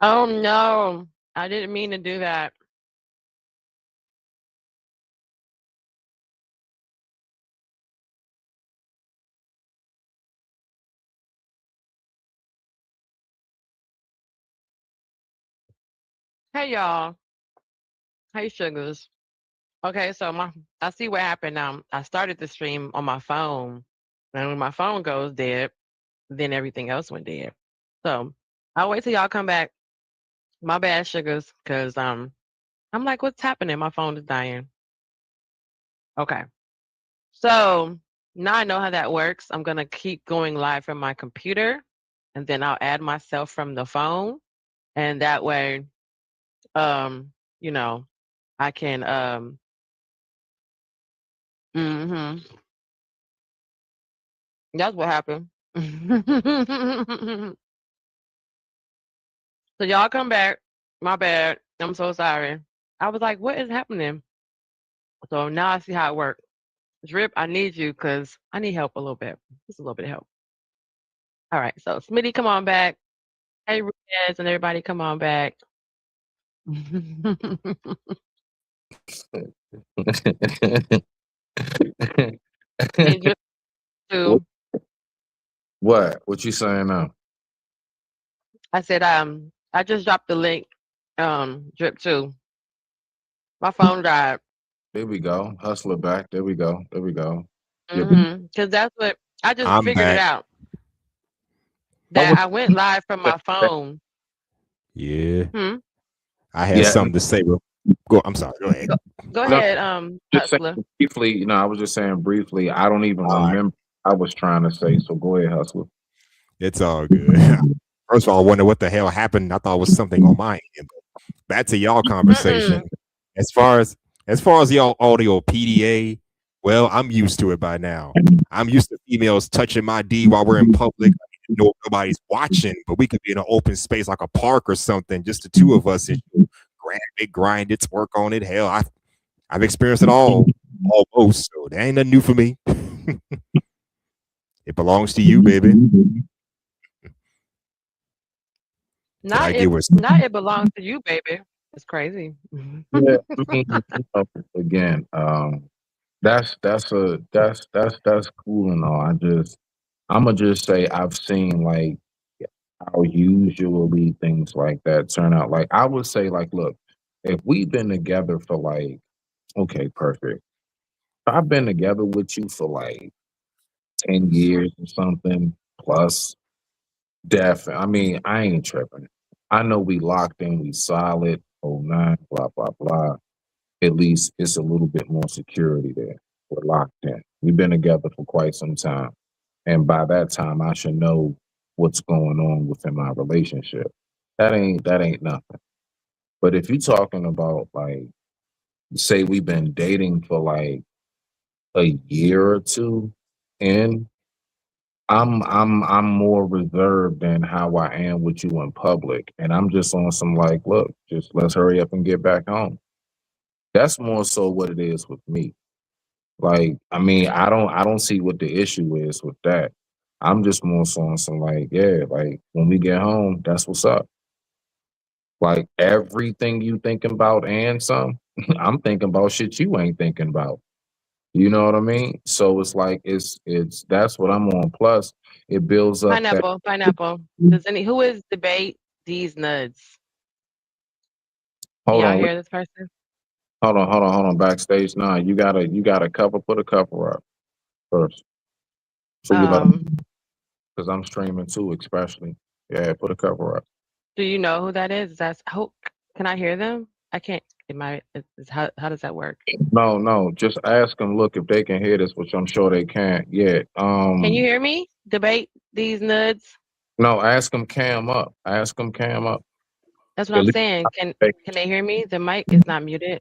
Oh no, I didn't mean to do that. Hey y'all. Hey sugars. Okay, so I see what happened. I started the stream on my phone, and when my phone goes dead, then everything else went dead. So I'll wait till y'all come back. My bad, sugars, because I'm like, what's happening? My phone is dying. Okay, so now I know how that works. I'm gonna keep going live from my computer, and then I'll add myself from the phone, and that way, um, you know, I can hmm That's what happened. So y'all come back. My bad. I'm so sorry. I was like, what is happening? So now I see how it works. Drip, I need you because I need help a little bit. Just a little bit of help. All right. So Smitty, come on back. Hey, Reyes and everybody, come on back. And Drip too. What you saying now? I said, I just dropped the link. Drip too. My phone died. There we go. Hustler back. There we go. There we go. Yeah. Because that's what I just I'm figured it back. out. I That was I went live from my phone. Yeah, Hmm. I had yeah. something to say. Real. Go. I'm sorry. Go ahead. Go No, ahead, just saying Hustler. briefly. I was just saying briefly. I don't even All right. remember. I was trying to say. So go ahead, Hustler. It's all good. First of all, I wonder what the hell happened. I thought it was something on my end. But back to y'all conversation. Mm-mm. As far as y'all audio PDA, well, I'm used to it by now. I'm used to females touching my D while we're in public. I know nobody's watching, but we could be in an open space like a park or something, just the two of us, and she'll grab it, grind it, work on it. Hell, I've experienced it all almost, so that ain't nothing new for me. It belongs to you, baby. Till I get with Not it belongs to you, baby. It's crazy. Yeah. Again, that's cool and all. I'ma just say I've seen like how usually things like that turn out. Like I would say, like, look, if we've been together for like, okay, perfect. If I've been together with you for like 10 years or something plus, definitely. I mean, I ain't tripping. I know we locked in, we solid, oh nine, blah, blah, blah. At least it's a little bit more security there. We're locked in. We've been together for quite some time. And by that time I should know what's going on within my relationship. That ain't nothing. But if you're talking about like say we've been dating for like a year or two in, I'm more reserved than how I am with you in public. And I'm just on some like, look, just let's hurry up and get back home. That's more so what it is with me. Like, I mean, I don't see what the issue is with that. I'm just more so on some like, yeah, like when we get home, that's what's up. Like everything you thinking about and some, I'm thinking about shit you ain't thinking about. You know what I mean? So it's like it's that's what I'm on. Plus, it builds up that. Pineapple, pineapple. Does any who is debate these nuts? Can Hold y'all on, hear this person? hold on. Backstage now, you gotta put a cover up first. So you let Um, because I'm streaming too, especially. Yeah, put a cover up. do you know who that is? That's who can I hear them? I can't how does that work? No, no, just ask them. Look, if they can hear this, which I'm sure they can't. Yeah. Can you hear me? Debate these nuts? No, ask them cam up. Ask them cam up. That's what At I'm least, saying. hey, Can they hear me? The mic is not muted.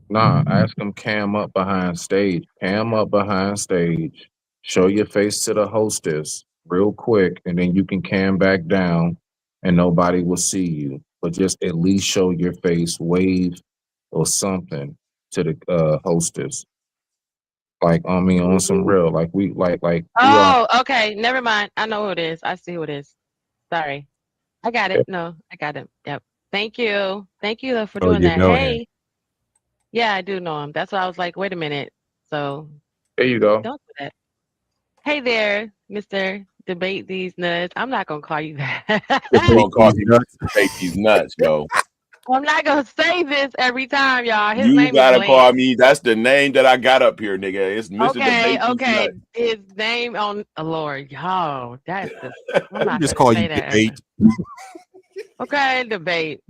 nah, ask them cam up behind stage. Cam up behind stage. Show your face to the hostess real quick, and then you can cam back down, and nobody will see you. But just at least show your face, wave or something to the hostess. Like I mean, on some real, like we like we are. Oh, okay. Never mind. I know who it is. I see who it is. Sorry. I got it. No, I got it. Yep. Thank you. Thank you though for Oh, doing you that. know him. Hey, yeah, I do know him. That's why I was like, wait a minute. So There you go. don't do that. Hey there, Mr. Debate These Nuts. I'm not gonna call you You that. Debate gonna call these me nuts. fake these nuts, yo. I'm not gonna say this every time, y'all. His You name is gotta call Lance. me. That's the name that I got up here, nigga. It's Mr. Okay, Debate These okay. Nuts. His name on Lord, y'all. That's just I'm Let me not just gonna call you say that ever. debate. Okay, debate.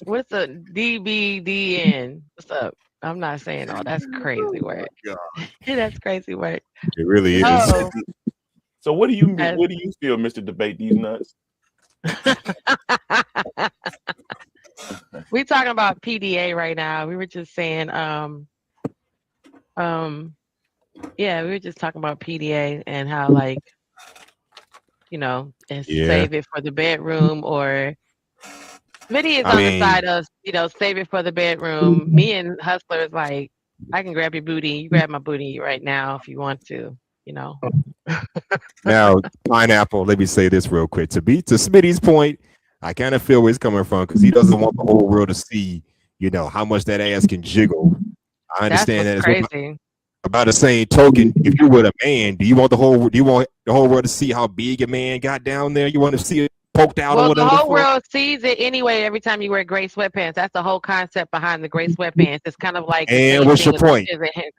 What's a DBDN? What's up? I'm not saying all that's crazy Oh my work. god, That's crazy work. it really is. Mr. Oh, D- So what do you mean? as What do you feel, Mr. Debate These Nuts? we talking about PDA right now. We were just saying, um, yeah, we were just talking about PDA and how like, it's Yeah, save it for the bedroom or Smitty is I on the mean, side of, save it for the bedroom. Me and Hustler is like, I can grab your booty. You grab my booty right now if you want to, you know. now pineapple. Let me say this real quick. To Smitty's point, I kind of feel where he's coming from because he doesn't want the whole world to see, how much that ass can jiggle. I That's understand what's that as well. crazy. About the same token, if you're with a man, do you want the whole world to see how big a man got down there? You want to see it poked out or Well, the whatever the whole fuck? world sees it anyway every time you wear gray sweatpants. That's the whole concept behind the gray sweatpants. It's kind of like the And same what's thing your with the point? scissor hands.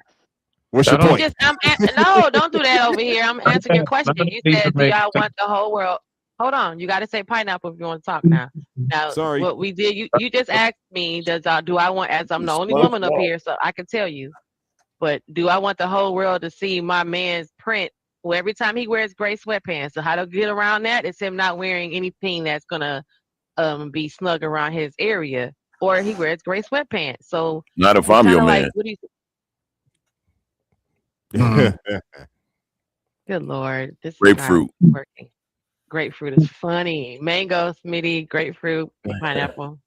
What's your That I'm don't, point? just, no, don't do that over here. I'm none answering your none question. of You these said, do make y'all sense. want the whole world? Hold on. You got to say pineapple if you want to talk now. Now, Sorry. what we did, you just asked me, do I want, as I'm the only woman up SpongeBob. here, so I can tell you, but do I want the whole world to see my man's print? Well, every time he wears gray sweatpants. So how to get around that is him not wearing anything that's going to be snug around his area, or he wears gray sweatpants. So Not if it's I'm kind your of like, man. what do you? Mm, Good Lord, this is not Grapefruit. working. Grapefruit is funny. Mango, Smitty, grapefruit, pineapple.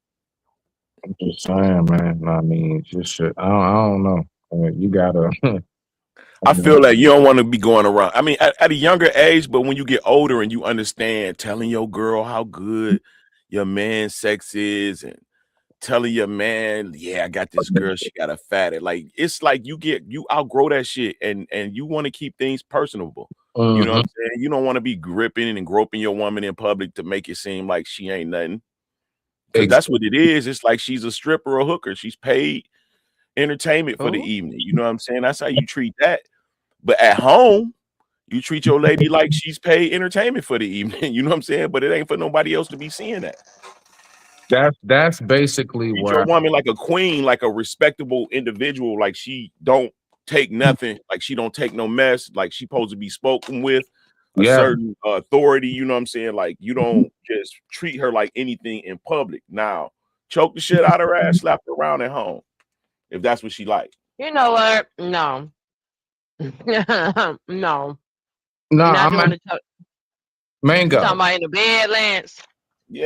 I'm just saying, man. I mean, just shit. I don't know. You gotta. I I mean, feel like you don't want to be going around. I mean, at a younger age, but when you get older and you understand telling your girl how good your man's sex is and telling your man, yeah, I got this girl, she got a fatty. Like it's like you outgrow that shit and you want to keep things personable. You know what mhm. I'm saying? You don't want to be gripping and groping your woman in public to make it seem like she ain't nothing. Because Ex- that's what it is. It's like she's a stripper or hooker. She's paid entertainment for the Oh, evening. You know what I'm saying? That's how you treat that. But at home, you treat your lady like she's paid entertainment for the evening. You know what I'm saying? But it ain't for nobody else to be seeing that. that's basically Treat your where. woman like a queen, like a respectable individual, like she don't take nothing, like she don't take no mess, like she supposed to be spoken with a Yeah, certain authority. You know what I'm saying? Like you don't just treat her like anything in public. Now, choke the shit out of her ass, slap her around at home if that's what she like. you know what? No, no, no, you're not I'm at doing the. You talking mango. about in the bed, Lance?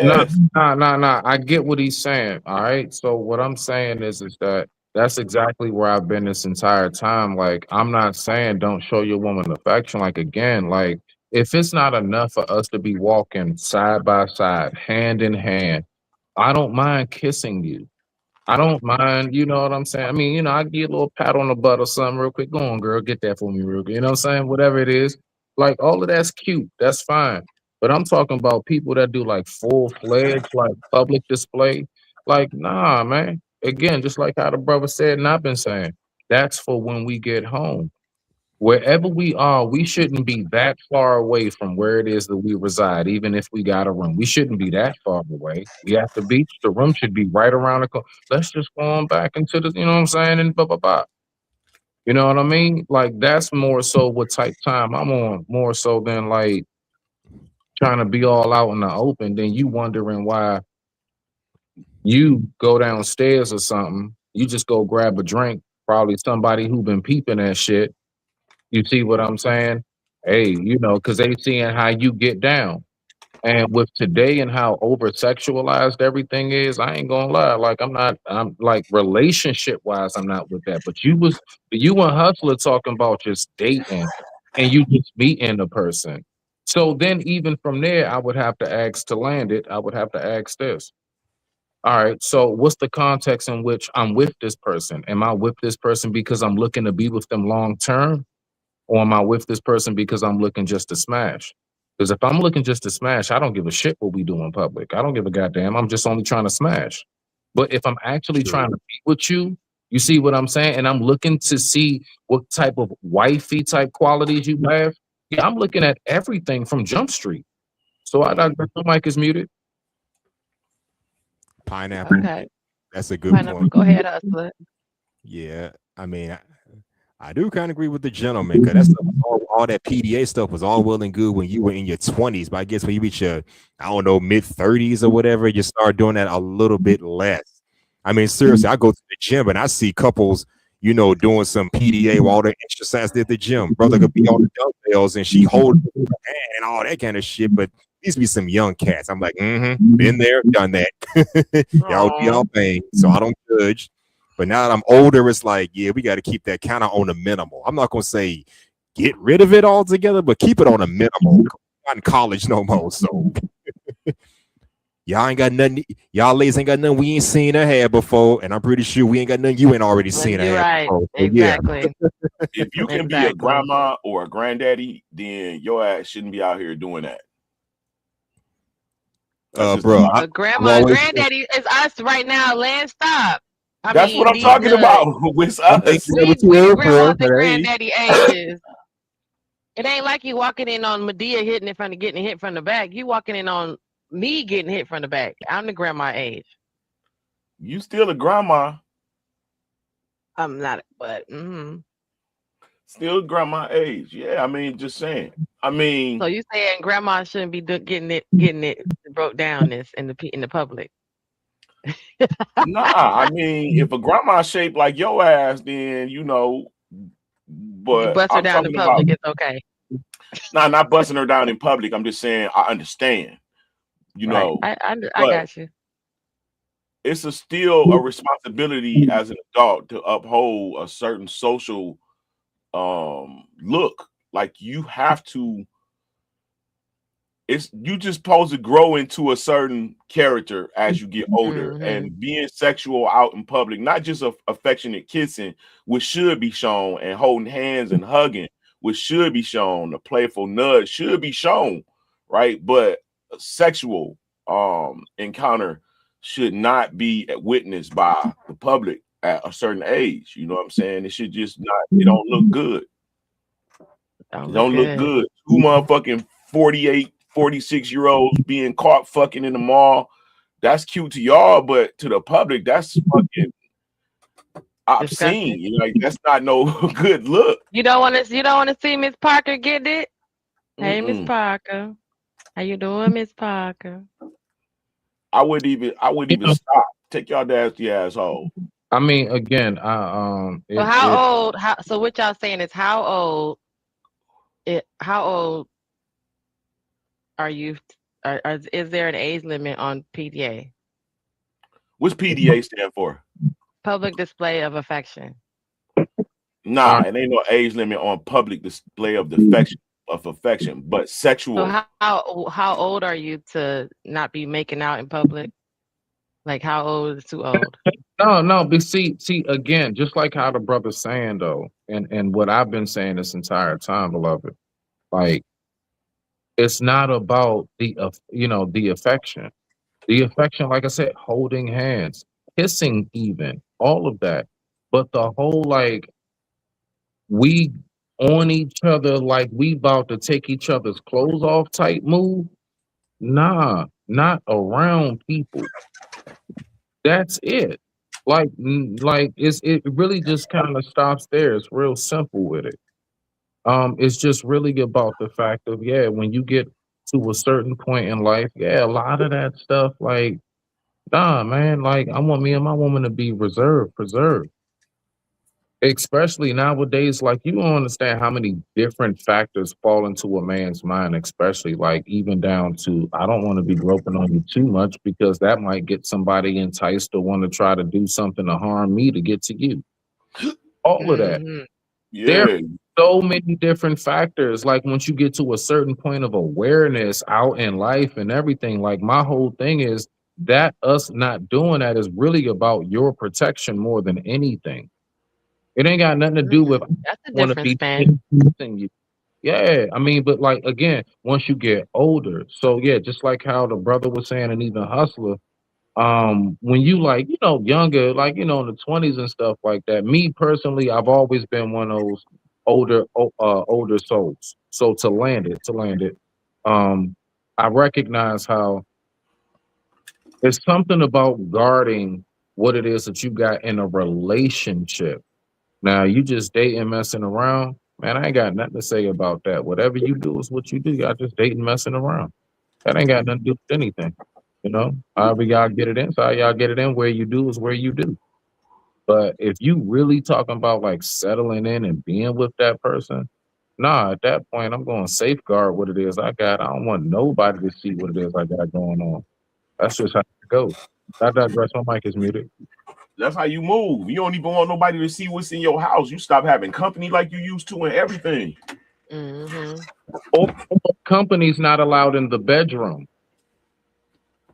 No, Yes. no. I get what he's saying. All right. So what I'm saying is that that's exactly where I've been this entire time. Like, I'm not saying don't show your woman affection. Like again, like if it's not enough for us to be walking side by side, hand in hand, I don't mind kissing you. I don't mind, you know what I'm saying? I mean, I give you a little pat on the butt or something real quick. Go on, girl, get that for me real quick. You know what I'm saying? Whatever it is. Like all of that's cute. That's fine. But I'm talking about people that do like full fledged, like public display. Like, nah, man. Again, just like how the brother said, and I've been saying, that's for when we get home. Wherever we are, we shouldn't be that far away from where it is that we reside, even if we got a room. We shouldn't be that far away. We have the beach. The room should be right around the corner. Let's just go on back into the, you know what I'm saying? And blah, blah, blah. You know what I mean? Like, that's more so what type time I'm on, more so than like trying to be all out in the open. Then you wondering why you go downstairs or something. You just go grab a drink, probably somebody who been peeping at shit. You see what I'm saying? Hey, because they seeing how you get down. And with today and how over sexualized everything is, I ain't gonna lie. Like I'm like relationship wise, I'm not with that. But you and Hustler talking about just dating and you just meeting the person. So then even from there, I would have to ask to land it. I would have to ask this. All right. So what's the context in which I'm with this person? Am I with this person because I'm looking to be with them long term? Or am I with this person because I'm looking just to smash? Because if I'm looking just to smash, I don't give a shit what we do in public. I don't give a goddamn. I'm just only trying to smash. But if I'm actually True. trying to be with you see what I'm saying? And I'm looking to see what type of wifey type qualities you have. Yeah, I'm looking at everything from Jump Street. So the mic is muted. Pineapple. Okay. That's a good Pineapple, point. go ahead, Hustler. Yeah, I mean, I do kind of agree with the gentleman because that's all that PDA stuff was all well and good when you were in your 20s, but I guess when you reach your, I don't know, mid 30s or whatever, you start doing that a little bit less. I mean, seriously, I go to the gym and I see couples, you know, doing some PDA while they're exercising at the gym. Brother could be on the dumbbells and she holding her hand and all that kind of shit, but these be some young cats. I'm like, been there, done that. Y'all be all pain, so I don't judge. But now that I'm older, it's like, yeah, we got to keep that kind of on a minimal. I'm not gonna say get rid of it altogether, but keep it on a minimal. Not in college no more. So y'all ain't got nothing. Y'all ladies ain't got nothing we ain't seen or had before, and I'm pretty sure we ain't got nothing you ain't already seen or You're had right. before. So, Exactly. If you can be a grandma or a granddaddy, then your ass shouldn't be out here doing that. Bro, grandma and granddaddy is us right now. Lance, stop. That's what I'm talking about. With us, we grandmas and granddaddy ages. It ain't like you walking in on Medea getting hit from the back. You walking in on me getting hit from the back. I'm the grandma age. You still a grandma. I'm not, but still grandma age. Yeah, I mean, just saying. I mean, so you saying grandma shouldn't be getting it broke down in the public? Nah, I mean, if a grandma shaped like your ass, then you know. But you bust her down in public, it's okay. Nah, not busting her down in public. I'm just saying I understand. You know, I got you. It's still a responsibility as an adult to uphold a certain social look. Like you have to. You just supposed to grow into a certain character as you get older, and being sexual out in public, not just affectionate kissing, which should be shown, and holding hands and hugging, which should be shown, a playful nudge should be shown, right? But a sexual encounter should not be witnessed by the public at a certain age. You know what I'm saying? It should just not. It don't look good. It don't look good. 2 motherfucking 48, 46-year-olds being caught fucking in the mall. That's cute to y'all, but to the public, that's fucking obscene. Like that's not no good look. You don't want to see Miss Parker get it? Hey, Miss Parker, how you doing, Miss Parker? I wouldn't even stop. Take y'all nasty asshole. I mean, again, so how old? So what y'all saying is how old? How old are you? Is there an age limit on PDA? What's PDA stand for? Public display of affection. Nah, it ain't no age limit on public display of affection, but sexual. So how old are you to not be making out in public? Like how old is too old? No, but see again, just like how the brother's saying though, and what I've been saying this entire time, beloved, like it's not about the affection. The affection, like I said, holding hands, kissing, even all of that. But the whole like we on each other like we about to take each other's clothes off type move. Nah, not around people. That's it. Like it really just kind of stops there. It's real simple with it. It's just really about the fact of when you get to a certain point in life, a lot of that stuff, like, nah, man, like I want me and my woman to be preserved. Especially nowadays, like you don't understand how many different factors fall into a man's mind, especially like even down to I don't want to be groping on you too much because that might get somebody enticed to want to try to do something to harm me to get to you. All of that. Yeah. so many different factors. Like once you get to a certain point of awareness out in life and everything, like my whole thing is that us not doing that is really about your protection more than anything. It ain't got nothing to do with That's a want to different be spin. chasing you. Yeah, I mean, but like again, once you get older, so yeah, just like how the brother was saying, and even Hustler, when you like, younger, like, in the 20s and stuff like that, me personally, I've always been one of those older souls. So to land it, um, I recognize how there's something about guarding what it is that you got in a relationship. Now you just dating, messing around, man, I ain't got nothing to say about that. Whatever you do is what you do. Y'all just dating, messing around. That ain't got nothing to do with anything. However y'all get it in, so how y'all get it in, where you do is where you do. But if you really talking about like settling in and being with that person, nah, at that point I'm going to safeguard what it is I got. I don't want nobody to see what it is I got going on. That's just how it goes. I digress. My mic is muted. That's how you move. You don't even want nobody to see what's in your house. You stop having company like you used to and everything. Mm-hmm. Or company's not allowed in the bedroom.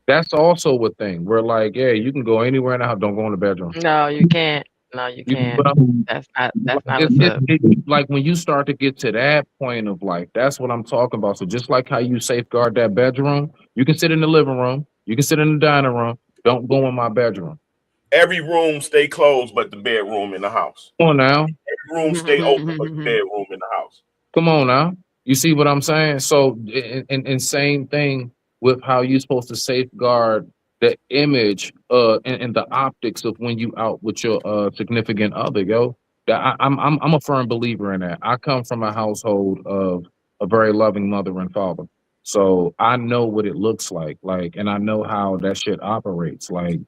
That's also a thing. We're like, yeah, you can go anywhere in the house. Don't go in the bedroom. No, you can't. No, you You can't. but I'm That's not it, what's it, up. it, like when you start to get to that point of life, that's what I'm talking about. So just like how you safeguard that bedroom, you can sit in the living room, you can sit in the dining room. Don't go in my bedroom. Every room stay closed but the bedroom in the house. Come on now. Every room stay open but the bedroom in the house. Come on now. You see what I'm saying? So, and same thing with how you're supposed to safeguard the image and the optics of when you out with your significant other, yo. That I'm a firm believer in that. I come from a household of a very loving mother and father, so I know what it looks like, and I know how that shit operates. Like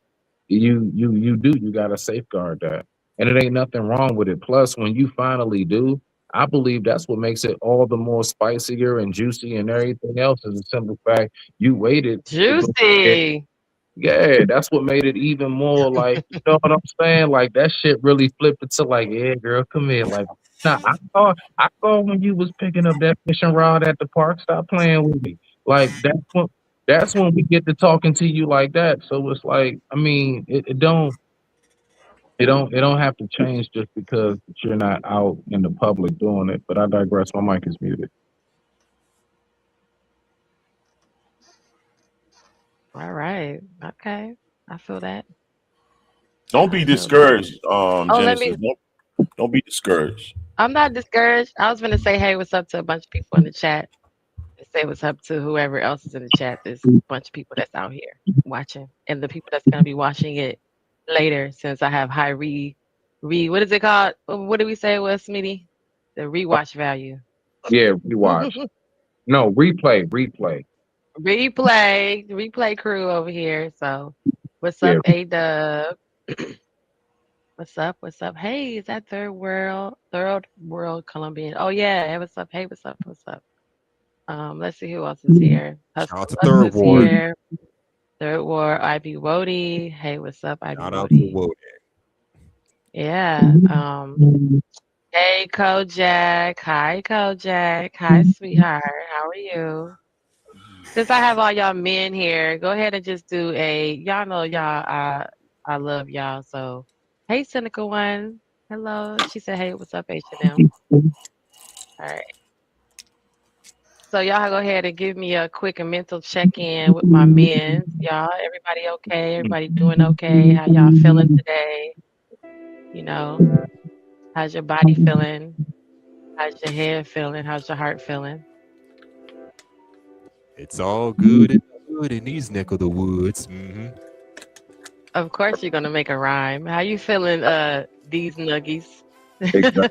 you gotta safeguard that, and it ain't nothing wrong with it. Plus, when you finally do, I believe that's what makes it all the more spicier and juicy, and everything else is a simple fact you waited to go ahead. Juicy. Yeah, that's what made it even more like, you know what I'm saying? Like that shit really flipped it to like, yeah, girl, come here. Like, nah, I saw when you was picking up that fishing rod at the park. Stop playing with me. Like that's when we get to talking to you like that. So it's like, I mean, it don't have to change just because you're not out in the public doing it. But I digress. My mic is muted. All right. Okay. I feel that. Don't I be feel that. discouraged, Oh, let me. Genesis. Don't be discouraged. I'm not discouraged. I was gonna say, hey, what's up to a bunch of people in the chat, and say what's up to whoever else is in the chat. There's a bunch of people that's out here watching, and the people that's gonna be watching it later, since I have high what is it called? What do we say, was Smitty? The rewatch value. Yeah, rewatch. No, replay. Replay crew over here. So, what's Yeah, up, A Dub? What's up? What's up? Hey, is that third world Colombian? Oh yeah. Hey, what's up? Hey, what's up? What's up? Let's see who else is here. Shout out to Hustle Third is Ward. here. Third War, IB Wody. Hey, what's up, IB Shout out to Wody? Wood. Yeah. Hey, Kojak. Hi, Kojak. Hi, sweetheart. How are you? Since I have all y'all men here, go ahead and just do y'all know y'all, I love y'all. So, hey, cynical one. Hello. She said, hey, what's up, H&M? All right. So y'all go ahead and give me a quick and mental check-in with my men. Y'all, everybody okay? Everybody doing okay? How y'all feeling today? You know, how's your body feeling? How's your head feeling? How's your heart feeling? It's all good in the hood in these neck of the woods. Of course you're gonna make a rhyme. How you feeling, these nuggies? exactly.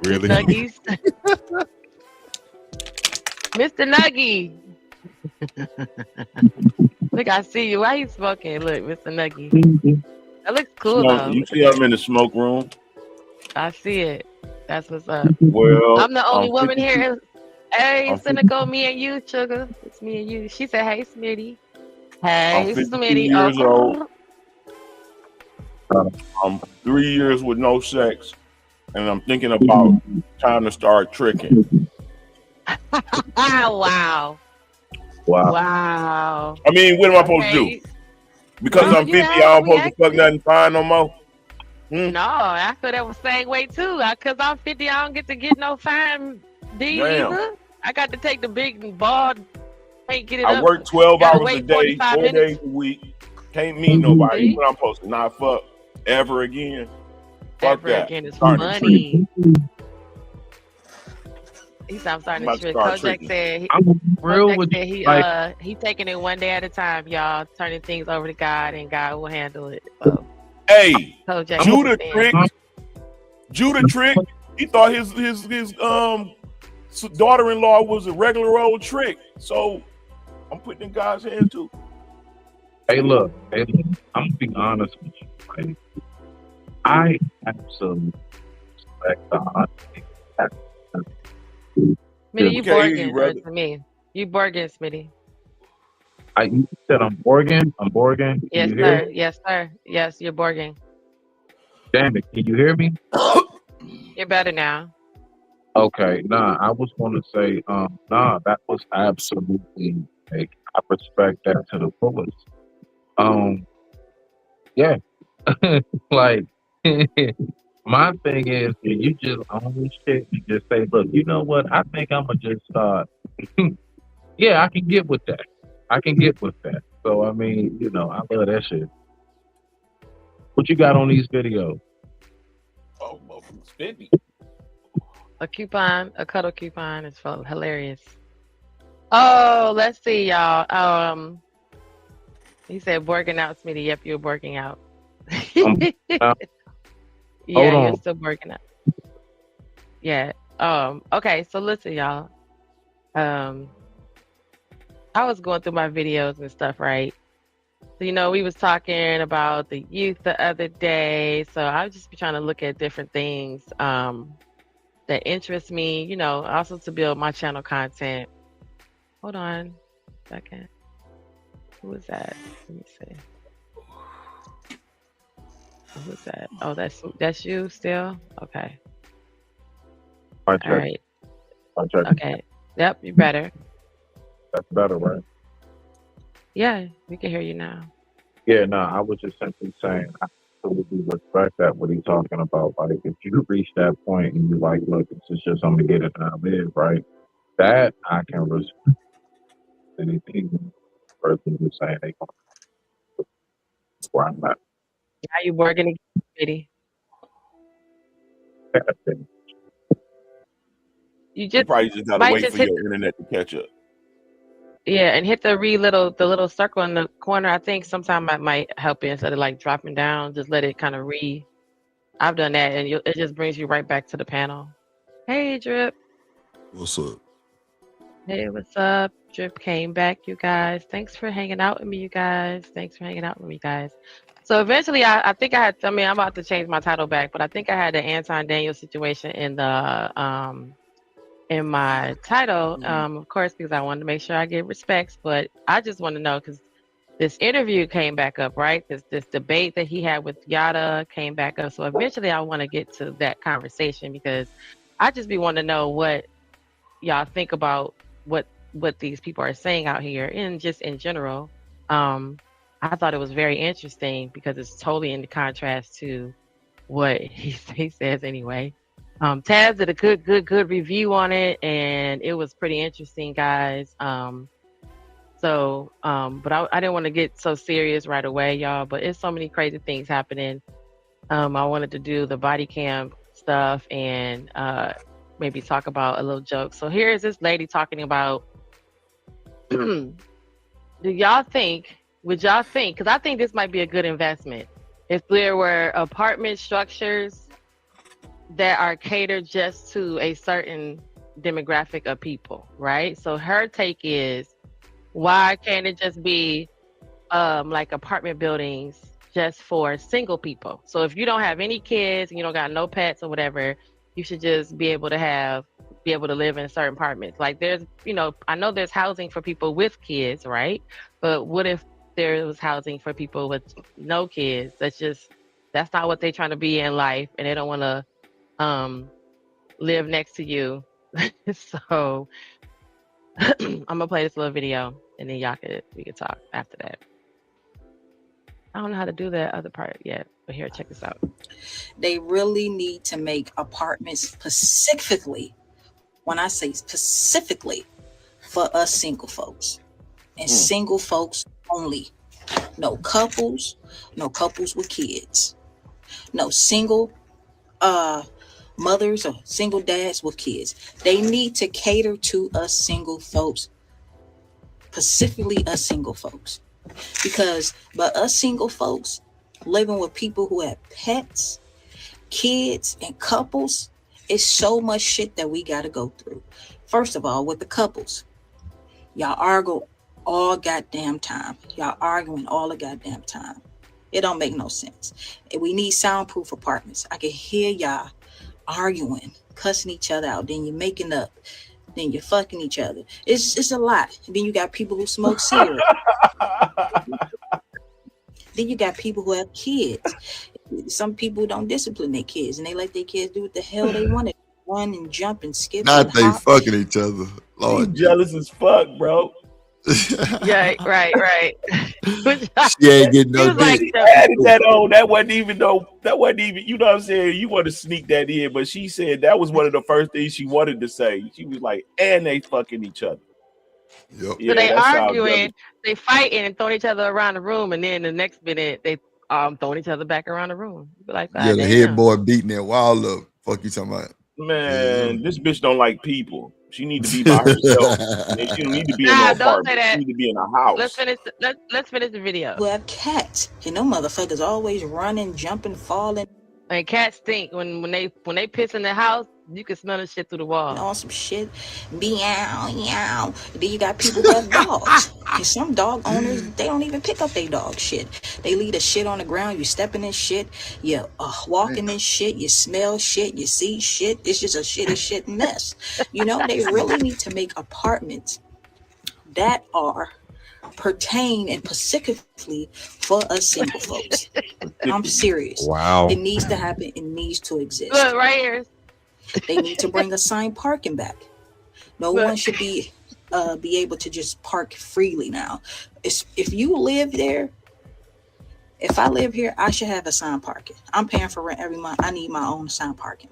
Really? Nuggies? Mr. Nuggy. Look, I see you. Why you smoking? Look, Mr. Nuggy. That looks cool though. You Look see at I'm in the smoke room. I see it. That's what's up. Well, I'm the only I'm woman 52. here. Hey, I'm cynical, me and you, sugar. It's me and you. She said, hey, Smitty. I'm Hey, 52 Smitty. years old. Oh, I'm 3 years with no sex. and I'm thinking about time to start tricking. Wow. Wow. Wow. I mean, what am I supposed to do? Okay. Because No, I'm you 50, I don't asked me. supposed to fuck nothing fine no more? No, I feel that was the same way too. Cause I'm 50, I don't get no fine D Damn. either. I got to take the big ball, can't get it I up. work 12 Gotta hours a wait day, 45 4 minutes. days a week. Can't meet nobody. See? What I'm supposed to not fuck ever again? Fuck Ever that. again is Starting to trick. funny. He said I'm I'm starting about to to trick. start Kojak tricking. said I'm real Kojak with said you. Like, he taking it one day at a time, y'all, turning things over to God, and God will handle it. So Hey, Kojak Judah understand. tricked. He thought his daughter-in-law was a regular old trick. So I'm putting in God's hands too. hey, look. I'm gonna be honest with you. Right? I absolutely respect the honesty. Smitty, you Can't hear you, Borgin brother. to me. You Borgin, Smitty. You said I'm Borgin. I'm Borgin. Can Yes, you hear sir. me? Yes, sir. Yes, you're Borgin. Damn it. Can you hear me? You're better now. Okay. Nah, I was going to say, nah, that was absolutely, like, I respect that to the fullest. Yeah. Like, my thing is, you just own this shit and just say, look, you know what? I think I'm going to just start. Yeah, I can get with that. I can get with that. So, I mean, you know, I love that shit. What you got on these videos? Oh, 50. A coupon, a cuddle coupon is hilarious. Oh, let's see, y'all. He said working out, Smitty. Yep, you're working out. Hold Yeah, you're on. still working out. Yeah. Okay, so listen, y'all. I was going through my videos and stuff, right? So, you know, we was talking about the youth the other day. So I'll just be trying to look at different things that interest me, you know, also to build my channel content. Hold on a second. Who is that? Let me see. Who's that? Oh, that's you still? Okay. All All right. check. Okay. Yep, you better. That's better, right? Yeah, we can hear you now. Yeah, no, I was just simply saying, I absolutely respect that, what he's talking about. Like, if you reach that point and you're like, look, this is just, I'm going to get it and I live, right? That I can respect. Anything person who's saying they going to where I'm at. How you working again, Smitty? You You just probably just gotta might wait just for hit your internet to catch up. and hit the little circle in the corner. I think sometime that might help you instead of like dropping down. Just let it kind of I've done that, and it just brings you right back to the panel. Hey, Drip. What's up? Hey, what's up? Drip came back, you guys. Thanks for hanging out with me, you guys. Thanks for hanging out with me, guys. So eventually, I think I had. I mean, I'm about to change my title back, but I think I had the Anton Daniel situation in my title, of course, because I wanted to make sure I get respects. But I just want to know because this interview came back up, right? This debate that he had with Yada came back up. So eventually, I want to get to that conversation because I just be wanting to know what y'all think about what these people are saying out here and just in general. I thought it was very interesting because it's totally in contrast to what he says anyway. Taz did a good review on it, and it was pretty interesting, guys. But I didn't want to get so serious right away, y'all. But it's so many crazy things happening. I wanted to do the body cam stuff and maybe talk about a little joke. So here is this lady talking about. Would y'all think? Because I think this might be a good investment. If there were apartment structures that are catered just to a certain demographic of people, right? So her take is, why can't it just be like apartment buildings just for single people? So if you don't have any kids and you don't got no pets or whatever, you should just be able to live in certain apartments. Like there's, I know there's housing for people with kids, right? But what if there was housing for people with no kids? That's not what they're trying to be in life, and they don't want to live next to you. So I'm gonna play this little video, and then we can talk after that. I don't know how to do that other part yet, but here, check this out. They really need to make apartments specifically, when I say specifically, for us single folks, and single folks only. No couples with kids, no single mothers or single dads with kids. They need to cater to us single folks, specifically us single folks, because but us single folks living with people who have pets, kids, and couples, it's so much shit that we got to go through. First of all, with the couples, y'all argue all goddamn time. Y'all arguing all the goddamn time. It don't make no sense. And we need soundproof apartments. I can hear y'all arguing, cussing each other out. Then you're making up. Then you're fucking each other. It's a lot. And then you got people who smoke cigarettes. Then you got people who have kids. Some people don't discipline their kids, and they let their kids do what the hell they want to run and jump and skip. Not and they hop. fucking each other. Lord, You jealous as fuck, bro. Yeah, right. She ain't getting He no was like, dick. Added that on. That wasn't even. You know what I'm saying? You want to sneak that in, but she said that was one of the first things she wanted to say. She was like, and they fucking each other. Yep. So they that sounds arguing, jealous. they fighting and throwing each other around the room, and then the next minute they throwing each other back around the room. You be like, Yeah, the damn. headboard beating that wall up. Fuck you talking about? Man, this bitch don't like people. She need to be by herself. And she don't need to be in Nah, no don't say apartment. that. She need to be in a house. Let's finish the video. Who have cats, and them motherfuckers always running, jumping, falling, And cats stink when they piss in the house. You can smell the shit through the wall. all some shit. Meow, meow. Then you got people who have dogs. And some dog owners, they don't even pick up their dog shit. They leave the shit on the ground. You stepping in shit. You walking in shit. You smell shit. You see shit. It's just a shitty shit mess. You know, they really need to make apartments that are pertain and specifically for us single folks. I'm serious. Wow. It needs to happen. It needs to exist. Look right here. They need to bring assigned parking back. No one should be able to just park freely now. If you live there, if I live here, I should have assigned parking. I'm paying for rent every month. I need my own assigned parking.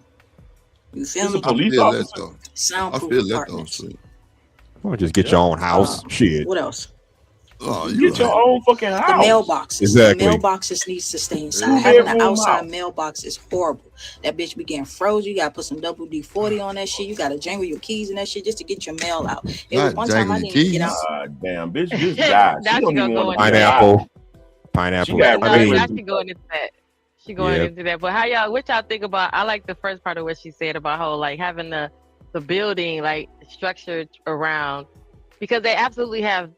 You feel It's me? a police I officer. feel Soundproof that though. apartments. Shit. Well, just get your own house. Shit. What else? Oh, you Get your right. own fucking The house. mailboxes. Exactly. The mailboxes needs to stay inside. Yeah. Having an Bedroom outside house. mailbox is horrible. That bitch be getting frozen. You gotta put some WD-40 on that shit. You gotta jangle your keys and that shit just to get your mail out. It was Not one time I jangle your didn't get keys. out. Damn, bitch, just died. Now She she don't gonna even go want in to there. Pineapple. She got I mean, Now she going into that. She going Yeah. into that. But what y'all think about? I like the first part of what she said about how like having the building like structured around, because they absolutely have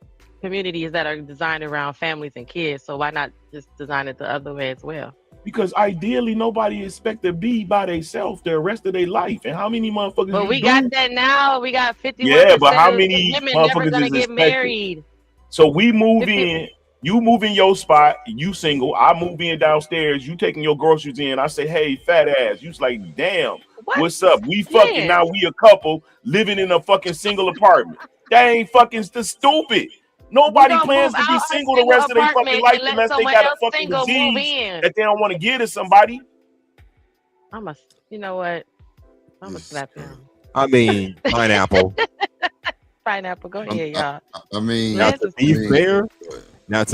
communities that are designed around families and kids. So why not just design it the other way as well? Because ideally, nobody expect to be by themselves the rest of their life. And how many motherfuckers? But you we do? got that now. We got 51%. Yeah, but how of many women never motherfuckers gonna is get expected? married? So we move 50 in. You move in your spot. You single. I move in downstairs. You taking your groceries in. I say, hey, fat ass. You's like, damn. What? What's up? We fucking Yeah. now. We a couple living in a fucking single apartment. That ain't fucking stupid. Nobody gonna plans move to be out a single the single rest of their fucking apartment life and let unless they someone got a else fucking single move disease in. that they don't want to give to somebody. You know what? I'm gonna slap him. I mean, pineapple. Pineapple, go ahead, y'all. I mean, Now, Lance to is-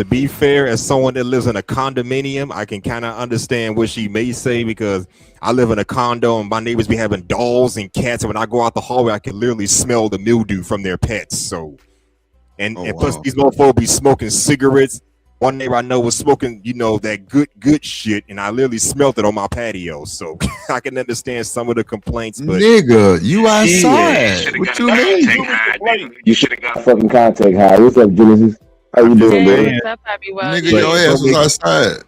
be fair, as someone that lives in a condominium, I can kind of understand what she may say, because I live in a condo and my neighbors be having dogs and cats, and when I go out the hallway, I can literally smell the mildew from their pets. So, and plus wow. these motherfuckers be smoking cigarettes. One neighbor I know was smoking, that good shit, and I literally smelled it on my patio. So I can understand some of the complaints, but Nigga, you outside. What you mean? You should have got fucking contact high. What's up, Genesis? How you doing, Hey, man? what's up, Happy Well? Nigga, But- your ass was outside.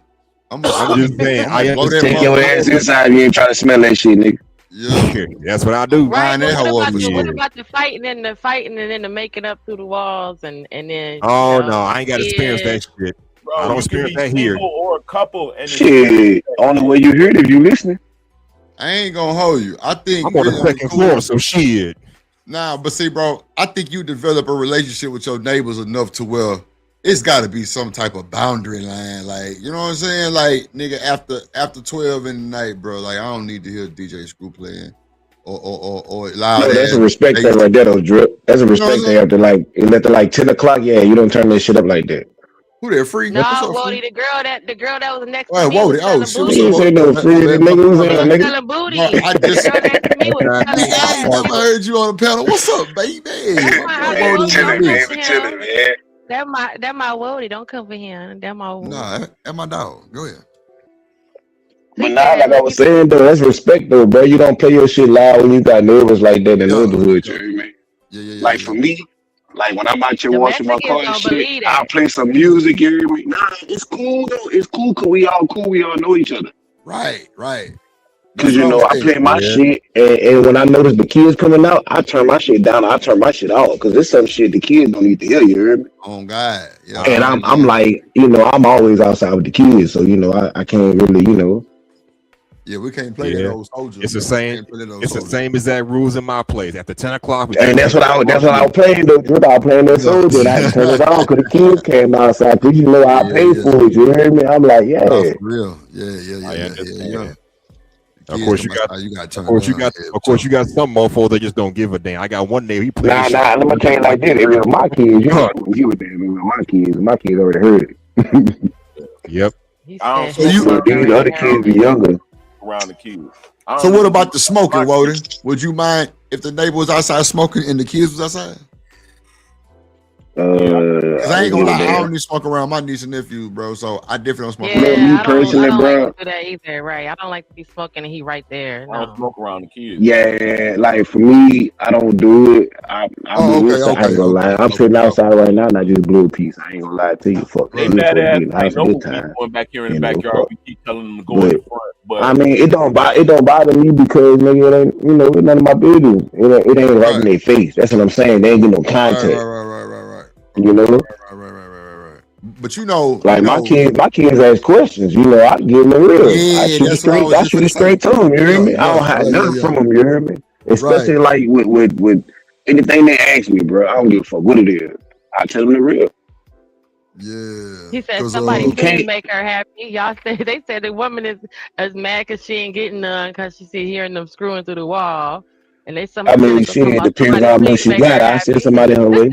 I'm just saying, I blow that Take your motherfucker. ass inside. You ain't trying to smell that shit, nigga. Yeah. that's what I do. Right, Line but that hoe what up for about shit. the fighting and then the making up through the walls and then? Oh no, I ain't got to experience that shit. Bro, I don't you can experience be that here. single or a couple, and Shit. Only way you hear it if you listening. I ain't gonna hold you. I think I'm on the second floor, so shit. Nah, but see, bro, I think you develop a relationship with your neighbors enough to where it's got to be some type of boundary line, like you know what I'm saying, like nigga after 12 in the night, bro. Like I don't need to hear DJ Screw playing or loud. No, that's ass a respect thing right there, though, Drip. That's a respect thing after like 10 o'clock. Yeah, you don't turn that shit up like that. Who that free? No, What's up, Wody, free? the girl that was next to Well, me was Wody. Oh selling shit, what's Nigga up, ain't booty. say Wody? no free, My nigga. bad, Was my She saying, was bad. nigga. selling booty. Bro, I The just girl next to me was selling nigga, I ain't booty. never heard you on the panel. What's up, baby? That's my Bro, hey, Wody Wody, in the don't chilling, come man. bitch. for We chilling, him. man. That my Wody, don't come for him. That my Wody. Nah, that my dog. Go ahead. But He nah, said, like I look, was saying though, that's respect though, bro. You don't play your shit loud when you got neighbors like that in the Yeah, neighborhood. You yeah, hear me? yeah. Like for me, like when I'm out here the washing my Mexicans car and don't shit, believe I'll that. play some music. You hear me? Nah, it's cool though. It's cool cause we all cool. We all know each other. Right. Cause That's what you I'm know I saying. play my Yeah. shit, and when I notice the kids coming out, I turn my shit down. I turn my shit off, cause there's some shit the kids don't need to hear. You hear me? On God, yeah. And Uh-huh. I'm like, I'm always outside with the kids, so I can't really. Yeah, we can't play that Yeah. old soldier. It's the same. Can't play that old It's the soldier. same exact rules in my place. After 10 o'clock, we And can't that's play what I no that's what I more was playing though. Drip. I was playing that Yeah. soldier, and I had to turn it on because the kids came outside. Cause I Yeah. paid for it. You hear me? I'm like, Nah, yeah. for real. Yeah. I understand. The Of kids course, come you got. outside, you got to Of turn course, it you down. got. Yeah, Of course, you got some mofos that just don't give a damn. I got one neighbor. He played Nah, this nah. shit. Let me tell you like this. If it was my kids, you would damn my kids already heard it. Yep. He I don't said So his you- kids But these already other heard kids be it. younger. around the kids. I So don't what even about the smoking, my Woden? Would you mind if the neighbor was outside smoking and the kids was outside? Cause I I ain't don't gonna give a lie, I damn. only smoke around my niece and nephews, bro. So I definitely don't smoke Man, around. me Yeah, I personally, don't like bro. to do that either. Right? I don't like to be smoking and he right there. I don't No. smoke around the kids. Yeah, like for me, I don't do it. I be inside. I ain't gonna lie. I'm sitting outside right now and I just blew a piece. I ain't gonna lie to you. Fuck They that. We mad supposed to at be in the I house a know good we time. going back here in the You know, backyard. fuck. We keep telling them to go in But the front. But I mean, it don't bother me because nigga, it ain't it's none of my business. It ain't right in their face. That's what I'm saying. They ain't get no contact. Right. You know, Right. But you know, like my kids ask questions. I give them real. I yeah, shoot it that's what I straight. was I just shoot gonna it say. straight to them. You hear me? I don't hide nothing Yeah. from them. You hear me? Right. Especially like with anything they ask me, bro. I don't give a fuck what it is. I tell them the real. Yeah. He said 'Cause, somebody You please can't. make her happy. Y'all said they said the woman is mad because she ain't getting none because she see hearing them screwing through the wall. And they I somebody mean, finna go shit, talking it about depends on somebody how much please she make her got. I send happy. somebody her way.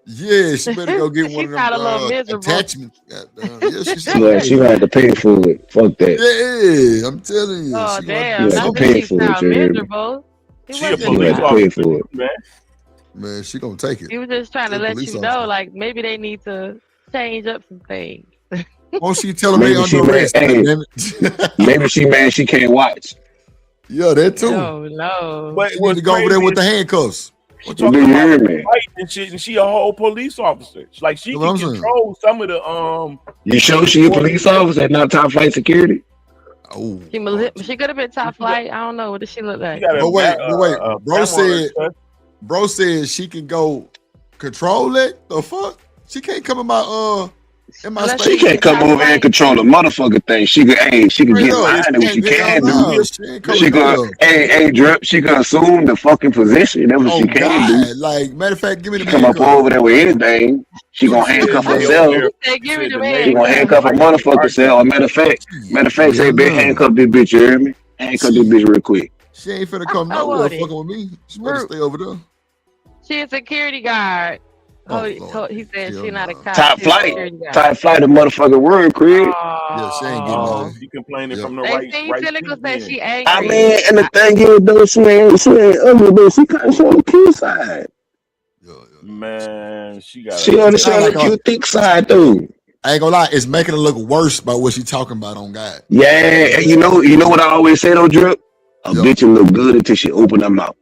yeah, she better go get one She of them sound a little miserable. attachments. Yeah, she She gonna have to pay for it. Fuck that. Yeah, I'm telling you. Oh She gonna damn! You do have to Not something. that pay she for it. sound You hear me? miserable. She she a wasn't. You gonna have police to Nah. pay officer, for it. man. Man, she gonna take it. He was just trying She to a let police you know, officer. like maybe they need to change up some things. Won't she tell them they Maybe under she mad. arrest? Hey, Damn it. maybe she mad she can't watch. Yeah, that too. Oh no! But She need what's to go over there crazy with is the handcuffs. she Do talking you about hear me? fighting and shit, and she a whole police officer. Like she That's what can I'm saying. control some of the You sure she a police officer and not top flight security? Oh, She could have been top flight. I don't know. What does she look she like? got but wait, a bro said she can go control it. The fuck? She can't come in my Unless She space. can't come top over here and flight. control the motherfucker thing. She could Straight get up. mine, which she can do. No, she ain't coming She through could, there. hey, Drip, she could assume the fucking position. That's what Oh she can do. God! Like matter of fact, give me She the come up handcuffs. over there with anything. She Give gonna me handcuff the over herself. there. He said, "Give me Said the the She neighbor gonna handcuff." handcuff a fighting and motherfucker arguing. self. Matter of fact, say, bitch, no. handcuff this bitch, you hear me? Handcuff this bitch real quick. She ain't finna come Oh, nowhere Woody. fucking with me. She better Rude. stay over there. She a security guard. Oh, Lord. He said Hell she's not a nah. cop. Top She's a flight. security guard. Top flight of motherfucking word, Craig. Yeah, she ain't getting Oh, none. She complaining Yep. from the they right see cynical seat said then. she I angry. mean, and the thing is, though, she ain't ugly, but she kind of on the cute side. Yeah. Man, she got She on It sound the like cute thick side, though. I ain't gonna lie, it's making it look worse by what she talking about on God. Yeah, and you know what I always say though, Drip? A Yeah. bitch will look good until she open her mouth.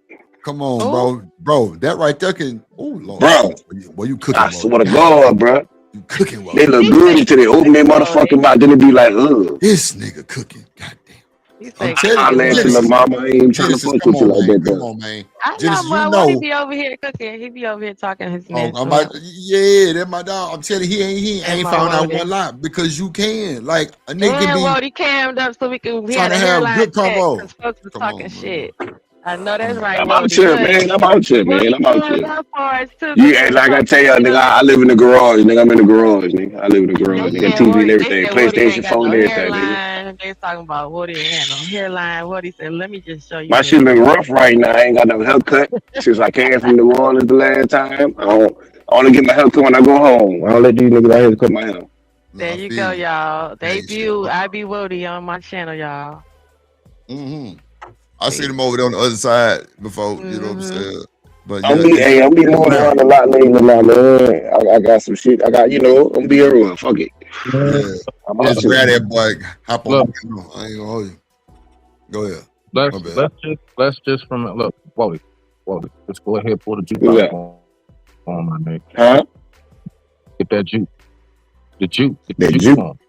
Come on, Oh. bro. That right there can. Oh Lord, Bro, boy, you cooking, I bro. swear to God, bro. You cooking, They bro. look He good said, until they open their motherfucking mouth. Then it be like, ugh. This nigga cooking. Goddamn. He I'm said, telling I you, cooking let you, with. little Genesis. mama. I ain't trying to Genesis, fuck come with you on, like man. that, Come though. on, man. I know, Genesis, you boy. What he know. be over here cooking? He be over here talking his Oh, man I'm shit. yeah, that my dog. I'm telling you, he That's ain't my found out Wody. one lot because you can. Like a nigga can And be Wody cammed up so we trying had to a have hairline good check convo. because folks was Come talking on, bro. shit. I know that's Come on. right, I'm out Wody. here, Look, man. I'm out here, man. Wody I'm out doing here. her parts too You because she ain't was like I tell talking y'all, shit nigga. on I live in the garage, nigga. I'm in the garage, nigga. I live in the garage, They nigga. said TV and Woody. They everything, said Woody PlayStation ain't got 4 and no everything, nigga. hairline. They was talking about Woody ain't had no hairline. Woody said, "Let me just show you My this." shit look rough right now. I ain't got no haircut since I came from New Orleans the last time. I only get my haircut when I go home. I don't let these niggas out here cut my hair. No, There I you feel go, you. y'all. Hey, shit. Debut. I be Woody on my channel, y'all. I seen him over there on the other side before, you know what I'm Mm-hmm. saying? But I'm yeah, be, it's hey, I'm be it's moving there. around a lot lately, now, man. I got some shit. I got, I'm be everywhere. Fuck it. Yeah. I'm out Just here. grab that boy, hop on. Look, I ain't gonna hold you. Go ahead. My bad. let's just from look, Wally, let's go ahead pull the Who's jukebox that? on my nigga. Huh? Get that juke, get the That juke juke? on.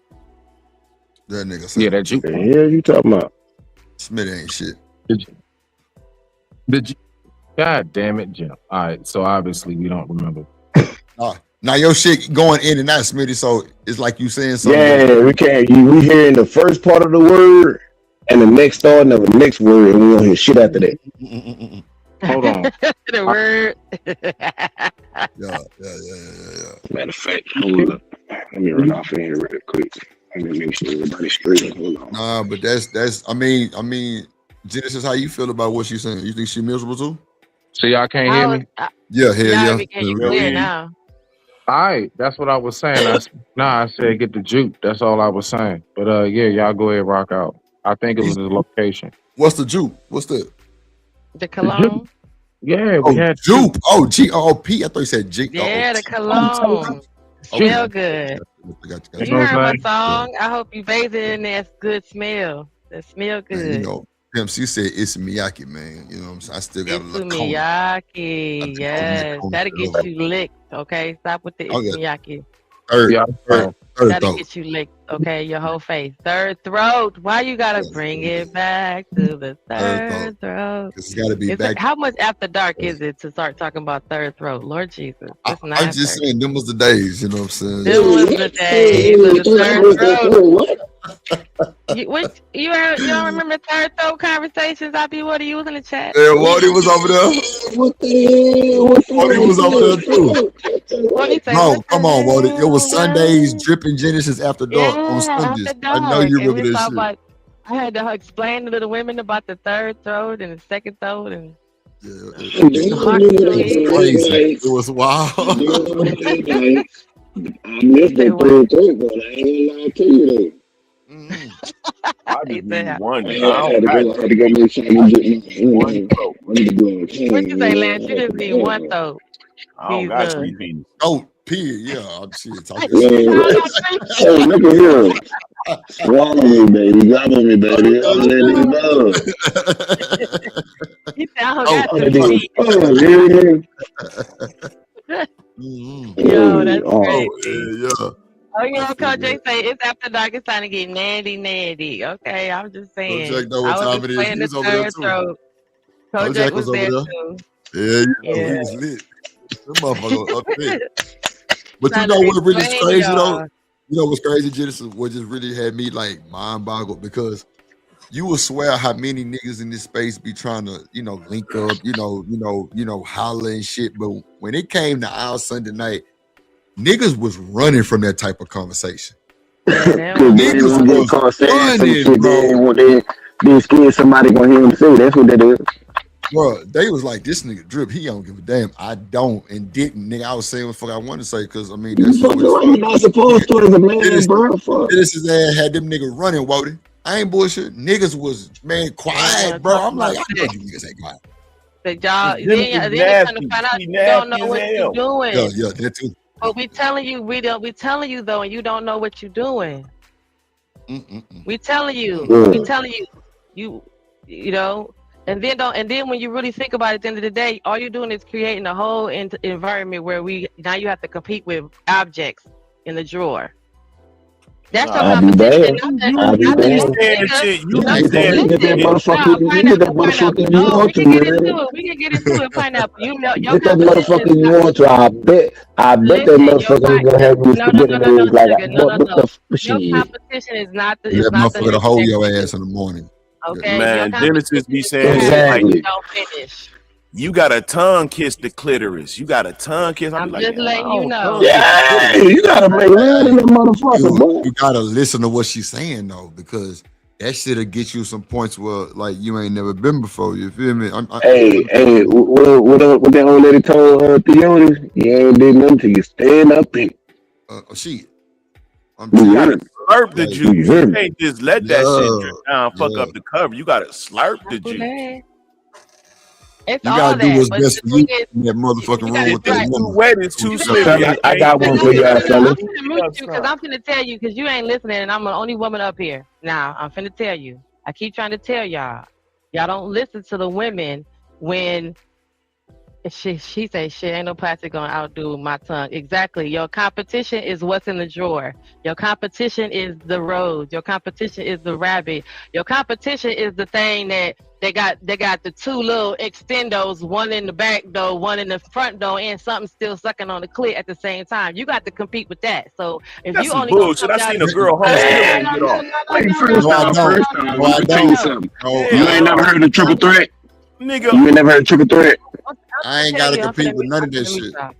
That nigga Yeah, said that juke. juke The on. hell you talking about? Smitty ain't shit. The juke. God damn it, Jim. All right, so obviously we don't remember. Now your shit going in and out, Smitty. So it's like you saying something. Yeah, we can't. We hearing the first part of the word and the next starting of the next word, and we don't hear shit after that. Hold on. The word. Yeah. Matter of fact, hold up. Let me run off in here real quick. Let me make sure everybody's straight. Hold on. Nah, but that's. I mean, Genesis, how you feel about what she's saying? You think she miserable too? So y'all can't hear me? Yeah, hell Y'all yeah. be getting you Yeah, clear now. All right, that's what I was saying. I said get the juke. That's all I was saying. But yeah, y'all go ahead, rock out. I think it was the location. What's the juke? What's that? The cologne. Yeah, we Oh, had juke. Oh, G-O-P. I thought you said G. Yeah, the T. cologne. Okay. Smell good. Got You You know you. what heard my I'm saying? song. I hope you bathe it in that good smell. That smell Man, good. Pimp C said it's Miyake, man. You know what I'm saying? I still got a It's little cone. I Miyake. think holding that Yes. cone That'll for get love. you licked. Okay. Stop with the I it's got Miyake. third, Yeah. third That'll throat. get you licked. Okay. Your whole face. Third throat. Why you gotta bring it back to the Third throat. third throat? Because it's got to be Is it back. how much after dark is it to start talking about third throat? Lord Jesus. It's I'm just 9:30. saying, them was the days, you know what I'm saying? Them was the days of the third throat. What? You don't remember third throat conversations? I be what are you in the chat? Yeah, Wody was over there. What the hell? What Wody was over there too. What do you say? Bro, What the come on, Wody. It was Sundays hell? dripping Genesis after dark on Yeah, Sundays. after I know dark. you And remember we that talk shit. about I had to explain to the women about the third throat and the second throat and Yeah, heart sweet. crazy. It was wild. I He missed said that what? third take, but I ain't lie to you though. I He just need said, one. I I don't got had to go make sure I I just get need one throat. I need to go on what you say, Lance? You just need one camera. throat. I don't got Jesus. three penises. Oh, P. Yeah, shit. Talk that shit. Man, hey, look at here. Swallow me, baby. Gobble me, baby. All that nigga He said, I don't Oh, got All three that nigga feet. Yo, that's oh, crazy. yeah. Oh, you I know, feel Coach J that. say it's after dark. It's time to get nandy. Okay, I'm just Coach saying. Jack know I what was time it is. explaining He the was over there third too. throat. Coach Coach Jack Jack was was over there there. too. Yeah, he Yeah. was lit. That motherfucker up there. But you Trying know to what really is explain to crazy though? y'all. You know what's crazy, Genesis? What just really had me like mind boggled because you will swear how many niggas in this space be trying to, link up, holler and shit. But when it came to our Sunday night, niggas was running from that type of conversation. Yeah, they Cause don't they want didn't Niggas want to get was caught saying some running, shit. bro. They scared somebody gonna hear him say. That's what that is. Bro, they was like, this nigga drip, he don't give a damn. I don't and didn't, nigga. I was saying what the fuck I wanted to say, because I mean that's just what it's You're not supposed to as a man, bro. Fuck. Dennis's ass had them niggas running, Wody. I ain't bullshit. Niggas was wanna quiet, bro. talk I'm about like, I know sex. you niggas ain't quiet. That y'all This then Genesis you come to nasty. find out She you don't know nasty as what you're hell. Yeah, doing. that too. But we telling you we telling you though, and you don't know what you're doing. We telling you, you know, and then when you really think about it, at the end of the day, all you're doing is creating a whole environment where now you have to compete with objects in the drawer. That's your I'll Nah, be competition, damned. not the I'll be not the damned. next saying nigga. shit. You Yeah, No, be it's You saying can get that listen. shit. motherfucker. No, You can get that pineapple, pineapple. motherfucker you No, we want to, can get man. into it. We can get into it, pineapple. Your Get that competition is motherfucker you not. want to. I bet that Listen, your motherfucker ain't gonna have you no, no, spaghetti no, no, no, legs like, sugar. No, no, what the no. Your shit? competition is not the that motherfucker to next hold your nigga. ass in the morning. Yeah. Okay, your Man, Genesis competition be is gonna saying have shit sex like and Exactly. don't finish. you got a tongue kiss the clitoris. You got a tongue kiss. I be I'm like, just damn, I letting you don't know. tongue kiss the Yeah, clitoris. you gotta make love to Hey, that motherfucker, boy. you gotta listen to what she's saying though, because that shit'll get you some points where like you ain't never been before. You feel me? Hey, what that old lady told Theonis? You ain't did nothing till you stand up and Shit. I'm you You telling gotta hear you, me? slurp the like, You juice. You hear me? can't just let that shit drip yeah, down, fuck yeah. up the cover. You gotta slurp the Simple juice. that. It's You gotta all do that, what's but best the for thing you is, in that motherfucking you room gotta with If that it's right. too woman. wet, it's What too you You gotta gotta. slippery. I Fellas, I can't got do one No, for no, it. no, y'all, no, no. I'm fellas. finna mute you because I'm finna tell you because you ain't listening, and I'm the only woman up here. Now I'm finna tell you. I keep trying to tell y'all. Y'all don't listen to the women when she say shit ain't no plastic gonna outdo my tongue. Exactly. Your competition is what's in the drawer. Your competition is the rose. Your competition is the rabbit. Your competition is the thing that they got the two little extendos, one in the back door, one in the front door, and something still sucking on the clit at the same time. You got to compete with that. So if That's you some only gonna bullshit. come I down seen to a girl hung no, no, still no, ain't no, get no, off. no, no, Wait, no, no, first No, I no, off, don't. first no, off, No, let I me no, tell don't. you no. something. No, You Hell ain't never no. heard of triple threat? Nigga, You ain't never heard of triple threat? I ain't Tell gotta you, compete with none of that I'm finna shit. y'all.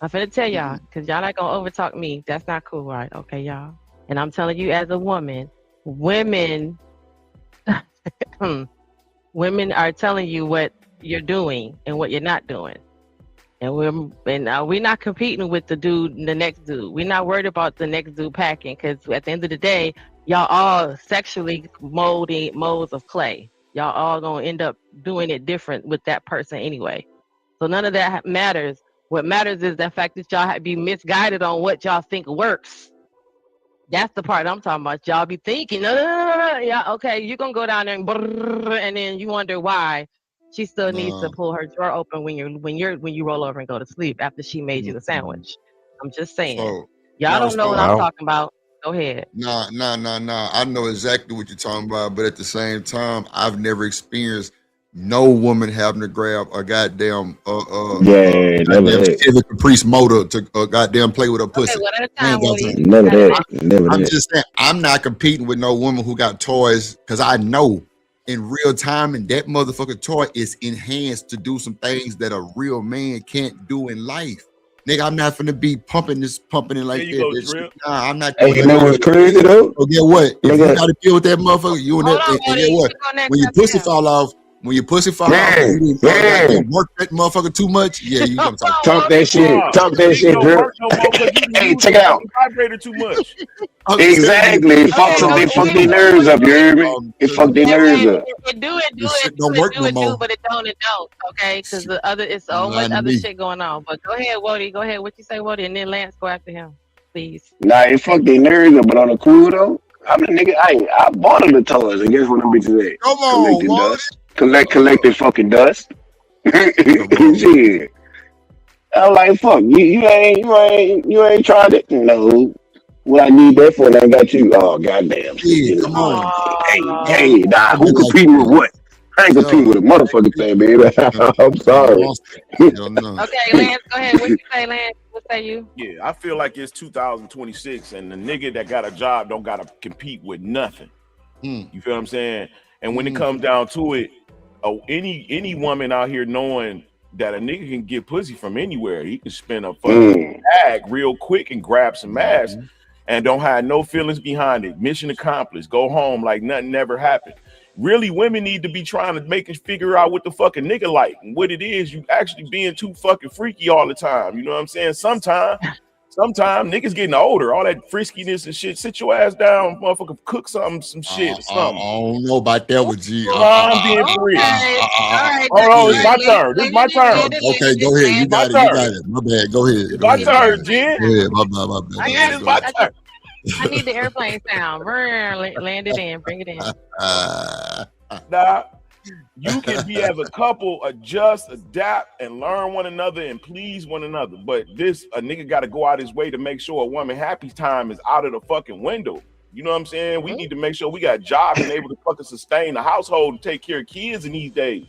I'm finna tell y'all, cause y'all not gonna overtalk me. That's not cool, right? Okay, y'all. And I'm telling you, as a woman, women, women are telling you what you're doing and what you're not doing. And we're not competing with the next dude. We're not worried about the next dude packing, because at the end of the day, y'all all sexually molds of clay. Y'all all gonna end up doing it different with that person anyway. So none of that matters. What matters is the fact that y'all be misguided on what y'all think works. That's the part I'm talking about. Y'all be thinking, yeah, okay, you're gonna go down there and then you wonder why she still needs to No. pull her drawer open when you roll over and go to sleep after she made you the Mm-mm. sandwich. I'm just saying. So Y'all no, don't know what so I'm Well, talking about. Go ahead. nah. I know exactly what you're talking about, but at the same time, I've never experienced no woman having to grab a Yeah, never goddamn that. Chevy Caprice motor to goddamn play with her Okay, pussy. one at a I time, ain't got Woody. time. You None of got it, that. man. Never I'm that. just saying, I'm not competing with no woman who got toys because I know in real time and that motherfucking toy is enhanced to do some things that a real man can't do in life. Nigga, I'm not finna be pumping it there like you that. go, That shit. Drip. Nah, I'm not Hey, doing you none of know that what's shit. crazy though? So get what? If you Nigga, got to deal with that motherfucker, you and Hold that, on, and Woody. get You what? can go next When your after pussy him. fall off, and yeah, you didn't yeah. goddamn work that motherfucker too much, yeah, you Hold gonna talk. on, Talk Woody. that shit. Nah, Talk it that ain't shit, no drip. work no more because you didn't Hey, use check the it out. fucking vibrator too much. I'm just saying when Exactly. your It pussy Okay, fucks fall up. go. off, It fuck shit, their Wait, nerves up. You hear me? It because fuck their Wait, nerves wait. up. It do, it the do, it shit don't do, it work do, no it do, more. but it don't. Okay, because Shit, the other, it's you so much lying to other me. shit going on. But go ahead, Woody. Go ahead. What you say, Woody? And then Lance, go after him, please. Nah, it fuck their nerves up. But on the cool though, I'm the nigga. I bought them the toys. And guess what them bitches at? Come on, Collecting Wally. dust. Come on. Collecting fucking dust. Come on. Shit. I'm like, fuck, you ain't tried it? No. What I need that for, and I ain't got you. Oh, goddamn. See, Yeah, get it. come on. Hey, Oh, nah, Tell me who like competing with that. what? I ain't Tell competing me. with a motherfucking thing, baby. I'm I'm a sorry. monster. Hell no. okay, Lance, go ahead. What you say, Lance? What say you? Yeah, I feel like it's 2026 and the nigga that got a job don't gotta compete with nothing. Mm, You feel what I'm saying? And when it mm, comes down to it, any woman out here knowing that a nigga can get pussy from anywhere, he can spin a fucking Mm. bag real quick and grab some ass mhm. and don't have no feelings behind it. Mission accomplished. Go home like nothing never happened. Really, women need to be trying to make us figure out what the fucking nigga like and what it is. You actually being too fucking freaky all the time. You know what I'm saying? Sometimes niggas getting older, all that friskiness and shit. Sit your ass down, motherfucker. Cook something, some shit or something. I don't know about that with G. No, I'm being for real. Okay. All right. Hold on, it's Yeah. my turn. This is my turn. Okay, go ahead. You It's my got it. You turn. got it. My bad. Go ahead. It's Go my ahead. Go ahead. turn, Jen. Go ahead. My bad. My bad. I Go Jen, got ahead. it's you. Go my ahead. turn. I need the airplane sound. Land it in. Bring it in. Uh, Nah. You can be as a couple, adjust, adapt, and learn one another and please one another. But a nigga got to go out his way to make sure a woman happy time is out of the fucking window. You know what I'm saying? We need to make sure we got jobs and able to fucking sustain the household and take care of kids in these days.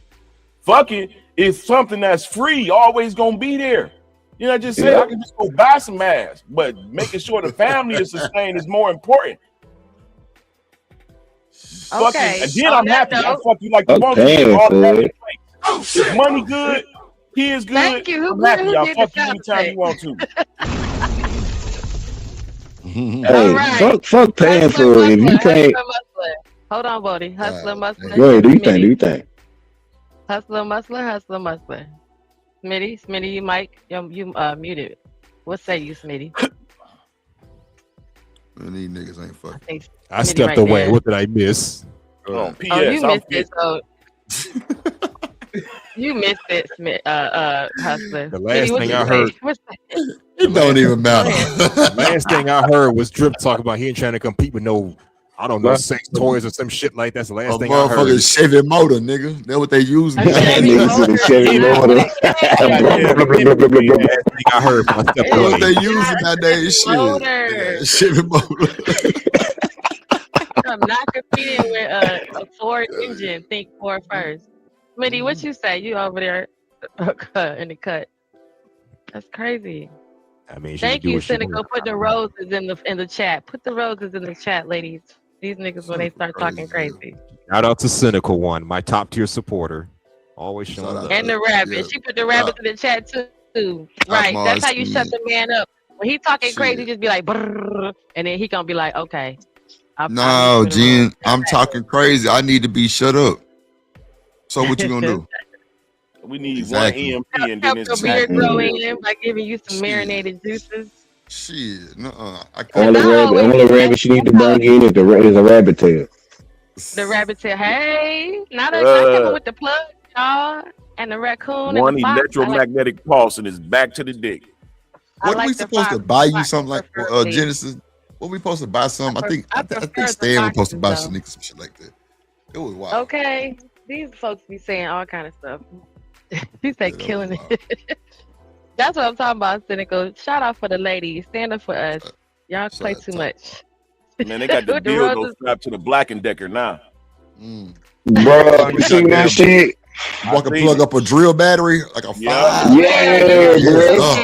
Fucking is something that's free, always gonna be there. You know, I just say I can just go buy some ass, but making sure the family is sustained is more important. Okay. And then I'm happy. I fuck you like you want to. If money good, kids good. Thank you. I'm happy. I'll fuck you anytime you want to. Hey, right. fuck paying for it. If you can't, hold on, Bodie. Hustler, muscler. go ahead. Do you think? Hustler, muscler. Smitty, you mic. You muted. What say you, Smitty? Man, these niggas ain't fucking. I stepped away. There. What did I miss? Oh, you missed it. So you missed it, Hustler. The last thing I heard. It don't even matter. The last thing I heard was Drip talk about he ain't trying to compete with no, I don't know, sex toys or some shit like that. That's the last thing I heard. Motherfucking Chevy motor, nigga. That's what they using. Chevy motor. I heard. That's what they using nowadays. Shit. Chevy motor. I'm not competing with a Ford engine. Think Ford first. Smitty, what you say? You over there in the cut? That's crazy. I mean, thank you, Cynical. Put the roses in the chat. Put the roses in the chat, ladies. These niggas when they start talking crazy. Shout out to Cynical One, my top tier supporter. Always showing up. And the rabbit. Yeah. She put the rabbits in the chat too. Right. That's how you shut the man up. When he talking crazy, just be like, brrr, and then he gonna be like, okay. No, Jen, I'm talking crazy. I need to be shut up. So what you gonna do? We need one EMP and then it's beard growing in by giving you some marinated juices. Shit, I can't. Only rabbit you need to bring in is a rabbit tail. The rabbit tail. Hey, not coming with the plug, y'all, and the raccoon. One and the fox. electromagnetic pulse and it's back to the dick. What are we supposed to buy you something like Genesis? What we supposed to buy something? I think Stan was supposed to buy some shit like that. It was wild. Okay, these folks be saying all kind of stuff. He said killing it. That's what I'm talking about, Cynical. Shout out for the ladies. Stand up for us. Y'all play too much. Man, they got the dildo strapped to the Black and Decker now. Bro, you seen that shit? You can plug up a drill battery like a 5. Yeah, bro.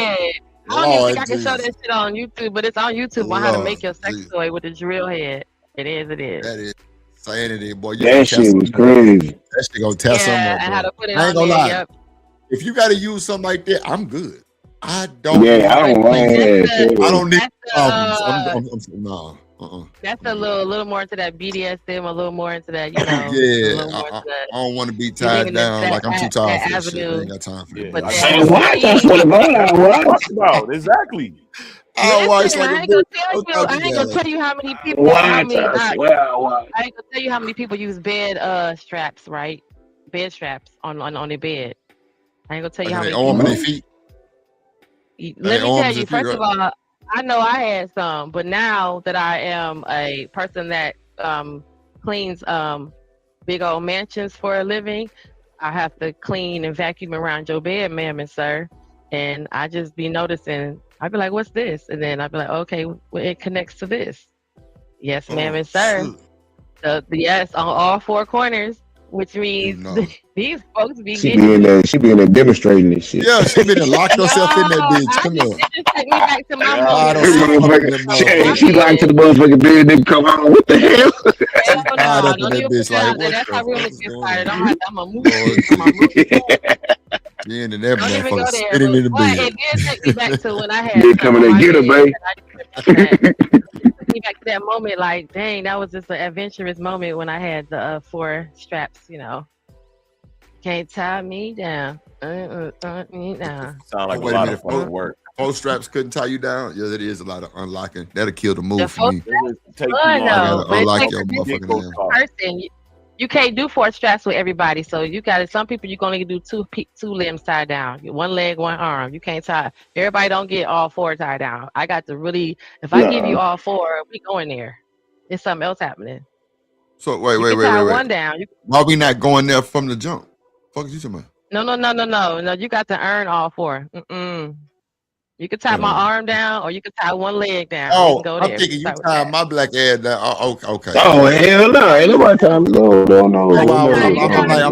I don't even think I can show that shit on YouTube, but it's on YouTube on how to make your sex toy with a drill head. It is. That is sanity, boy. That shit was crazy. That shit gonna test something up, and how to put it I ain't on gonna lie. Yep. If you gotta use something like that, I'm good. I don't. Yeah, I don't need problems. No. That's a little more into that BDSM, a little more into that, I don't want to be tied down like I'm too tired for this shit. I ain't got time for it. That's what about. Exactly. I ain't gonna tell you how many people. I ain't gonna tell you how many people use bed straps, right? Bed straps on their bed. I ain't gonna tell you how many. Arm and their feet. Let me tell you. First of all, I know I had some, but now that I am a person that cleans big old mansions for a living, I have to clean and vacuum around your bed, ma'am and sir. And I just be noticing. I'd be like, "What's this?" And then I'd be like, "Okay, well, it connects to this." Yes, ma'am and sir. Yes, on all 4 corners. Which means these folks be she be in there demonstrating this shit. Yeah, she been locked herself in that bitch. Come on. Take me back to my she locked to the motherfucking bed and come on. What the hell? Don't even put that there. That's how real it gets started. I'm gonna move. Yeah, and that motherfucker sitting in the bed. It did take me back to when I had. They coming to get her, babe. Me back to that moment, like, dang, that was just an adventurous moment when I had the 4 straps, Can't tie me down. Me down. Sound like a lot of fun work. 4 straps couldn't tie you down. Yeah, that is a lot of unlocking. That'll kill the move for me. Unlock your motherfucking person. You can't do 4 straps with everybody. So you got it. Some people you can only do 2 limbs tied down. 1 leg, 1 arm. You can't tie. Everybody don't get all 4 tied down. I got to really. If I give you all 4, we going there. There's something else happening. So wait. You can tie one down. Why we not going there from the jump? Fuck you talking about? No. You got to earn all four. You can tie my arm down, or you can tie one leg down. We Oh, can go I'm there. thinking you tie my black ass down. Oh, okay. Oh hell no! Ain't nobody time. No. I'm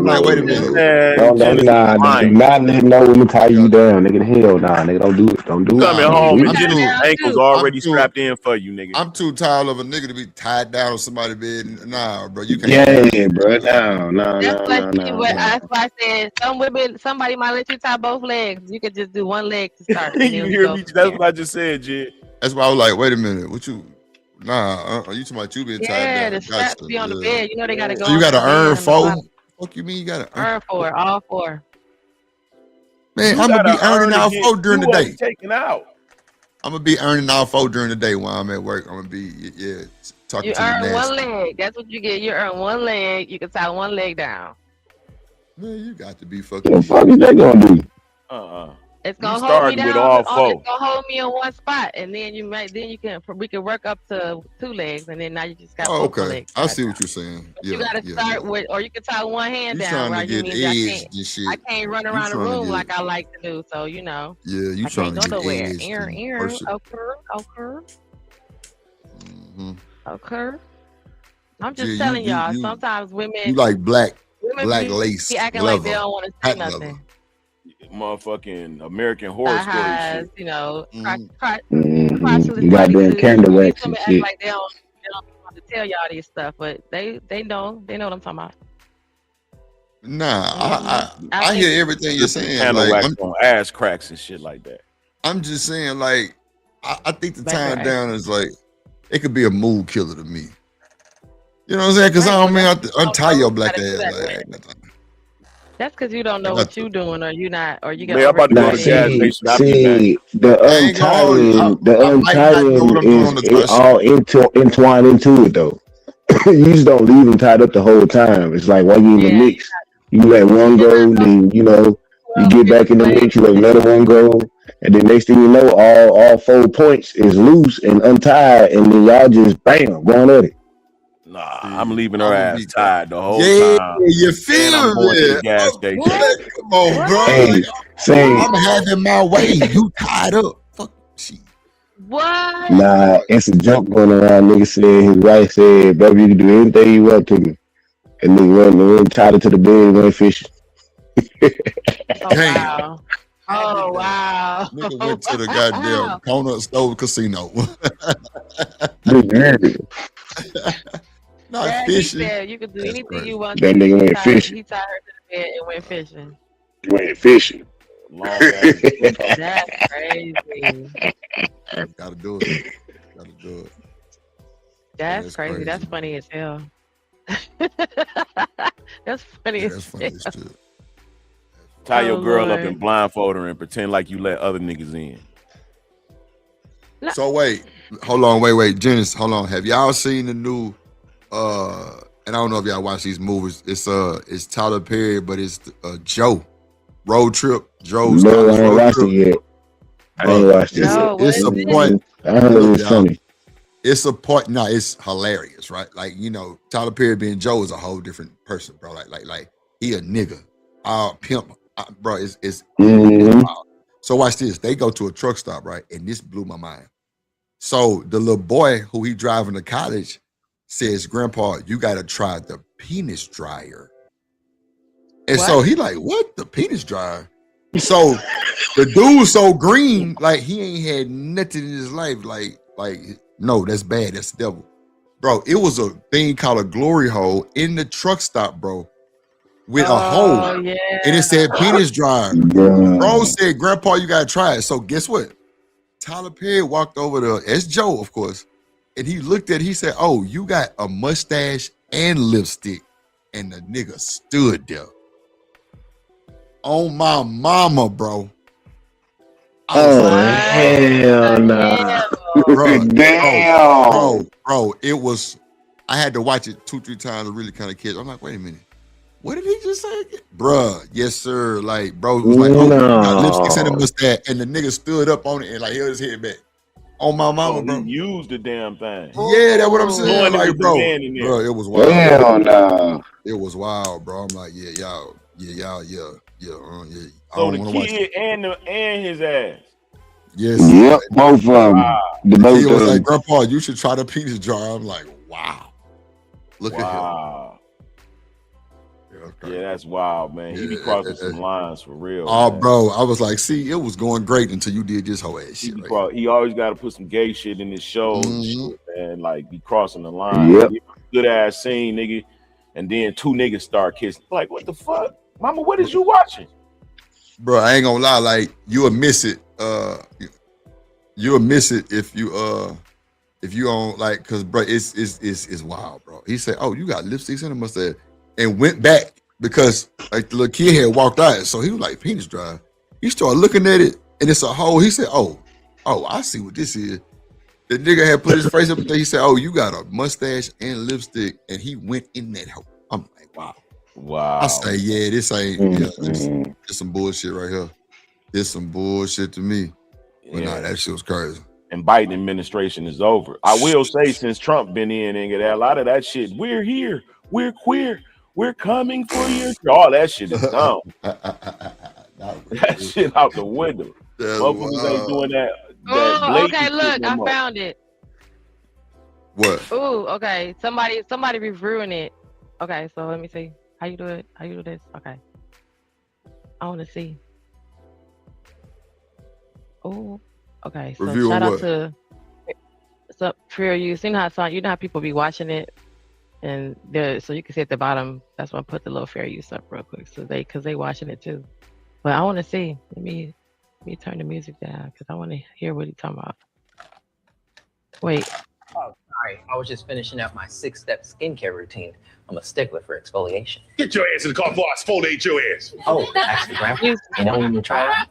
like, wait a minute. No, nah. Do not let no woman tie you down, nigga. Hell nah, nigga. Don't do it. Don't do it. Coming home and I'm Jenny's ankles already strapped in for you, nigga. I'm too tired of a nigga to be tied down on somebody's bed. Nah, bro, you can't. Yeah, bro. No. That's why I said somebody might let you tie both legs. You could just do one leg to start. You hear me? That's what I just said, Jid. That's why I was like, wait a minute. What you? Nah, you talking about you being tied down? Yeah, the straps be on the bed. You know they gotta go. So you gotta earn four. Fuck you mean you gotta earn four? All four. Man, I'm gonna be earning all four during the day. Taking out. I'm gonna be earning all four during the day while I'm at work. I'm gonna be talking you to you. You earn one leg. That's what you get. You earn one leg. You can tie one leg down. Man, you got to be fucking. What the fuck is that gonna do? It's gonna hold me down. It's gonna hold me in one spot, and then we can work up to two legs, and then now you just got both legs. I see what you're saying. But you gotta start with, or you can tie one hand down. Right? I can't run around the room like I like to do. So you know. Yeah, you trying to get edge. Okay. I'm just telling y'all. Sometimes women. You like black lace. Be acting like they don't want to say nothing. Motherfucking American Horror Story shit. You know, goddamn candle wax and shit. Like they don't want to tell y'all this stuff, but they know what I'm talking about. Nah, I hear everything you're saying. Candle wax on ass cracks and shit like that. I'm just saying, like, I think the time down is like it could be a mood killer to me. You know what I'm saying? Because I don't mean to untie your black ass. That's because you don't know what you're doing, or you not, or you got. I'm about to go to the gas station. See, the untying is all entwined into it, though. You just don't leave them tied up the whole time. It's like while you in the mix, you let one go, then you get back in the mix, you let another one go, and then next thing you know, all 4 points is loose and untied, and then y'all just bam, going at it. Nah, I'm leaving her ass tied the whole time. Yeah, you feel me? Gas station. Come on, bro. Hey, I'm having my way. You tied up. Fuck shit. What? Nah, it's a joke going around. Nigga said his wife said, "Baby, you can do anything you want to me." And nigga went tied her to the bed and went fishing. Wow. Oh wow. Nigga went to the goddamn Corner Stove Casino. Not fishing. He said you could do anything you want. That nigga went fishing. He tied her to the bed and went fishing. Went fishing. That's crazy. Gotta do it. That's crazy. That's funny as hell. That's funny as hell. Tie your girl up and blindfold her and pretend like you let other niggas in. So wait, hold on, Janice, hold on. Have y'all seen the new? And I don't know if y'all watch these movies. It's Tyler Perry, but it's Joe Road Trip. Joe's no, I ain't watched it yet. I ain't watched it. It's a point. I heard it was funny. It's a point. No, it's hilarious, right? Like Tyler Perry being Joe is a whole different person, bro. Like he a nigga, pimp, bro. It's So watch this. They go to a truck stop, right? And this blew my mind. So the little boy who he driving to college says, "Grandpa, you got to try the penis dryer." And so he like, "What? The penis dryer?" So the dude was so green, like he ain't had nothing in his life. Like, no, that's bad. That's the devil. Bro, it was a thing called a glory hole in the truck stop, bro, with a hole. Yeah. And it said penis dryer. Bro said, "Grandpa, you got to try it." So guess what? Tyler Perry walked over to, it's Joe, of course. And he looked at it, he said, "Oh, you got a mustache and lipstick." And the nigga stood there. On my mama, bro. Hell no. Bro, it was, I had to watch it 2-3 times to really kind of catch. I'm like, wait a minute. What did he just say? Bruh, yes, sir. Like, bro was like, "Oh, got lipsticks and a mustache." And the nigga stood up on it and like held his head back. On my mama, Oh, bro. he used the damn thing. Yeah, that's what I'm saying. Knowing it Like, was bro, the man in there. bro, it was wild. Hell no. It was wild, bro. I'm like, yeah, y'all, yeah. I So don't the want to watch kid it. and his ass. Yes. Yep, both of them. Wow. The The both kid of was like, them. Grandpa, you should try the penis jar. I'm like, wow. Look at him. Wow. Yeah, okay. Yeah, that's wild, man. He be Yeah, crossing some lines for real. Oh, man. bro, I was like, see, it was going great until you did this whole ass shit. He always got to put some gay shit in his shows and Mhm. shit, man. Like, be crossing the line. Yep. Good ass scene, nigga. And then two niggas start kissing. Like, what the fuck? Mama, what is you watching? Bro, I ain't gonna lie, like you'll miss it. You'll miss it if you don't like, cause bro, it's wild, bro. He said, "Oh, you got lipsticks in the mustache," and went back because like the little kid had walked out, so he was like penis dry. He started looking at it, and it's a hole. He said, "Oh, I see what this is." The nigga had put his face up there. He said, "Oh, you got a mustache and lipstick," and he went in that hole. I'm like, wow. Wow. I say, yeah, this ain't this some bullshit right here. This some bullshit to me. But nah, that shit was crazy. And Biden administration is over. I will say, since Trump been in, and a lot of that shit, we're here, we're queer, we're coming for you. All that shit is gone. That shit out the window. Motherfuckers ain't doing that. Oh, okay, look, I found it. What? Ooh, okay. Somebody reviewing it. Okay, so let me see. How you do it? How you do this? Okay. I want to see. Oh, okay. So Reviewing shout out what? to fair use. You know how people be watching it, and so you can see at the bottom. That's why I put the little fair use up real quick, so because they watching it too. But I want to see. Let me turn the music down because I want to hear what he's talking about. Wait. Oh, sorry. I was just finishing up my 6-step skincare routine. I'm a stickler for exfoliation. Get your ass in the car before I exfoliate your ass. Oh, actually, Grandpa, you know when you try it?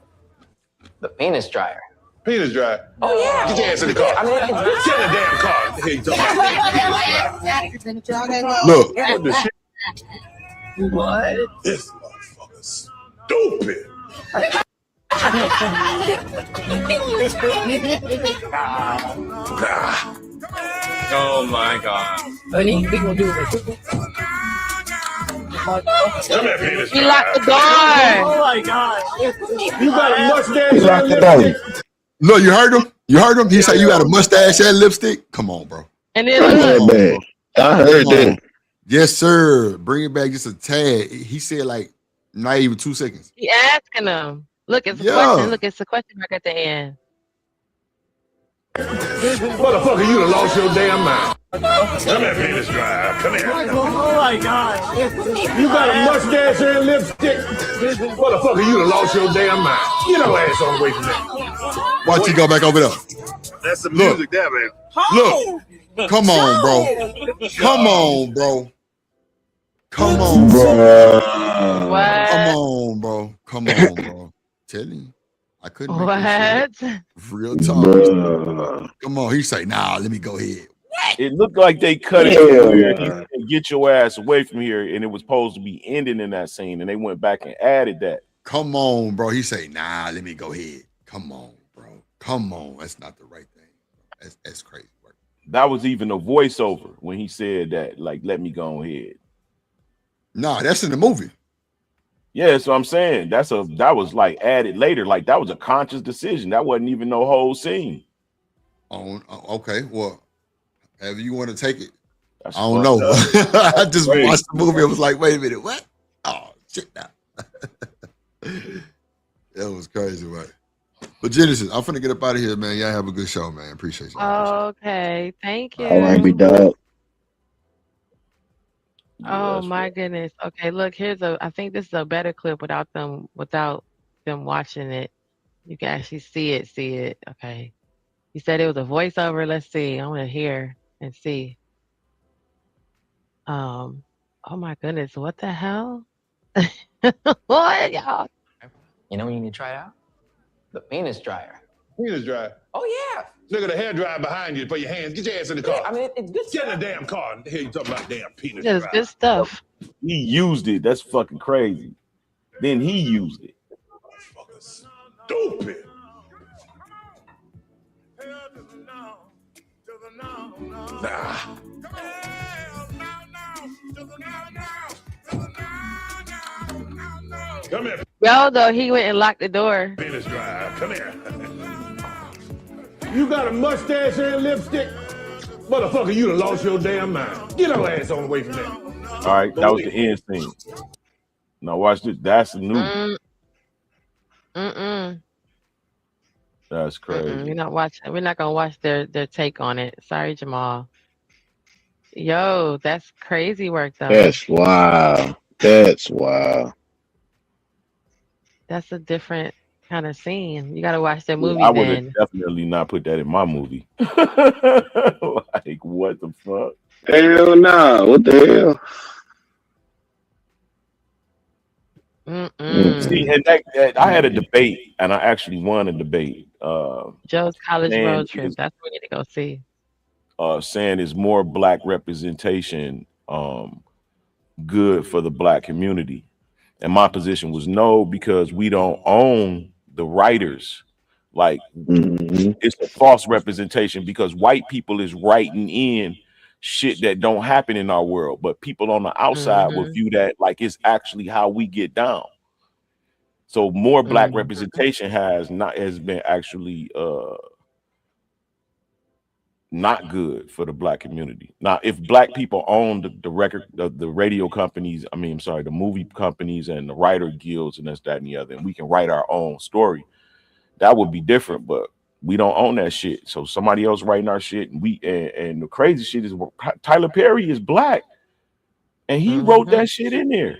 The penis dryer. Penis dryer. Oh, yeah. Get your ass in the car. I mean, get in the damn car. Hey, Look. What the shit? What? This motherfucker's stupid. Oh my god. Honey, we gonna do this. Come here, penis He dryer. locked the door. Oh my god. You got a mustache He locked and the door. lipstick. Look, you heard him? You heard him? He said you got a mustache and lipstick? Come on, bro. And I then heard look, that. I heard that. Yes, sir. Bring it back just a tad. He said like not even 2 seconds. he asking them. Look, it's a Yeah. question. Look, it's a question mark at the end. Motherfucker, you done lost your damn mind. Come here, penis dryer. Come here. Oh my god. You got a mustache and lipstick. Motherfucker, you done lost your damn mind. Get your ass on away from that. Watch you go back over there. That's some Look. music there, man. Look. Come on, bro. Come on, bro. Come on, bro. Bruh. What? Come on, bro. Come on, bro. Tell you. I couldn't make this shit What? up. Real talk. Bruh. Come on. He say, nah, let me go ahead. It looked like they cut it Hell from here. yeah. He said, get your ass away from here, and it was supposed to be ending in that scene, and they went back and added that. Come on, bro. He say, nah, let me go ahead. Come on, bro. Come on. That's not the right thing. That's crazy work. That was even a voiceover when he said that, like, let me go ahead. Nah, that's in the movie. Yeah, that's what I'm saying. That was like added later. Like that was a conscious decision. That wasn't even no whole scene. Okay, well, however you want to take it. That's I don't know. fucked up. I just Crazy. watched the movie. I was like, wait a minute, what? Oh, shit now. That was crazy, right? But Genesis, I'm finna get up out of here, man. Y'all have a good show, man. Appreciate you. Okay, thank you. All right, big dog. Oh Yes, my bro. goodness. Okay, look, I think this is a better clip without them watching it. You can actually see it. Okay. You said it was a voiceover. Let's see. I want to hear and see. Oh my goodness, what the hell? What, y'all? You know when you need to try it out? The penis dryer. Penis dryer. Oh yeah. Look at the hair dryer behind you for your hands. Get your ass in the car. I mean, it's good Get in stuff. the damn car. Here you talking about damn penis It's dryer. good stuff. He used it. That's fucking crazy. Then he used it. Motherfucker, stupid. Nah. Come here. Yo, though, he went and locked the door. Penis drive. Come here. You got a mustache and lipstick? Motherfucker, you done lost your damn mind. Get your ass on away from that. All right, that was the end scene. Now watch this. That's the new. That's crazy. We're not watching. We're not gonna watch their take on it. Sorry, Jamal. Yo, that's crazy work though. That's wild. That's wild. That's a different kind of scene. You gotta watch the movie I would have then. definitely not put that in my movie. Like, what the fuck? Hell no. What the hell? See, and that I had a debate, and I actually won a debate. Joe's College saying Road Trip. is- That's what we need to go see. saying is more black representation good for the black community, and my position was no, because we don't own the writers. Like, it's a false representation because white people is writing in shit that don't happen in our world, but people on the outside will view that like it's actually how we get down. So more black representation has been actually not good for the black community. Now, if black people own the radio companies, the movie companies and the writer guilds and this, that, and the other, and we can write our own story, that would be different. But we don't own that shit. So somebody else writing our shit, and and the crazy shit is Tyler Perry is black, and he wrote that shit in there.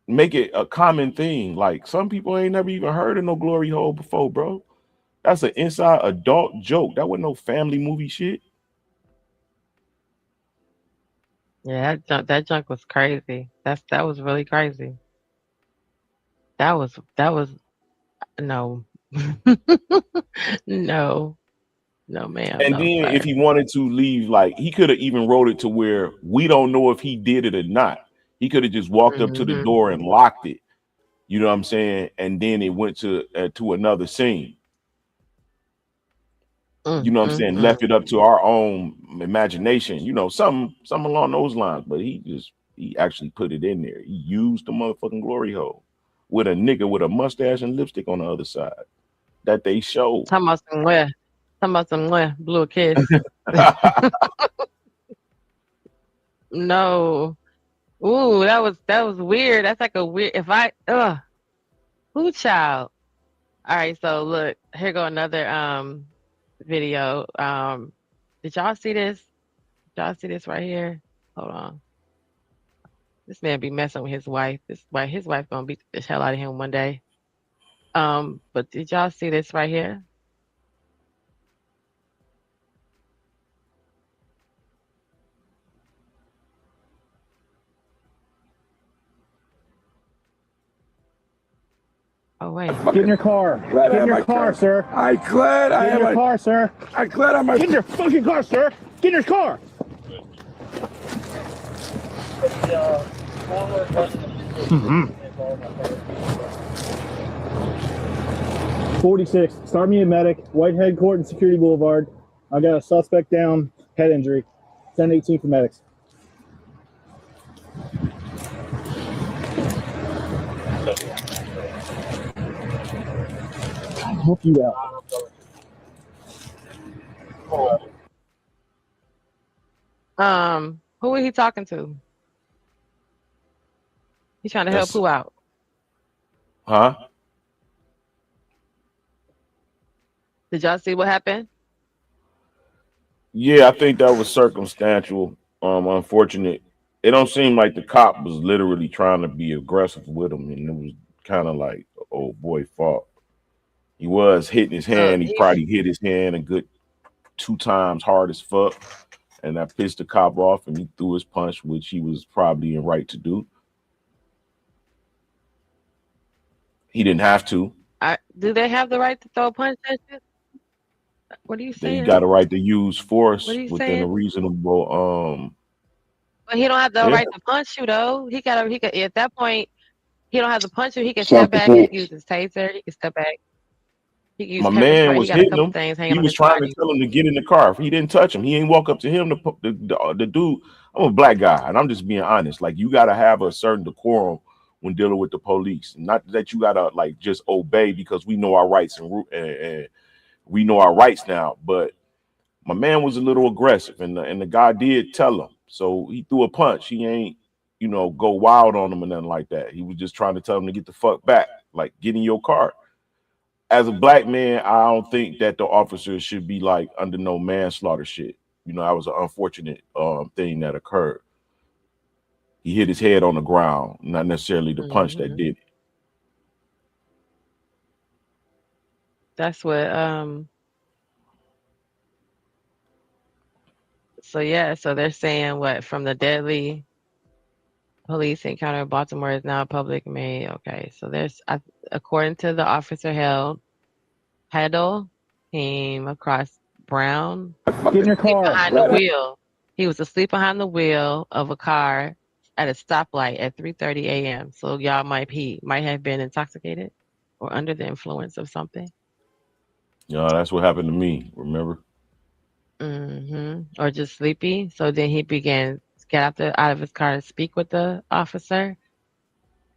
Make it a common thing. Like, some people ain't never even heard of no glory hole before, bro. That's an inside adult joke. That wasn't no family movie shit. Yeah, that junk was crazy. That was really crazy. That was no. no, ma'am. And no, then sir. if he wanted to leave, like, he could have even wrote it to where we don't know if he did it or not. He could have just walked up to the door and locked it. You know what I'm saying? And then it went to another scene. You know what I'm saying? Left it up to our own imagination. You know, something along those lines. But he actually put it in there. He used the motherfucking glory hole with a nigga with a mustache and lipstick on the other side that they showed. Talking about some blew a kiss. No. Ooh, that was weird. That's like a weird. Who child? All right, so look, here go another video. Did y'all see this? Did y'all see this right here? Hold on. This man be messing with his wife. His wife gonna beat the hell out of him one day. But did y'all see this right here? Oh wait. Get in your car. Get in your car, sir. I glad I Get in have your car, sir. I glad I'm. Get in your fucking car, sir. Get in your car. 46. Start me a medic. Whitehead Court and Security Boulevard. I got a suspect down. Head injury. 1018 for medics. I'll help you out. Who is he talking to? He's trying to help who out? Huh? Did y'all see what happened? Yeah, I think that was circumstantial. Unfortunate. It don't seem like the cop was literally trying to be aggressive with him, and it was kind of like, oh boy, fault. He was hitting his hand. He probably hit his hand a good 2 times hard as fuck, and that pissed the cop off, and he threw his punch, which he was probably in right to do. He didn't have to. Do they have the right to throw a punch at you? What are you saying? They got a right to use force What are you within saying? a reasonable. But he don't have the Yeah. right to punch you though. He could at that point. He don't have to punch you. He can Self step back and defense. use his taser. He can step back. He used My pepper man spray. He was got a hitting couple him. things hanging He on was his trying to body. tell him to get in the car. He didn't touch him. He ain't walk up to him. The dude. I'm a black guy, and I'm just being honest. Like, you got to have a certain decorum when dealing with the police. Not that you got to like just obey because we know our rights and we know our rights now. But my man was a little aggressive, and the guy did tell him. So he threw a punch. He ain't, go wild on him or nothing like that. He was just trying to tell him to get the fuck back, like, get in your car. As a black man, I don't think that the officers should be like under no manslaughter shit. That was an unfortunate thing that occurred. He hit his head on the ground, not necessarily the punch that did it. That's what so they're saying what from the deadly police encounter in Baltimore is now public made. Okay, so there's according to the officer held, Heddle came across Brown. Get in your car. Behind the wheel. He was asleep behind the wheel of a car at a stoplight at 3:30 a.m. So y'all he might have been intoxicated or under the influence of something. Yeah, that's what happened to me. Remember? Or just sleepy. So then he began to get out of his car to speak with the officer.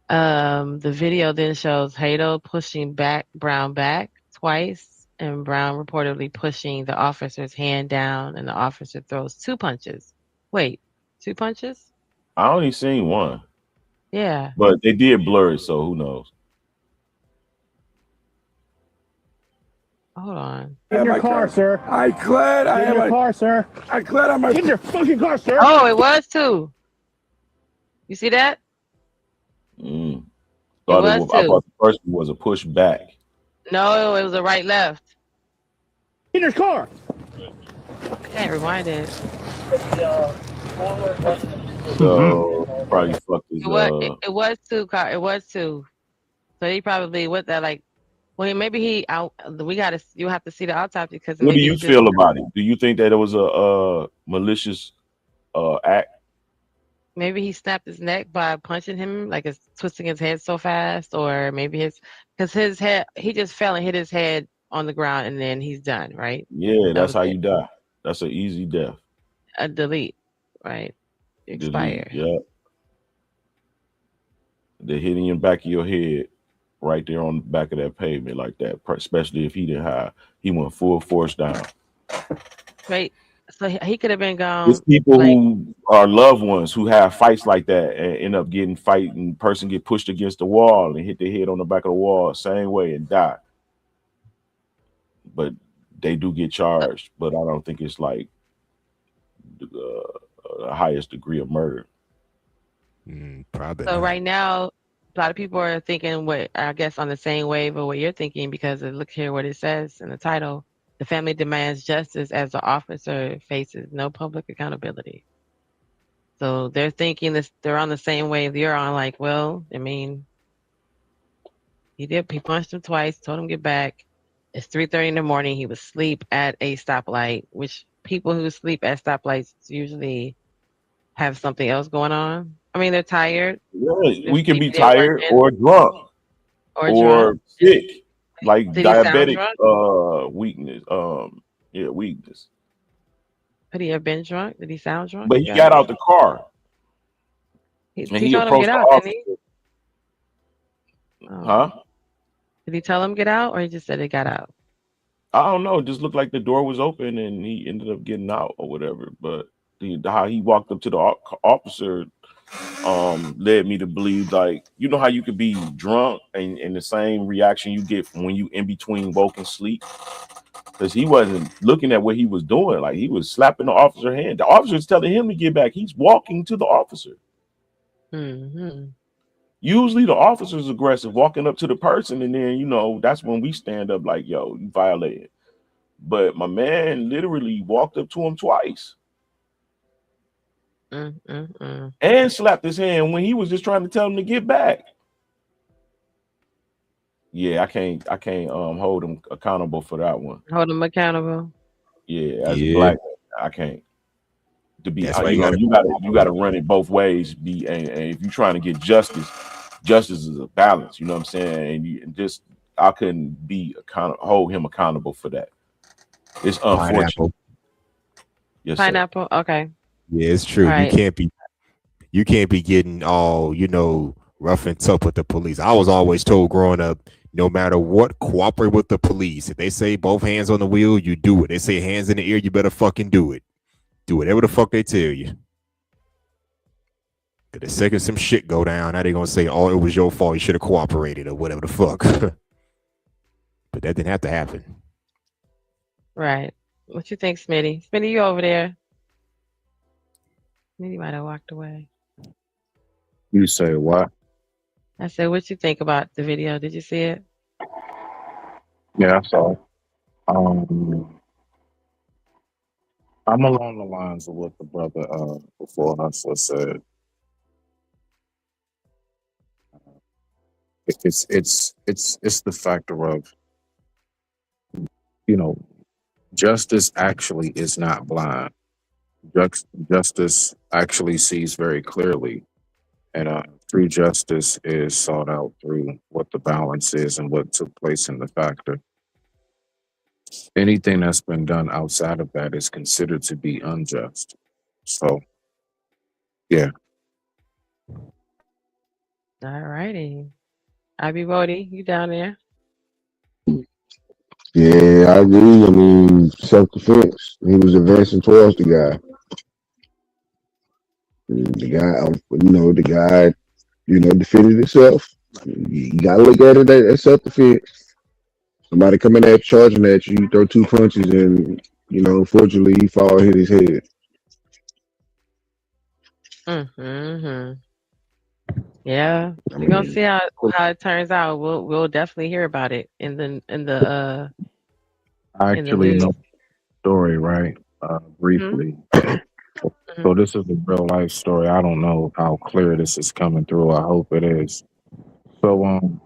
The video then shows Hato pushing Brown back twice, and Brown reportedly pushing the officer's hand down, and the officer throws 2 punches. Wait, 2 punches? I only seen one. Yeah. But they did blur it, so who knows? Hold on. Get in your car, sir. I glad I Get in have your a car, sir. I glad I'm Get in your fucking car, sir. Oh, it was 2. You see that? I was thought the 2. first one was a push back. No, it was a right left. Get in your car. I can't rewind it. So probably fucked his It was 2 car. It was 2. So he probably with that like. Well, maybe you have to see the autopsy because. What do you feel about it? Do you think that it was a malicious act? Maybe he snapped his neck by punching him, like it's twisting his head so fast, or maybe because his head, he just fell and hit his head on the ground, and then he's done, right? Yeah, that's how you die. That's an easy death. A delete, right? Expire. Yeah. They're hitting in the back of your head, right there on the back of that pavement, like that. Especially if he went full force down. Right. So he could have been gone. There's people who are loved ones who have fights like that and end up getting fighting. Person get pushed against the wall and hit their head on the back of the wall, same way, and die. But they do get charged. But I don't think it's like the highest degree of murder. Probably. So right now, a lot of people are thinking I guess on the same wave of what you're thinking, because look here what it says in the title. The family demands justice as the officer faces no public accountability. So they're thinking they're on the same wave you're on, like, well, I mean, he punched him twice, told him get back. It's 3:30 in the morning. He was asleep at a stoplight, which people who sleep at stoplights usually have something else going on. I mean, they're tired. Yeah, we can be tired or drunk or sick. Like diabetic weakness. Weakness. Could he have been drunk? Did he sound drunk? But he got out the car. He told him get out, didn't he? Huh? Did he tell him get out, or he just said he got out? I don't know. It just looked like the door was open and he ended up getting out or whatever. But how he walked up to the officer led me to believe, like, you know how you could be drunk and the same reaction you get from when you in between woke and sleep, because he wasn't looking at what he was doing. Like, he was slapping the officer's hand. The officer's telling him to get back. He's walking to the officer. Usually the officer's aggressive, walking up to the person, and then that's when we stand up like, yo, you violated. But my man literally walked up to him twice. And slapped his hand when he was just trying to tell him to get back. Yeah, I can't hold him accountable for that one. Hold him accountable. Yeah, as a black man, I can't. To be, you gotta run it both ways. And if you're trying to get justice is a balance. You know what I'm saying? And just I couldn't hold him accountable for that. It's unfortunate. Pineapple. Yes, sir. Pineapple. Okay. Yeah, it's true. All right. You can't be getting all, rough and tough with the police. I was always told growing up, no matter what, cooperate with the police. If they say both hands on the wheel, you do it. They say hands in the ear, you better fucking do it. Do whatever the fuck they tell you. The second some shit go down, now they gonna say, oh, it was your fault. You should have cooperated or whatever the fuck. But that didn't have to happen. Right. What you think, Smitty? Smitty, you over there? Smitty might have walked away. You say what? I said, what you think about the video? Did you see it? Yeah, I saw it. I'm along the lines of what the brother before Hustler said. It's the factor of, justice actually is not blind. Justice actually sees very clearly, and true justice is sought out through what the balance is and what took place in the factor. Anything that's been done outside of that is considered to be unjust. So, yeah. All righty. Ivy Bodie, you down there? Yeah, I agree. I mean, self-defense. He was advancing towards the guy. The guy, defended himself. You gotta look at it as self-defense. Somebody coming at you, charging at you, you throw two punches, and unfortunately, he fall and hit his head. Mm-hmm. Yeah, we're gonna see how it turns out. We'll definitely hear about it in the I actually know the story, right? Briefly. Mm-hmm. So this is a real life story. I don't know how clear this is coming through. I hope it is. So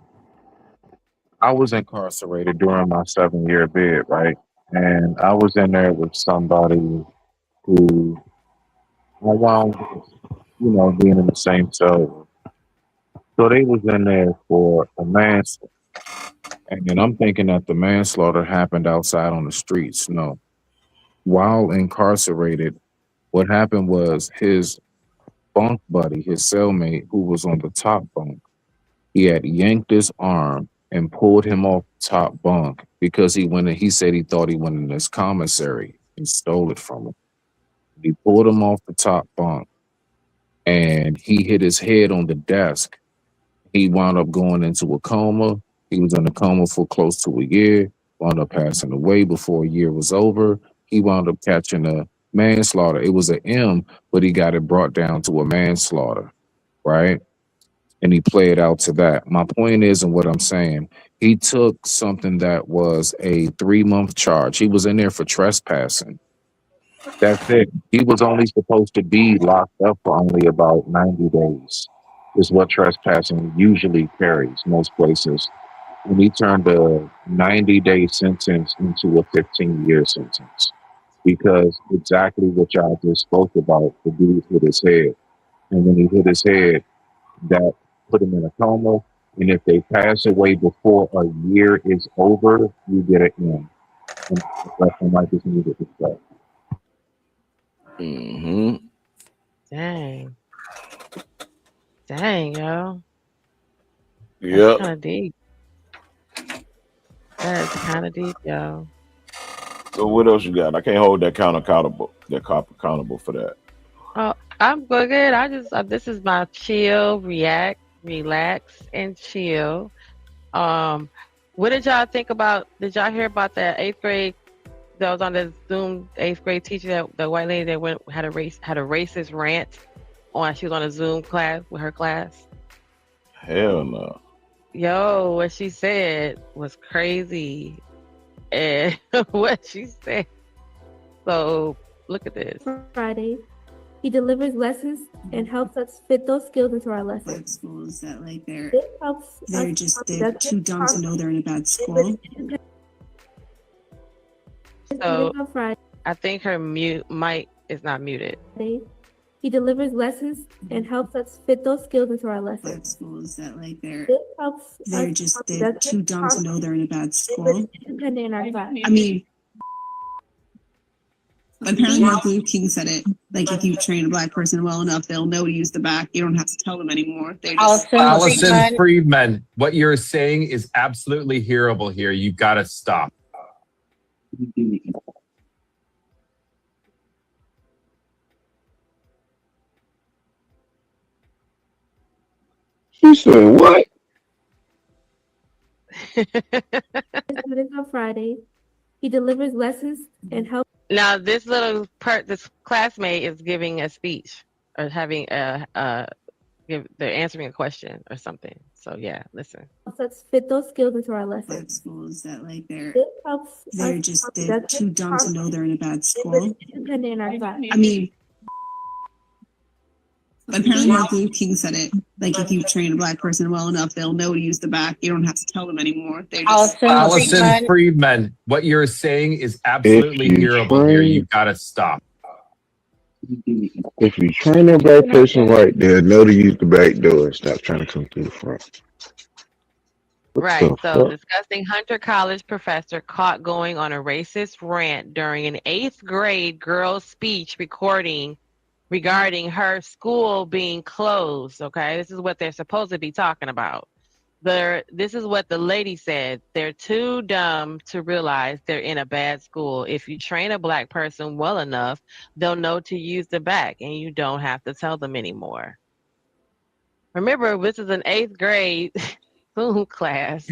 I was incarcerated during my 7-year bid, right? And I was in there with somebody who I wound up, being in the same cell. So they was in there for a manslaughter. And then I'm thinking that the manslaughter happened outside on the streets. No. While incarcerated, what happened was his bunk buddy, his cellmate, who was on the top bunk, he had yanked his arm and pulled him off the top bunk because he said he thought he went in this commissary and stole it from him. He pulled him off the top bunk and he hit his head on the desk. He wound up going into a coma. He was in a coma for close to a year, wound up passing away before a year was over. He wound up catching a manslaughter. It was an M, but he got it brought down to a manslaughter, right? And he played out to that. My point is, and what I'm saying, he took something that was a 3-month charge. He was in there for trespassing. That's it. He was only supposed to be locked up for only about 90 days. Is what trespassing usually carries most places. And he turned a 90-day sentence into a 15-year sentence because exactly what y'all just spoke about, the dude hit his head. And when he hit his head, that put him in a coma. And if they pass away before a year is over, you get an M. And that's when I just needed to say. Mm-hmm. Dang, yo. Yeah. That's kind of deep. That is kind of deep, yo. So what else you got? I can't hold that cop accountable for that. Oh, I'm good. This is my chill, relax, and chill. What did y'all think about? Did y'all hear about that 8th grade? That was on the Zoom 8th grade teacher, that the white lady that had a racist rant on. She was on a Zoom class with her class. Hell no. Yo, what she said was crazy, and what she said. So look at this. Friday, he delivers lessons and helps us fit those skills into our lessons. Schools that like they're too dumb to know they're in a bad school. So I think her mic is not muted. He delivers lessons and helps us fit those skills into our lessons. Black schools that like they're This helps they're us just be they're productive, too dumb to know they're in a bad school. independent in our class. I mean, apparently Martin Luther King said it. Like, if you train a black person well enough, they'll know to use the back. You don't have to tell them anymore. They just Allison Friedman, what you're saying is absolutely hearable here. You've got to stop. She said what? Students on Friday. He delivers lessons and helps. Now, this this classmate is giving a speech or having they're answering a question or something. So yeah, listen. Us fit those skills into our lessons. Black schools that like they're This helps they're us just be they're productive, too dumb to know they're in a bad school. independent in our class. I mean, apparently Martin Luther King said it. Like, if you train a black person well enough, they'll know to use the back. You don't have to tell them anymore. They just Allison Friedman, what you're saying is absolutely hearable here. You've got to stop. If you train a black person right, they'll know to use the back door and stop trying to come through the front. Right. the So fuck? disgusting Hunter College professor caught going on a racist rant during an 8th grade girl's speech regarding her school being closed. Okay, this is what they're supposed to be talking about. This is what the lady said. They're too dumb to realize they're in a bad school. If you train a black person well enough, they'll know to use the back, and you don't have to tell them anymore. Remember, this is an 8th grade Zoom class,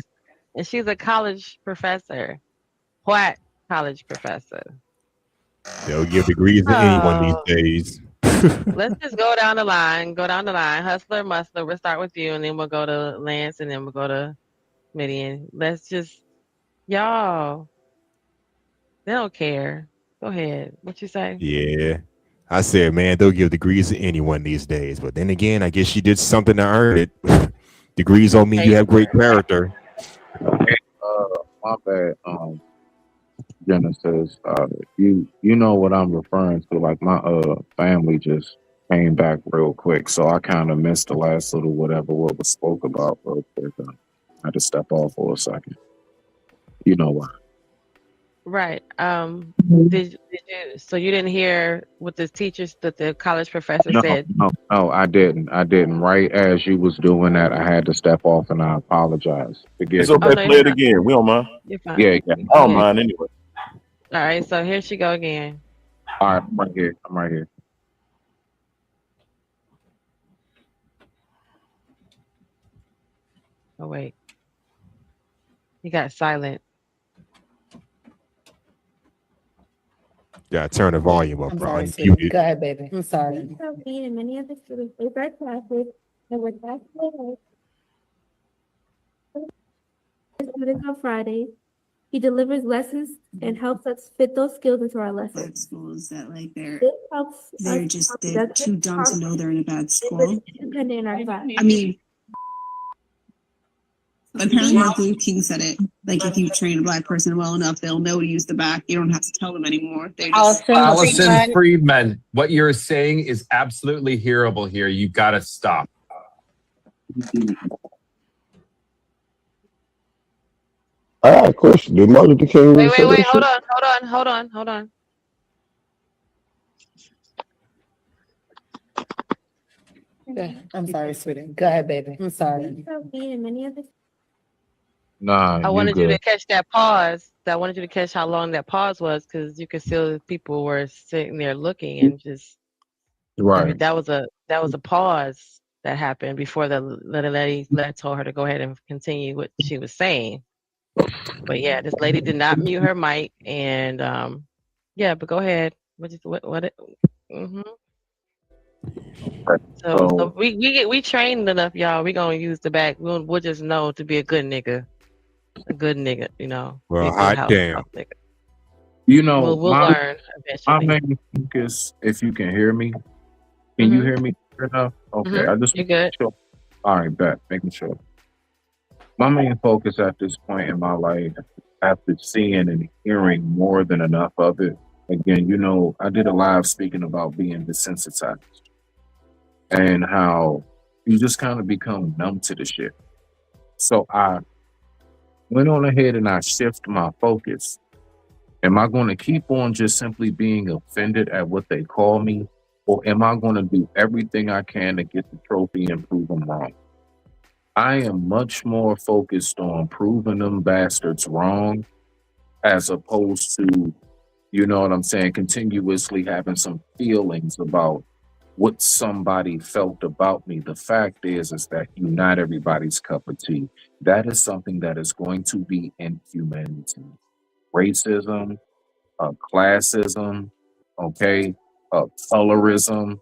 and she's a college professor. What college professor? They'll give degrees to anyone these days. Let's just go down the line. Hustler, Musler. We'll start with you, and then we'll go to Lance, and then we'll go to Midian. Let's just, y'all. They don't care. Go ahead. What you say? Yeah. I said, man, they'll give degrees to anyone these days. But then again, I guess she did something to earn it. Degrees don't mean you have great character. My bad. Genesis, you know what I'm referring to. Like my family just came back real quick, so I kind of missed the last little what was spoke about real quick. I had to step off for a second. You know why? Right. Did you? So you didn't hear what the college professor said? No, I didn't. Right as you was doing that, I had to step off, and I apologize. It's okay. Play it again. We don't mind. You're fine. Yeah. I don't mind anyway. All right. So here she go again. All right, I'm right here. Oh wait. He got silent. Yeah, turn the volume up, I'm bro. sorry, Unmute sweetie. it. Go ahead, baby. I'm sorry. Me and many other students take our classes and we're back to students on Friday. He delivers lessons and helps us fit those skills into our lessons. Black schools that like they're This helps they're us just be they're productive, too dumb to know they're in a bad school. independent in our class. I mean, apparently Martin Luther King said it. Like, if you train a black person well enough, they'll know to use the back. You don't have to tell them anymore. They just Allison Friedman, what you're saying is absolutely hearable here. You've got to stop. I got a question. Did Martin Luther King really say Wait. that Hold shit? on. I'm sorry, sweetie. Go ahead, baby. I'm sorry. Me and many other Nah, I wanted you to good. catch that pause. I wanted you to catch how long that pause was, because you could see people were sitting there looking and just. Right. That was a pause that happened before the lady told her to go ahead and continue what she was saying. But yeah, this lady did not mute her mic, and yeah. But go ahead. Mm-hmm. So we trained enough, y'all. We gonna use the back. We'll just know to be a good nigga, you know. Well, hot damn. Nigga. You know, We'll learn my eventually. main focus, if you can hear me, can you hear me clear enough? Okay, I just You're good. sure. All right, bet, making sure. My main focus at this point in my life, after seeing and hearing more than enough of it, again, you know, I did a live speaking about being desensitized. and how you just kind of become numb to the shit. So I went on ahead and I shift my focus. Am I going to keep on just simply being offended at what they call me? Or am I going to do everything I can to get the trophy and prove them wrong? I am much more focused on proving them bastards wrong as opposed to, you know what I'm saying, continuously having some feelings about what somebody felt about me. The fact is that you're not everybody's cup of tea. That is something that is going to be inhumanity. Racism, classism, okay, colorism,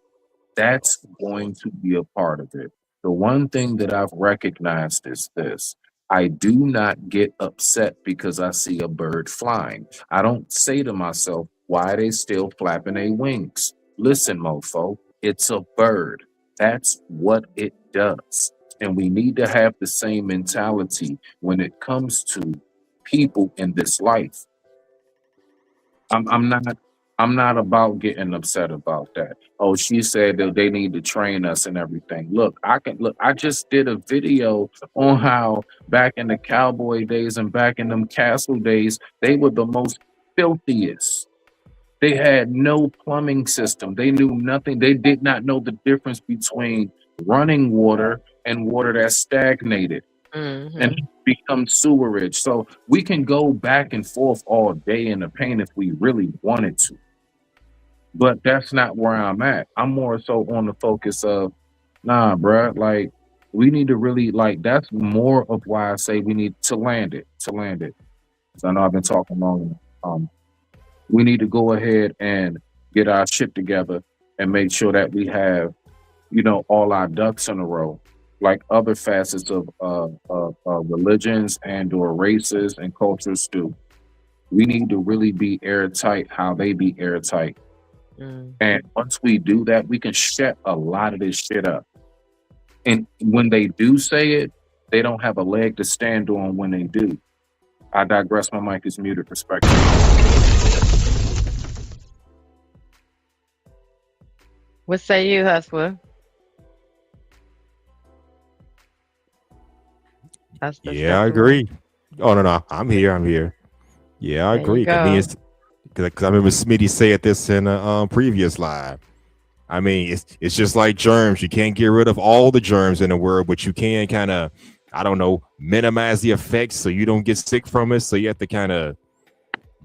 that's going to be a part of it. The one thing that I've recognized is this. I do not get upset because I see a bird flying. I don't say to myself, why are they still flapping their wings? Listen, mofo, it's a bird. That's what it does. And we need to have the same mentality when it comes to people in this life. I'm not about getting upset about that. Oh, she said that they need to train us and everything. Look, I just did a video on how back in the cowboy days and back in them castle days, they were the most filthiest. They had no plumbing system. They knew nothing. They did not know the difference between running water and water that stagnated and become sewerage. So we can go back and forth all day in the pain if we really wanted to. But that's not where I'm at. I'm more so on the focus of, nah, bruh, like we need to really that's more of why I say we need to land it. Because I know I've been talking long enough. We need to go ahead and get our shit together and make sure that we have, all our ducks in a row, like other facets of religions and or races and cultures do. We need to really be airtight how they be airtight. And once we do that, we can shut a lot of this shit up. And when they do say it, they don't have a leg to stand on when they do. I digress. My mic is muted. Perspective. What say you, Hustler? Yeah, I agree. Oh no, I'm here. Yeah, I agree. Because I remember Smitty said this in a previous live. I mean, it's just like germs. You can't get rid of all the germs in the world, but you can kind of, I don't know, minimize the effects so you don't get sick from it. So you have to kind of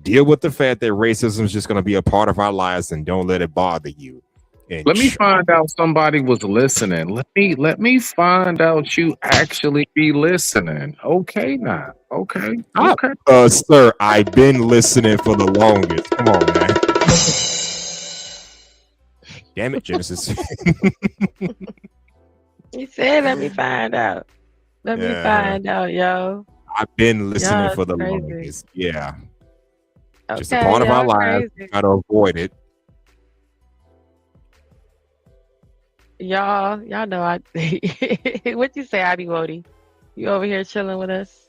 deal with the fact that racism is just going to be a part of our lives, and don't let it bother you. And let me find out somebody was listening. Let me find out you actually be listening. Okay, now. Okay. Sir, I've been listening for the longest. Come on, man. Damn it, Genesis. He said, let me find out. Let me find out, yo. I've been listening for the longest. Yeah. Just a part of our lives. Try to avoid it. Y'all know what you say, Adiwodi? You over here chilling with us?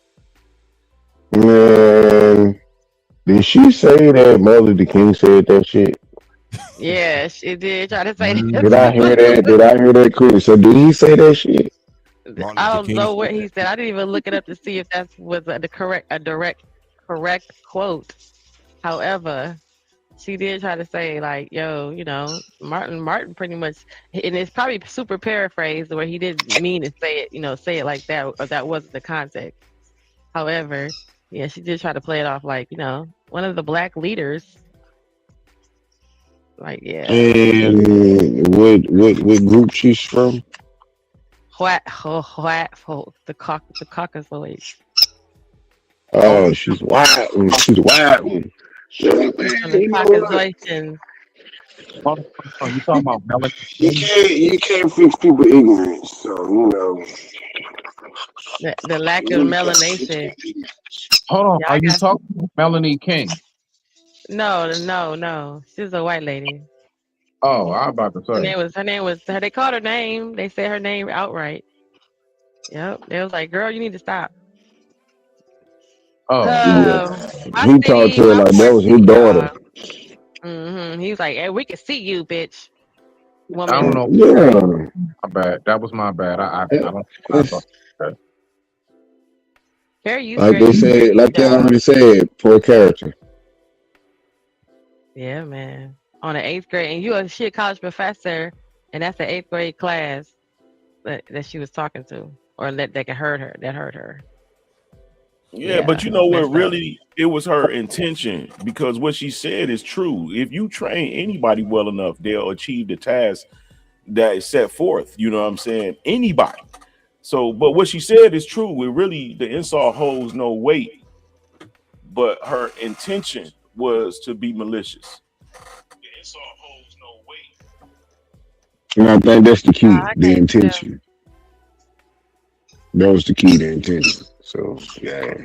Man, did she say that Mother the King said that shit? Yeah, she did try to say that. Did I hear that? Did I hear that correct? So did he say that shit? I don't know what he said. I didn't even look it up to see if that was a direct quote. However, she did try to say, like, yo, Martin pretty much, and it's probably super paraphrased where he didn't mean to say it like that, or that wasn't the context. However, yeah, she did try to play it off like, one of the black leaders. Like, yeah. And what group she's from? The Caucasoid. Oh, she's wild. She's wild. You talking about melon? You can't fix people ignorance, so the lack of melanation. Hold on, are you talking about Melanie King? No. She's a white lady. Oh, I'm about to say. Her name was. They called her name. They said her name outright. Yep. They was like, "Girl, you need to stop." Oh, he talked to her like that was his daughter. He was like, "Hey, we can see you, bitch." Want I me don't to? know. Yeah. My bad. That was my bad. I don't. I thought that. Carrie, you Like very they you said, sweet like y'all though. already said, poor character. Yeah, man. On the 8th grade, and you a shit college professor, and that's the 8th grade class that she was talking to, or that heard her. That heard her. Yeah, but you know what? Really, it was her intention, because what she said is true. If you train anybody well enough, they'll achieve the task that is set forth. You know what I'm saying? Anybody. So, but what she said is true. It really, the insult holds no weight, but her intention was to be malicious. And I think that's the key, I the can't tell. intention. That was the key, the intention. So yeah.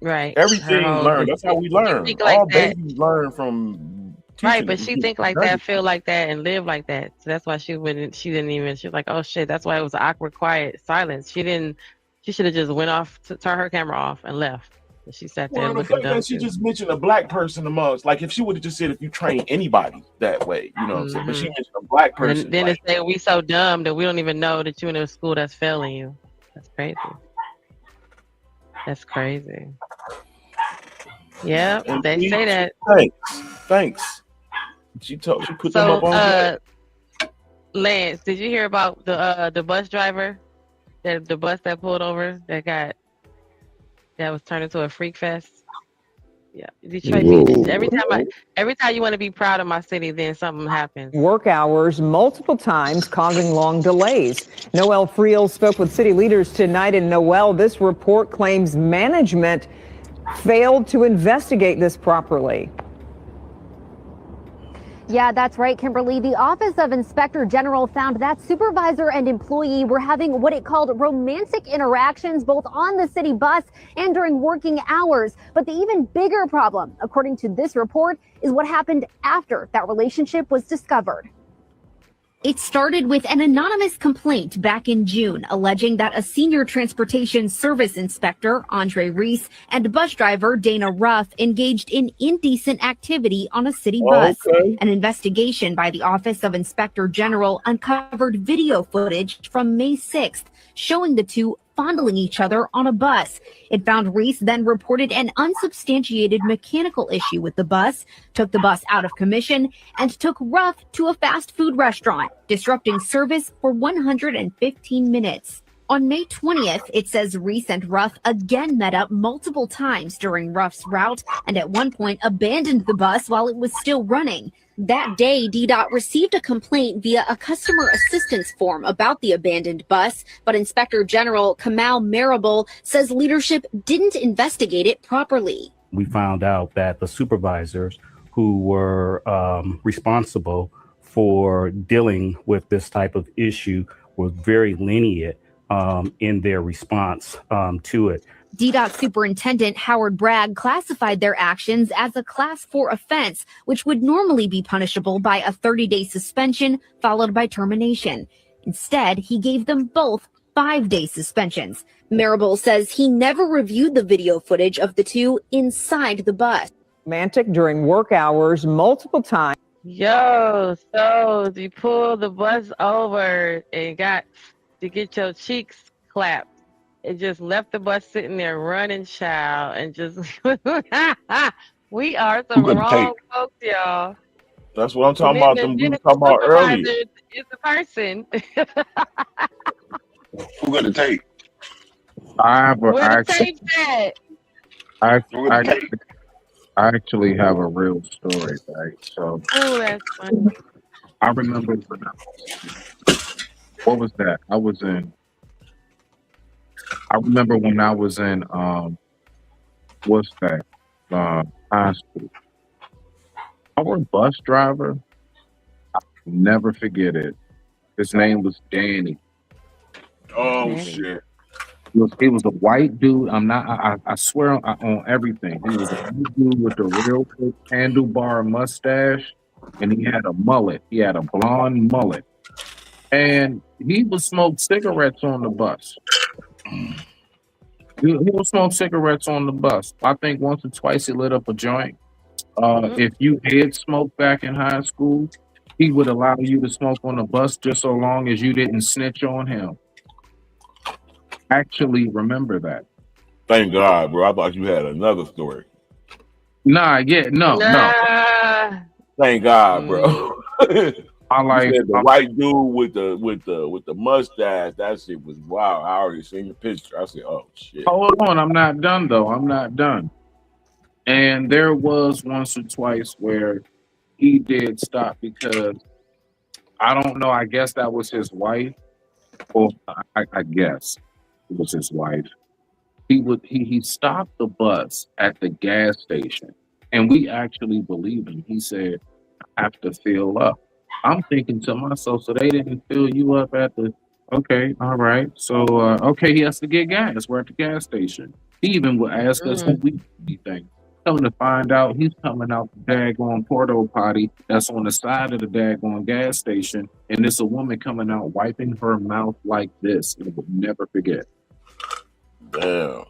Right. Everything learned. That's how we She learn. think like All that. babies learn from Right, teaching but them. she think like that, feel like that, and live like that. So that's why she wouldn't. She didn't even. She was like, "Oh shit!" That's why it was awkward, quiet silence. She didn't. She should have just went off, to turn her camera off, and left. And she sat there Well, the looking fact dumb that she too. just mentioned a black person amongst, like, if she would have just said, if you train anybody that way, you know what I'm saying? But she mentioned a black person. And then like, they say we so dumb that we don't even know that you're in a school that's failing you. That's crazy. That's crazy. Yeah, and they say that. Thanks. She put them So, up on game. Lance, did you hear about the bus driver, the bus that pulled over that was turned into a freak fest? Yeah, Detroit Beach. Every time you want to be proud of my city, then something happens. Work hours multiple times, causing long delays. Noel Friel spoke with city leaders tonight in Noel. This report claims management failed to investigate this properly. Yeah, that's right, Kimberly. The Office of Inspector General found that supervisor and employee were having what it called romantic interactions both on the city bus and during working hours. But the even bigger problem, according to this report, is what happened after that relationship was discovered. It started with an anonymous complaint back in June, alleging that a senior transportation service inspector, Andre Reese, and bus driver Dana Ruff engaged in indecent activity on a city bus. An investigation by the Office of Inspector General uncovered video footage from May 6th showing the two fondling each other on a bus. It found Reese then reported an unsubstantiated mechanical issue with the bus, took the bus out of commission, and took Ruff to a fast food restaurant, disrupting service for 115 minutes. On May 20th, it says Reese and Ruff again met up multiple times during Ruff's route and at one point abandoned the bus while it was still running. That day, DDOT received a complaint via a customer assistance form about the abandoned bus, but Inspector General Kamal Marable says leadership didn't investigate it properly. We found out that the supervisors who were responsible for dealing with this type of issue were very lenient in their response to it. DDOT Superintendent Howard Bragg classified their actions as a Class 4 offense, which would normally be punishable by a 30-day suspension followed by termination. Instead, he gave them both 5-day suspensions. Marable says he never reviewed the video footage of the two inside the bus. Romantic during work hours multiple times. Yo, so you pull the bus over and got to get your cheeks clapped. It just left the bus sitting there running, child, and just we are some wrong folks, y'all. That's what I'm talking about. Them dudes talking about earlier. It's a person. Who got the tape? I Where the tape's at? I actually have a real story, right? So Oh, that's funny. I remember when what was that? I remember when I was in what's that? High school. Our bus driver, I'll never forget it. His name was Danny. Oh shit. He was a white dude. I swear on everything. He was a white dude with a real quick handlebar mustache, and he had a mullet. He had a blonde mullet. And he would smoke cigarettes on the bus. He would smoke cigarettes on the bus. I think once or twice he lit up a joint. If you did smoke back in high school, He would allow you to smoke on the bus just so long as you didn't snitch on him. Actually, remember that. Thank God, bro. I thought you had another story. Nah, yeah, no. Thank God, bro. I like you said the white dude with the mustache. That shit was wild. I already seen the picture. I said, "Oh shit." Hold on, I'm not done though. I'm not done. And there was once or twice where he did stop because I don't know. I guess that was his wife, or I guess it was his wife. He stopped the bus at the gas station, and we actually believed him. He said, "I have to fill up." I'm thinking to myself, so they didn't fill you up at the. Okay, all right. So okay, he has to get gas. We're at the gas station. He even would ask us who we think. Coming to find out, he's coming out the daggone porto potty that's on the side of the daggone gas station, and it's a woman coming out wiping her mouth like this. And would never forget. Damn.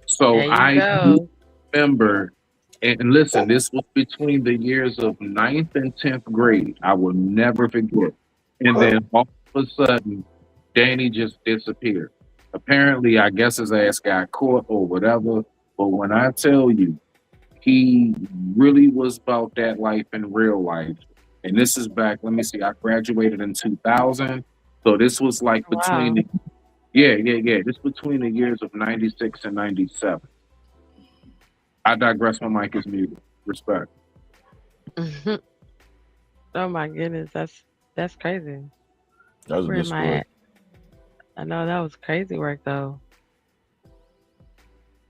So There you I go. remember, and listen, this was between the years of 9th and 10th grade. I will never forget. And then all of a sudden, Danny just disappeared. Apparently, I guess his ass got caught or whatever. But when I tell you, he really was about that life in real life. And this is back, let me see, I graduated in 2000. So this was like between Wow. This between the years of 96 and 97. I digress. My mic is muted. Respect. Oh my goodness, that's crazy. That was a Where good am I story. at? I know that was crazy work though.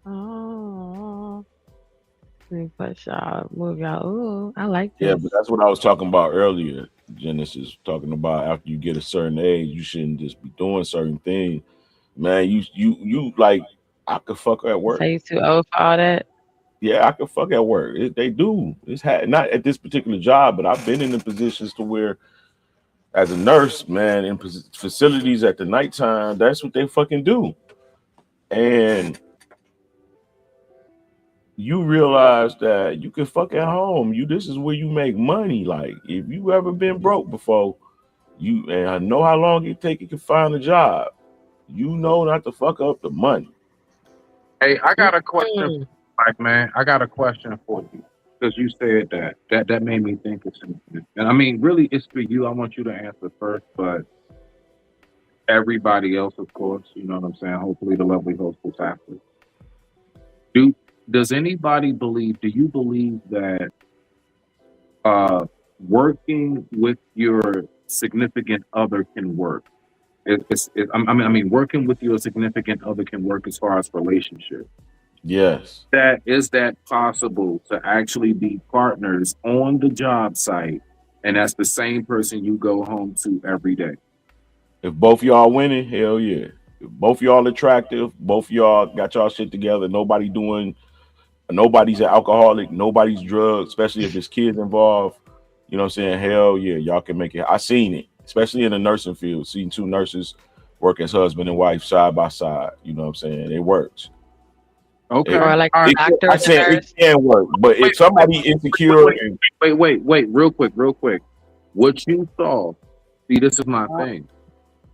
Oh, let me push y'all, move y'all. Ooh, I like Yeah, this. but that's what I was talking about earlier. Genesis talking about after you get a certain age, you shouldn't just be doing certain things. Man, you like I could fuck at work. Say you too old for all that. Yeah, I could fuck at work. They do. It's not at this particular job, but I've been in the positions to where, as a nurse, man, in facilities at the nighttime, that's what they fucking do. And you realize that you can fuck at home. This is where you make money. Like if you ever been broke before, and I know how long it take you to find a job. You know not to fuck up the money. Hey, I got a question, Mike, man. I got a question for you because you said that. That made me think of something. And I mean, really, it's for you. I want you to answer first, but everybody else, of course, you know what I'm saying. Hopefully, the lovely host will after. Does anybody believe? Do you believe that working with your significant other can work? I mean, working with your significant other can work as far as relationship. Yes. Is that possible to actually be partners on the job site, and that's the same person you go home to every day? If both y'all winning, hell yeah. If both y'all attractive, both y'all got y'all shit together, nobody's an alcoholic, nobody's drugged, especially if there's kids involved. You know what I'm saying? Hell yeah, y'all can make it. I seen it, especially in the nursing field. Seeing two nurses work as husband and wife side by side. You know what I'm saying? It works. Okay. Or like a doctor. I said it can work, but if somebody insecure, wait, real quick. What you saw, see, this is my thing.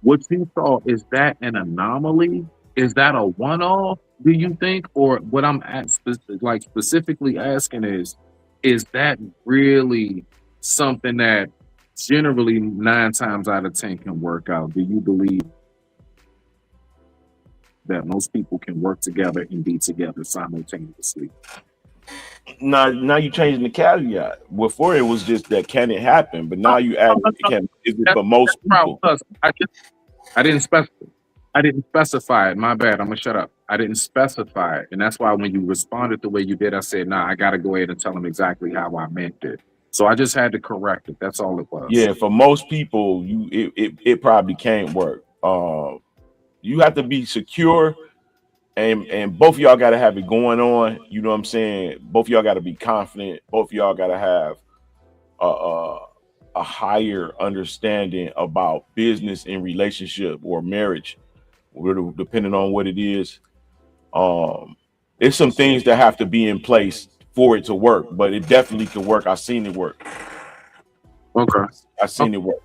What you saw, is that an anomaly? Is that a one-off, do you think? Or what I'm specifically asking is that really something that generally 9 times out of 10 can work out? Do you believe that most people can work together and be together simultaneously? now you changing the caveat. Before it was just that can it happen, but now you add it can. Is it for most people? I didn't specify it. My bad. I'm gonna shut up. I didn't specify it, and that's why when you responded the way you did, I said, "Nah, I gotta go ahead and tell them exactly how I meant it." So I just had to correct it. That's all it was. Yeah, for most people, it probably can't work. You have to be secure, and both of y'all got to have it going on. You know what I'm saying? Both of y'all got to be confident. Both of y'all got to have a higher understanding about business and relationship or marriage, depending on what it is. It's some things that have to be in place for it to work, but it definitely can work. I've seen it work. Okay. I seen it work.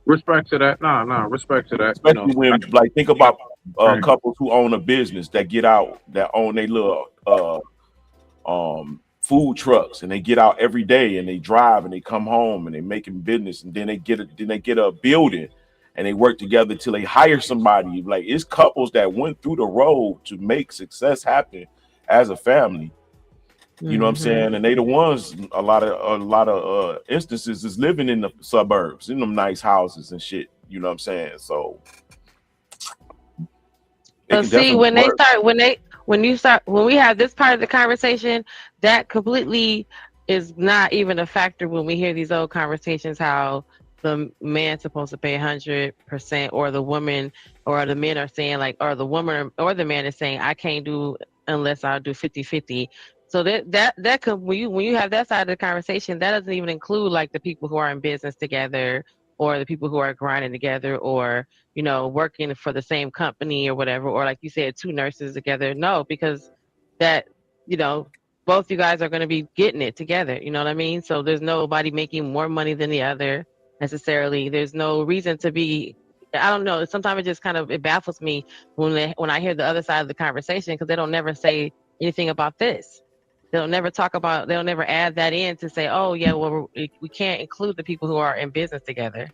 Respect to that. Nah, respect to that. Especially when, like, think about couples who own a business that get out, that own their little food trucks, and they get out every day and they drive and they come home and they making business, and then they get a building and they work together till they hire somebody. Like, it's couples that went through the road to make success happen as a family. You know what I'm saying? And they the ones, a lot of instances is living in the suburbs, in them nice houses and shit. You know what I'm saying? So But see, when we have this part of the conversation, that completely is not even a factor when we hear these old conversations, how the man's supposed to pay 100%, or the woman or the men are saying, like, or the woman or the man is saying, I can't do unless I do 50-50. So that could, when you have that side of the conversation, that doesn't even include like the people who are in business together, or the people who are grinding together, or working for the same company or whatever, or like you said, two nurses together. No, because that both you guys are going to be getting it together. You know what I mean? So there's nobody making more money than the other necessarily. There's no reason to be. I don't know. Sometimes it baffles me when I hear the other side of the conversation, because they don't never say anything about this. They'll never add that in to say, oh yeah, well, we can't include the people who are in business together.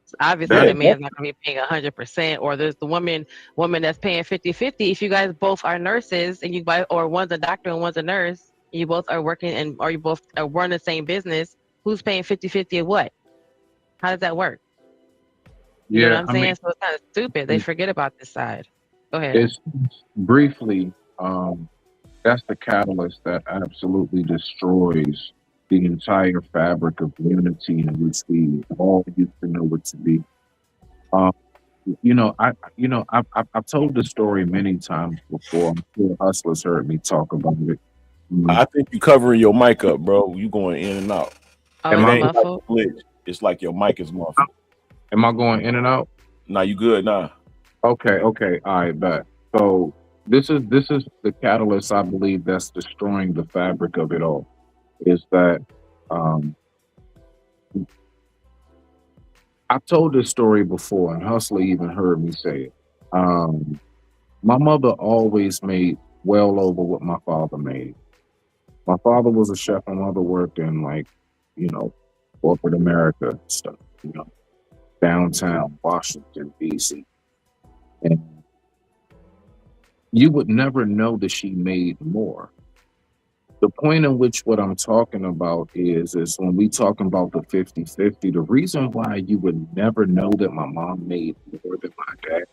So obviously the man's not going to be paying 100%, or there's the woman that's paying 50-50. If you guys both are nurses and or one's a doctor and one's a nurse, and you both are working or you both are running the same business, who's paying 50-50 of what? How does that work? You know what I'm saying? So it's kind of stupid. They forget about this side. Go ahead. It's briefly, that's the catalyst that absolutely destroys the entire fabric of unity in which we all used to know it to be. I've told this story many times before. I'm sure hustlers heard me talk about it. I think you covering your mic up, bro. You going in and out. Am I muffled? It's like your mic is muffled. Am I going in and out? Nah, you good now. Okay. All right, bet. So this is the catalyst, I believe, that's destroying the fabric of it all. Is that I've told this story before, and Hustler even heard me say it. My mother always made well over what my father made. My father was a chef. My mother worked in corporate America stuff, downtown Washington, D.C. And you would never know that she made more. The point in which what I'm talking about is when we talking about the 50-50, the reason why you would never know that my mom made more than my dad,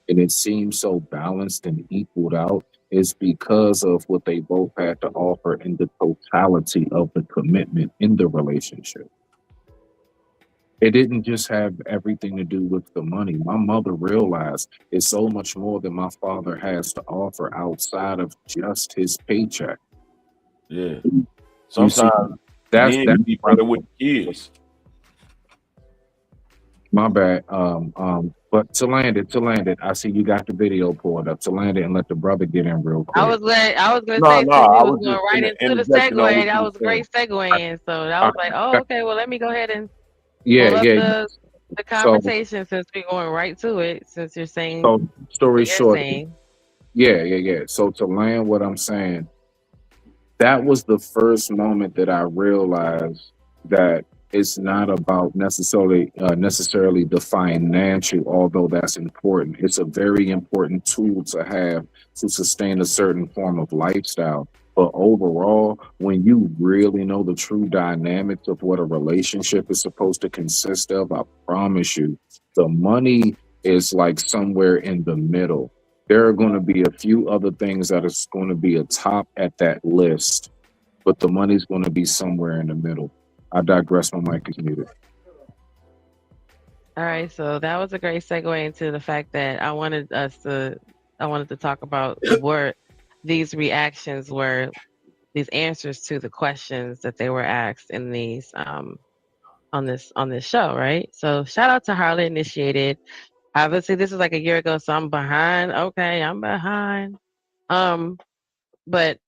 and it seems so balanced and equaled out, is because of what they both had to offer in the totality of the commitment in the relationship. It didn't just have everything to do with the money. My mother realized it's so much more than my father has to offer outside of just his paycheck. Yeah. Sometimes that's be better with kids. My bad. But to land it, I see you got the video pulled up. To land it and let the brother get in real quick. I was going to say, I was going right into the segue. That was a great segue in. So I was like, oh, okay, well, let me go ahead and pull up the conversation, since we're going right to it, since you're saying. So story short. Yeah. So to land what I'm saying, that was the first moment that I realized that it's not about necessarily the financial, although that's important. It's a very important tool to have to sustain a certain form of lifestyle. But overall, when you really know the true dynamics of what a relationship is supposed to consist of, I promise you, the money is like somewhere in the middle. There are going to be a few other things that is going to be atop at that list, but the money's going to be somewhere in the middle. I digress. My mic is muted. All right, so that was a great segue into the fact that I wanted to talk about what these reactions were, these answers to the questions that they were asked in these on this show, right? So shout out to Harley Initiated. Obviously, this was like a year ago, so I'm behind. Okay, I'm behind. But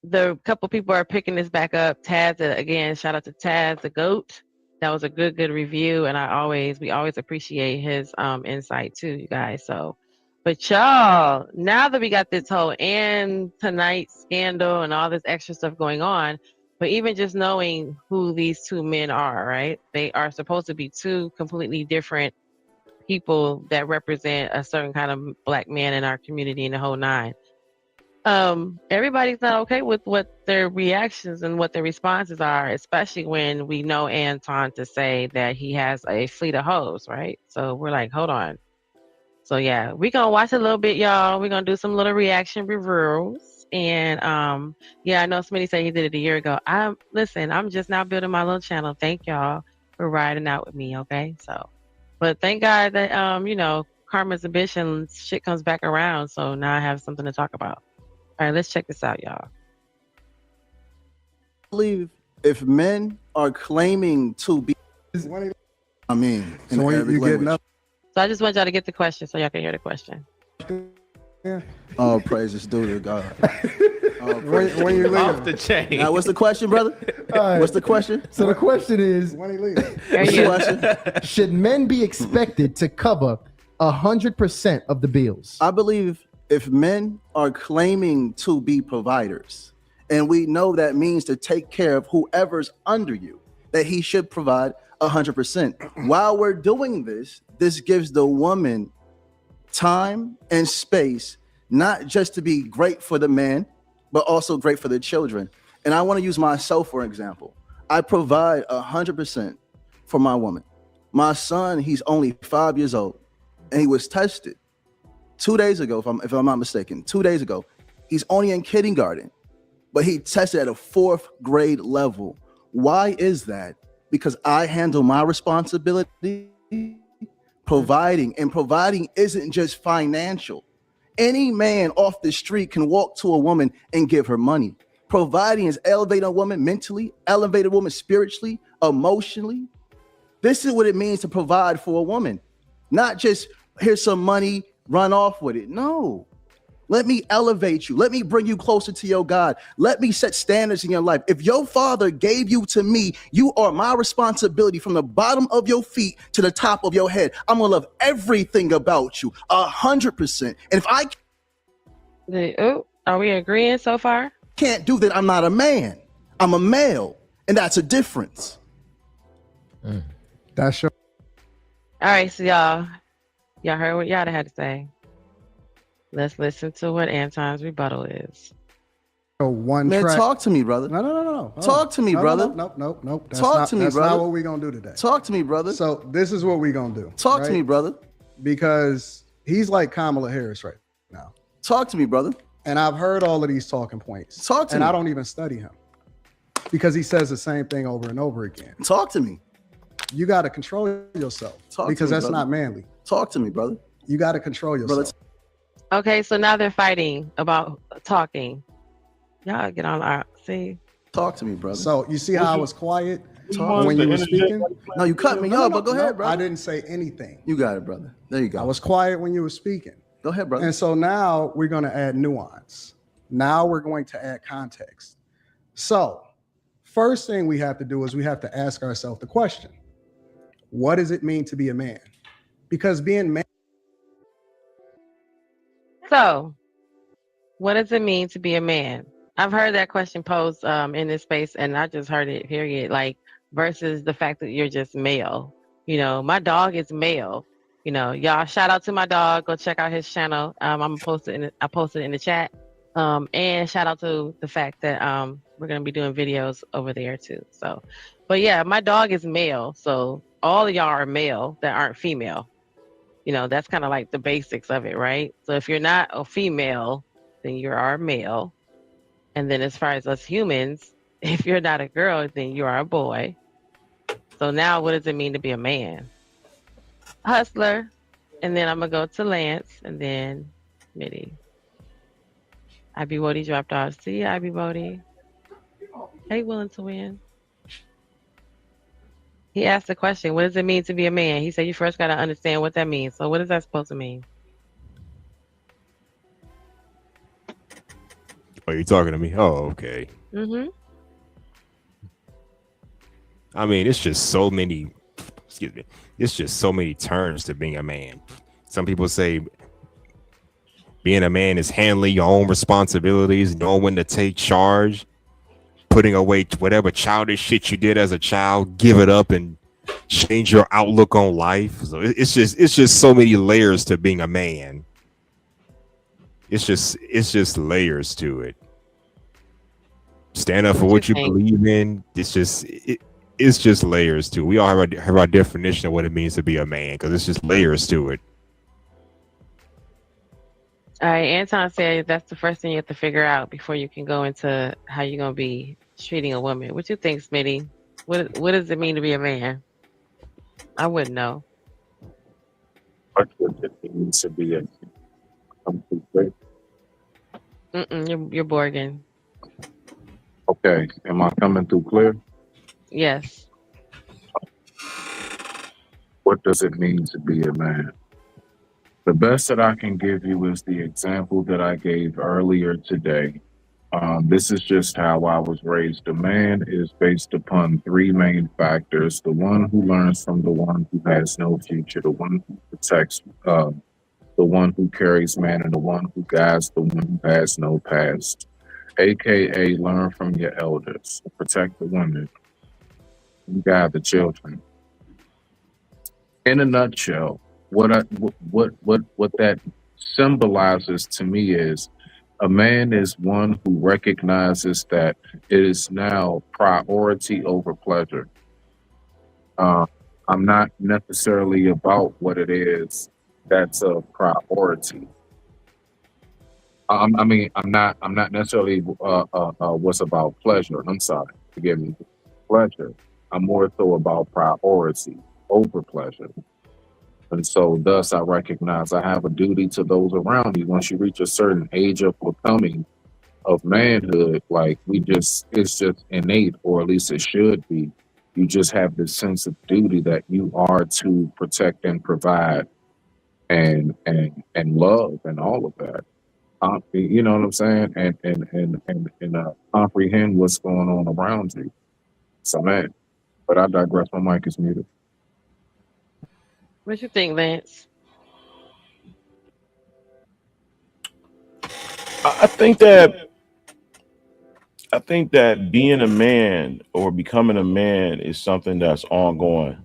the couple people are picking this back up. Taz, again, shout out to Taz, the GOAT. that was a good review, and we always appreciate his insight too, you guys. So, but y'all, now that we got this whole and tonight scandal and all this extra stuff going on, but even just knowing who these two men are, right? They are supposed to be two completely different people that represent a certain kind of black man in our community and the whole nine. Everybody's not okay with what their reactions and what their responses are, especially when we know Anton to say that he has a fleet of hoes, right? So we're like, hold on. So yeah, we're gonna watch a little bit, y'all. We're gonna do some little reaction reviews. And yeah, I know Smitty said he did it a year ago. I'm just now building my little channel. Thank y'all for riding out with me, okay? So but thank God that karma's a bitch and shit comes back around. So now I have something to talk about. All right, let's check this out, y'all. I believe if men are claiming to be, I mean, in So when Arabic you getting language. up, So I just want y'all to get the question so y'all can hear the question. All praises due to God. when you leave, Off the chain. Now, what's the question, brother? What's the question? So the question is, when he leave, What's the question? should men be expected to cover 100% of the bills? I believe if men are claiming to be providers, and we know that means to take care of whoever's under you, that he should provide 100%. While we're doing this, this gives the woman time and space, not just to be great for the man, but also great for the children. And I want to use myself for example. I provide 100% for my woman. My son, he's only 5 years old, and he was tested 2 days ago, if I'm not mistaken. 2 days ago, he's only in kindergarten, but he tested at a 4th grade level. Why is that? Because I handle my responsibility providing, and providing isn't just financial. Any man off the street can walk to a woman and give her money. Providing is elevating a woman mentally, elevating a woman spiritually, emotionally. This is what it means to provide for a woman. Not just here's some money, run off with it. No. Let me elevate you. Let me bring you closer to your God. Let me set standards in your life. If your father gave you to me, you are my responsibility from the bottom of your feet to the top of your head. I'm going to love everything about you 100%. And if I are we agreeing so far? Can't do that, I'm not a man. I'm a male. And that's a difference. That's your. All right, so y'all heard what y'all had to say. Let's listen to what Anton's rebuttal is. One Man, track. talk to me, brother. No. Talk to me, brother. Nope. Talk to me, That's brother. not what we're gonna do today. Talk to me, brother. So this is what we're gonna do. Talk to me, brother. Because he's like Kamala Harris right now. Talk to me, brother. And I've heard all of these talking points. Talk to and me. I don't even study him because he says the same thing over and over again. Talk to me. You got to control yourself because that's not manly. Talk to me, brother. You got to control yourself. Okay, so now they're fighting about talking. Y'all get on see. Talk to me, brother. So you see how I was quiet Talk when to you me. were speaking? No, you cut me off, but go ahead, brother. I didn't say anything. You got it, brother. There you go. I was quiet when you were speaking. Go ahead, brother. And so now we're going to add nuance. Now we're going to add context. So first thing we have to do is we have to ask ourselves the question, what does it mean to be a man? Because being man. So what does it mean to be a man? I've heard that question posed in this space, and I just heard it, period, like versus the fact that you're just male. You know, my dog is male. You know, y'all shout out to my dog. Go check out his channel. I'm gonna post it I posted it in the chat. And shout out to the fact that we're gonna be doing videos over there too. So, but yeah, my dog is male. So all of y'all are male that aren't female. You know, that's kind of like the basics of it, right? So if you're not a female, then you are a male. And then as far as us humans, if you're not a girl, then you are a boy. So now what does it mean to be a man? Hustler. And then I'm going to go to Lance and then Mitty. IB Wody dropped off. See you, IB Wody. Hey, willing to win. He asked the question, what does it mean to be a man? He said you first got to understand what that means. So what is that supposed to mean? Oh, you're talking to me? Oh, okay. Mm-hmm. I mean, it's just so many. Excuse me. It's just so many turns to being a man. Some people say being a man is handling your own responsibilities, knowing when to take charge, putting away whatever childish shit you did as a child, give it up, and change your outlook on life. So it's just so many layers to being a man. It's just layers to it. Stand up for what you believe in. It's just layers to it. We all have our definition of what it means to be a man, because it's just layers to it. All right, Anton said that's the first thing you have to figure out before you can go into how you're gonna be treating a woman. What you think, Smitty? What does it mean to be a man? I wouldn't know. What does it mean to be a You're Borgen. Okay, am I coming through clear? Yes. What does it mean to be a man? The best that I can give you is the example that I gave earlier today. This is just how I was raised. A man is based upon three main factors: the one who learns from the one who has no future, the one who protects, the one who carries man, and the one who guides the one who has no past. AKA, learn from your elders, protect the women, and guide the children. In a nutshell, what that symbolizes to me is a man is one who recognizes that it is now priority over pleasure. I'm not necessarily about what it is that's a priority. I'm not necessarily what's about pleasure. I'm sorry, forgive me. Pleasure. I'm more so about priority over pleasure. And so thus I recognize I have a duty to those around me. Once you reach a certain age of becoming, of manhood, like it's just innate, or at least it should be. You just have this sense of duty that you are to protect and provide and love and all of that. You know what I'm saying? And comprehend what's going on around you. So man, but I digress. My mic is muted. What you think, Lance? I think that being a man or becoming a man is something that's ongoing.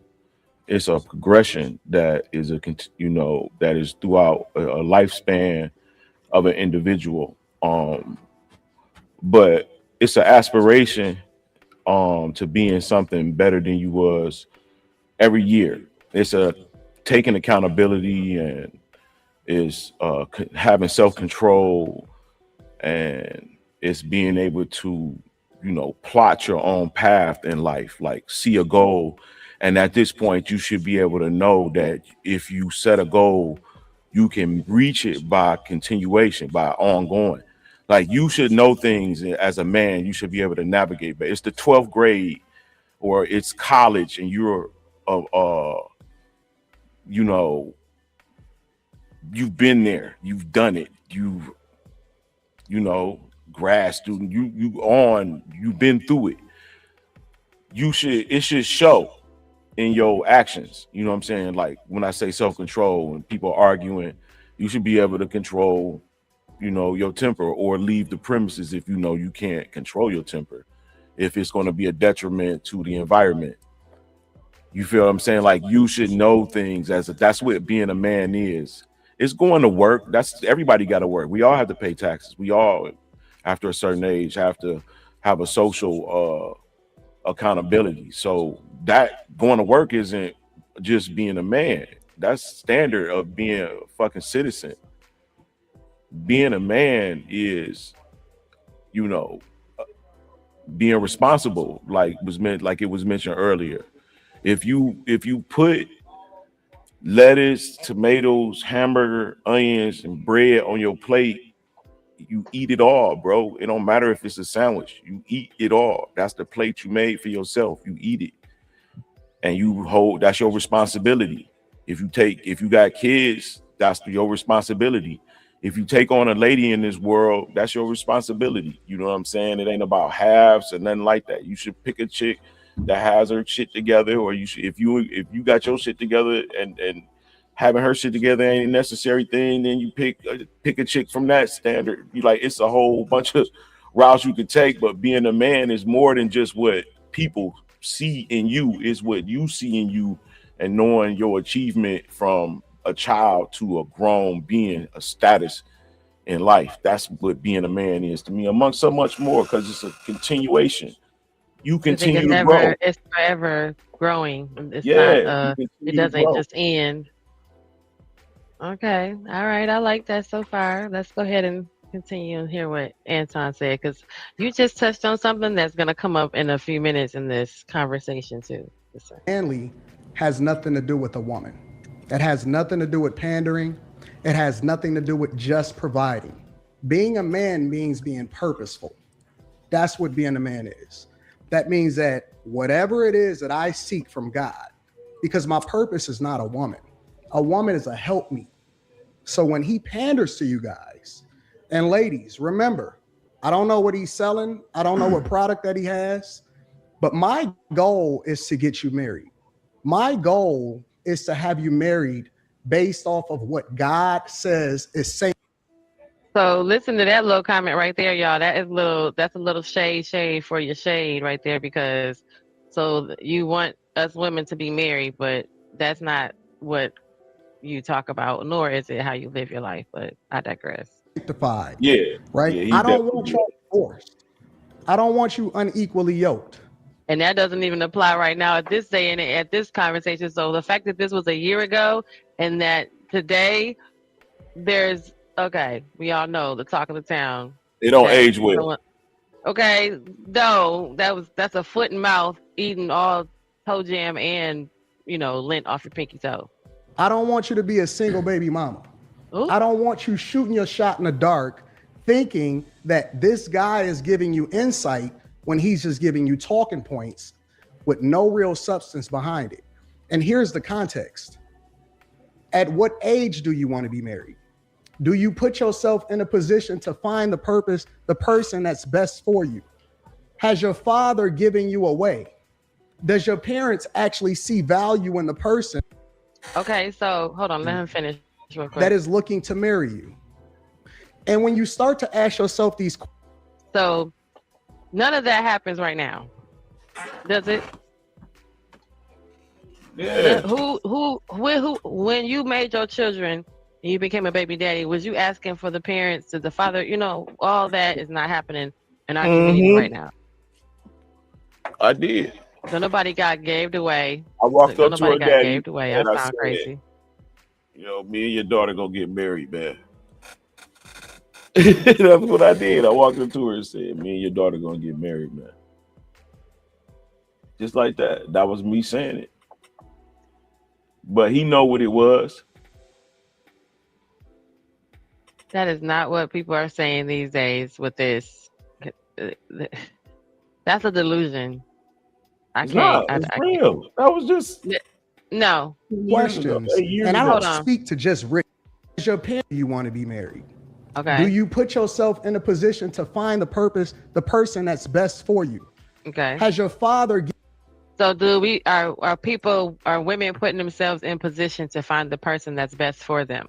It's a progression that is that is throughout a lifespan of an individual. But it's an aspiration to being something better than you was every year. It's a taking accountability, and is having self-control, and it's being able to plot your own path in life, like see a goal. And at this point you should be able to know that if you set a goal, you can reach it by continuation, by ongoing. Like, you should know things as a man. You should be able to navigate. But it's the 12th grade or it's college, and you're you've been there, you've done it, you've grad student, you've been through it. It should show in your actions. You know what I'm saying? Like, when I say self-control and people are arguing, you should be able to control your temper, or leave the premises if you can't control your temper, if it's going to be a detriment to the environment. You feel what I'm saying? Like, you should know things that's what being a man is. It's going to work. Everybody got to work. We all have to pay taxes. We all, after a certain age, have to have a social accountability. So that going to work isn't just being a man. That's standard of being a fucking citizen. Being a man is, being responsible, like it was mentioned earlier. If you put lettuce, tomatoes, hamburger, onions, and bread on your plate, you eat it all, bro. It don't matter if it's a sandwich. You eat it all. That's the plate you made for yourself. You eat it. And that's your responsibility. If you got kids, that's your responsibility. If you take on a lady in this world, that's your responsibility. You know what I'm saying? It ain't about halves or nothing like that. You should pick a chick that has her shit together, or if you got your shit together and having her shit together ain't a necessary thing, then you pick a chick from that standard. You like, it's a whole bunch of routes you could take, but being a man is more than just what people see in you, is what you see in you, and knowing your achievement from a child to a grown being, a status in life. That's what being a man is to me, among so much more, because it's a continuation. You I think continue to grow. it's forever growing. It's Yeah, not you it continue to doesn't grow. just end. Okay. All right. I like that so far. Let's go ahead and continue and hear what Anton said, because you just touched on something that's going to come up in a few minutes in this conversation too. Yes, sir. Manly has nothing to do with a woman. It has nothing to do with pandering. It has nothing to do with just providing. Being a man means being purposeful. That's what being a man is. That means that whatever it is that I seek from God, because my purpose is not a woman. A woman is a helpmeet. So when he panders to you guys, and ladies, remember, I don't know what he's selling. I don't know what product that he has, but my goal is to get you married. My goal is to have you married based off of what God says is safe. So listen to that little comment right there, y'all. That's a little shade for your shade right there, because so you want us women to be married, but that's not what you talk about, nor is it how you live your life. But I digress. Sanctified. Yeah. Right. Yeah, he I don't definitely want you divorced. I don't want you unequally yoked. And that doesn't even apply right now at this day and at this conversation. So the fact that this was a year ago and that today there's, okay, we all know the talk of the town. It don't that age well. someone- okay, no, that's a foot and mouth eating all toe jam and, lint off your pinky toe. I don't want you to be a single baby mama. Ooh. I don't want you shooting your shot in the dark thinking that this guy is giving you insight when he's just giving you talking points with no real substance behind it. And here's the context. At what age do you want to be married? Do you put yourself in a position to find the person that's best for you? Has your father given you away? Does your parents actually see value in the person? Okay, so hold on, let him finish real quick. That is looking to marry you. And when you start to ask yourself these questions. So none of that happens right now, does it? Yeah. When you made your children and you became a baby daddy, was you asking for the parents, to the father, all that is not happening in our community right now. I did. So nobody got gaved away. I walked up to her Nobody got daddy gaved away. I and I sound said, crazy. Me and your daughter gonna get married, man. That's what I did. I walked up to her and said, me and your daughter gonna get married, man. Just like that. That was me saying it. But he know what it was. That is not what people are saying these days with this. That's a delusion. It's not. It's real. That was just no questions. And I Hold don't on. speak to just Rick. As your parent, you want to be married. Okay. Do you put yourself in a position to find the person that's best for you? Okay. Has your father? So are women putting themselves in position to find the person that's best for them?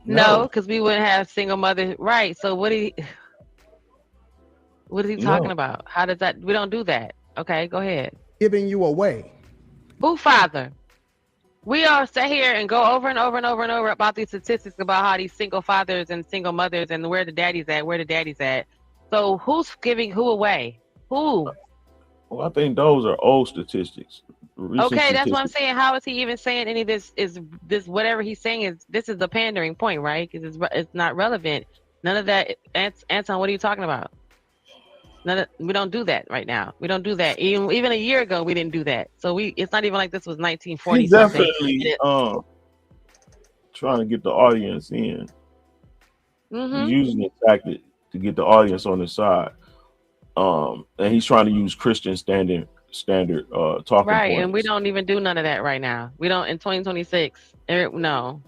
No, because we wouldn't have single mothers, right? So what is he talking about? How does that? We don't do that. Okay, go ahead. Giving you away. Who father? We all sit here and go over and over and over and over about these statistics about how these single fathers and single mothers and where the daddy's at. So who's giving who away? Who? Well, I think those are old statistics. Okay, that's what I'm saying. How is he even saying any of this? Is this whatever he's saying is this is the pandering point, right? Because it's not relevant. None of that. Anton, what are you talking about? We don't do that right now. We don't do that. Even a year ago, we didn't do that. So it's not even like this was 1940. He's definitely trying to get the audience in. Mm-hmm. He's using the tactic to get the audience on his side. And he's trying to use Christian standard talking right, points. and we don't even do none of that right now. We don't in 2026. No,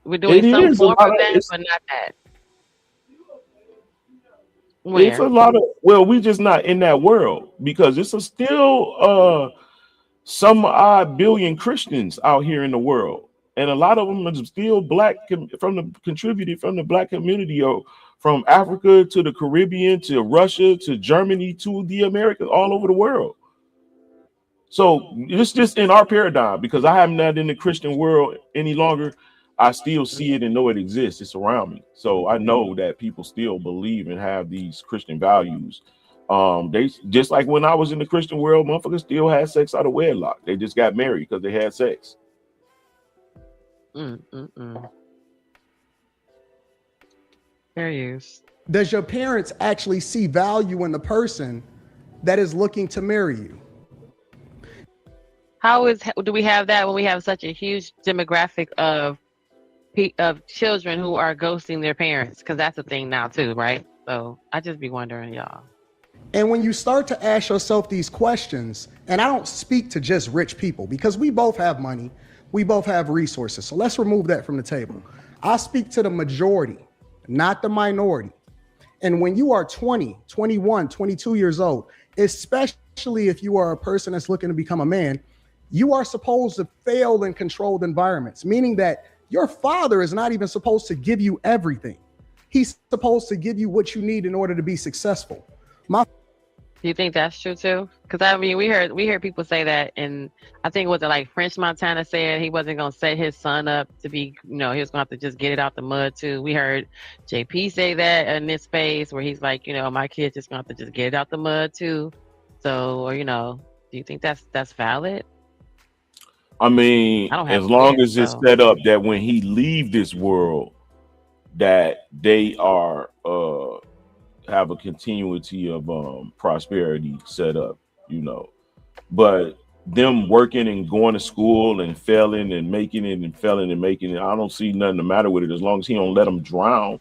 we're doing some form of that, but not that. It's a Where? lot of, well, we just not in that world because it's a still some odd billion Christians out here in the world, and a lot of them are still black from the contributed from the black community, or from Africa to the Caribbean to Russia to Germany to the Americas, all over the world. So it's just in our paradigm because I am not in the Christian world any longer. I still see it and know it exists. It's around me. So I know that people still believe and have these Christian values. They just like when I was in the Christian world, motherfuckers still had sex out of wedlock. They just got married because they had sex. Fair use. Does your parents actually see value in the person that is looking to marry you? Do we have that when we have such a huge demographic of children who are ghosting their parents? Because that's a thing now too, right? So I just be wondering, y'all. And when you start to ask yourself these questions, and I don't speak to just rich people because we both have money, we both have resources. So let's remove that from the table. I speak to the majority, not the minority. And when you are 20, 21, 22 years old, especially if you are a person that's looking to become a man, you are supposed to fail in controlled environments, meaning that your father is not even supposed to give you everything. He's supposed to give you what you need in order to be successful. Do you think that's true too? Because I mean, we heard people say that, and I think was it like French Montana said he wasn't gonna set his son up to be, he was gonna have to just get it out the mud too. We heard JP say that in this space where he's like, my kid's just gonna have to just get it out the mud too. So, do you think that's valid? I mean, I don't have as long kids, as it's so. set up that when he leave this world, that they are have a continuity of prosperity set up, But them working and going to school and failing and making it and failing and making it, I don't see nothing the matter with it as long as he don't let them drown.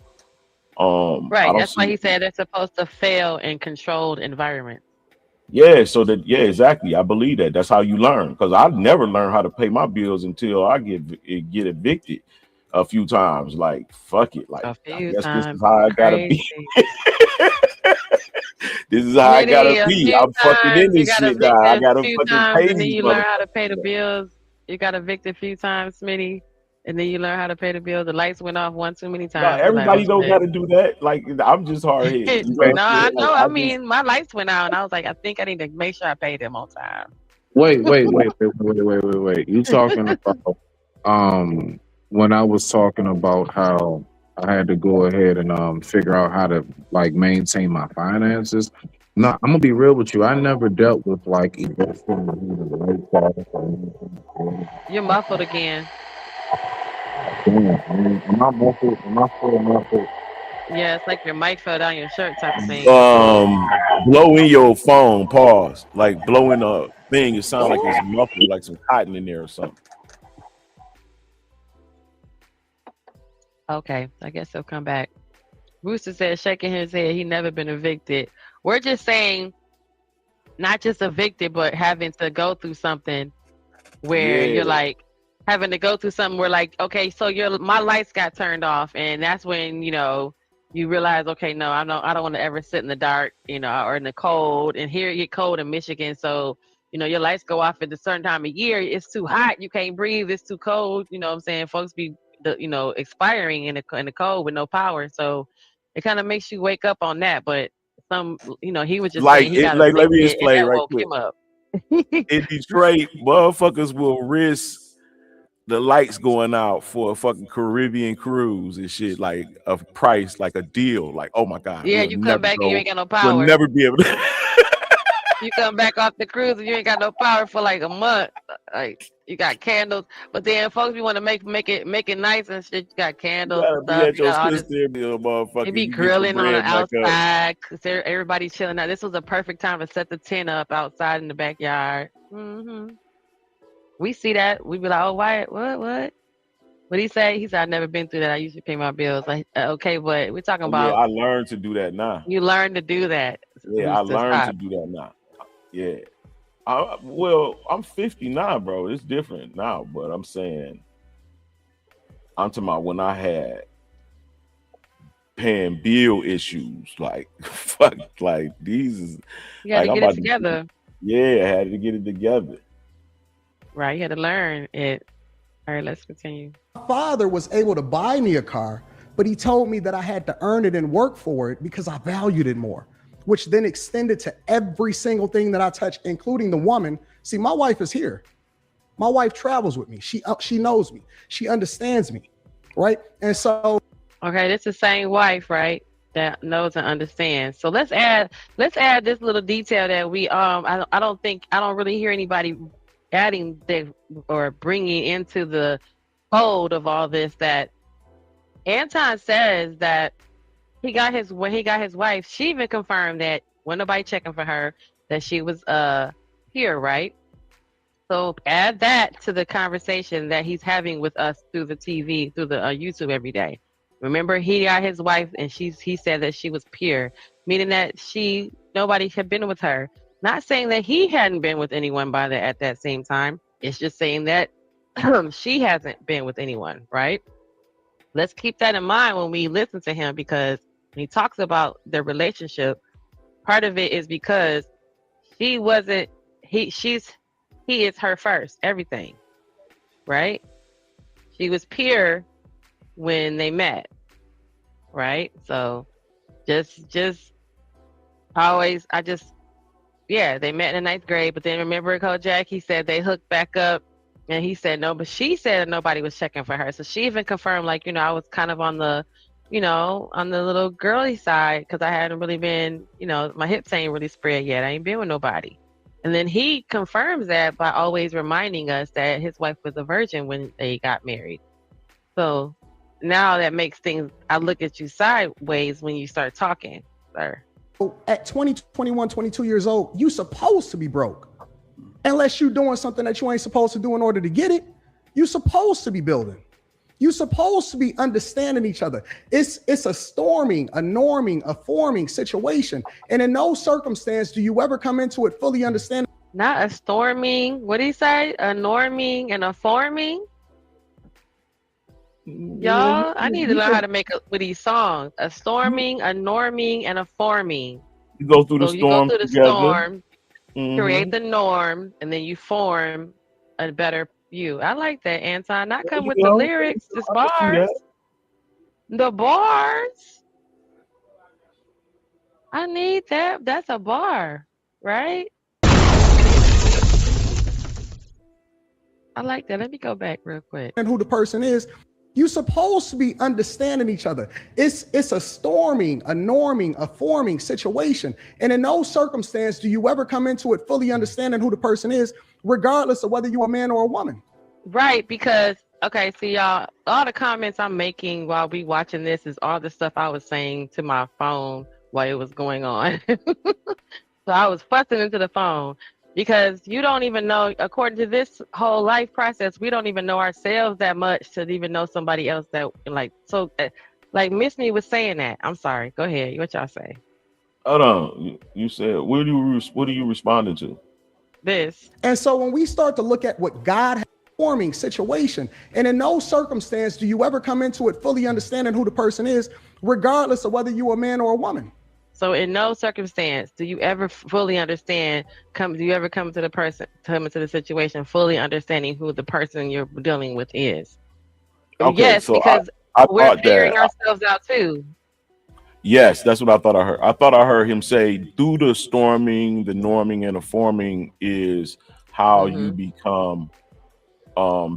I Right. don't That's why see. he said they're supposed to fail in controlled environments. Yeah, so that exactly. I believe that. That's how you learn. Because I never learned how to pay my bills until I get evicted a few times. Like, fuck it. Like, A I few guess this is times. how I gotta be. This is how I gotta A be. few I'm fucking in times. You this got shit now. I evicted a gotta few fucking times, pay and then these you learn how to pay the motherfuckers. bills. You got evicted a few times, Smitty, and then you learn how to pay the bills. The lights went off one too many No, times. You're like, oh everybody don't shit. gotta do that. Like, I'm just hard headed. You know what No, I'm I saying? Like, know. I I just mean, my lights went out, and I was like, I think I need to make sure I pay them on time. Wait. You talking about when I was talking about how I had to go ahead and figure out how to like maintain my finances. No, I'm gonna be real with you. I never dealt with like investing in the light bulbs or anything. You're muffled again. Damn, man. Am I muffled? Am I still muffled? Yeah, it's like your mic fell down your shirt type of thing. blow in your phone, pause. Like blowing a thing, it sounds like it's muffled, like some cotton in there or something. Okay, I guess he'll come back. Rooster said, shaking his head, he never been evicted. We're just saying, not just evicted, but having to go through something where you're like having to go through something where like, okay, so my lights got turned off, and that's when you realize, okay, no, I don't want to ever sit in the dark, or in the cold. And here it get cold in Michigan, so your lights go off at a certain time of year. It's too hot, you can't breathe. It's too cold. You know what I'm saying? Folks be expiring in the cold with no power. So it kind of makes you wake up on that. But he was just saying Like he it, got like let me evicted, and explain that right woke quick. him up. In Detroit, motherfuckers will risk the lights going out for a fucking Caribbean cruise and shit, like a price, like a deal. Like, oh my God, Yeah, we'll you come never back and you go. ain't got no We'll power. never be able to. You come back off the cruise and you ain't got no power for like a month. Like you got candles, but then folks, you want to make it nice and shit. You got You candles gotta and be stuff. at You your got all this. sister, motherfucker. They be You get your grilling on the bread back up. outside because everybody's chilling out. This was a perfect time to set the tent up outside in the backyard. We see that. We be like, oh, Wyatt, what? What he say? He said, I've never been through that. I usually pay my bills. Like, okay, but we're talking Oh, yeah, about I learned to do that now. you learn to do that. Yeah, I Rooster, learned to stop. do that now. Yeah. I'm 59, bro. It's different now, but I'm saying I'm talking about when I had paying bill issues. Like fuck, like these is You got like to I'm get it about to together. yeah, I had to get it together. Right. You had to learn it. All right, let's continue. My father was able to buy me a car, but he told me that I had to earn it and work for it because I valued it more, which then extended to every single thing that I touch, including the woman. See, my wife is here. My wife travels with me. She knows me. She understands me, right? And so, Okay, this is the same wife, right? That knows and understands. So let's add this little detail that we I don't really hear anybody adding or bringing into the fold of all this, that Anton says that when he got his wife, she even confirmed that when nobody checking for her, that she was here, right? So add that to the conversation that he's having with us through the TV, through the YouTube every day. Remember, he got his wife, and he said that she was pure, meaning that nobody had been with her. Not saying that he hadn't been with anyone at that same time. It's just saying that she hasn't been with anyone, right? Let's keep that in mind when we listen to him, because when he talks about their relationship, part of it is because he is her first, everything, right? She was pure when they met, right? So they met in the 9th grade, but then remember Coach Jack, he said they hooked back up, and he said no, but she said nobody was checking for her. So she even confirmed, like, I was kind of on the little girly side, because I hadn't really been, my hips ain't really spread yet. I ain't been with nobody. And then he confirms that by always reminding us that his wife was a virgin when they got married. So now that makes things, I look at you sideways when you start talking, sir. at 20, 21, 22 years old, you supposed to be broke. Unless you're doing something that you ain't supposed to do in order to get it, you supposed to be building. You supposed to be understanding each other. It's a storming, a norming, a forming situation. And in no circumstance do you ever come into it fully understanding. Not a storming, what did he say? A norming and a forming? Y'all, I need to learn how to make with these songs. A storming, a norming, and a forming. You go through the So you go storm through the together. storm, create the norm, and then you form a better you. I like that, Anton. Not come with the lyrics, just I can see bars. that. The bars. I need that. That's a bar, right? I like that. Let me go back real quick. And who the person is, you supposed to be understanding each other. It's a storming, a norming, a forming situation. And in no circumstance do you ever come into it fully understanding who the person is, regardless of whether you're a man or a woman. Right, because, okay, so y'all, all the comments I'm making while we watching this is all the stuff I was saying to my phone while it was going on. So I was fussing into the phone because you don't even know, according to this whole life process, we don't even know ourselves that much to even know somebody else that, like, so, like Miss Me was saying that. I'm sorry. Go ahead. What y'all say? Hold on. You said, what are you responding to? This. And so when we start to look at what God has forming situation, and in no circumstance do you ever come into it fully understanding who the person is, regardless of whether you're a man or a woman. So in no circumstance do you ever fully understand, do you ever come into the situation fully understanding who the person you're dealing with is? Okay, yes, so because I we're thought figuring that. ourselves out too. Yes, that's what I thought I heard. I thought I heard him say, through the storming, the norming, and the forming is how you become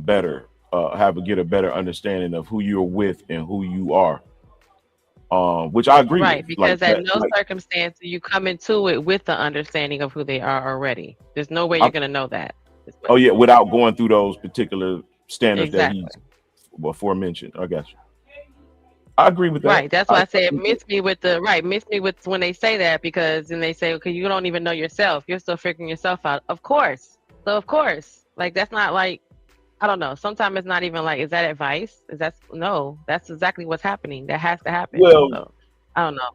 better, get a better understanding of who you're with and who you are. Which I agree Right, with. because Like at that, no like, circumstance do you come into it with the understanding of who they are already. There's no way you're going to know that. oh yeah, without going through those particular standards Exactly. that he's aforementioned. I got you. I agree with that. Right, that's why I said miss me with when they say that, because then they say, okay, you don't even know yourself. You're still figuring yourself out. Of course. So of course, like, that's not like, I don't know. Sometimes it's not even like, is that advice? No, that's exactly what's happening. That has to happen. Well, So, I don't know.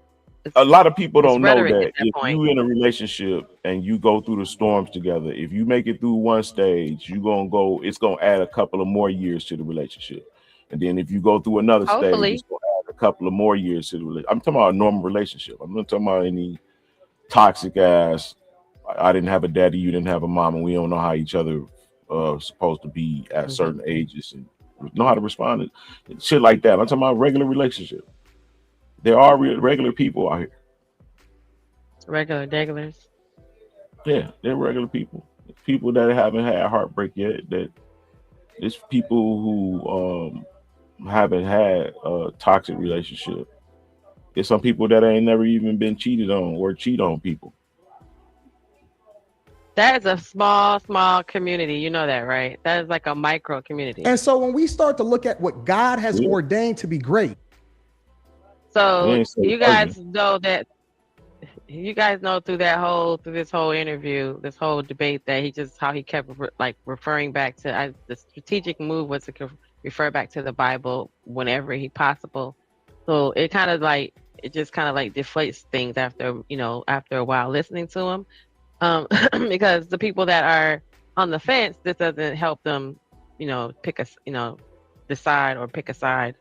A lot of people don't know rhetoric that at that if point. you in a relationship and you go through the storms together, if you make it through one stage, it's gonna add a couple of more years to the relationship. And then if you go through another stage, Hopefully. it's gonna add a couple of more years to the relationship. I'm talking about a normal relationship. I'm not talking about any toxic ass. I didn't have a daddy, you didn't have a mom, and we don't know how each other supposed to be at certain ages and know how to respond to shit like that. I'm talking about regular relationship. There are regular people out here. Regular degglers. Yeah, they're regular people. People that haven't had heartbreak yet. That it's people who haven't had a toxic relationship. There's some people that ain't never even been cheated on or cheat on people. That is a small community. You know that, right? That is like a micro community. And so when we start to look at what God has ordained to be great. So you guys know that, you guys know through this whole interview, this whole debate, that how he kept referring back to the strategic move was to refer back to the Bible whenever possible. So it just kind of deflates things after a while listening to him. Because the people that are on the fence, this doesn't help them, decide or pick a side,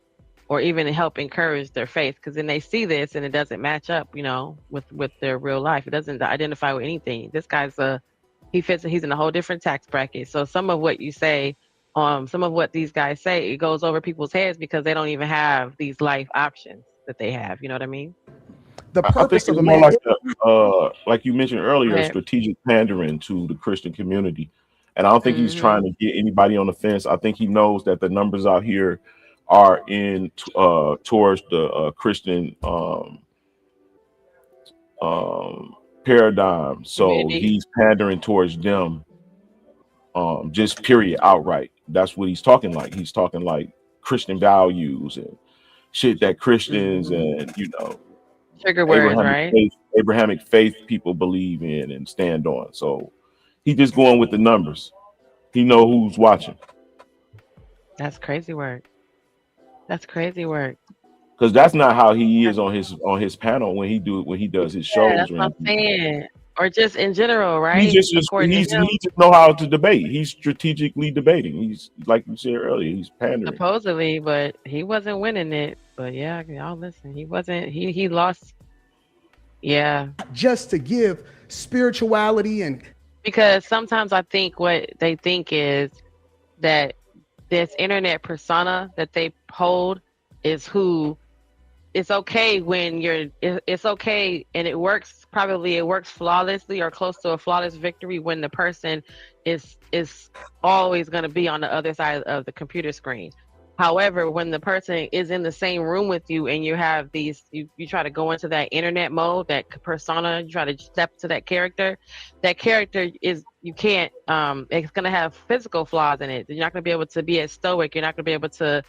or even help encourage their faith. Because then they see this and it doesn't match up, with their real life. It doesn't identify with anything. This guy's he's in a whole different tax bracket. So some of what you say, some of what these guys say, it goes over people's heads because they don't even have these life options that they have. You know what I mean? The purpose I think of it's a man, more like you mentioned earlier, Right. strategic pandering to the Christian community. And I don't think he's trying to get anybody on the fence. I think he knows that the numbers out here are in towards the Christian paradigm. So Community. he's pandering towards them, just period, outright. That's what he's talking like. He's talking like Christian values and shit that Christians and Trigger words, right? Abrahamic faith people believe in and stand on. So he just going with the numbers. He know who's watching. That's crazy work. That's crazy work. Because that's not how he is on his panel when he does his shows. Yeah, that's what I'm saying. Or just in general, right? He just According to him, he just know how to debate. He's strategically debating. He's, like you said earlier, he's pandering. supposedly, but he wasn't winning it. But yeah, y'all listen. He wasn't. He lost. Yeah. just to give spirituality and Because sometimes I think what they think is that this internet persona that they hold is who. It's okay when it's okay, and it works flawlessly or close to a flawless victory when the person is always going to be on the other side of the computer screen. However, when the person is in the same room with you and you have you try to go into that internet mode, that persona, you try to step to that character is, you can't, it's going to have physical flaws in it. You're not going to be able to be as stoic. You're not going to be able to,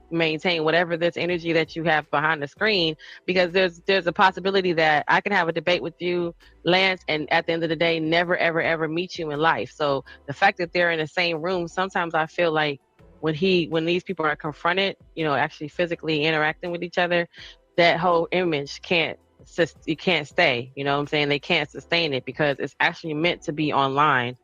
maintain whatever this energy that you have behind the screen, because there's a possibility that I can have a debate with you, Lance, and at the end of the day never ever meet you in life. So the fact that they're in the same room, sometimes I feel like when these people are confronted, actually physically interacting with each other, that whole image can't stay. You know what I'm saying? They can't sustain it because it's actually meant to be online.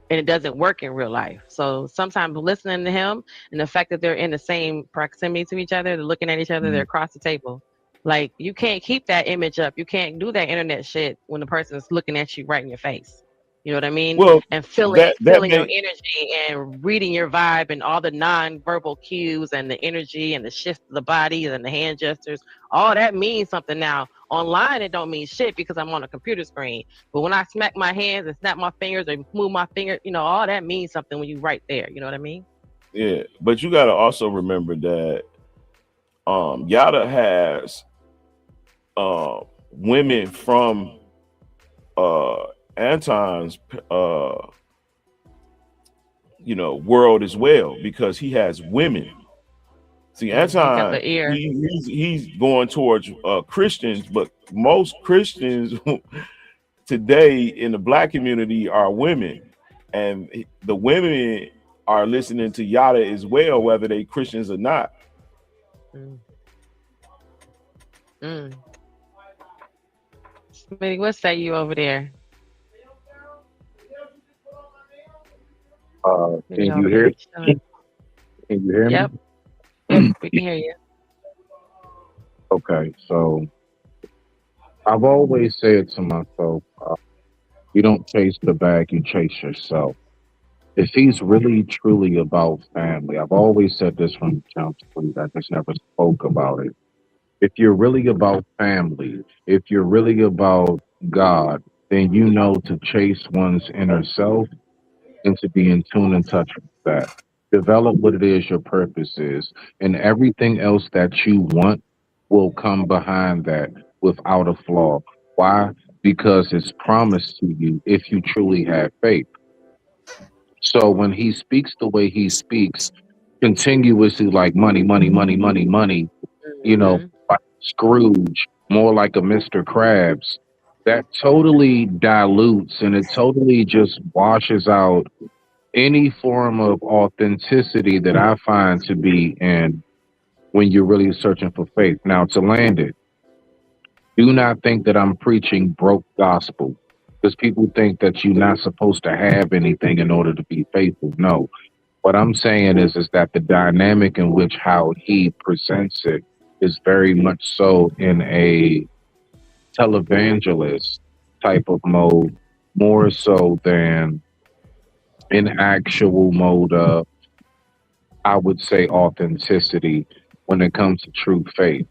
And it doesn't work in real life. So sometimes listening to him and the fact that they're in the same proximity to each other, they're looking at each other, they're across the table. Like, you can't keep that image up. You can't do that internet shit when the person's looking at you right in your face. You know what I mean? Well, and feeling your may- energy and reading your vibe and all the non-verbal cues and the energy and the shift of the body and the hand gestures, all that means something now. Online, it don't mean shit because I'm on a computer screen. But when I smack my hands and snap my fingers or move my finger, all that means something when you right there. You know what I mean? Yeah, but you got to also remember that Yada has women from Anton's world as well, because he has women. See, Anton, he's going towards Christians, but most Christians today in the Black community are women, and the women are listening to Yada as well, whether they Christians or not. Smitty, what say you over there? Can you hear me? Can you hear me? Yep, we can hear you. Okay, so I've always said to myself, you don't chase the bag, you chase yourself. If he's really truly about family, I've always said this from Jump Street, I just never spoke about it. If you're really about family, if you're really about God, then you know to chase one's inner self and to be in tune and touch with that. Develop what it is your purpose is, and everything else that you want will come behind that without a flaw. Why? Because it's promised to you if you truly have faith. So when he speaks the way he speaks, continuously like money, money, money, money, money, you know, Mhm. like Scrooge, more like a Mr. Krabs, that totally dilutes and it totally just washes out any form of authenticity that I find to be in when you're really searching for faith. Now, to land it, do not think that I'm preaching broke gospel because people think that you're not supposed to have anything in order to be faithful. No, what I'm saying is that the dynamic in which how he presents it is very much so in a televangelist type of mode, more so than in actual mode of, I would say, authenticity when it comes to true faith.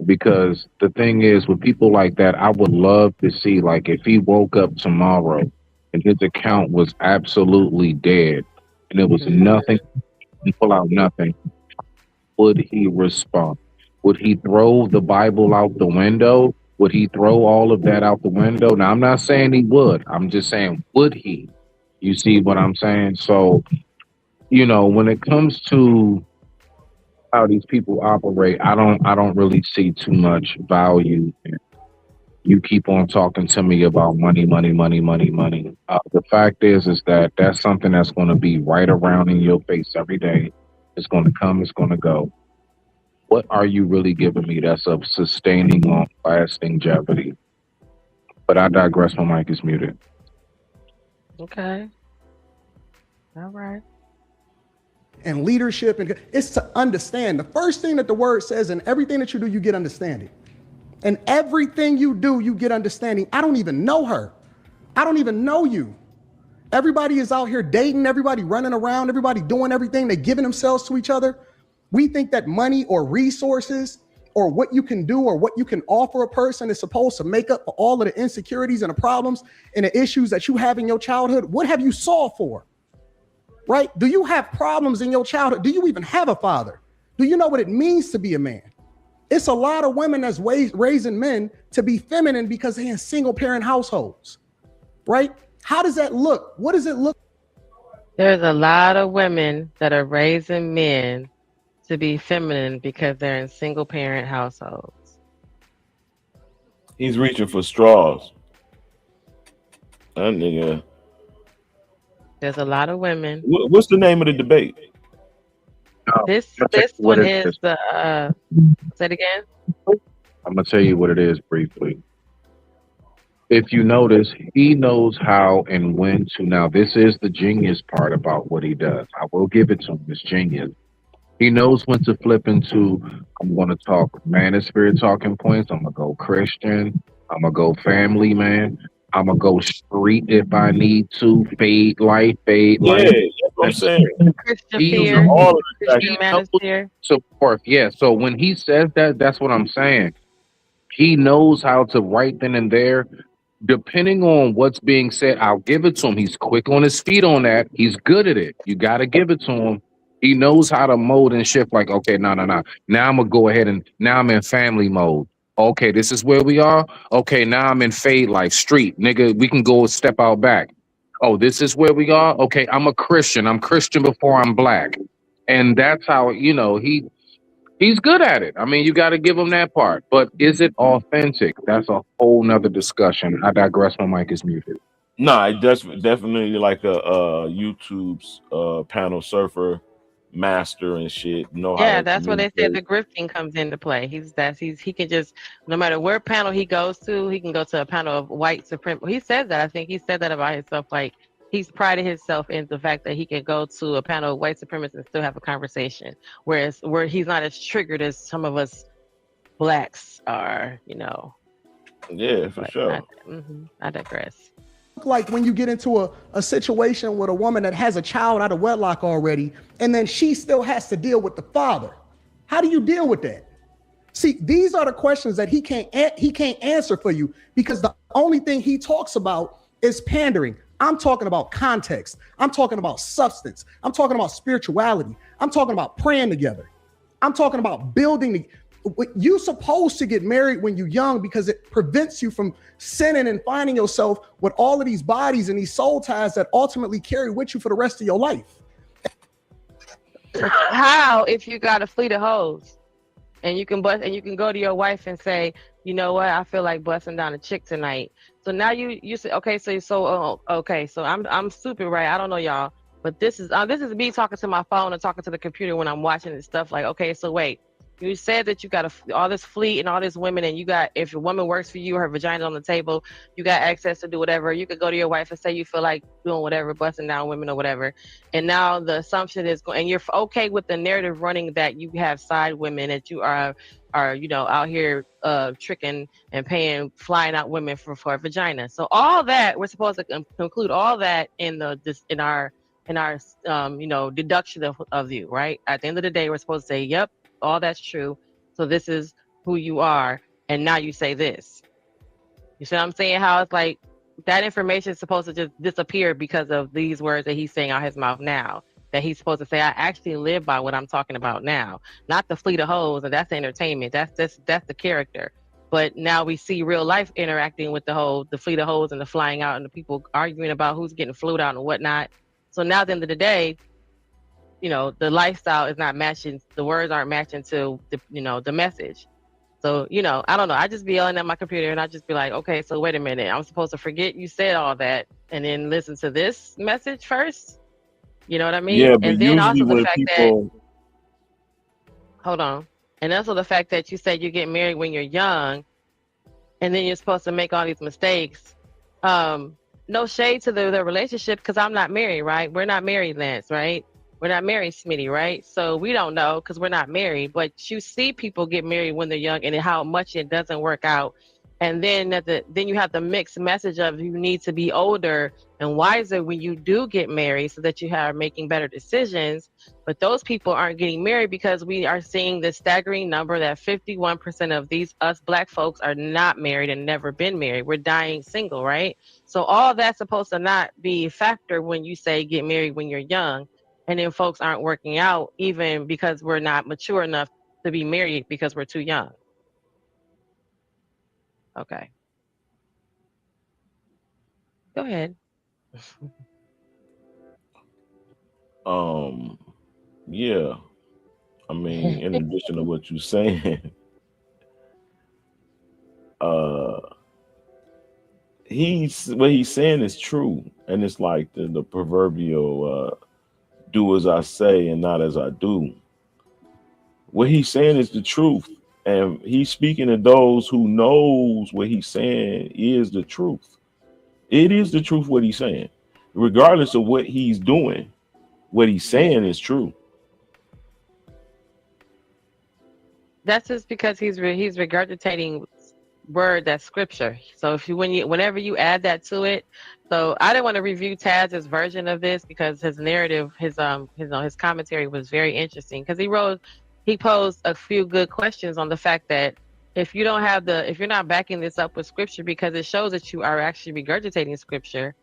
Because the thing is, with people like that, I would love to see, like, if he woke up tomorrow and his account was absolutely dead and it was nothing, and pull out nothing, would he respond? Would he throw the Bible out the window? Would he throw all of that out the window? Now, I'm not saying he would. I'm just saying, would he? You see what I'm saying? So, you know, when it comes to how these people operate, I don't really see too much value in you keep on talking to me about money, money, money, money, money. The fact is that that's something that's going to be right around in your face every day. It's going to come, it's going to go. What are you really giving me that's of sustaining, long lasting longevity? But I digress. My mic is muted. Okay. All right. And leadership, and it's to understand. The first thing that the word says, in everything that you do, you get understanding. And everything you do, you get understanding. I don't even know her. I don't even know you. Everybody is out here dating, everybody running around, everybody doing everything. They're giving themselves to each other. We think that money or resources or what you can do or what you can offer a person is supposed to make up for all of the insecurities and the problems and the issues that you have in your childhood. What have you solved for? Right? Do you have problems in your childhood? Do you even have a father? Do you know what it means to be a man? It's a lot of women that's raising men to be feminine because they're in single parent households, right? How does that look? What does it look? There's a lot of women that are raising men to be feminine because they're in single parent households. He's reaching for straws. That nigga. There's a lot of women. What's the name of the debate? This what one it is the say it again. I'm gonna tell you what it is briefly. If you notice, he knows how and when to. Now, this is the genius part about what he does. I will give it to him. It's genius. He knows when to flip into, I'm going to talk man and spirit talking points. I'm going to go Christian. I'm going to go family, man. I'm going to go street if I need to. Fade life, fade Yeah, life. that's what I'm saying. Christian He fear, all of Christian manosphere. so forth. Yeah. So when he says that, that's what I'm saying. He knows how to right then and there, depending on what's being said. I'll give it to him. He's quick on his feet on that. He's good at it. You got to give it to him. He knows how to mold and shift. Like, okay, no. Now I'm gonna go ahead and now I'm in family mode. Okay, this is where we are. Okay, now I'm in fade life street, nigga. We can go a step out back. Oh, this is where we are. Okay, I'm a Christian. I'm Christian before I'm black, and that's how he's good at it. I mean, you got to give him that part. But is it authentic? That's a whole nother discussion. I digress. My mic is muted. Nah, that's definitely like a YouTube's panel surfer master and shit. Know how Yeah, to that's where they said the communicate. grifting comes into play. He can just, no matter where panel he goes to, he can go to a panel of white supremacy. He says that. I think he said that about himself. Like, he's prided himself in the fact that he can go to a panel of white supremacists and still have a conversation. Where he's not as triggered as some of us blacks are, you know. Yeah, for But sure. I digress. Like when you get into a situation with a woman that has a child out of wedlock already, and then she still has to deal with the father. How do you deal with that? See, these are the questions that he can't answer for you, because the only thing he talks about is pandering. I'm talking about context. I'm talking about substance. I'm talking about spirituality. I'm talking about praying together. I'm talking about building. You're supposed to get married when you're young because it prevents you from sinning and finding yourself with all of these bodies and these soul ties that ultimately carry with you for the rest of your life. How if you got a fleet of hoes and you can go to your wife and say, you know what, I feel like busting down a chick tonight. So now you say, okay, so I'm stupid, right? I don't know y'all, but this is me talking to my phone and talking to the computer when I'm watching this stuff. Like, okay, so wait, you said that you got all this fleet and all this women, and you got, if a woman works for you, her vagina's on the table, you got access to do whatever. You could go to your wife and say you feel like doing whatever, busting down women or whatever. And now the assumption is, and you're okay with the narrative running that you have side women, that you are out here tricking and paying, flying out women for a vagina. So all that, we're supposed to conclude all that in our deduction of you, right? At the end of the day, we're supposed to say, yep, all that's true. So this is who you are. And now you say this. You see what I'm saying? How it's like that information is supposed to just disappear because of these words that he's saying out his mouth now. That he's supposed to say, I actually live by what I'm talking about now. Not the fleet of hoes, and that's entertainment. That's the character. But now we see real life interacting with the fleet of hoes and the flying out and the people arguing about who's getting flew out and whatnot. So now at the end of the day, the lifestyle is not matching, the words aren't matching to the message. So, I don't know. I just be yelling at my computer and I just be like, okay, so wait a minute. I'm supposed to forget you said all that and then listen to this message first? You know what I mean? Yeah, but And then usually also the when fact people hold on. And also the fact that you said you get married when you're young and then you're supposed to make all these mistakes. No shade to the relationship, because I'm not married, right? We're not married, Lance, right? We're not married, Smitty, right? So we don't know because we're not married. But you see people get married when they're young and how much it doesn't work out. And then then you have the mixed message of you need to be older and wiser when you do get married so that you are making better decisions. But those people aren't getting married because we are seeing the staggering number that 51% of us black folks are not married and never been married. We're dying single, right? So all that's supposed to not be a factor when you say get married when you're young. And then folks aren't working out even because we're not mature enough to be married because we're too young. Okay. Go ahead. yeah. I mean, in addition to what you're saying, what he's saying is true. And it's like the proverbial do as I say and not as I do. What he's saying is the truth. And he's speaking to those who knows what he's saying is the truth. It is the truth what he's saying. Regardless of what he's doing, what he's saying is true. That's just because he's regurgitating word, that's scripture. So whenever you add that to it, so I didn't want to review Taz's version of this because his narrative, his commentary was very interesting because he posed a few good questions on the fact that if you're not backing this up with scripture, because it shows that you are actually regurgitating scripture,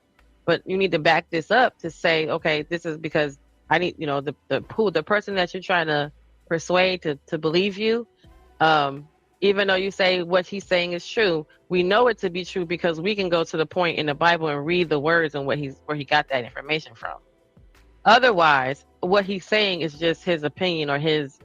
but you need to back this up to say, okay, this is because I need, the person that you're trying to persuade to believe you, even though you say what he's saying is true, we know it to be true because we can go to the point in the Bible and read the words and where he got that information from. Otherwise, what he's saying is just his opinion or his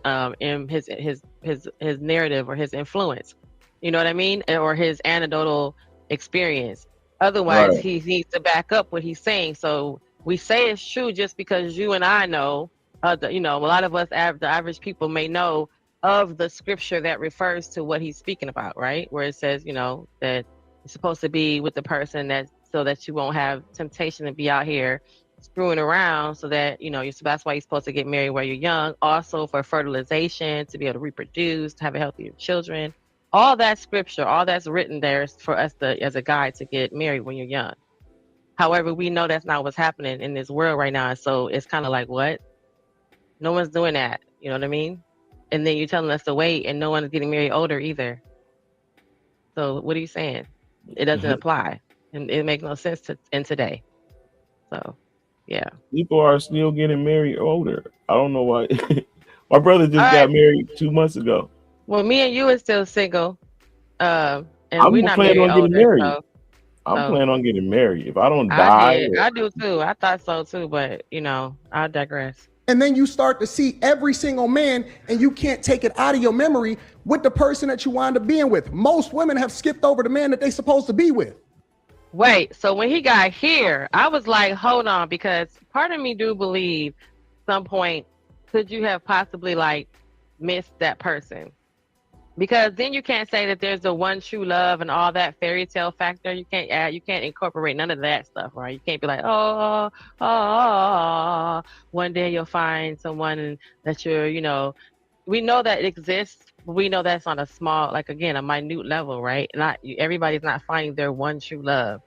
narrative or his influence. You know what I mean? Or his anecdotal experience. Otherwise, Right. he needs to back up what he's saying. So we say it's true just because you and I know, a lot of us, the average people may know of the scripture that refers to what he's speaking about, right? Where it says, that you're supposed to be with the person so that you won't have temptation to be out here screwing around, so that that's why you're supposed to get married while you're young. Also for fertilization, to be able to reproduce, to have a healthy children. All that scripture, all that's written there is for us to, as a guide, to get married when you're young. However, we know that's not what's happening in this world right now. So it's kind of like, what? No one's doing that. You know what I mean? And then you're telling us to wait, and no one's getting married older either. So what are you saying? It doesn't apply, and it makes no sense in today. So, yeah. People are still getting married older. I don't know why. My brother just All got right. married 2 months ago. Well, me and you are still single, and I'm we're not planning married on getting older. married. So, I'm planning on getting married. If I don't I die, did. I do too. I thought so too, but I digress. And then you start to see every single man, and you can't take it out of your memory with the person that you wind up being with. Most women have skipped over the man that they're supposed to be with. Wait, so when he got here, I was like, hold on, because part of me do believe some point could you have possibly like missed that person? Because then you can't say that there's the one true love and all that fairy tale factor. You can't incorporate none of that stuff, right? You can't be like, one day you'll find someone that we know that it exists, but we know that's on a small, like again, a minute level, right? Everybody's not finding their one true love.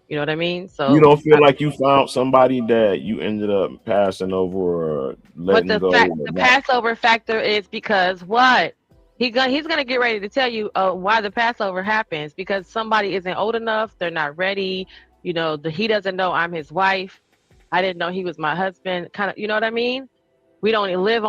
You know what I mean? So you don't feel like you found somebody that you ended up passing over or but letting go. the Passover factor is because what? He's gonna get ready to tell you why the Passover happens, because somebody isn't old enough, they're not ready. He doesn't know I'm his wife. I didn't know he was my husband. Kind of, you know what I mean? We don't live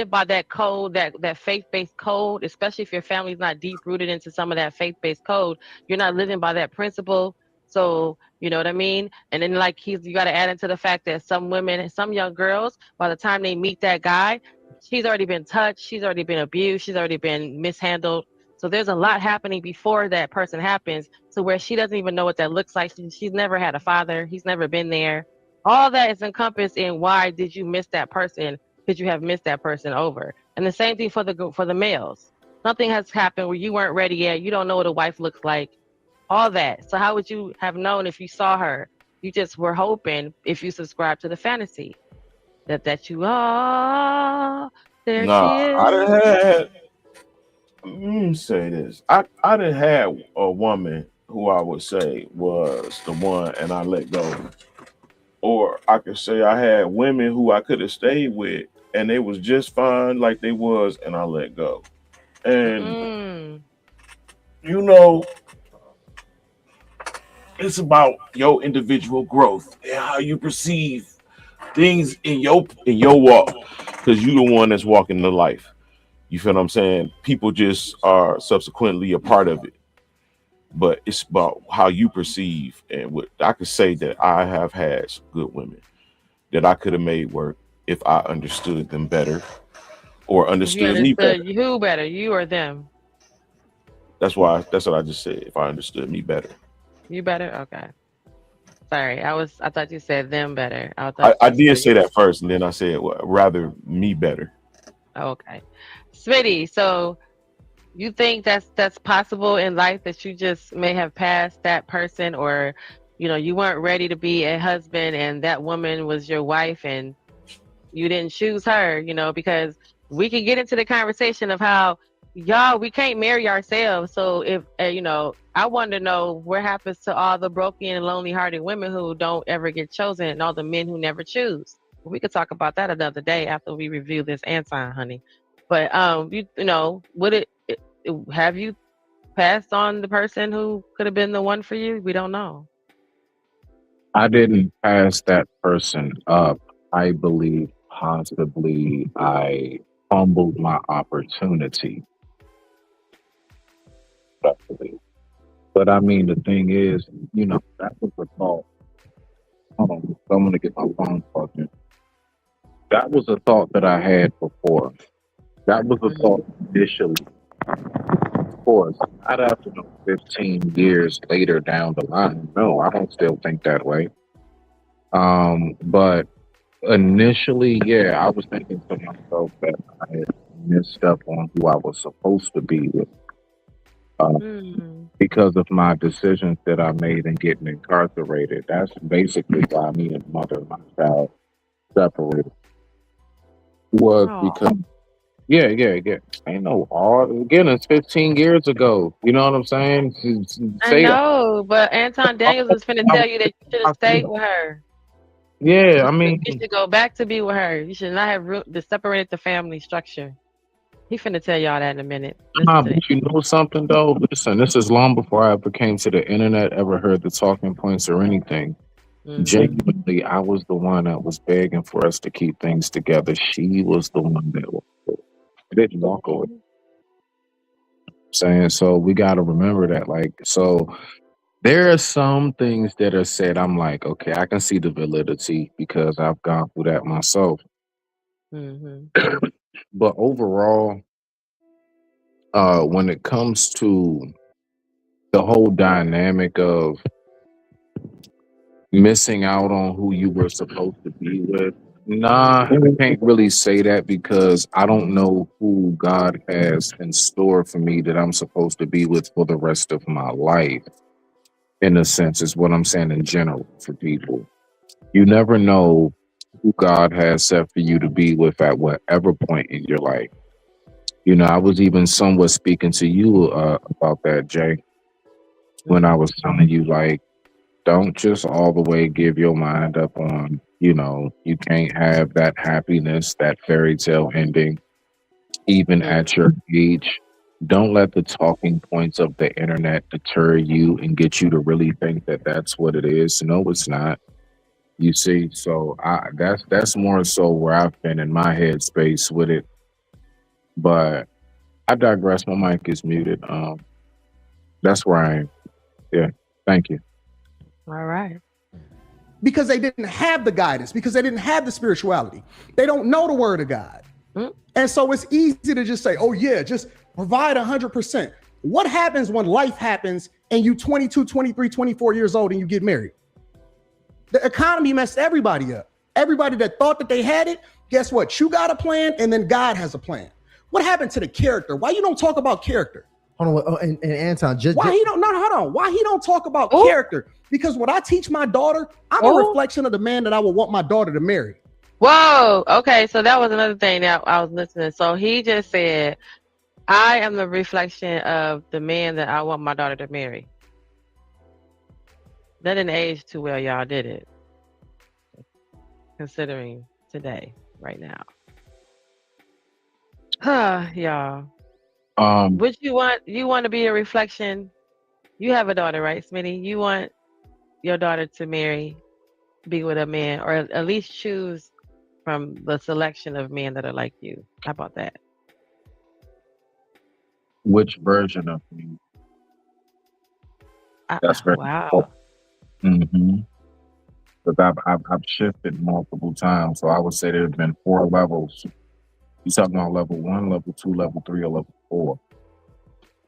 by that code, that faith-based code, especially if your family's not deep rooted into some of that faith-based code. You're not living by that principle. So, you know what I mean? And then you got to add into the fact that some women, some young girls, by the time they meet that guy, she's already been touched, she's already been abused, she's already been mishandled. So there's a lot happening before that person happens, to where she doesn't even know what that looks like. She's never had a father. He's never been there. All that is encompassed in why did you miss that person? Could you have missed that person over? And the same thing for the males. Something has happened where you weren't ready yet. You don't know what a wife looks like. All that. So how would you have known if you saw her? You just were hoping, if you subscribe to the fantasy, that you there Nah, she is. I done had. Let me say this. I done had a woman who I would say was the one, and I let go. Or I could say I had women who I could have stayed with, and they was just fine like they was, and I let go. And it's about your individual growth and how you perceive things in your walk, because you the one that's walking the life. You feel what I'm saying? People just are subsequently a part of it, but it's about how you perceive. And what I could say, that I have had some good women that I could have made work if I understood them better, or understood me better. Who better, you or them? That's what I just said. If I understood me better. You better? Okay. Sorry, I thought you said them better. I did say that first, and then I said, well, rather me better. Okay. Smitty, so you think that's possible in life, that you just may have passed that person, or you weren't ready to be a husband and that woman was your wife and you didn't choose her, because we can get into the conversation of how we can't marry ourselves. So if I want to know what happens to all the broken and lonely hearted women who don't ever get chosen, and all the men who never choose. We could talk about that another day after we review this Anton, honey. But have you passed on the person who could have been the one for you? We don't know. I didn't pass that person up. I believe possibly I fumbled my opportunity. But I mean, the thing is, that was a thought. Hold on, I'm going to get my phone plugged in. That was a thought that I had before. That was a thought initially. Of course, I'd have to know 15 years later down the line. No, I don't still think that way. But initially, yeah, I was thinking to myself that I had messed up on who I was supposed to be with. Because of my decisions that I made in getting incarcerated. That's basically why me and mother and my child separated. Was because, Yeah. Ain't no hard. Again, it's 15 years ago. You know what I'm saying? I Say, know, but Anton Daniels is finna tell you that you should have stayed with her. yeah, I mean, You should go back to be with her. You should not have separated the family structure. He finna tell y'all that in a minute. Listen to but it. you know something though? Listen, this is long before I ever came to the internet, ever heard the talking points or anything. Mhm. Genuinely, I was the one that was begging for us to keep things together. She was the one that didn't walk away. Saying so, we got to remember that. Like, so there are some things that are said. I'm like, okay, I can see the validity because I've gone through that myself. Mhm. But overall, when it comes to the whole dynamic of missing out on who you were supposed to be with, nah, I can't really say that because I don't know who God has in store for me that I'm supposed to be with for the rest of my life. In a sense, is what I'm saying in general for people. You never know who God has set for you to be with at whatever point in your life. You know, I was even somewhat speaking to you about that, Jay, when I was telling you, like, don't just all the way give your mind up on, you know, you can't have that happiness, that fairy tale ending, even at your age. Don't let the talking points of the internet deter you and get you to really think that that's what it is. No, it's not. You see, so that's more so where I've been in my headspace with it. But I digress. My mic is muted. That's where I am. Yeah. Thank you. All right. Because they didn't have the guidance, because they didn't have the spirituality. They don't know the word of God. And so it's easy to just say, oh yeah, just provide 100%. What happens when life happens and you 22, 23, 24 years old and you get married? The economy messed everybody up. Everybody that thought that they had it, guess what? You got a plan and then God has a plan. What happened to the character? Why you don't talk about character? Hold on, and Anton, Why he don't? No, hold on. Why he don't talk about character? Because what I teach my daughter, I'm a reflection of the man that I would want my daughter to marry. Whoa. Okay, so that was another thing that I was listening. So he just said, I am the reflection of the man that I want my daughter to marry. That didn't age too well, y'all, did it? Considering today, right now. Y'all. Would you want to be a reflection? You have a daughter, right, Smitty? You want your daughter to be with a man, or at least choose from the selection of men that are like you. How about that? Which version of me? That's very wow. Because I've shifted multiple times, so I would say there's been 4 levels. You talking about level 1, level 2, level 3, or level 4?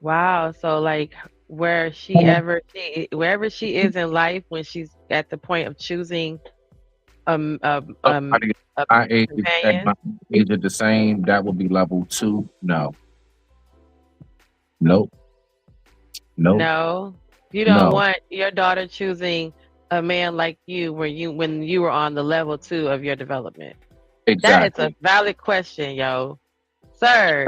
Wow. So like wherever she is in life when she's at the point of choosing a age are the same, that would be level 2. Nope. No. You don't want your daughter choosing a man like you when you were on the level 2 of your development. Exactly. That is a valid question, yo. Sir.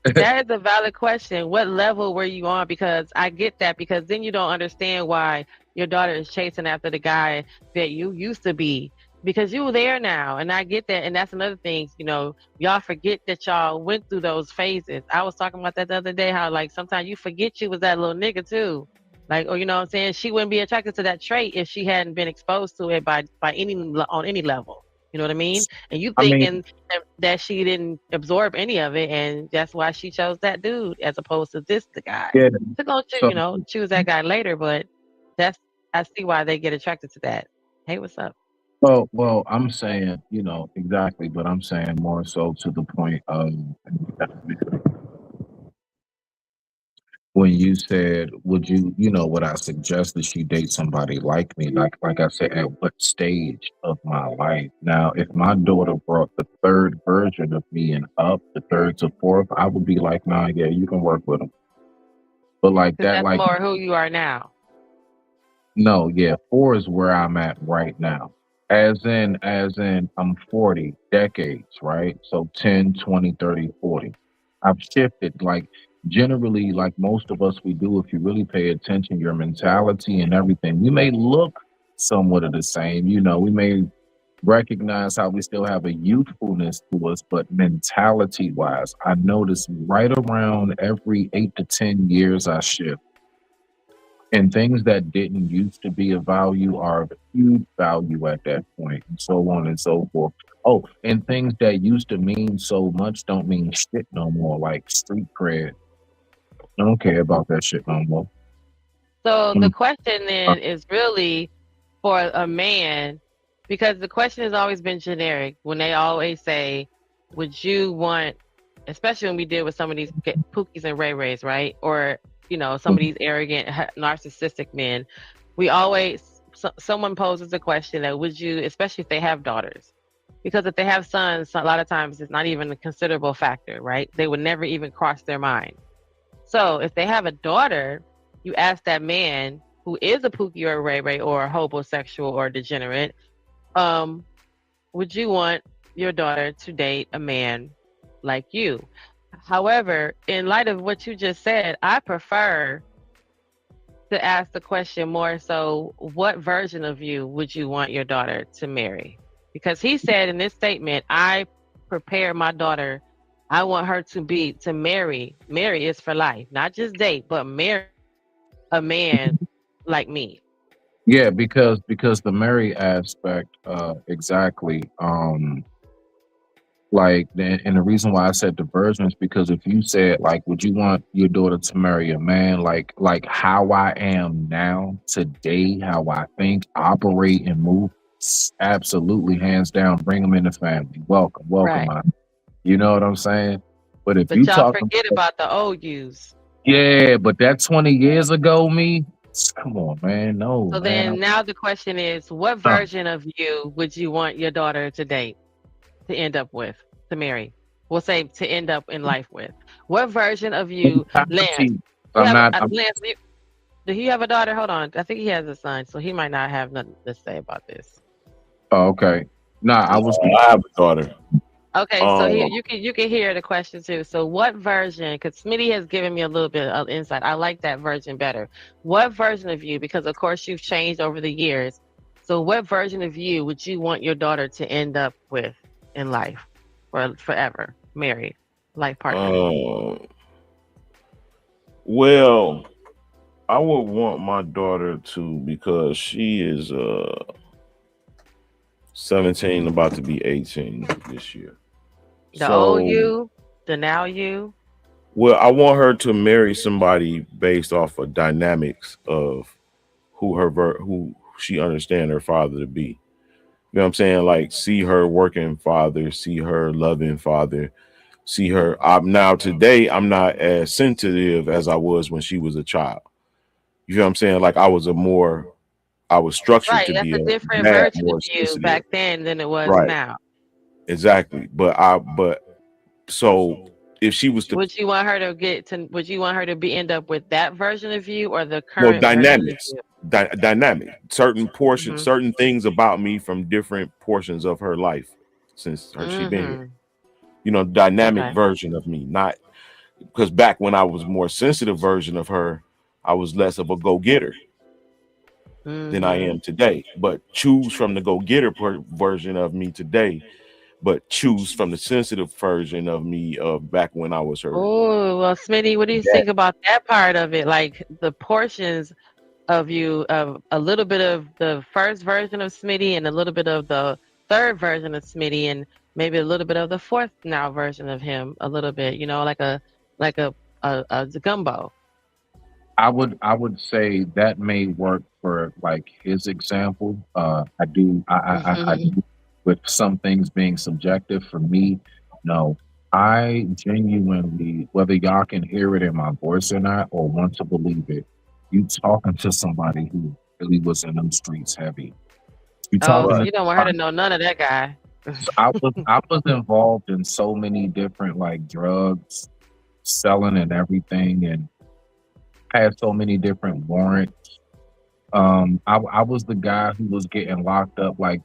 That is a valid question. What level were you on? Because I get that, because then you don't understand why your daughter is chasing after the guy that you used to be, because you were there now. And I get that. And that's another thing, y'all forget that y'all went through those phases. I was talking about that the other day, how like sometimes you forget you was that little nigga too. Like, or you know what I'm saying? She wouldn't be attracted to that trait if she hadn't been exposed to it on any level. You know what I mean? And you thinking that she didn't absorb any of it, and that's why she chose that dude as opposed to the guy. Yeah. She's gonna choose that guy later, but I see why they get attracted to that. Hey, what's up? Well, I'm saying, exactly, but I'm saying more so to the point of when you said, would would I suggest that she date somebody like me? Like I said, at what stage of my life? Now, if my daughter brought the 3rd version of me and up, the 3rd to 4th, I would be like, nah, yeah, you can work with them. But like that, that's like more who you are now. No, yeah, 4 is where I'm at right now. As in, I'm 40 decades, right? So 10, 20, 30, 40. I've shifted. Like, generally, like most of us, we do, if you really pay attention, your mentality and everything, we may look somewhat of the same. We may recognize how we still have a youthfulness to us, but mentality wise, I notice right around every 8 to 10 years, I shift. And things that didn't used to be of value are of huge value at that point, and so on and so forth. Oh, and things that used to mean so much don't mean shit no more, like street cred. I don't care about that shit no more. So the Mm. question then is really for a man, because the question has always been generic. When they always say, "Would you want," especially when we deal with some of these Pookies and Ray Rays, right? Or some of these arrogant, narcissistic men. We always someone poses a question that would you, especially if they have daughters, because if they have sons, a lot of times it's not even a considerable factor, right? They would never even cross their mind. So if they have a daughter, you ask that man who is a Pookie or a Ray Ray or a homosexual or degenerate, would you want your daughter to date a man like you? However, in light of what you just said, I prefer to ask the question more so, what version of you would you want your daughter to marry? Because he said in this statement, I prepare my daughter, I want her to marry. Marry is for life, not just date, but marry a man like me. Yeah, because the marry aspect, exactly. Like, and the reason why I said diversion is because if you said, like, would you want your daughter to marry a man like how I am now today, how I think, operate, and move? Absolutely, hands down, bring them in the family. Welcome, welcome. Right. You know what I'm saying? But if But you y'all talking, forget about the old yous. yeah, but that 20 years ago, me, come on, man, no, So man. then now the question is, what version of you would you want your daughter to date, to end up with, to marry? We'll say to end up in life with. What version of you, Lance? I'm not. Lance, do he have a daughter? Hold on. I think he has a son, so he might not have nothing to say about this. Oh, okay. Nah, I have a daughter. Okay, so you can hear the question too. So what version, because Smitty has given me a little bit of insight. I like that version better. What version of you, because of course you've changed over the years. So what version of you would you want your daughter to end up with in life, or forever, married, life partner? Well, I would want my daughter to, because she is 17, about to be 18 this year. The old you, the now you. Well, I want her to marry somebody based off of dynamics of who she understand her father to be. You know what I'm saying? Like, see her working father, see her loving father, see her. Now today, I'm not as sensitive as I was when she was a child. You know what I'm saying? Like, I was structured Right, to that's be a a different dad, version more of you sensitive. back then than it was Right. now. Exactly. So if she was to Would you want her to would you want her to end up with that version of you or the no current version of dynamics, you? dynamic, certain portions, Mhm. certain things about me from different portions of her life since she been here. Mhm. You know, dynamic Okay. version of me, not because back when I was more sensitive version of her, I was less of a go-getter than I Mhm. am today. But choose from the go-getter version of me today, but choose from the sensitive version of me of back when I was her. Oh, well, Smitty, what do you think about that part of it? Like the portions of you, of a little bit of the first version of Smitty and a little bit of the third version of Smitty and maybe a little bit of the fourth now version of him, a little bit, like a gumbo. I would say that may work for like his example. I do. I do, with some things being subjective. For me, no. I genuinely, whether y'all can hear it in my voice or not, or want to believe it, you talking to somebody who really was in them streets heavy. You Oh, talking so to you don't want her to know none of that guy. so I was involved in so many different like drugs, selling and everything, and had so many different warrants. I was the guy who was getting locked up like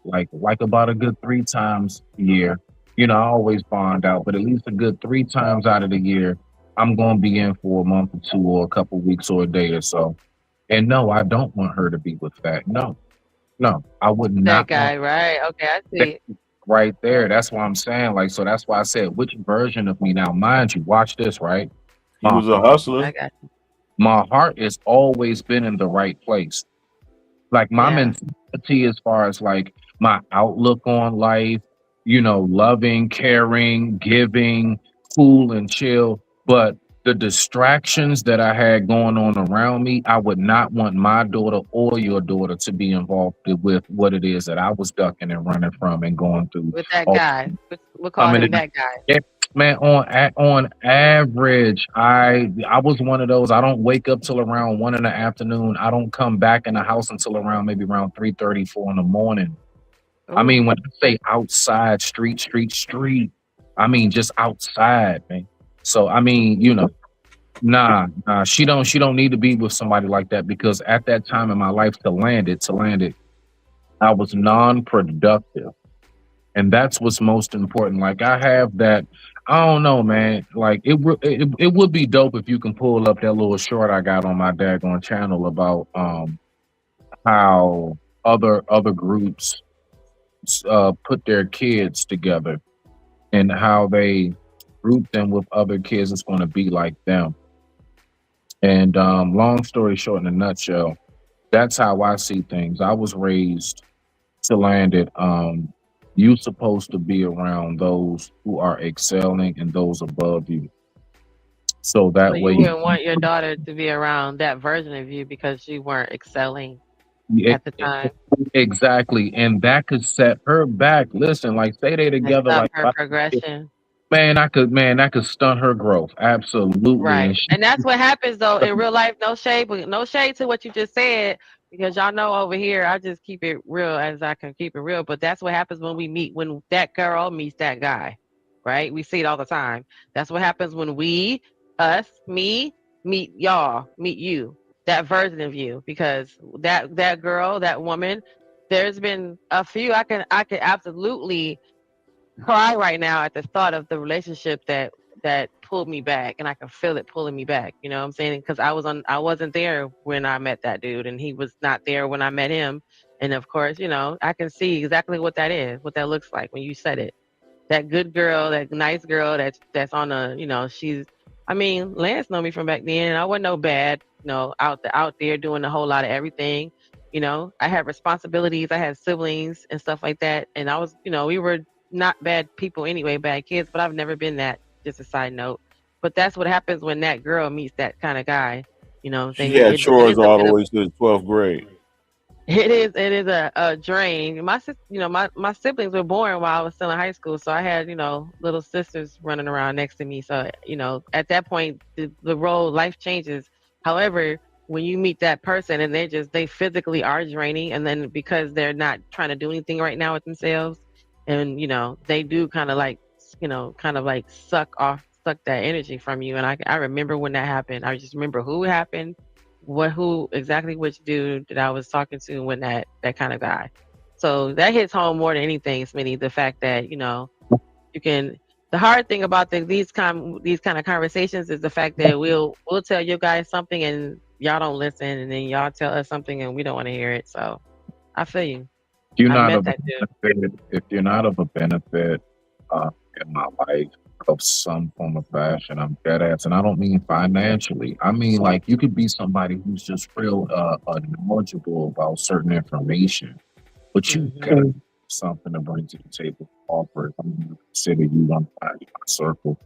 about a good 3 times a year. You know, I always bond out, but at least a good 3 times out of the year, I'm going to be in for a month or two or a couple weeks or a day or so. And no, I don't want her to be with that. No, no, I would That not want guy, right? Okay, I that see. right there. That's what I'm saying. Like, so that's why I said, which version of me now? Mind you, watch this, right? He My was a heart, hustler. I got you. my heart has always been in the right place. Like my Yeah. mentality as far as like my outlook on life, you know, loving, caring, giving, cool and chill. But the distractions that I had going on around me, I would not want my daughter or your daughter to be involved with what it is that I was ducking and running from and going through. With that Oh, guy. We'll call coming him in. that guy. Yeah, man, on average, I was one of those. I don't wake up till around 1 in the afternoon. I don't come back in the house until around maybe around 3:30, 4 in the morning. I Ooh. mean, when I say outside, street, I mean just outside, man. So I mean, you know, nah, she don't need to be with somebody like that because at that time in my life to land it, I was non-productive. And that's what's most important. Like I have that. I don't know, man. Like it would be dope if you can pull up that little short I got on my daggone channel about how other groups put their kids together and how they group them with other kids that's going to be like them. And long story short, in a nutshell, that's how I see things. I was raised to land it. You supposed to be around those who are excelling and those above you. So So that you way, wouldn't want your daughter to be around that version of you because you weren't excelling E- at the time exactly, and that could set her back. Listen, like say they and together, stop like her progression. man, that could stunt her growth absolutely. Right. And she, And that's what happens though in real life. No shade, but no shade to what you just said, because y'all know over here, I just keep it real as I can keep it real. But that's what happens when we meet, when that girl meets that guy, right? We see it all the time. That's what happens when me, meet y'all, meet you, that version of you, because that girl, that woman, there's been a few I can absolutely cry right now at the thought of the relationship that pulled me back, and I can feel it pulling me back. You know what I'm saying? Because I wasn't there when I met that dude, and he was not there when I met him. And of course, you know, I can see exactly what that is, what that looks like when you said it. That good girl, that nice girl that's on a, you know, she's. I mean, Lance know me from back then, and I wasn't no bad, you know, out there doing a whole lot of everything. You know, I had responsibilities, I had siblings and stuff like that, and I was, you know, we were not bad people anyway, bad kids, but I've never been that. Just a side note. But that's what happens when that girl meets that kind of guy. You know, She had it chores is a all bit the of way to the 12th grade. it is a drain. My siblings were born while I was still in high school, so I had, you know, little sisters running around next to me. So, you know, at that point, the role life changes. However, when you meet that person and they physically are draining, and then because they're not trying to do anything right now with themselves, and you know, they do kind of like, you know, kind of like suck that energy from you. And I remember when that happened. I just remember who it happened, who exactly which dude that I was talking to when that kind of guy. So that hits home more than anything, Smitty. The fact that, you know, you can. The hard thing about these kind of conversations is the fact that we'll tell you guys something and y'all don't listen, and then y'all tell us something and we don't want to hear it. So I feel you. if you're I've not met of a that dude. benefit, if you're not of a benefit in my life of some form of fashion, I'm dead ass, and I don't mean financially. I mean like you could be somebody who's just real knowledgeable about certain information, but you got something to bring to the table, offer it. I'm gonna consider you one part of my circle.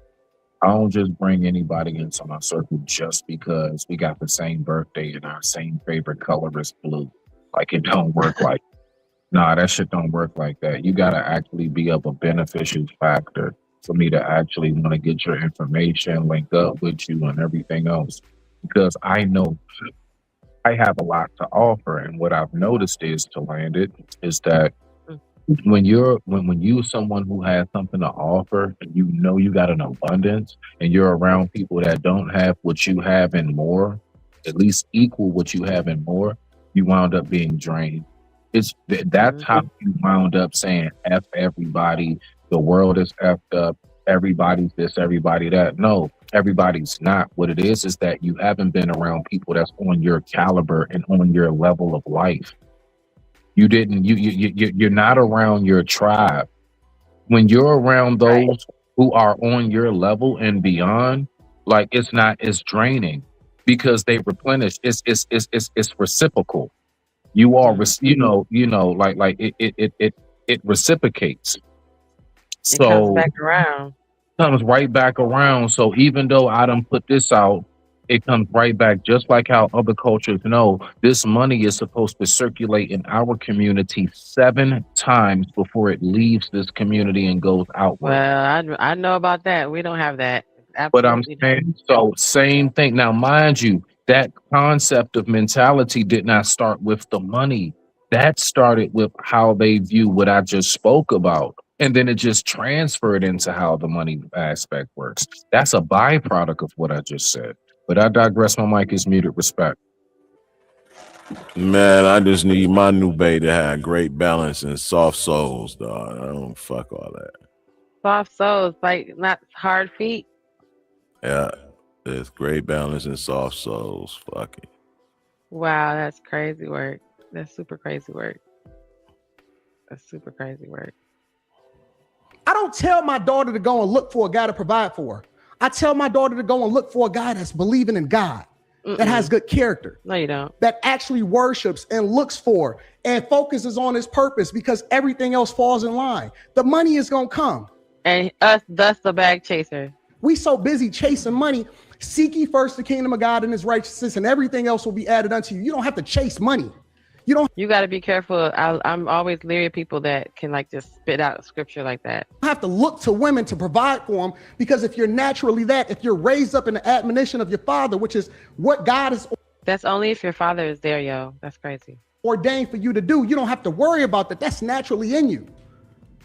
I don't just bring anybody into my circle just because we got the same birthday and our same favorite color is blue. Like it don't work like nah, that shit don't work like that. You gotta actually be of a beneficial factor for me to actually want to get your information, link up with you and everything else. Because I know I have a lot to offer. And what I've noticed is to land it is that when you someone who has something to offer and you know you got an abundance and you're around people that don't have what you have and more, at least equal what you have and more, you wound up being drained. That's how you wound up saying F everybody, the world is effed up, everybody's this, everybody that. No, everybody's not. What it is that you haven't been around people that's on your caliber and on your level of life. You didn't, you're not around your tribe. When you're around those who are on your level and beyond, like it's draining because they replenish. It's reciprocal. You are, like it reciprocates. It comes So back around. comes right back around. So even though I done put this out, it comes right back, just like how other cultures know this money is supposed to circulate in our community 7 times before it leaves this community and goes outward. Well, I know about that. We don't have that. But I'm Absolutely. saying, so same thing. Now, mind you, that concept of mentality did not start with the money. That started with how they view what I just spoke about. And then it just transferred into how the money aspect works. That's a byproduct of what I just said. But I digress. My mic is muted. Respect. Man, I just need my new bae to have great balance and soft soles, dog. I don't fuck all that. Soft soles, like not hard feet. Yeah, it's great balance and soft soles. Fuck it. Wow, that's crazy work. That's super crazy work. That's super crazy work. I don't tell my daughter to go and look for a guy to provide for her. I tell my daughter to go and look for a guy that's believing in God, that has good character. No, you don't. That actually worships and looks for and focuses on his purpose, because everything else falls in line. The money is going to come. And thus the bag chaser. We so busy chasing money. Seek ye first the kingdom of God and his righteousness, and everything else will be added unto you. You don't have to chase money. You got to be careful. I'm always leery of people that can like just spit out scripture like that. You have to look to women to provide for them, because if you're naturally that, if you're raised up in the admonition of your father, which is what God is, that's only if your father is there, yo. That's crazy. Ordained for you to do. You don't have to worry about that. That's naturally in you.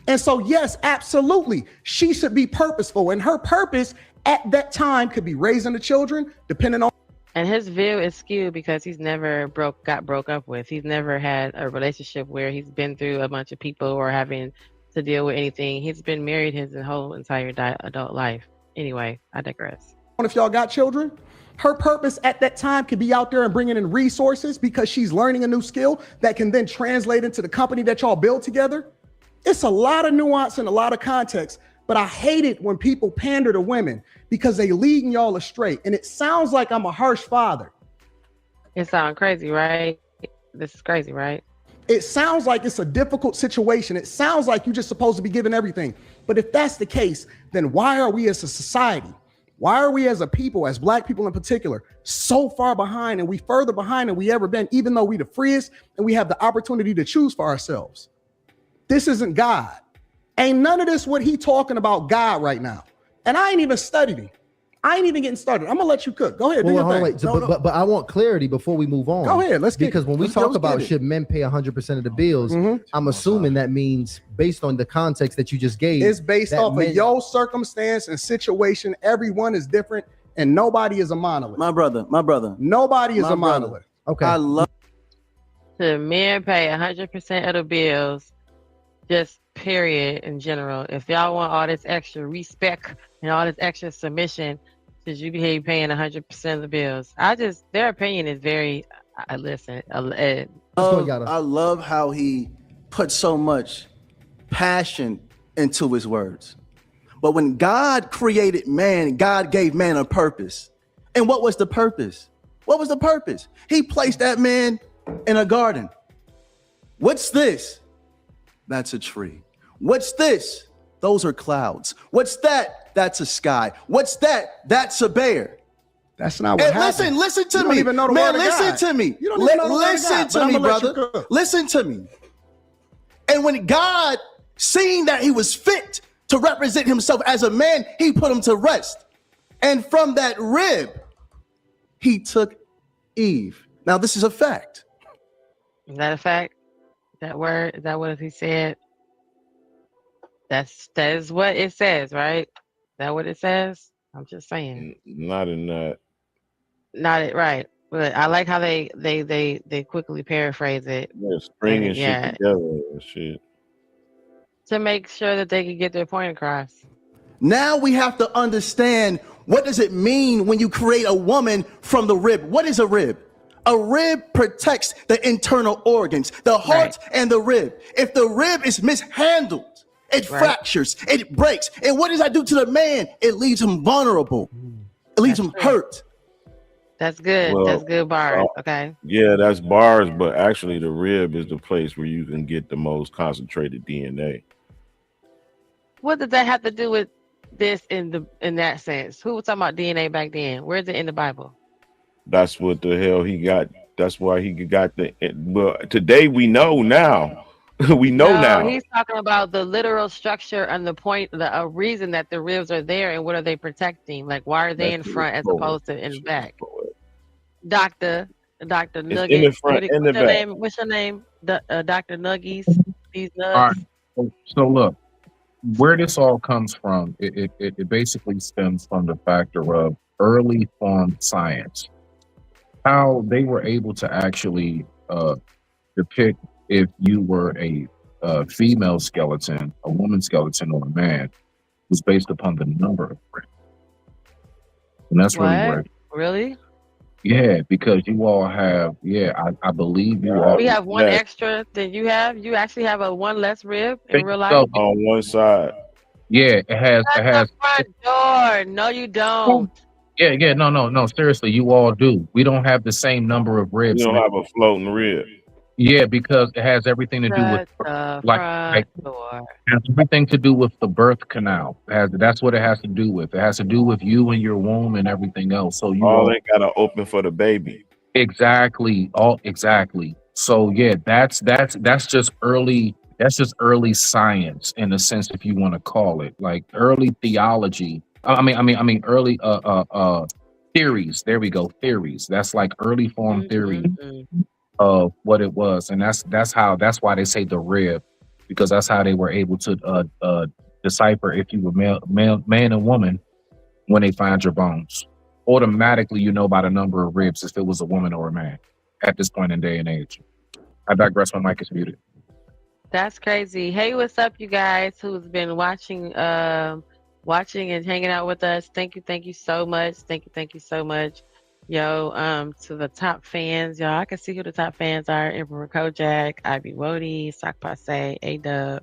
And so, yes, absolutely, she should be purposeful, and her purpose at that time could be raising the children, depending on. And his view is skewed because he's never got broke up with. He's never had a relationship where he's been through a bunch of people or having to deal with anything. He's been married his whole entire adult life. Anyway, I digress. If y'all got children, her purpose at that time could be out there and bringing in resources, because she's learning a new skill that can then translate into the company that y'all build together. It's a lot of nuance and a lot of context, but I hate it when people pander to women because they leading y'all astray. And it sounds like I'm a harsh father. It sounds crazy, right? This is crazy, right? It sounds like it's a difficult situation. It sounds like you're just supposed to be given everything. But if that's the case, then why are we as a society, why are we as a people, as Black people in particular, so far behind, and we further behind than we ever been, even though we the freest and we have the opportunity to choose for ourselves? This isn't God. Ain't none of this what he talking about God right now. And I ain't even studied him. I ain't even getting started. I'm gonna let you cook. Go ahead. Do your thing. Wait. So, but I want clarity before we move on. Go ahead. Let's get because when we talk about should men pay 100% of the bills, I'm assuming that means based on the context that you just gave. It's based off of your circumstance and situation. Everyone is different, and nobody is a monolith. My brother. Nobody is a monolith. Okay. I love. The men pay 100% of the bills, just period in general. If y'all want all this extra respect and all this extra submission, should you be paying 100% of the bills? Their opinion is very, I love how he put so much passion into his words. But when God created man, God gave man a purpose. And what was the purpose? What was the purpose? He placed that man in a garden. What's this? That's a tree. What's this? Those are clouds. What's that? That's a sky. What's that? That's a bear. That's not what happened. Listen to you me. Don't even know the Man, word listen of God. to me. You don't even know the word of Listen God, to me, brother. Listen to me. And when God seen that he was fit to represent himself as a man, he put him to rest. And from that rib, he took Eve. Now, this is a fact. Is that a fact? That word? Is that what he said? That is what it says, right? Is that what it says? I'm just saying. Not in that. Not it, right. But I like how they quickly paraphrase it. Yeah, stringing shit Yeah, together and shit. to make sure that they can get their point across. Now we have to understand, what does it mean when you create a woman from the rib? What is a rib? A rib protects the internal organs, the heart and the rib. If the rib is mishandled, it fractures, it breaks. And what does that do to the man? It leaves him vulnerable. It leaves him hurt. That's good. Well, That's good bars. Okay. Yeah, that's bars, but actually the rib is the place where you can get the most concentrated DNA. What does that have to do with this in that sense? Who was talking about DNA back then? Where's it in the Bible? That's what the hell he got. That's why he got the. But today we know now. We know now. He's talking about the literal structure and the point, the reason that the ribs are there, and what are they protecting? Like, why are they in front as opposed to in back? Dr. Nugget. in the front and the back. What's your name? Dr. Nuggies. These nuts. All right. So look, where this all comes from, it basically stems from the factor of early form science. How they were able to actually depict if you were a female skeleton, a woman skeleton, or a man was based upon the number of ribs. And that's really where. Really? Yeah, because you all have, I believe you all. We have one extra than you have. You actually have one less rib in real life. On one side. Yeah, it has. The front door. No, you don't. Yeah. No. Seriously, you all do. We don't have the same number of ribs. You don't have a floating rib. Yeah, because it has everything to do with has everything to do with the birth canal. That's what it has to do with. It has to do with you and your womb and everything else. So you all ain't gotta open for the baby. Exactly. Exactly. So yeah, that's just early. That's just early science in a sense, if you want to call it, like early theology. I mean early theories. There we go. Theories. That's like early form theory of what it was, and that's why they say the rib, because that's how they were able to decipher if you were man and woman when they find your bones. Automatically, you know by the number of ribs if it was a woman or a man at this point in day and age. I digress. My mic is muted. That's crazy. Hey, what's up, you guys who's been watching and hanging out with us? Thank you so much. Thank you so much. Yo, to the top fans, y'all, I can see who the top fans are: Emperor Kojak, Ivy Wody, Sock Passe, A-Dub,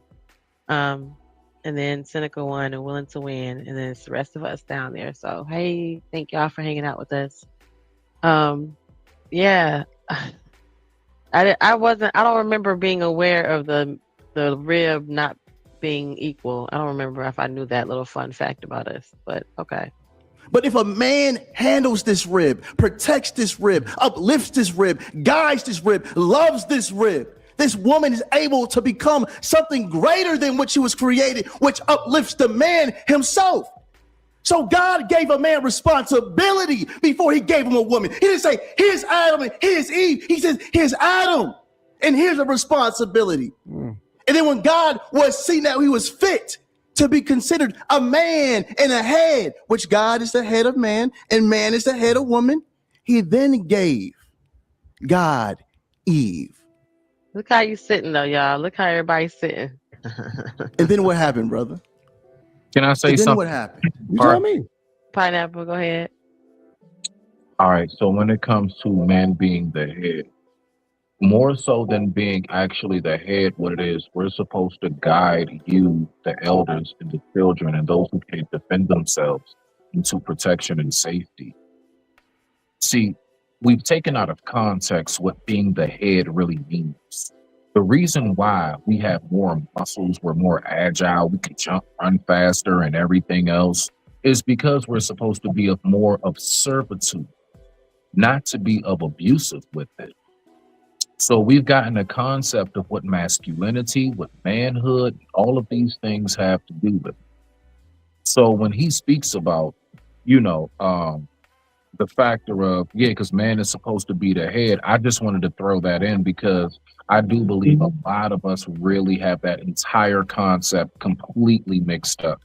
and then Cynical One and Willing to Win, and then it's the rest of us down there. So, hey, thank y'all for hanging out with us. Yeah, I don't remember being aware of the rib not being equal. I don't remember if I knew that little fun fact about us, but okay. But if a man handles this rib, protects this rib, uplifts this rib, guides this rib, loves this rib, this woman is able to become something greater than what she was created, which uplifts the man himself. So God gave a man responsibility before he gave him a woman. He didn't say, here's Adam and here's Eve. He says, here's Adam and here's a responsibility. And then when God was seen that he was fit to be considered a man and a head, which God is the head of man and man is the head of woman, he then gave God Eve. Look how you sitting though, y'all. Look how everybody's sitting. And then what happened, brother? Can I say and then something? What happened? You tell me. Pineapple, go ahead. All right. So when it comes to man being the head, more so than being actually the head, what it is, we're supposed to guide you, the elders, and the children, and those who can't defend themselves into protection and safety. See, we've taken out of context what being the head really means. The reason why we have more muscles, we're more agile, we can jump, run faster, and everything else is because we're supposed to be more of servitude, not to be of abusive with it. So we've gotten a concept of what masculinity, what manhood, all of these things have to do with. So when he speaks about, the factor of, because man is supposed to be the head, I just wanted to throw that in because I do believe a lot of us really have that entire concept completely mixed up.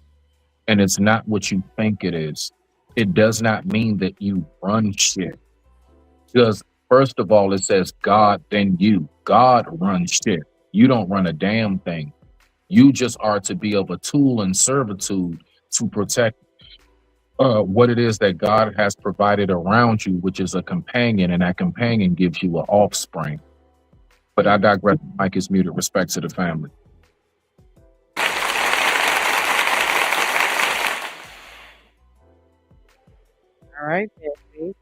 And it's not what you think it is. It does not mean that you run shit. Because first of all, it says God, then you. God runs shit. You don't run a damn thing. You just are to be of a tool and servitude to protect what it is that God has provided around you, which is a companion, and that companion gives you an offspring. But I digress. Mike is muted. Respect to the family. All right, Jesse.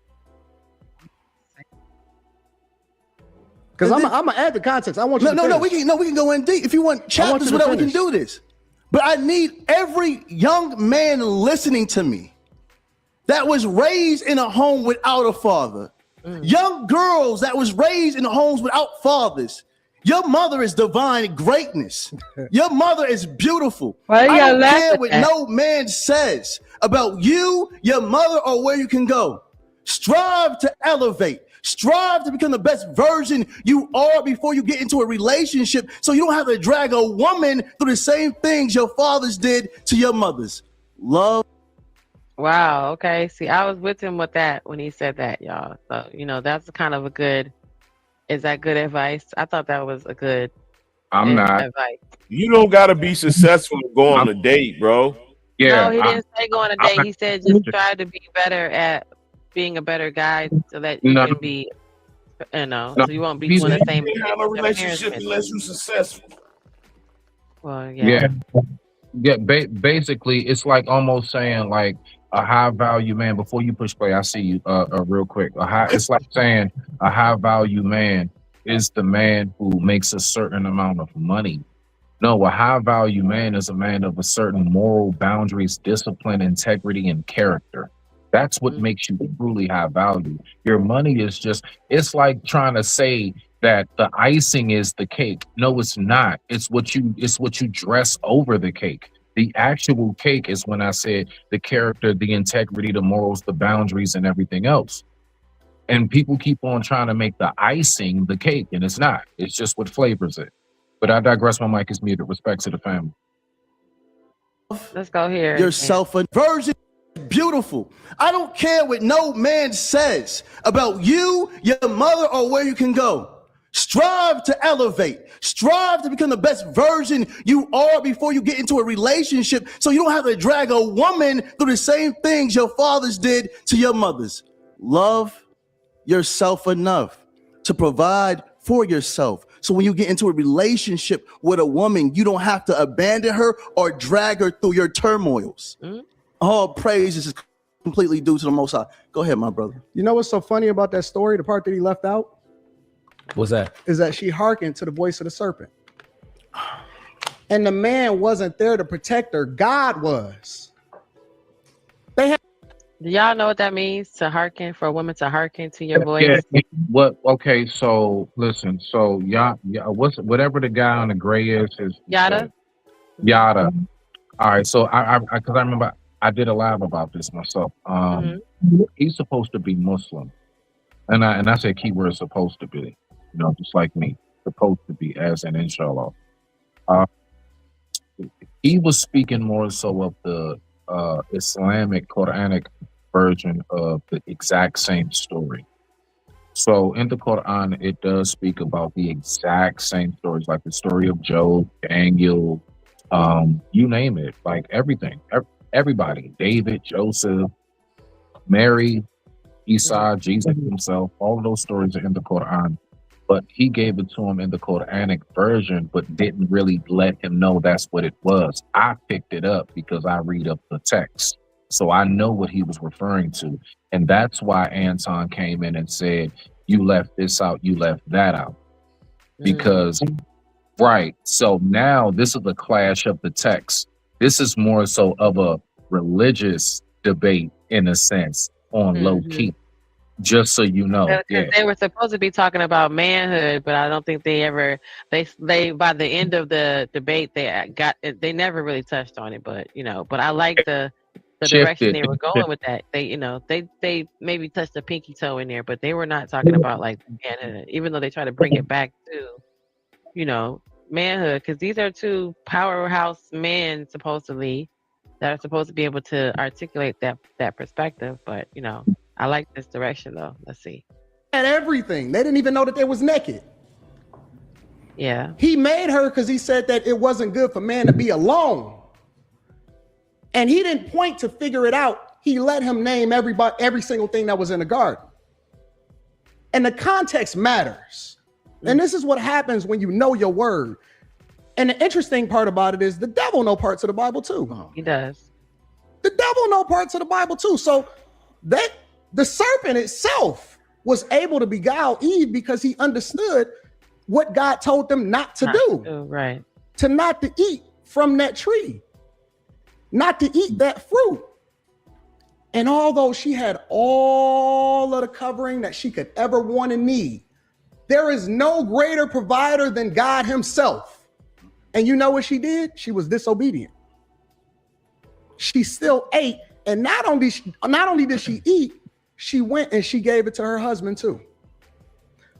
Because I'm gonna add the context. I want you. No, we can go in deep. If you want chapters, whatever, we can do this. But I need every young man listening to me that was raised in a home without a father. Young girls that was raised in homes without fathers. Your mother is divine greatness. Your mother is beautiful. Why you I gotta don't laugh care at what that? no man says about you, your mother, or where you can go. Strive to elevate. Strive to become the best version you are before you get into a relationship, so you don't have to drag a woman through the same things your fathers did to your mothers. Love. Wow. Okay. See, I was with him with that when he said that, y'all. So, that's kind of a good. Is that good advice? I thought that was a good. I'm not. Advice. You don't gotta be successful to go on a date, bro. Yeah. No, he didn't say go on a date. He said just try to be better at being a better guy, so that you can be, so you won't be doing the same. You can't have a relationship unless you're successful. Well, yeah. Basically, it's like almost saying like a high value man. Before you push play, I see you real quick. It's like saying a high value man is the man who makes a certain amount of money. No, a high value man is a man of a certain moral boundaries, discipline, integrity, and character. That's what makes you truly high value. Your money is just, it's like trying to say that the icing is the cake. No, it's not. It's what you dress over the cake. The actual cake is when I said the character, the integrity, the morals, the boundaries, and everything else. And people keep on trying to make the icing the cake, and it's not. It's just what flavors it. But I digress. My mic is muted. Respect to the family. Let's go here. Yourself a version. Beautiful. I don't care what no man says about you, your mother, or where you can go. Strive to elevate. Strive to become the best version you are before you get into a relationship, so you don't have to drag a woman through the same things your fathers did to your mothers. Love yourself enough to provide for yourself. So when you get into a relationship with a woman, you don't have to abandon her or drag her through your turmoils. All praises is completely due to the Most High. Go ahead, my brother. You know what's so funny about that story? The part that he left out What's that? is that she hearkened to the voice of the serpent. And the man wasn't there to protect her. God was. Do y'all know what that means to hearken, for a woman to hearken to your voice? Yeah. What? Okay. So listen. So whatever the guy on the gray is Yada. Yada. All right. So because I remember I did a live about this myself. He's supposed to be Muslim, and I said keyword supposed to be. Just like me, supposed to be, as in inshallah. He was speaking more so of the Islamic Quranic version of the exact same story. So in the Quran, it does speak about the exact same stories, like the story of Job, Daniel, you name it, like everything, everybody, David, Joseph, Mary, Esau, Jesus himself, all of those stories are in the Quran. But he gave it to him in the Quranic version, but didn't really let him know that's what it was. I picked it up because I read up the text. So I know what he was referring to. And that's why Anton came in and said, you left this out, you left that out. Because, right. So now this is a clash of the text. This is more so of a religious debate in a sense on low key. Just so you know, Because they were supposed to be talking about manhood, but I don't think they ever. They by the end of the debate, they never really touched on it. But but I like the direction they were going with that. They maybe touched a pinky toe in there, but they were not talking about like manhood, even though they try to bring it back to manhood, because these are two powerhouse men supposedly that are supposed to be able to articulate that perspective. But I like this direction though. Let's see. Had everything. They didn't even know that they was naked. Yeah. He made her because he said that it wasn't good for man to be alone. And he didn't point to figure it out. He let him name every single thing that was in the garden. And the context matters. And this is what happens when you know your word. And the interesting part about it is the devil know parts of the Bible too. He does. The devil know parts of the Bible too. So that the serpent itself was able to beguile Eve because he understood what God told them not to do. Right. To not to eat from that tree, not to eat that fruit. And although she had all of the covering that she could ever want and need, there is no greater provider than God himself. And you know what she did? She was disobedient. She still ate. And not only did she eat, she went and she gave it to her husband too,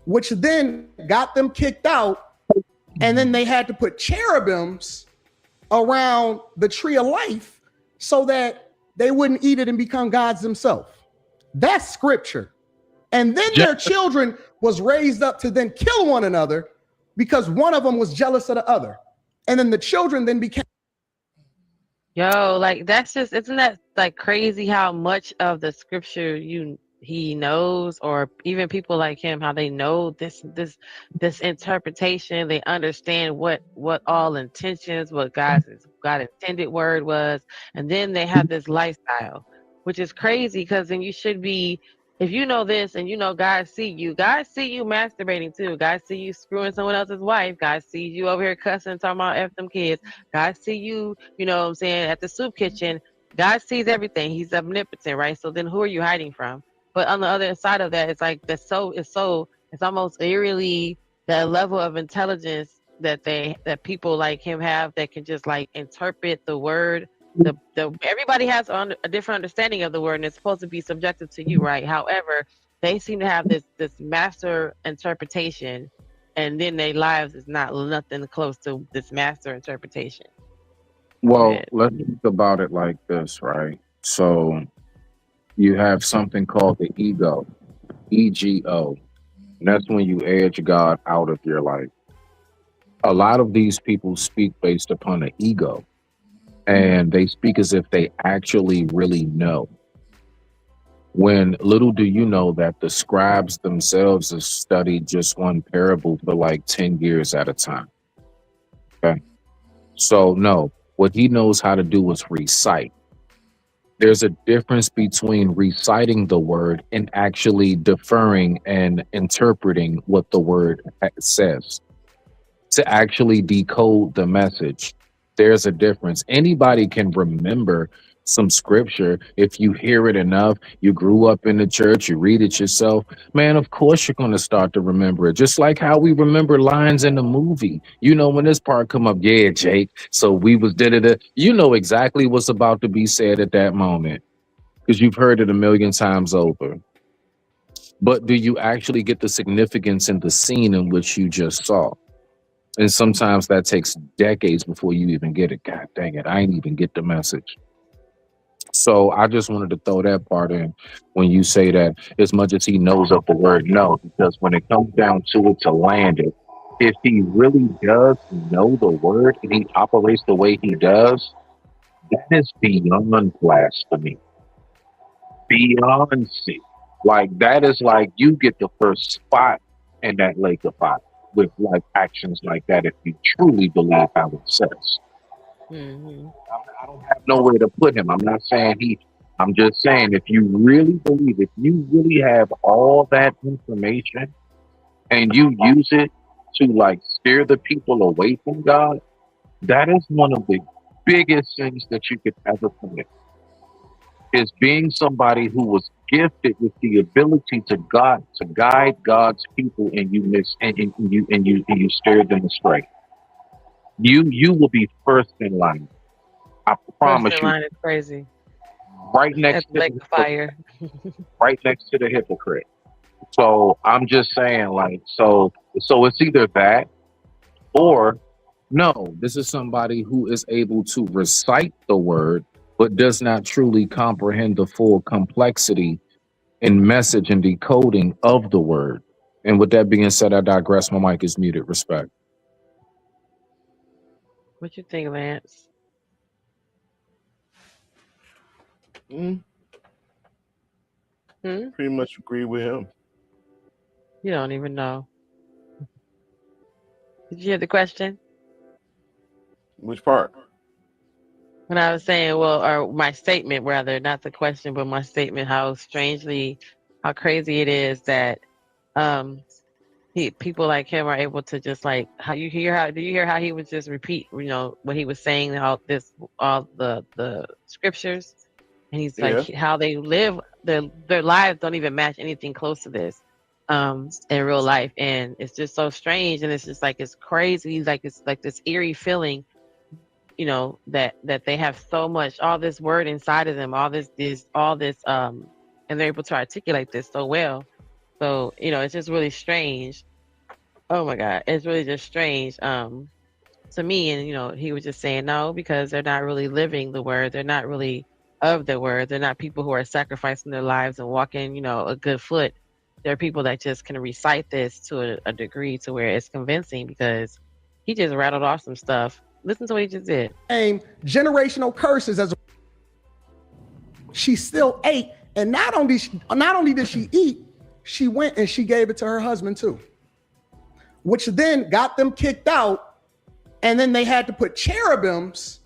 which then got them kicked out. And then they had to put cherubims around the tree of life so that they wouldn't eat it and become gods themselves. That's scripture. And then their children was raised up to then kill one another because one of them was jealous of the other. And then the children then became. Yo, like that's just, isn't that like crazy how much of the scripture he knows, or even people like him, how they know this interpretation, they understand what all intentions, what God intended word was, and then they have this lifestyle, which is crazy because then you should be, if you know this and you know God see you masturbating too, God see you screwing someone else's wife, God sees you over here cussing, talking about F them kids, God see you, you know what I'm saying, at the soup kitchen, God sees everything, he's omnipotent, right? So then who are you hiding from? But on the other side of that, it's like it's almost eerily that level of intelligence that people like him have that can just like interpret the word. Everybody has a different understanding of the word, and it's supposed to be subjective to you, right? However, they seem to have this master interpretation, and then their lives is nothing close to this master interpretation. Well, let's think about it like this, right? So you have something called the ego, EGO. And that's when you edge God out of your life. A lot of these people speak based upon an ego, and they speak as if they actually really know. When little do you know that the scribes themselves have studied just one parable for like 10 years at a time. Okay. So no, what he knows how to do is recite. There's a difference between reciting the word and actually deferring and interpreting what the word says. To actually decode the message, there's a difference. Anybody can remember some scripture if you hear it enough. You grew up in the church, you read it yourself, man, of course you're going to start to remember it, just like how we remember lines in the movie. You know, when this part come up, yeah, Jake, so we was did you know exactly what's about to be said at that moment because you've heard it a million times over. But do you actually get the significance in the scene in which you just saw? And sometimes that takes decades before you even get it. God dang it, I ain't even get the message. So I just wanted to throw that part in when you say that as much as he knows of the word no, because when it comes down to it, to land it, if he really does know the word and he operates the way he does, that is beyond blasphemy. Beyond sin. Like that is like you get the first spot in that lake of fire with like actions like that if you truly believe how it says. Mm-hmm. I don't have nowhere to put him. I'm not saying I'm just saying if you really believe, if you really have all that information and you use it to like steer the people away from God, that is one of the biggest things that you could ever commit. Is being somebody who was gifted with the ability to guide God's people, and you miss and you steer them astray. You will be first in line. I promise First in you. line is crazy. Right next to the fire. Right next to the hypocrite. So I'm just saying, like, so it's either that or no, this is somebody who is able to recite the word but does not truly comprehend the full complexity in message and decoding of the word. And with that being said, I digress. My mic is muted. Respect. What you think, Lance? Mm, Hmm? pretty much agree with him. You don't even know. Did you hear the question? Which part? When I was saying, well, or my statement rather, not the question, but my statement, how crazy it is that um people like him are able to just like do you hear how he would just repeat, what he was saying, all the scriptures, and he's like Yeah. how they live their lives don't even match anything close to this in real life, and it's just so strange, and it's just like it's crazy, like it's like this eerie feeling, that they have so much, all this word inside of them, all this and they're able to articulate this so well. So, it's just really strange. Oh my God, it's really just strange to me. And he was just saying no, because they're not really living the word. They're not really of the word. They're not people who are sacrificing their lives and walking, a good foot. They're people that just can recite this to a degree to where it's convincing, because he just rattled off some stuff. Listen to what he just did. Generational curses as she still ate, and not only did she eat, she went and she gave it to her husband too, which then got them kicked out, and then they had to put cherubims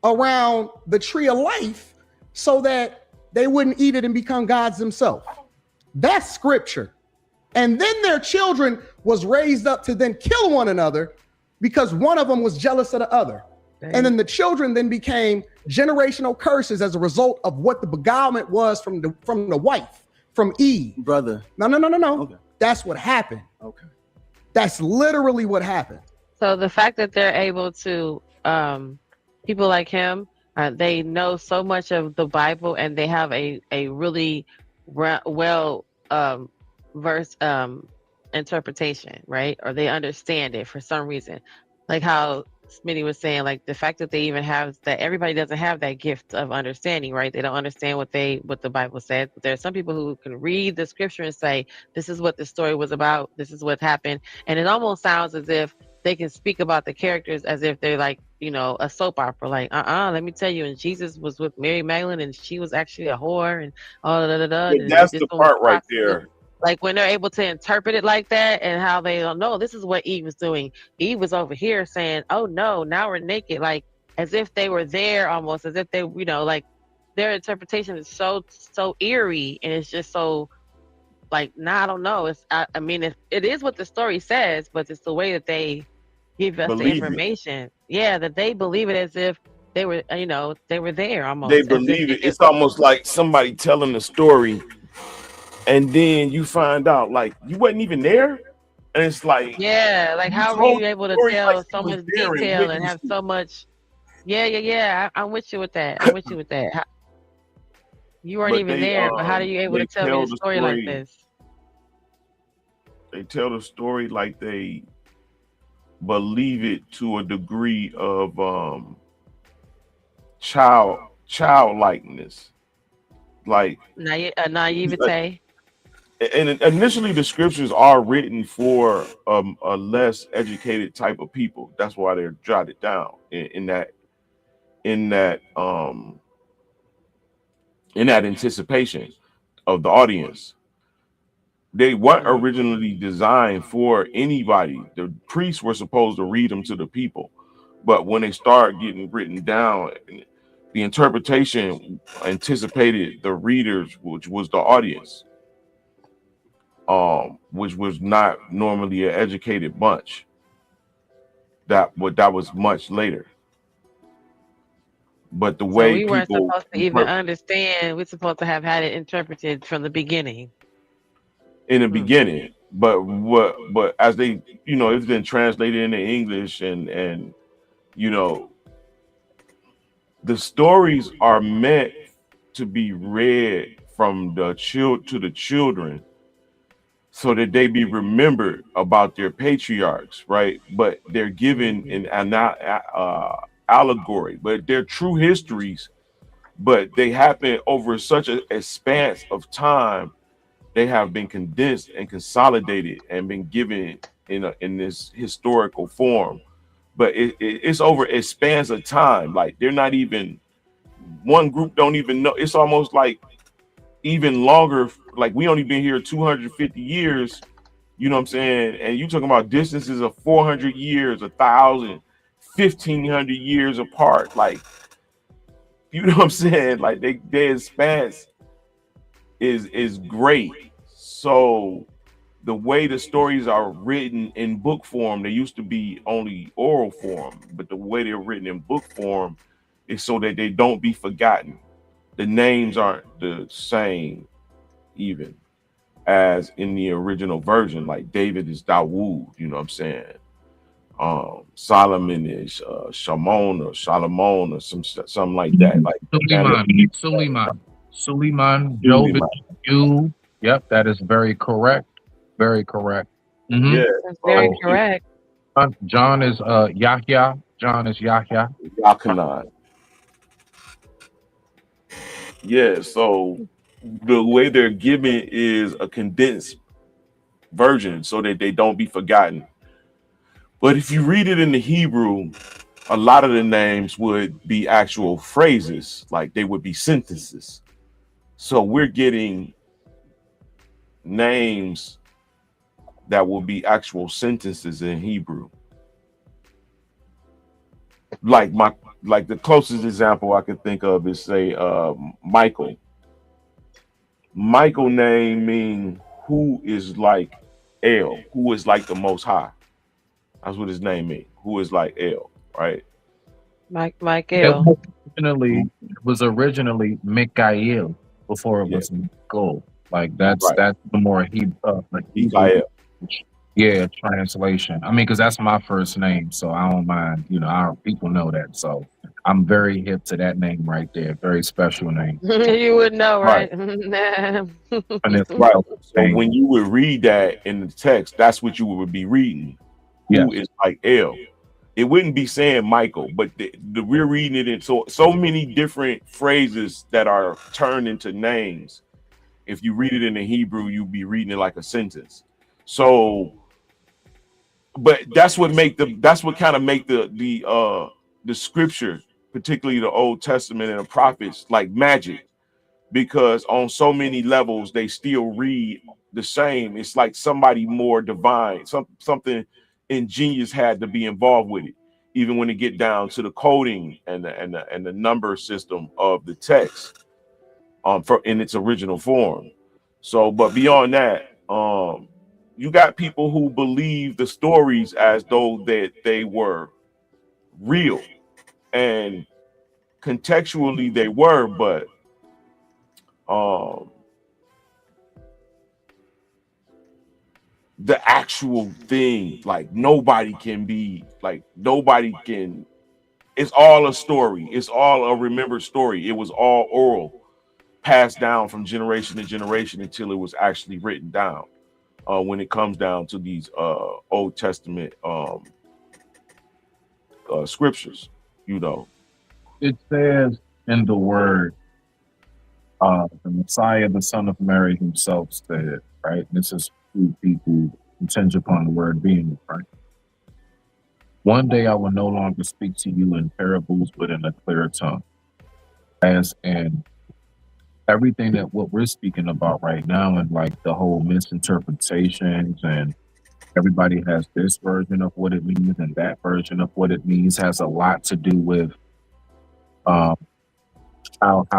around the tree of life so that they wouldn't eat it and become gods themselves. That's scripture. And then their children was raised up to then kill one another because one of them was jealous of the other. Dang. And then the children then became generational curses as a result of what the beguilement was from the wife, from Eve. Brother. No. Okay. That's what happened. Okay. That's literally what happened. So the fact that they're able to, people like him, they know so much of the Bible, and they have a really well verse interpretation, right? Or they understand it for some reason, like how Smitty was saying, like the fact that they even have that. Everybody doesn't have that gift of understanding, right? They don't understand what the Bible said. But there are some people who can read the scripture and say, this is what the story was about, this is what happened, and it almost sounds as if they can speak about the characters as if they're like, a soap opera, like let me tell you, and Jesus was with Mary Magdalene, and she was actually a whore, and all Yeah, that's the part right there. Like when they're able to interpret it like that, and how they don't know, this is what Eve was doing. Eve was over here saying, oh no, now we're naked, like as if they were there, almost as if they, like their interpretation is so eerie, and it's just so like, I don't know. It's I mean, it is what the story says, but it's the way that they give us the information. Yeah, that they believe it as if they were, they were there almost. They believe it. It's almost like somebody telling the story, and then you find out like you wasn't even there, and it's like, yeah, like how were you able to tell like so much detail and have so much? Yeah. I'm with you with that. You weren't even there, but how are you able to tell me the story like this? They tell the story like they believe it to a degree of childlikeness, like naivete. And initially, the scriptures are written for a less educated type of people. That's why they're jotted down in that anticipation of the audience. They weren't originally designed for anybody. The priests were supposed to read them to the people, but when they start getting written down, the interpretation anticipated the readers, which was the audience. Which was not normally an educated bunch. That was much later. But the way we weren't people supposed to even understand, we're supposed to have had it interpreted from the beginning. In the beginning, but as they, it's been translated into English, and the stories are meant to be read from the to the children, so that they be remembered about their patriarchs, right? But they're given an allegory, but they're true histories, but they happen over such a expanse of time they have been condensed and consolidated and been given in this historical form. But it's over, it spans a time. Like they're not even, one group don't even know. It's almost like even longer, like we only been here 250 years, you know what I'm saying? And you talking about distances of 400 years, 1,000, 1,500 years apart. Like, you know what I'm saying? Like their expanse is great. So the way the stories are written in book form, they used to be only oral form, but the way they're written in book form is so that they don't be forgotten. The names aren't the same even as in the original version. Like David is Dawood, you know what I'm saying? Solomon is Shalom or Solomon or something like that. Like Suleiman, Job is you. Yep, that is very correct. Very correct. Yeah, That's very correct. John is Yahya. John is Yahya. Yachanan. Yeah, so the way they're given is a condensed version so that they don't be forgotten. But if you read it in the Hebrew, a lot of the names would be actual phrases, like they would be sentences. So we're getting names that will be actual sentences in Hebrew. Like the closest example I could think of is say Michael. Michael name mean who is like El, who is like the Most High. That's what his name means. Who is like El, right? Michael. It was originally Mikael before it was Michael. Like that's the more Mikael. Yeah, translation. I mean, because that's my first name, so I don't mind. You know, our people know that, so I'm very hip to that name right there. Very special name. You would know, right? And it's Right. So when you would read that in the text, that's what you would be reading. Who is like El. It wouldn't be saying Michael, but we're reading it in so many different phrases that are turned into names. If you read it in the Hebrew, you'd be reading it like a sentence. So, but that's what kind of make the scripture, particularly the Old Testament and the prophets, like magic, because on so many levels they still read the same. It's like somebody more divine, something ingenious had to be involved with it, even when it get down to the coding and the number system of the text in its original form. So, but beyond that, you got people who believe the stories as though that they were real, and contextually they were, but the actual thing, like nobody can, it's all a story. It's all a remembered story. It was all oral, passed down from generation to generation until it was actually written down. When it comes down to these Old Testament scriptures, you know. It says in the word, the Messiah, the Son of Mary himself said, right? This is who people contingent upon the word being, right? One day I will no longer speak to you in parables, but in a clear tongue. As in everything that what we're speaking about right now, and like the whole misinterpretations, and everybody has this version of what it means and that version of what it means, has a lot to do with how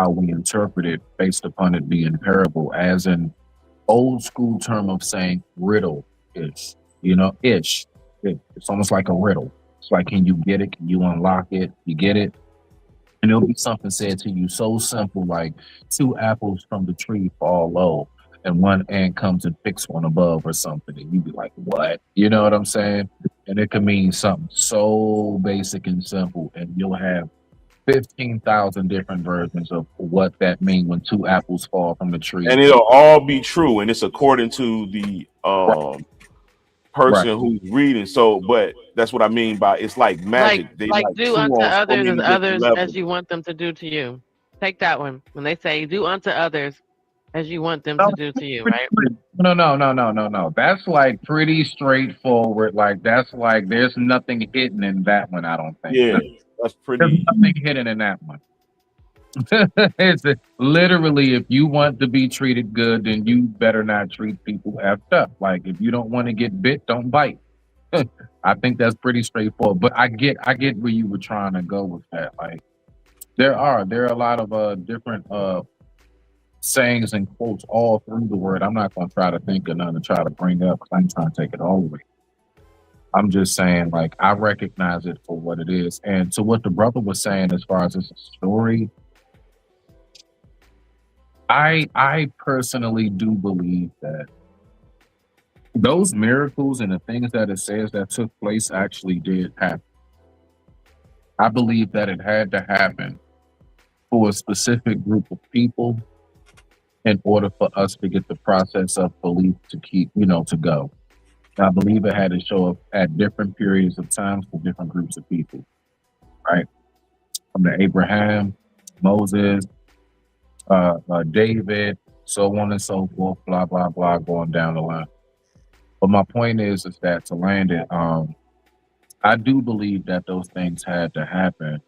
we interpret it based upon it being parable, as an old school term of saying riddle-ish, you know, ish. It's almost like a riddle. It's like, can you get it? Can you unlock it? You get it? And it'll be something said to you so simple, like 2 apples from the tree fall low and one ant comes and picks one above or something. And you'd be like, what? You know what I'm saying? And it could mean something so basic and simple. And you'll have 15,000 different versions of what that means when 2 apples fall from the tree. And it'll all be true. And it's according to the person who's reading. So, but that's what I mean by it's like magic. Like do unto others as others as you want them to do to you. Take that one. When they say do unto others as you want them No, to do to you, right? no. That's like pretty straightforward. Like that's like there's nothing hidden in that one. I don't think. Yeah, No, that's there's pretty. nothing hidden in that one. It's literally if you want to be treated good, then you better not treat people effed up. Like if you don't want to get bit, don't bite. I think that's pretty straightforward. But I get where you were trying to go with that. Like there are a lot of different sayings and quotes all through the word. I'm not gonna try to think of none to try to bring up 'cause I'm trying to take it all away. I'm just saying, like, I recognize it for what it is. And to what the brother was saying as far as it's a story, I personally do believe that those miracles and the things that it says that took place actually did happen. I believe that it had to happen for a specific group of people in order for us to get the process of belief to keep, to go. I believe it had to show up at different periods of times for different groups of people, right? From the Abraham, Moses, David, so on and so forth, blah, blah, blah, going down the line. But my point is that to land it, I do believe that those things had to happen,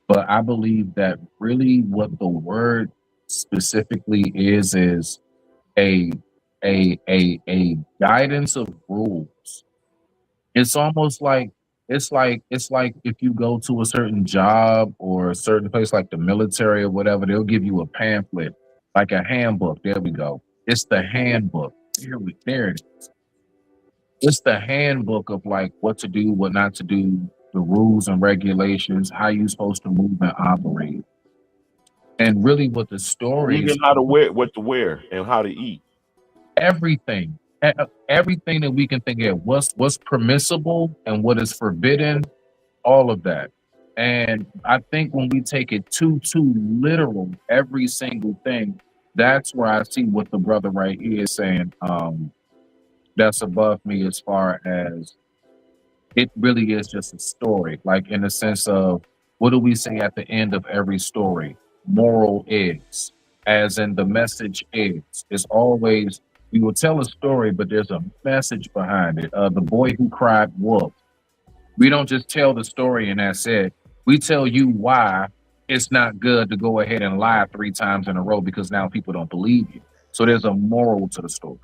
but I believe that really what the word specifically is a a guidance of rules. It's almost like it's like if you go to a certain job or a certain place like the military or whatever, they'll give you a pamphlet, like a handbook. There we go. It's the handbook. There it is. It's the handbook of like what to do, what not to do, the rules and regulations, how you're supposed to move and operate. And really what the story Even is how to wear, what to wear, and how to eat. everything. Everything that we can think of, what's permissible and what is forbidden, all of that. And I think when we take it too literal, every single thing, that's where I see what the brother right here is saying. That's above me as far as it really is just a story. Like in the sense of what do we say at the end of every story? Moral is, as in the message is. It's always we will tell a story, but there's a message behind it. The boy who cried wolf. We don't just tell the story and that's it. We tell you why it's not good to go ahead and lie 3 times in a row because now people don't believe you. So there's a moral to the story.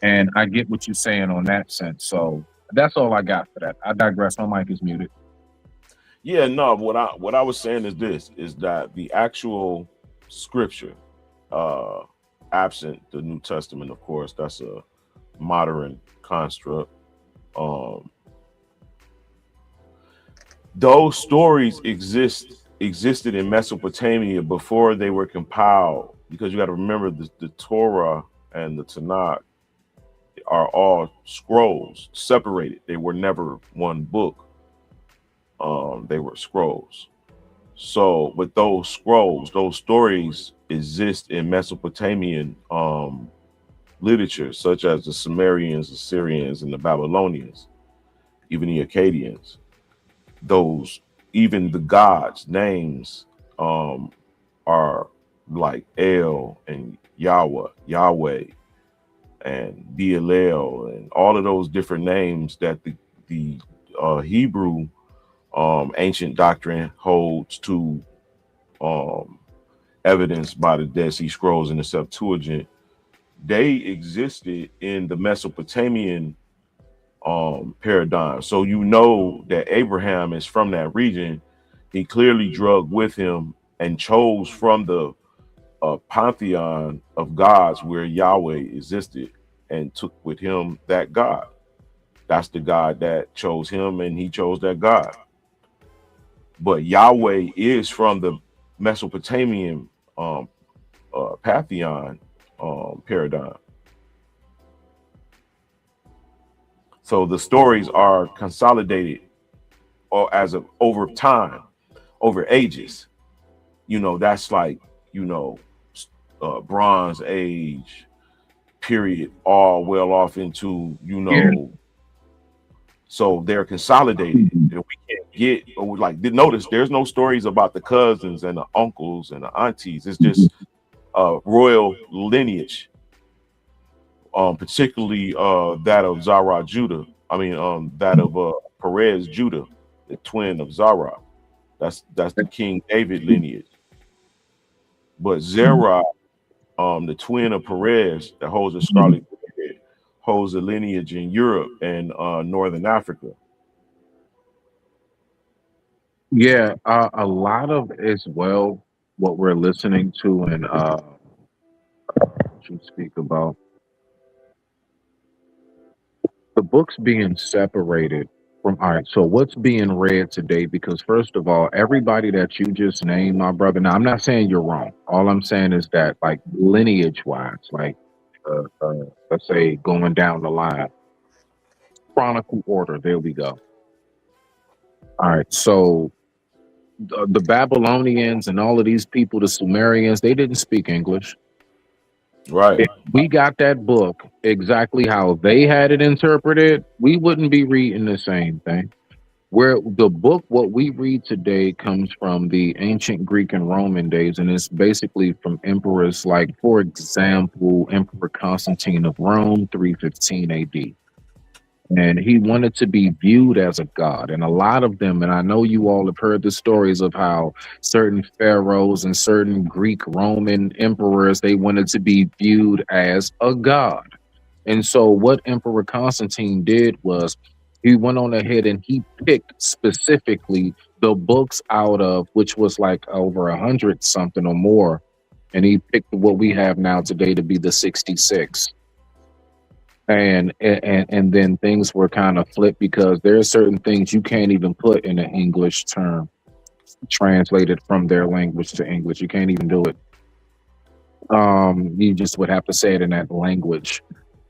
And I get what you're saying on that sense. So that's all I got for that. I digress. My mic is muted. Yeah, no. What I was saying is this: is that the actual scripture, absent the New Testament, of course, that's a modern construct. Those stories existed in Mesopotamia before they were compiled, because you got to remember the Torah and the Tanakh are all scrolls, separated. They were never one book. They were scrolls. So with those scrolls, those stories exist in Mesopotamian literature, such as the Sumerians, the Syrians, and the Babylonians, even the Akkadians. Those, even the gods' names are like El and Yahweh and Beelel, and all of those different names that the Hebrew ancient doctrine holds to, evidenced by the Dead Sea Scrolls and the Septuagint. They existed in the Mesopotamian paradigm. So you know that Abraham is from that region. He clearly drug with him and chose from the pantheon of gods where Yahweh existed and took with him that God. That's the God that chose him, and he chose that God. But Yahweh is from the Mesopotamian pantheon paradigm. So the stories are consolidated or over time, over ages. That's like, Bronze Age period, all well off into, so they're consolidated. And we can't notice there's no stories about the cousins and the uncles and the aunties. It's just royal lineage, particularly that of Zara Judah. I mean, that of Perez Judah, the twin of Zara. That's the King David lineage. But Zerah, the twin of Perez, that holds a scarlet thread, holds a lineage in Europe and Northern Africa. Yeah, a lot of as well what we're listening to and you speak about the books being separated from, all right, so what's being read today? Because first of all, everybody that you just named, my brother, now I'm not saying you're wrong. All I'm saying is that like lineage wise, like let's say going down the line, chronicle order, there we go. All right, so the Babylonians and all of these people, the Sumerians, they didn't speak English. Right. If we got that book exactly how they had it interpreted, we wouldn't be reading the same thing. Where the book, what we read today, comes from the ancient Greek and Roman days, and it's basically from emperors like, for example, Emperor Constantine of Rome, 315 AD. And he wanted to be viewed as a god. And a lot of them, and I know you all have heard the stories of how certain pharaohs and certain Greek Roman emperors, they wanted to be viewed as a god. And so what Emperor Constantine did was he went on ahead and he picked specifically the books out of, which was like over 100 something or more. And he picked what we have now today to be the 66. And then things were kind of flipped because there are certain things you can't even put in an English term translated from their language to English. You can't even do it. You just would have to say it in that language.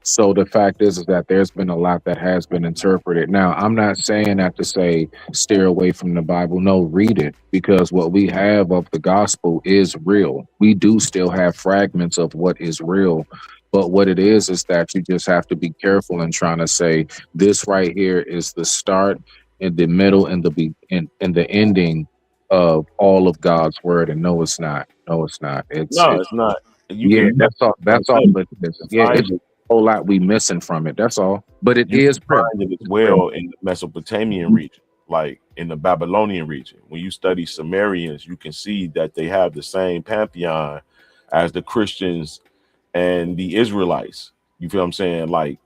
So the fact is that there's been a lot that has been interpreted. Now, I'm not saying that to say steer away from the Bible. No, read it, because what we have of the gospel is real. We do still have fragments of what is real. But what it is that you just have to be careful in trying to say this right here is the start and the middle and and the ending of all of God's word. And no, it's not. No, it's not. It's not. You yeah, can that's all. That's all it is. Yeah, find it's a whole lot we missing from it. That's all. But it you is can real. find it as well in the Mesopotamian region, like in the Babylonian region. When you study Sumerians, you can see that they have the same pantheon as the Christians and the Israelites. You feel what I'm saying? Like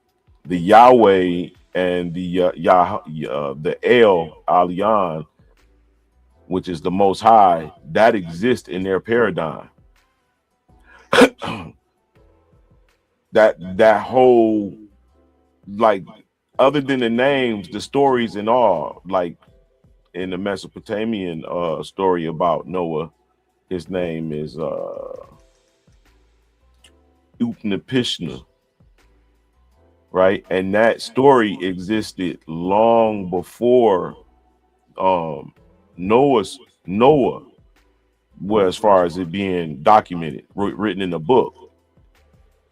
the Yahweh and the the El Elyon, which is the Most High, that exists in their paradigm. that whole, like, other than the names, the stories and all, like in the Mesopotamian story about Noah, his name is Utnapishtim, right? And that story existed long before Noah, well, as far as it being documented, written in a book.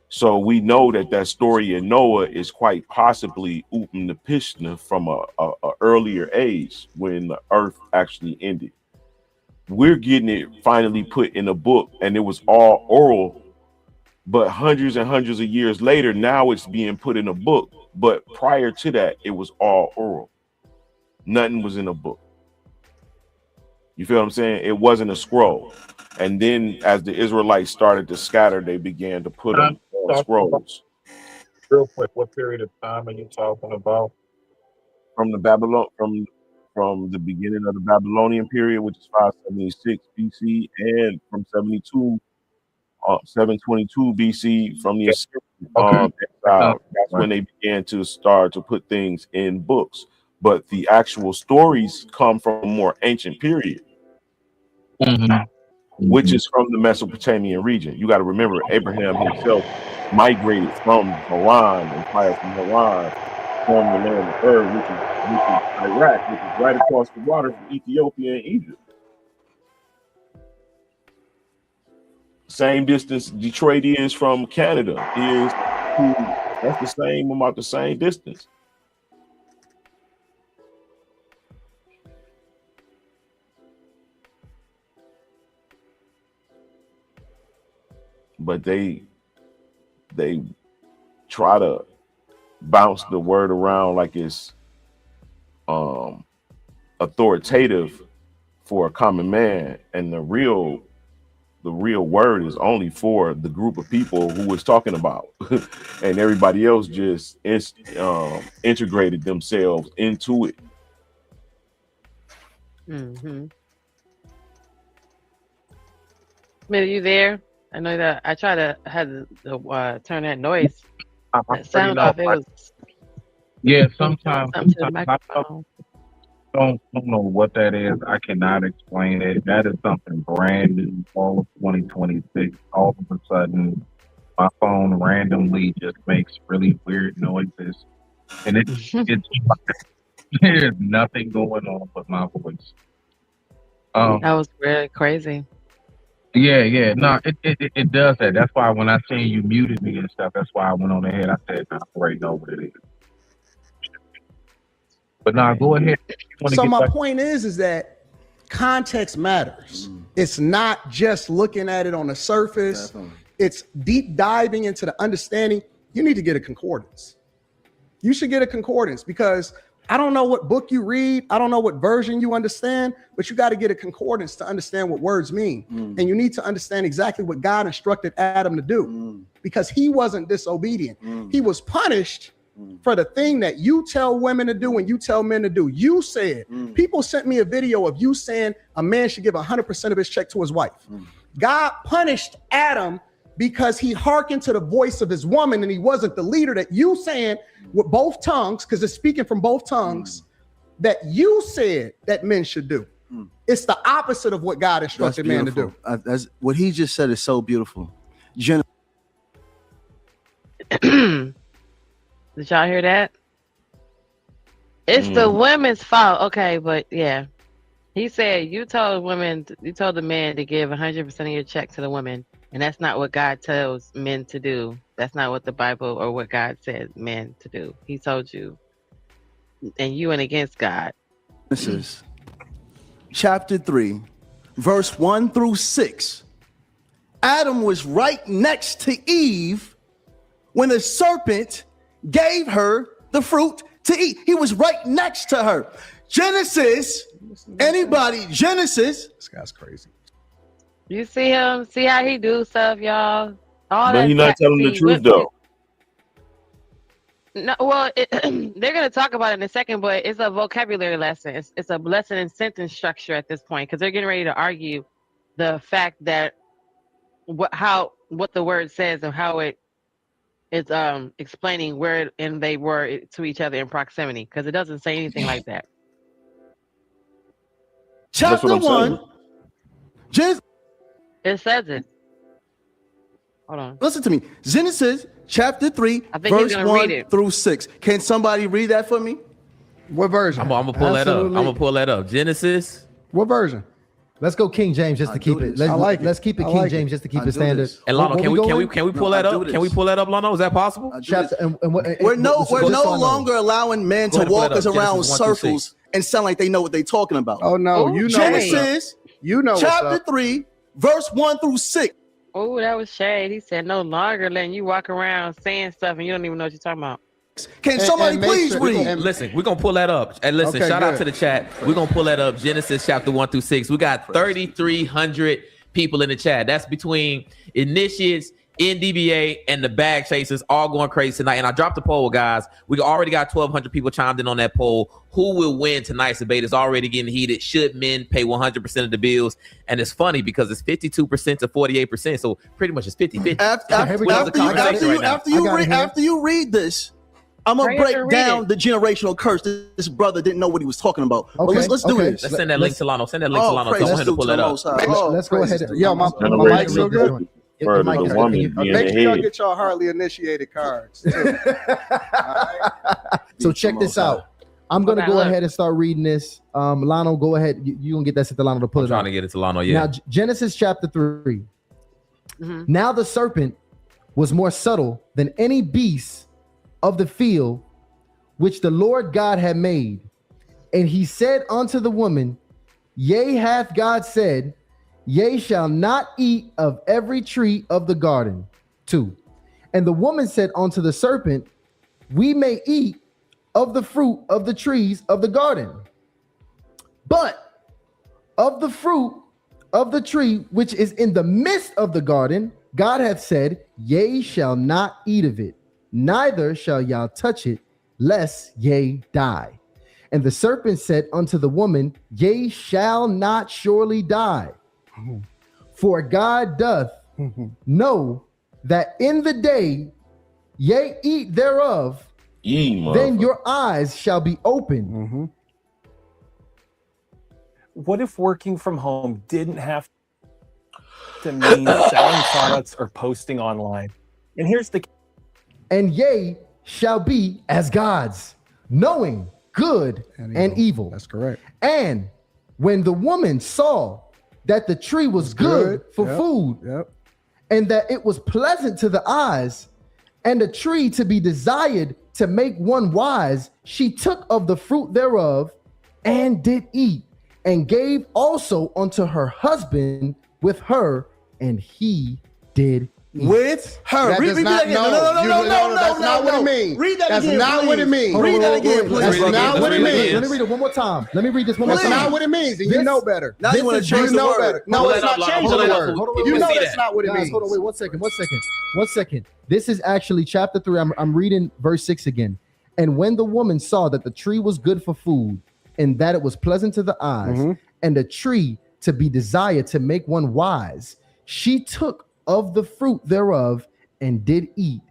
So we know that story in Noah is quite possibly Utnapishtim from a earlier age when the earth actually ended. We're getting it finally put in a book, and it was all oral, but hundreds and hundreds of years later, now it's being put in a book. But prior to that, it was all oral. Nothing was in a book. You feel what I'm saying? It wasn't a scroll. And then as the Israelites started to scatter, they began to put them on scrolls. Real quick, what period of time are you talking about? From the from the beginning of the Babylonian period, which is 576 BC, and from 722 BC from the exile. That's when they began to start to put things in books. But the actual stories come from a more ancient period, which is from the Mesopotamian region. You got to remember, Abraham himself migrated from Haran, and prior from Haran, from the land of Ur, which is Iraq, which is right across the water from Ethiopia and Egypt. Same distance Detroit is from Canada that's the same, about the same distance. but they try to bounce the word around like it's authoritative for a common man, and the real word is only for the group of people who was talking about, and everybody else just integrated themselves into it. Mm-hmm. Are you there? I know that I tried to turn that noise, that sound off. It was Yeah, sometimes something to the I microphone. don't know what that is. I cannot explain it. That is something brand new, all of 2026. All of a sudden, my phone randomly just makes really weird noises, and it's there's nothing going on with my voice. That was really crazy. Yeah. No, it does that. That's why when I seen you muted me and stuff, that's why I went on ahead. I said, I already know what it is. But now go ahead. So my point is that context matters. It's not just looking at it on the surface. Definitely. It's deep diving into the understanding. You need to get a concordance. You should get a concordance, because I don't know what book you read. I don't know what version you understand, but you got to get a concordance to understand what words mean. And you need to understand exactly what God instructed Adam to do, because he wasn't disobedient. He was punished for the thing that you tell women to do and you tell men to do. You said, people sent me a video of you saying a man should give 100% of his check to his wife. God punished Adam because he hearkened to the voice of his woman, and he wasn't the leader that you saying with both tongues, because it's speaking from both tongues, that you said that men should do. It's the opposite of what God instructed man to do. That's what he just said is so beautiful. Did y'all hear that? It's the women's fault. Okay, but yeah. He said you told the man to give 100% of your check to the women, and that's not what God tells men to do. That's not what the Bible or what God says men to do. He told you, and you went against God. This is chapter 3, verse 1 through 6. Adam was right next to Eve when the serpent gave her the fruit to eat. He was right next to her. Genesis, anybody, Genesis. This guy's crazy. You see him? See how he do stuff, y'all? But he's not telling the truth, though. No, well, they're going to talk about it in a second, but it's a vocabulary lesson. It's a lesson in sentence structure at this point, because they're getting ready to argue the fact that what the word says and how it is explaining where and they were to each other in proximity, because it doesn't say anything like that. Chapter 1. It says it. Hold on. Listen to me. Genesis chapter 3, verse 1 through 6. Can somebody read that for me? What version? I'm gonna pull that up. I'm gonna pull that up. Genesis. What version? Let's go King James just to keep it. Let's keep it King James just to keep it standard. And Lano, can we pull that up? Can we pull that up, Lano? Is that possible? We're no longer allowing men to walk us around circles and sound like they know what they're talking about. Oh no, you know Genesis, chapter 3, verse 1 through 6. Oh, that was shade. He said no longer letting you walk around saying stuff and you don't even know what you're talking about. Can somebody please read? Listen, we're gonna pull that up. And listen, shout out to the chat. We're gonna pull that up. Genesis chapter 1 through 6. We got 3,300 people in the chat. That's between initiates, NDBA, and the bag chasers all going crazy tonight. And I dropped the poll, guys. We already got 1,200 people chimed in on that poll. Who will win tonight's debate is already getting heated. Should men pay 100% of the bills? And it's funny because it's 52% to 48%. So pretty much it's 50-50. After you read this, I'm gonna break down the generational curse. This brother didn't know what he was talking about. But let's do this. Let's send that link to Lano. Send that link to Lano. Tell him to pull that up. Let's go ahead. Yo, my mic's so good. Make sure y'all get y'all hardly initiated cards. So check this out. I'm gonna go ahead and start reading this. Lano, go ahead. You gonna get that to Lano to pull it up. I'm trying to get it to Lano. Yeah. Now Genesis chapter 3. Now the serpent was more subtle than any beast of the field which the Lord God had made. And he said unto the woman, yea, hath God said, Ye shall not eat of every tree of the garden. 2. And the woman said unto the serpent, we may eat of the fruit of the trees of the garden, but of the fruit of the tree which is in the midst of the garden, God hath said, ye shall not eat of it, neither shall y'all touch it, lest ye die. And the serpent said unto the woman, ye shall not surely die, for God doth know that in the day ye eat thereof, then your eyes shall be opened. What if working from home didn't have to mean selling products or posting online? And here's the and ye shall be as gods, knowing good and evil. That's correct. And when the woman saw that the tree was good for food, and that it was pleasant to the eyes, and a tree to be desired to make one wise, she took of the fruit thereof and did eat, and gave also unto her husband with her, and he did eat. With her. That does not, no, that's not what it means. Read that that's again. That's not what it means. Read that again, please. That's not what it means. Let me read it one more time. Let me read this one more That's time. not what it means. And you know better. Now you want to change the word. No, it's not changing the word. You know that's not what it Guys, means. hold on, wait, 1 second. 1 second. This is actually chapter 3. I'm reading verse 6 again. And when the woman saw that the tree was good for food, and that it was pleasant to the eyes, and a tree to be desired to make one wise, she took of the fruit thereof and did eat,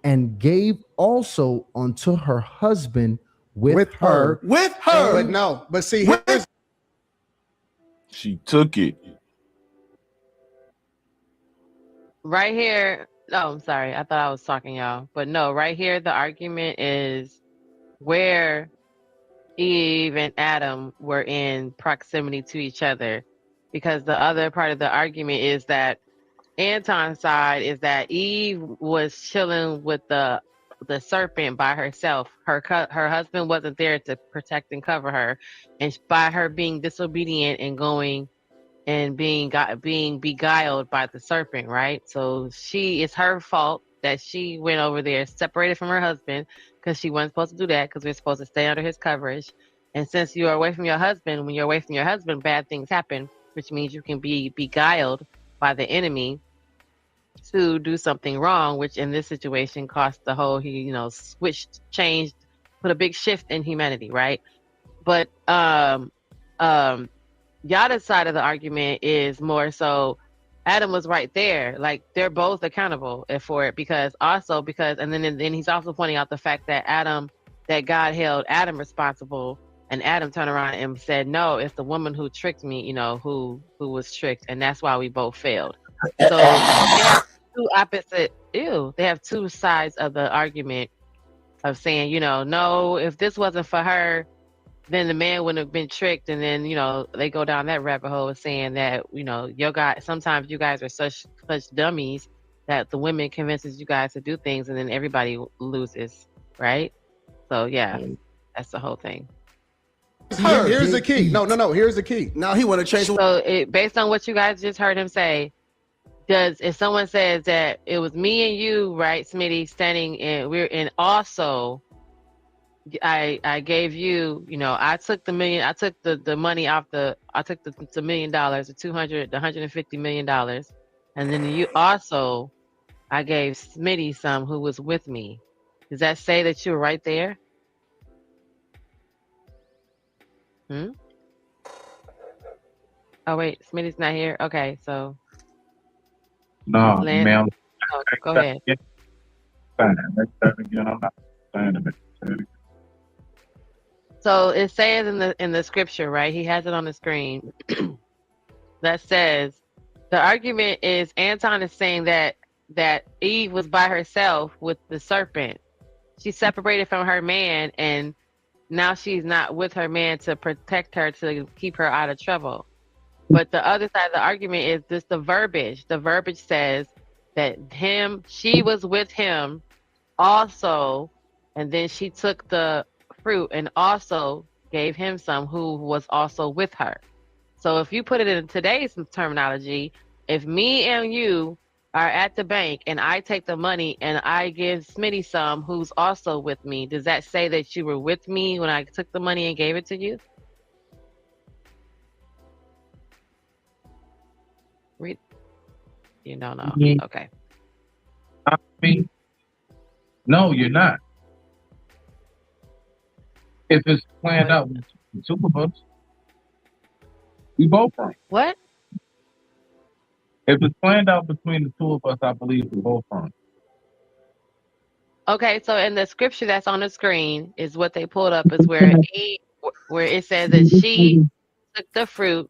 and gave also unto her husband with her. With her. But no, but see, she took it. Right here. Oh, I'm sorry. I thought I was talking, y'all. But no, right here, the argument is where Eve and Adam were in proximity to each other. Because the other part of the argument is that Anton's side is that Eve was chilling with the serpent by herself. Her husband wasn't there to protect and cover her, and by her being disobedient and going and being beguiled by the serpent, right? So it's her fault that she went over there, separated from her husband, because she wasn't supposed to do that, because we're supposed to stay under his coverage. And since you are away from your husband, when you're away from your husband, bad things happen, which means you can be beguiled by the enemy to do something wrong, which in this situation cost the whole, switched, changed, put a big shift in humanity, right? But Yada's side of the argument is more so Adam was right there. Like, they're both accountable for it and then he's also pointing out the fact that God held Adam responsible, and Adam turned around and said, no, it's the woman who tricked me, who was tricked, and that's why we both failed. So they have they have two sides of the argument of saying, no, if this wasn't for her, then the man wouldn't have been tricked. And then, they go down that rabbit hole of saying that, sometimes you guys are such dummies that the women convinces you guys to do things, and then everybody loses, right? So yeah, that's the whole thing. Here's the key. No. Here's the key. Now he want to change. So based on what you guys just heard him say, if someone says that it was me and you, right, Smitty, standing and also I gave you, I took the money off I took the $1 million, the $150 million. And then you also, I gave Smitty some who was with me. Does that say that you were right there? Oh wait, Smitty's not here. Okay, so no, Lynn? ma'am. Oh, go ahead. I'm not saying it. So it says in the scripture, right? He has it on the screen. That says the argument is Anton is saying that Eve was by herself with the serpent. She's separated from her man, and now she's not with her man to protect her, to keep her out of trouble. But the other side of the argument is this: the verbiage. The verbiage says that she was with him also, and then she took the fruit and also gave him some who was also with her. So if you put it in today's terminology, if me and you are at the bank and I take the money and I give Smitty some who's also with me, does that say that you were with me when I took the money and gave it to you? Read. You don't know. Okay. I mean, no, you're not. If it's planned out with the two of us, we both right. What? If it's planned out between the two of us, I believe we both right. Okay, so in the scripture that's on the screen is what they pulled up is where it says that she took the fruit,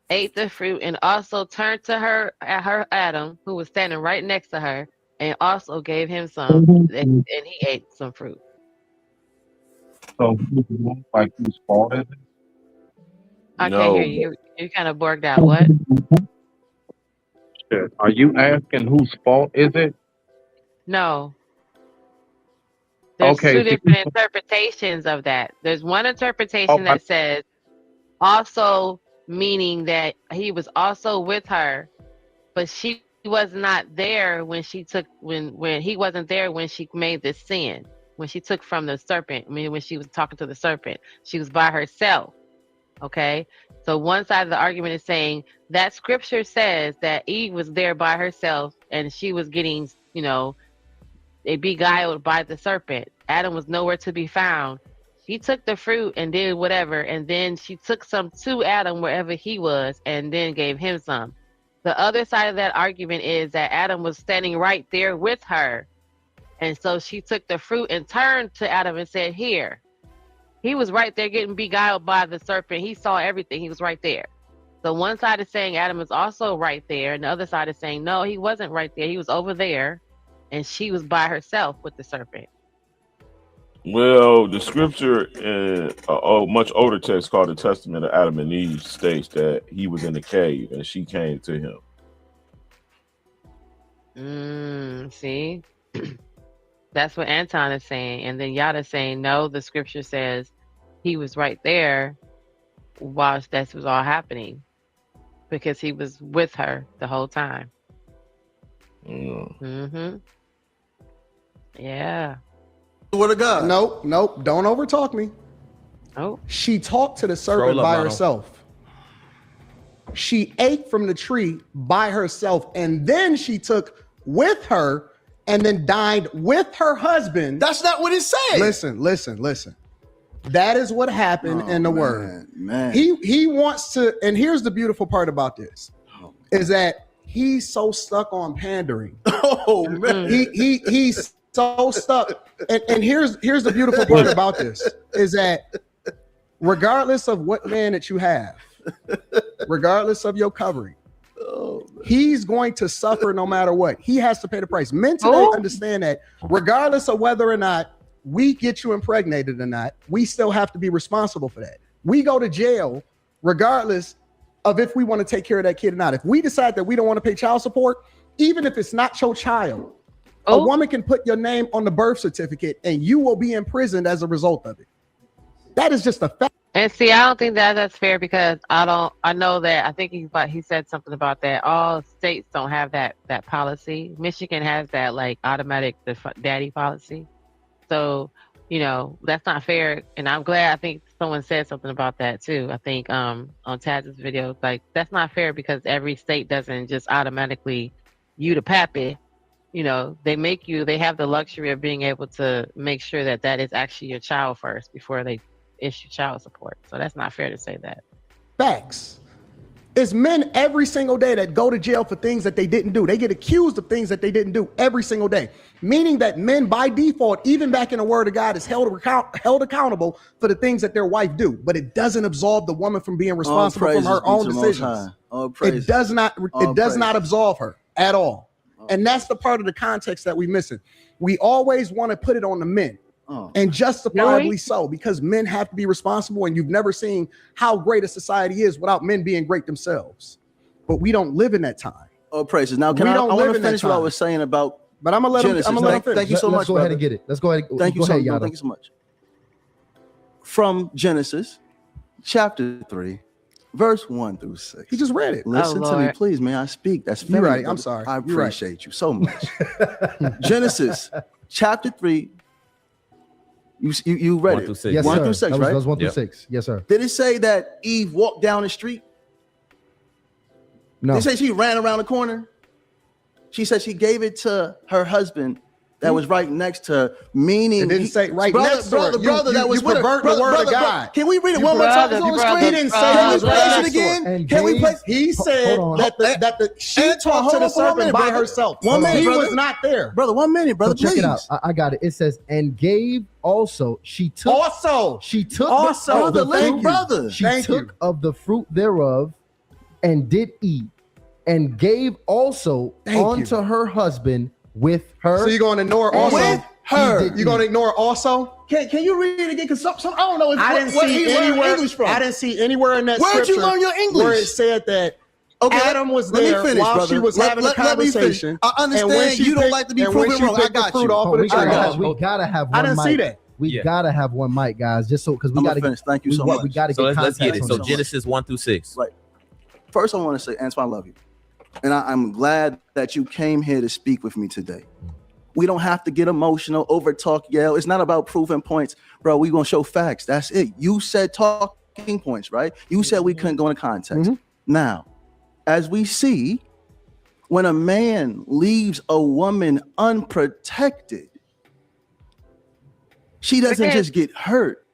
ate the fruit, and also turned to her Adam, who was standing right next to her, and also gave him some, and he ate some fruit. So like whose fault is it? I can't hear you. You're kind of borged out. What? Are you asking whose fault is it? No. There's two different interpretations of that. There's one interpretation that says also meaning that he was also with her, but she was not there when she took when he wasn't there when she made this sin. When she took from the serpent, I mean when she was talking to the serpent, she was by herself. Okay? So one side of the argument is saying that scripture says that Eve was there by herself and she was getting, beguiled by the serpent. Adam was nowhere to be found. She took the fruit and did whatever, and then she took some to Adam wherever he was and then gave him some. The other side of that argument is that Adam was standing right there with her. And so she took the fruit and turned to Adam and said, here. He was right there getting beguiled by the serpent. He saw everything. He was right there. So one side is saying Adam is also right there. And the other side is saying, no, he wasn't right there. He was over there. And she was by herself with the serpent. Well, the scripture in a much older text called the Testament of Adam and Eve states that he was in the cave and she came to him. See? That's what Anton is saying. And then Yada's saying, no, the scripture says he was right there whilst that was all happening because he was with her the whole time. Yeah. Word of God. Nope. Don't overtalk me. Oh. She talked to the serpent by herself. She ate from the tree by herself, and then she took with her and then dined with her husband. That's not what it says. Listen. That is what happened in the word. Man. He wants to, and here's the beautiful part about this, is that he's so stuck on pandering. Oh man. He's so stuck. And here's the beautiful part about this is that regardless of what man that you have, regardless of your covering, he's going to suffer no matter what. He has to pay the price. Men today understand that regardless of whether or not we get you impregnated or not, we still have to be responsible for that. We go to jail regardless of if we want to take care of that kid or not. If we decide that we don't want to pay child support, even if it's not your child, a woman can put your name on the birth certificate and you will be imprisoned as a result of it. That is just a fact. And see, I don't think that's fair because I know that I think he said something about that. All states don't have that policy. Michigan has that like automatic daddy policy. So, that's not fair. And I'm glad I think someone said something about that too. I think on Taz's video, like that's not fair because every state doesn't just automatically you the pappy. They have the luxury of being able to make sure that is actually your child first before they issue child support. So that's not fair to say that. Facts. It's men every single day that go to jail for things that they didn't do. They get accused of things that they didn't do every single day. Meaning that men by default, even back in the word of God, is held accountable for the things that their wife do. But it doesn't absolve the woman from being responsible for her own decisions. It does not absolve her at all. And that's the part of the context that we're missing. We always want to put it on the men. And justifiably so, because men have to be responsible, and you've never seen how great a society is without men being great themselves. But we don't live in that time. Oh, praises. Now, I want to finish what I was saying about but I'm gonna let Genesis. him finish. Thank you so much. Let's go ahead and get it. Let's go ahead. Thank you so much. From Genesis chapter 3, verse 1 through 6. He just read it. Listen to me, Lord. please, may I speak? That's You're feminine, right. I'm brother. sorry. I You're right. appreciate you so much. Genesis chapter 3. You read 1 it. through 6. Yes, 1 sir. through 6, that right? was 1 through Yep. 6. Yes, sir. Did it say that Eve walked down the street? No. Did it say she ran around the corner? She said she gave it to her husband that was right next to her, meaning It didn't say right next to her. brother You- that was you with her. pervert the word of God. Can we read it You one more time? brother, It's on the you brother, screen. He didn't say Can it we was place right it next to her. again? And Can we gave- place? He said Hold on. that she Anton, talked hold to on the for 1 serpent minute, by brother. herself. 1 minute, He brother. was not there. Brother, 1 minute, brother, So check please. it out. I got it. It says, and gave also. She took. Also, She took Also, of the brother, fruit. brother. She Thank took of the fruit thereof, and did eat, and gave also Thank unto you. her husband with her. So you're going to ignore and also? With her. he did You're going to eat. ignore also? Can you read it again? Because I don't know if I didn't what see he learned anywhere. English from. I didn't see anywhere in that Where'd you scripture learn your English? where it said that Okay, Adam was let me there finish, while brother. she was having a Let me finish. conversation. I understand and when she you don't picked- like to be and when proven she wrong. I picked the got fruit you. off Oh, of the we I gotta got have, you. we gotta have I one didn't mic. see that. We Yeah. gotta have one mic, guys, just so because we I'm gotta gonna finish. Thank you so we much. gotta So get let's get context it. on So this. Genesis 1 through 6. Right. First, I want to say, Antoine, I love you. And I'm glad that you came here to speak with me today. We don't have to get emotional, over talk, yell. It's not about proving points, bro. We're going to show facts. That's it. You said talking points, right? You said we couldn't go into context. Now, as we see, when a man leaves a woman unprotected, she doesn't at- just get hurt.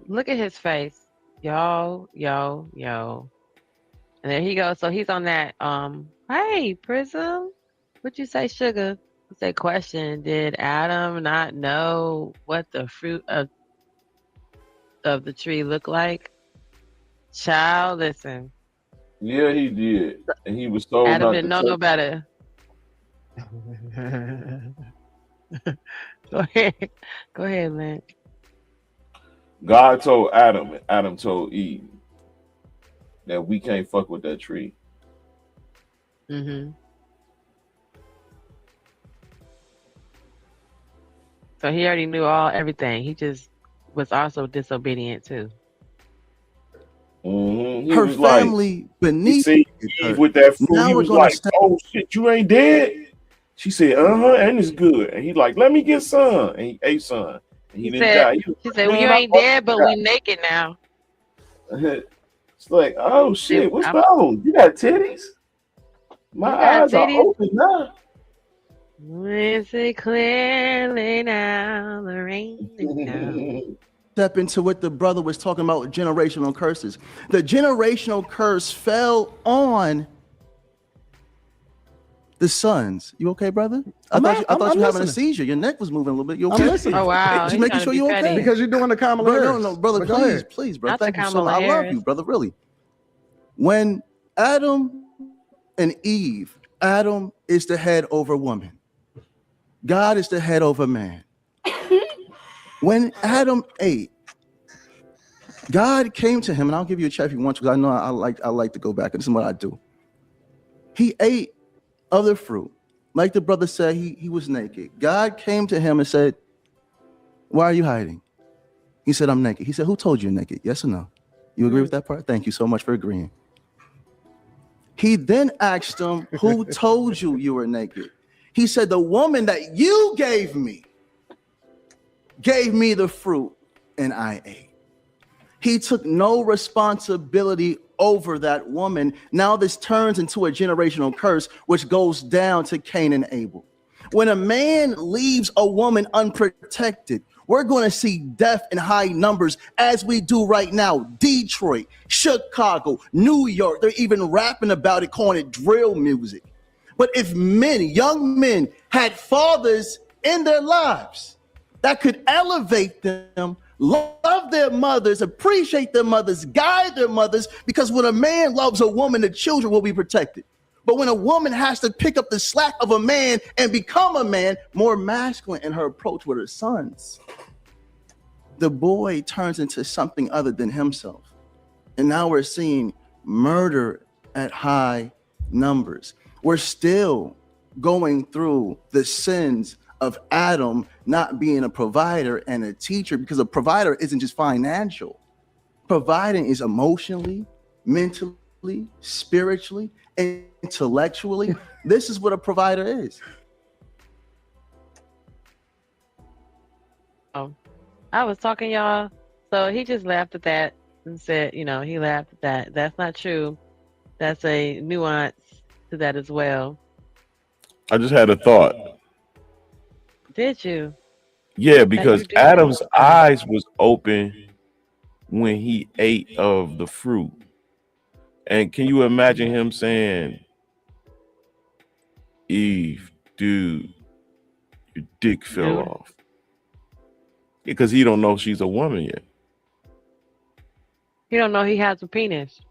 Look at his face. Yo. And there he goes. So he's on that, hey, Prism. What'd you say, sugar? He said, question, did Adam not know what the fruit of the tree looked like? Child, listen. Yeah, he did. And he was told Adam not didn't to know no touch. better. Go ahead. Go ahead, Lynn. God told Adam, and Adam told Eve that we can't fuck with that tree. Mm-hmm. So he already knew everything. He just was also disobedient too. Mm-hmm. Her family beneath he it Eve hurt. with that fruit. Now He we're was gonna like, step- "Oh shit, you ain't dead." She said, and it's good. And he like, "Let me get some." And he ate some. And he didn't die. She said, well, you ain't dead, but we naked now. It's like, oh shit, what's I'm- wrong? You got titties? My You got eyes are titties? open now. We see clearly now, the rain is down. Step into what the brother was talking about, generational curses. The generational curse fell on the sons. You okay, brother? I thought you were having a listening. seizure. Your neck was moving a little bit. You I'm okay? listening. Oh, wow. Just He's making trying sure to you're be okay. petty. Because you're doing the Kamala Bro, Harris. no, brother, But go please, ahead. please, bro. Not the Thank you so Kamala much. I love Harris. you, brother, really. When Adam and Eve, Adam is the head over woman. God is the head over man. When Adam ate, God came to him, and I'll give you a check if you want to, because I know I like to go back, and this is what I do. He ate of the fruit. Like the brother said, he was naked. God came to him and said, why are you hiding? He said, I'm naked. He said, who told you you're naked? Yes or no? You agree with that part? Thank you so much for agreeing. He then asked him, who told you you were naked? He said, the woman that you gave me the fruit, and I ate. He took no responsibility over that woman. Now this turns into a generational curse, which goes down to Cain and Abel. When a man leaves a woman unprotected, we're going to see death in high numbers, as we do right now. Detroit, Chicago, New York, they're even rapping about it, calling it drill music. But if men, young men, had fathers in their lives that could elevate them, love their mothers, appreciate their mothers, guide their mothers, because when a man loves a woman, the children will be protected. But when a woman has to pick up the slack of a man and become a man, more masculine in her approach with her sons, the boy turns into something other than himself. And now we're seeing murder at high numbers. We're still going through the sins of Adam not being a provider and a teacher, because a provider isn't just financial. Providing is emotionally, mentally, spiritually, intellectually. This is what a provider is. I was talking, y'all. So he just laughed at that and said, he laughed at that. That's not true. That's a nuance to that as well. I just had a thought. Did you? Yeah, That because you did. Adam's eyes was open when he ate of the fruit. And can you imagine him saying, Eve, dude, your dick fell Dude. off? Because he don't know she's a woman yet. He don't know he has a penis.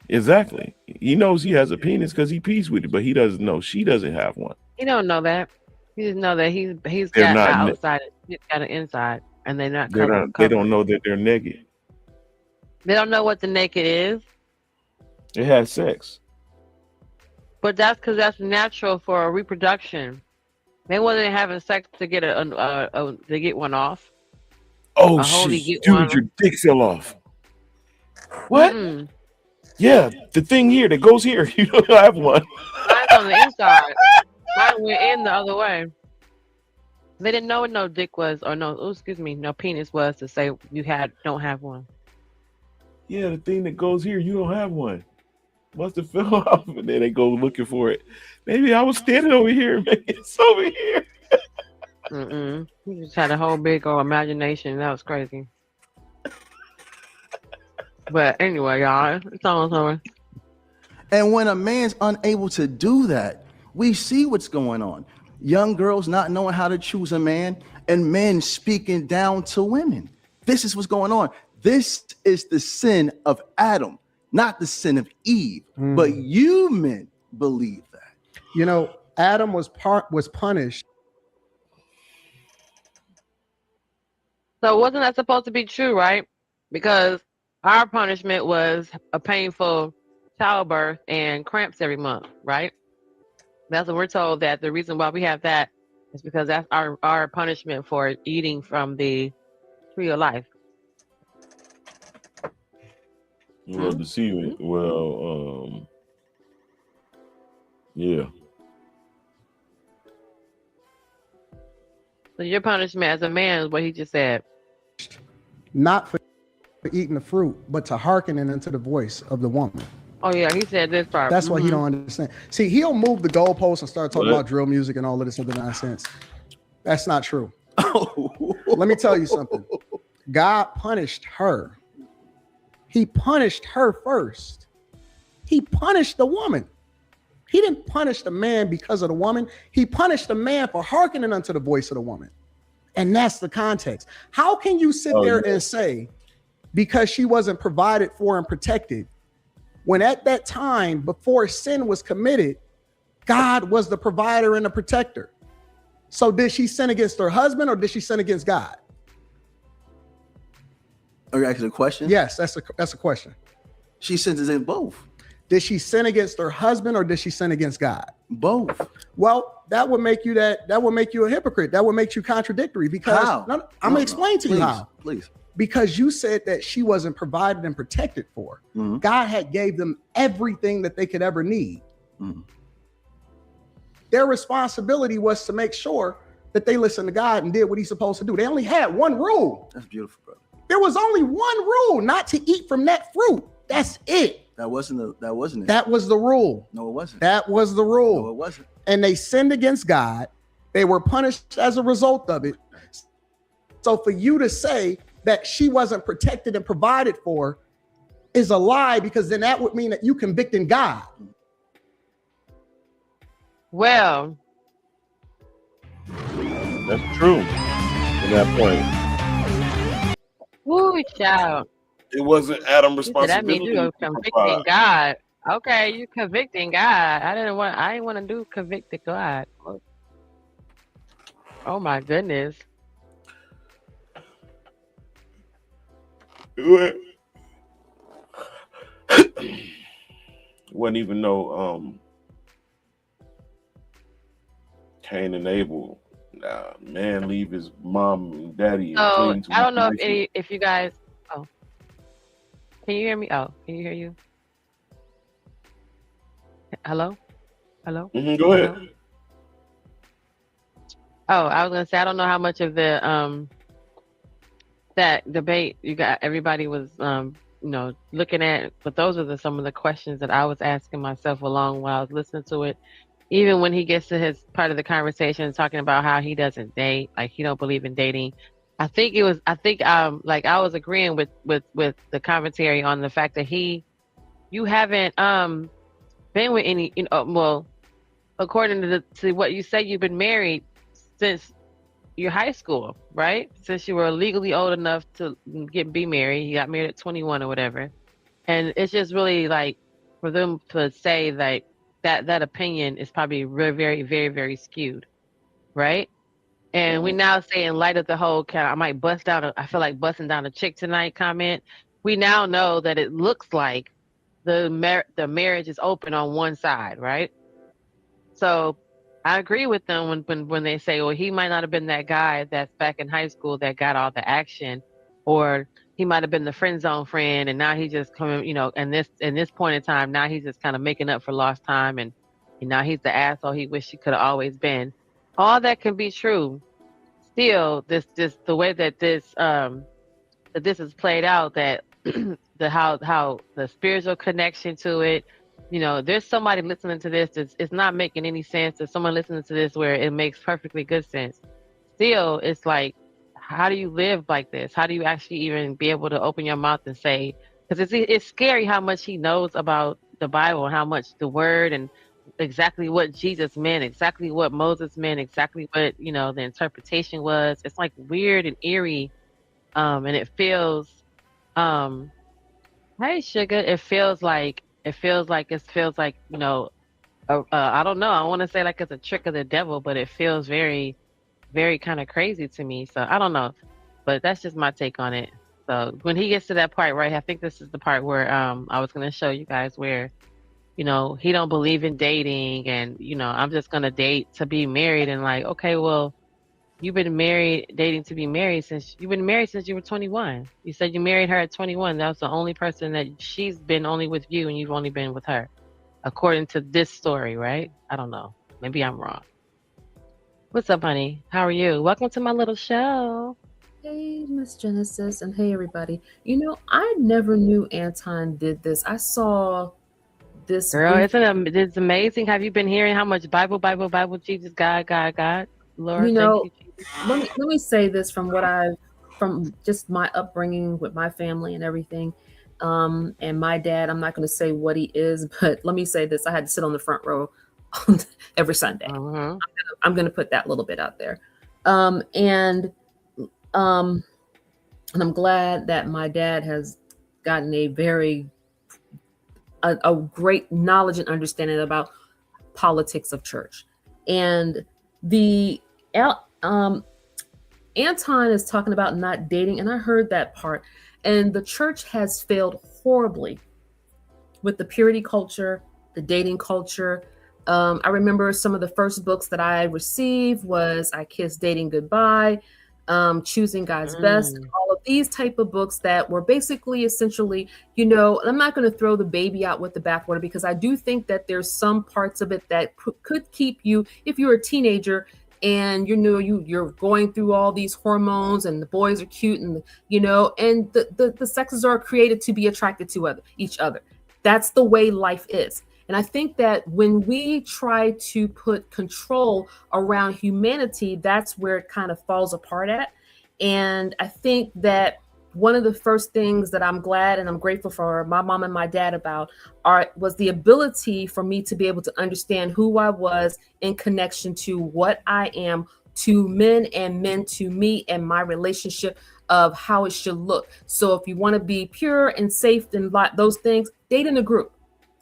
Exactly. He knows he has a penis because he pees with it, but he doesn't know she doesn't have one. He don't know that. He just know that he's They're got not an na- outside, he's got an inside, and they're not They covered. don't know that they're naked. They don't know what the naked is, They had sex. but that's because that's natural for reproduction. They wasn't having sex to get to get one off. Oh A holy shit, get one. dude, your dick fell off. What? Mm-mm. Yeah, the thing here that goes here, you don't have one. Mine's on the inside. Mine went in the other way. They didn't know what no dick was, or no penis was to say you don't have one. Yeah, the thing that goes here, you don't have one. Must have fell off, and then they go looking for it. Maybe I was standing over here, maybe it's over here. Mm-mm. You just had a whole big old imagination. That was crazy. But anyway, y'all, it's almost over. And when a man's unable to do that, we see what's going on. Young girls not knowing how to choose a man, and men speaking down to women. This is what's going on. This is the sin of Adam, not the sin of Eve. But you men believe that. Adam was punished. So wasn't that supposed to be true, right? Because our punishment was a painful childbirth and cramps every month, right? That's what we're told, that the reason why we have that is because that's our punishment for eating from the tree of life. Well, deceiving. Well, yeah. So your punishment as a man is what he just said. Not for eating the fruit, but to hearkening into the voice of the woman. Oh yeah, he said this part. That's what he don't understand. See, he'll move the goalposts and start talking What? about drill music and all of this other nonsense. That's not true. Let me tell you something. God punished her. He punished her first. He punished the woman. He didn't punish the man because of the woman. He punished the man for hearkening unto the voice of the woman. And that's the context. How can you sit there and say, because she wasn't provided for and protected, when at that time, before sin was committed, God was the provider and the protector? So did she sin against her husband or did she sin against God? Are you asking a question? Yes, that's a question. She sins in both. Did she sin against her husband or did she sin against God? Both. Well, that would make you a hypocrite. That would make you contradictory because How? I'm gonna explain to you how. Please. Because you said that she wasn't provided and protected for. God had gave them everything that they could ever need. Their responsibility was to make sure that they listened to God and did what he's supposed to do. They only had one rule. That's beautiful, brother. There was only one rule, not to eat from that fruit. That's it. That wasn't it. That was the rule. No, it wasn't. That was the rule. No, it wasn't. And they sinned against God. They were punished as a result of it. So for you to say that she wasn't protected and provided for is a lie, because then that would mean that you convicting God. Well, That's true. At that point, woo, child. it wasn't Adam's So that means responsibility. you're to convicting provide. God. Okay, you convicting God. I didn't want to do convicted God. Oh my goodness. Wasn't even no Cain and Abel. Man leave his mom and daddy and So cling to I don't know his if you guys. Oh, Can you hear me? Oh, can you hear you? Hello? Hello? Go ahead. Hello? Oh, I was gonna say I don't know how much of the that debate you got everybody was looking at, but those are some of the questions that I was asking myself along while I was listening to it. Even when he gets to his part of the conversation talking about how he doesn't date, like he don't believe in dating. I think like I was agreeing with the commentary on the fact that you haven't been with any, well, according to what you say, you've been married since your high school, right? Since you were legally old enough to be married. You got married at 21 or whatever. And it's just really like for them to say like that opinion is probably very, very, very, very skewed, right? And we now say in light of the whole I might I feel like busting down a chick tonight comment, we now know that it looks like the marriage is open on one side, right? So I agree with them when they say, well, he might not have been that guy that's back in high school that got all the action, or he might have been the friend zone friend, and now he's just coming, and in this point in time, now he's just kind of making up for lost time, and now he's the asshole he wished he could have always been. All that can be true. Still, this the way that this is played out, that how the spiritual connection to it. There's somebody listening to this it's not making any sense. There's someone listening to this where it makes perfectly good sense. Still, it's like, how do you live like this? How do you actually even be able to open your mouth and say, because it's scary how much he knows about the Bible and how much the word and exactly what Jesus meant, exactly what Moses meant, exactly what, the interpretation was. It's like weird and eerie. And it feels, hey, sugar, it feels like, I don't know. I want to say like it's a trick of the devil, but it feels very, very kind of crazy to me. So I don't know, but that's just my take on it. So when he gets to that part, right, I think this is the part where I was going to show you guys where, he don't believe in dating, and I'm just going to date to be married, and like, okay, well, you've been dating to be married since you were 21. You said you married her at 21. That was the only person that she's been only with you, and you've only been with her, according to this story, right? I don't know. Maybe I'm wrong. What's up, honey? How are you? Welcome to my little show. Hey, Miss Genesis, and hey, everybody. I never knew Anton did this. I saw this. Girl, it's amazing. Have you been hearing how much Bible, Jesus, God, Lord, thank you, Jesus. Let me say this from from just my upbringing with my family and everything. And my dad, I'm not going to say what he is, but let me say this. I had to sit on the front row every Sunday. Mm-hmm. I'm going to put that little bit out there. And I'm glad that my dad has gotten a great knowledge and understanding about politics of church. And Anton is talking about not dating, and I heard that part. And the church has failed horribly with the purity culture, the dating culture. I remember some of the first books that I received was I Kissed Dating Goodbye, Choosing God's Best, all of these type of books that were basically essentially, I'm not going to throw the baby out with the bathwater, because I do think that there's some parts of it that could keep you, if you're a teenager and you're going through all these hormones and the boys are cute and and the sexes are created to be attracted to each other. That's the way life is. And I think that when we try to put control around humanity, that's where it kind of falls apart at. And I think that one of the first things that I'm glad and I'm grateful for my mom and my dad about was the ability for me to be able to understand who I was in connection to what I am to men and men to me, and my relationship of how it should look. So if you want to be pure and safe and those things, date in a group.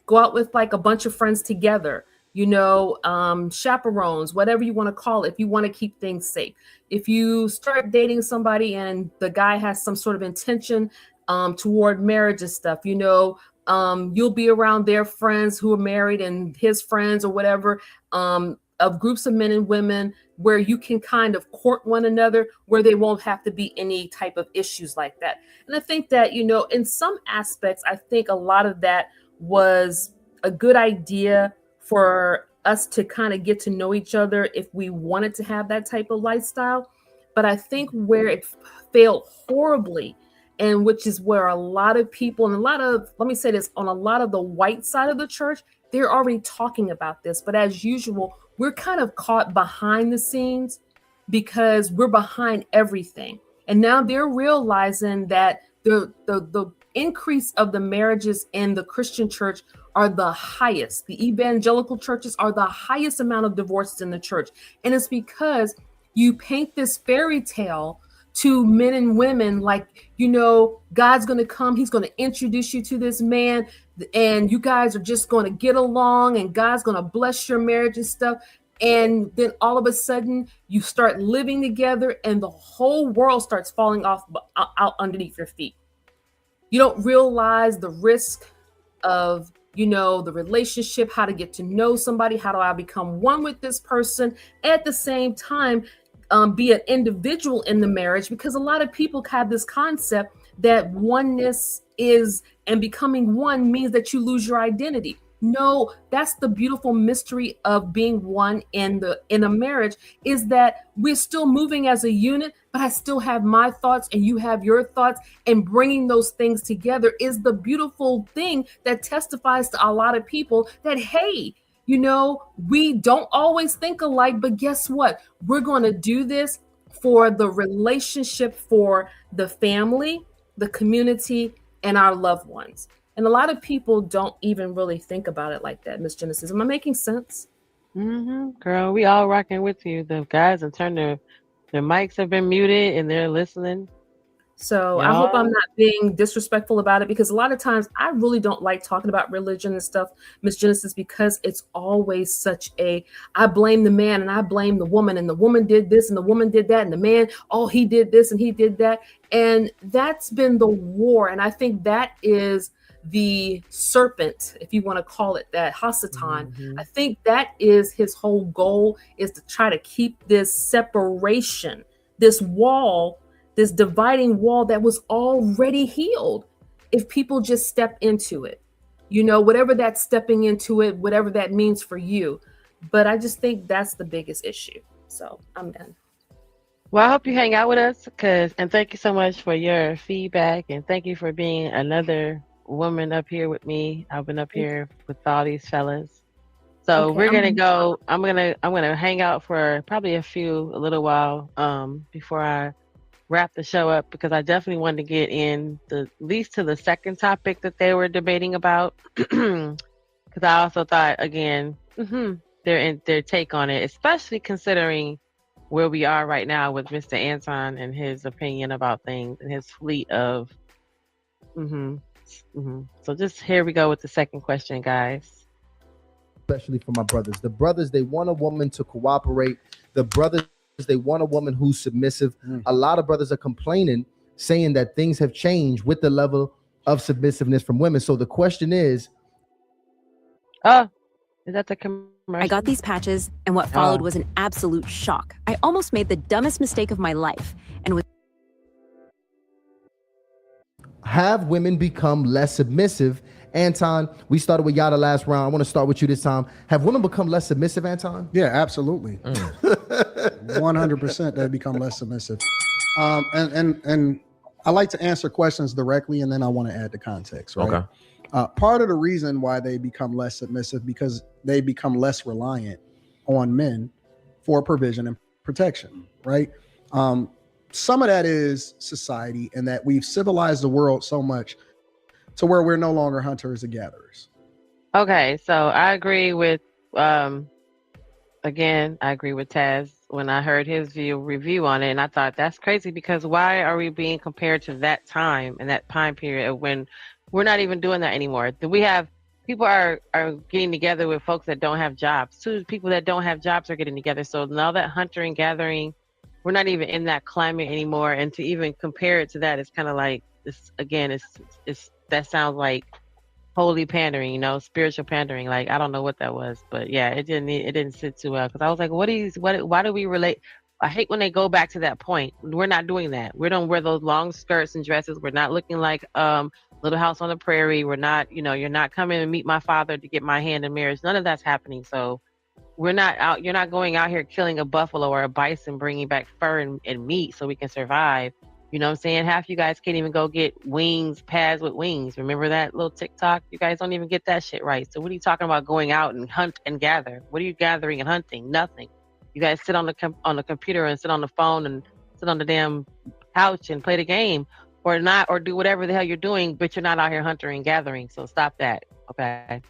Go out with like a bunch of friends together, chaperones, whatever you want to call it, if you want to keep things safe. If you start dating somebody and the guy has some sort of intention toward marriage and stuff, you'll be around their friends who are married and his friends or whatever. of groups of men and women where you can kind of court one another, where they won't have to be any type of issues like that. And I think that, you know, in some aspects, I think a lot of that was a good idea for us to kind of get to know each other if we wanted to have that type of lifestyle. But I think where it failed horribly, and which is where a lot of people, and a lot of, let me say this, on a lot of the white side of the church, they're already talking about this. But as usual, we're kind of caught behind the scenes because we're behind everything. And now they're realizing that the increase of the marriages in the Christian church are the highest. The evangelical churches are the highest amount of divorces in the church. And it's because you paint this fairy tale to men and women like, you know, God's going to come, he's going to introduce you to this man, and you guys are just going to get along, and God's going to bless your marriage and stuff. And then all of a sudden you start living together and the whole world starts falling off out underneath your feet. You don't realize the risk of, you know, the relationship, how to get to know somebody, how do I become one with this person, at the same time be an individual in the marriage, because a lot of people have this concept that oneness is, and becoming one means that you lose your identity. No, that's the beautiful mystery of being one in a marriage, is that we're still moving as a unit, but I still have my thoughts and you have your thoughts, and bringing those things together is the beautiful thing that testifies to a lot of people that, hey, you know, we don't always think alike, but guess what? We're going to do this for the relationship, for the family, the community, and our loved ones. And a lot of people don't even really think about it like that, Miss Genesis. Am I making sense? Girl, we all rocking with you. The guys have turned their mics have been muted and they're listening. So I hope I'm not being disrespectful about it, because a lot of times I really don't like talking about religion and stuff, Miss Genesis, because it's always such a, I blame the man and I blame the woman, and the woman did this and the woman did that, and the man, oh, he did this and he did that. And that's been the war. And I think that is the serpent, if you want to call it that, Hasatan. I think that is his whole goal, is to try to keep this separation, this wall, this dividing wall that was already healed if people just step into it. You know, whatever that's stepping into it, whatever that means for you. But I just think that's the biggest issue. So I'm done. Well, I hope you hang out with us, and thank you so much for your feedback, and thank you for being another woman up here with me. I've been up here with all these fellas. So we're gonna go. I'm gonna hang out for probably a little while before I wrap the show up, because I definitely wanted to get in at least to the second topic that they were debating about, because I also thought, again, their take on it, especially considering where we are right now with Mr. Anton and his opinion about things and his fleet of So just here we go with the second question, guys. Especially for my brothers. The brothers, they want a woman to cooperate. The brothers, they want a woman who's submissive. A lot of brothers are complaining, saying that things have changed with the level of submissiveness from women. So the question is, is that the commercial? I got these patches, and what followed was an absolute shock. I almost made the dumbest mistake of my life, and was have women become less submissive? Anton, we started with Yada last round. I want to start with you this time. Have women become less submissive, Anton? Yeah, absolutely. 100% they become less submissive. And I like to answer questions directly, and then I want to add the context, right? Okay. Part of the reason why they become less submissive, because they become less reliant on men for provision and protection, right? Some of that is society, and that we've civilized the world so much to where we're no longer hunters and gatherers. Okay, so I agree with, again, I agree with Taz when I heard his review on it, and I thought that's crazy, because why are we being compared to that time and that time period when we're not even doing that anymore? We have people are getting together with folks that don't have jobs. Two people that don't have jobs are getting together. So now that hunter and gathering, we're not even in that climate anymore. And to even compare it to that, it's kind of like this again. It's that sounds like holy pandering, you know, spiritual pandering. Like, I don't know what that was, but yeah, it didn't sit too well because I was like, why do we relate? I hate when they go back to that point. We're not doing that. We don't wear those long skirts and dresses. We're not looking like Little House on the Prairie. We're not, you know, you're not coming and meet my father to get my hand in marriage. None of that's happening. So we're not out. You're not going out here killing a buffalo or a bison, bringing back fur and meat so we can survive. You know what I'm saying? Half you guys can't even go get wings, pads with wings. Remember that little TikTok? You guys don't even get that shit right. So what are you talking about going out and hunt and gather? What are you gathering and hunting? Nothing. You guys sit on the computer and sit on the phone and sit on the damn couch and play the game or not, or do whatever the hell you're doing, but you're not out here hunting and gathering. So stop that. Okay.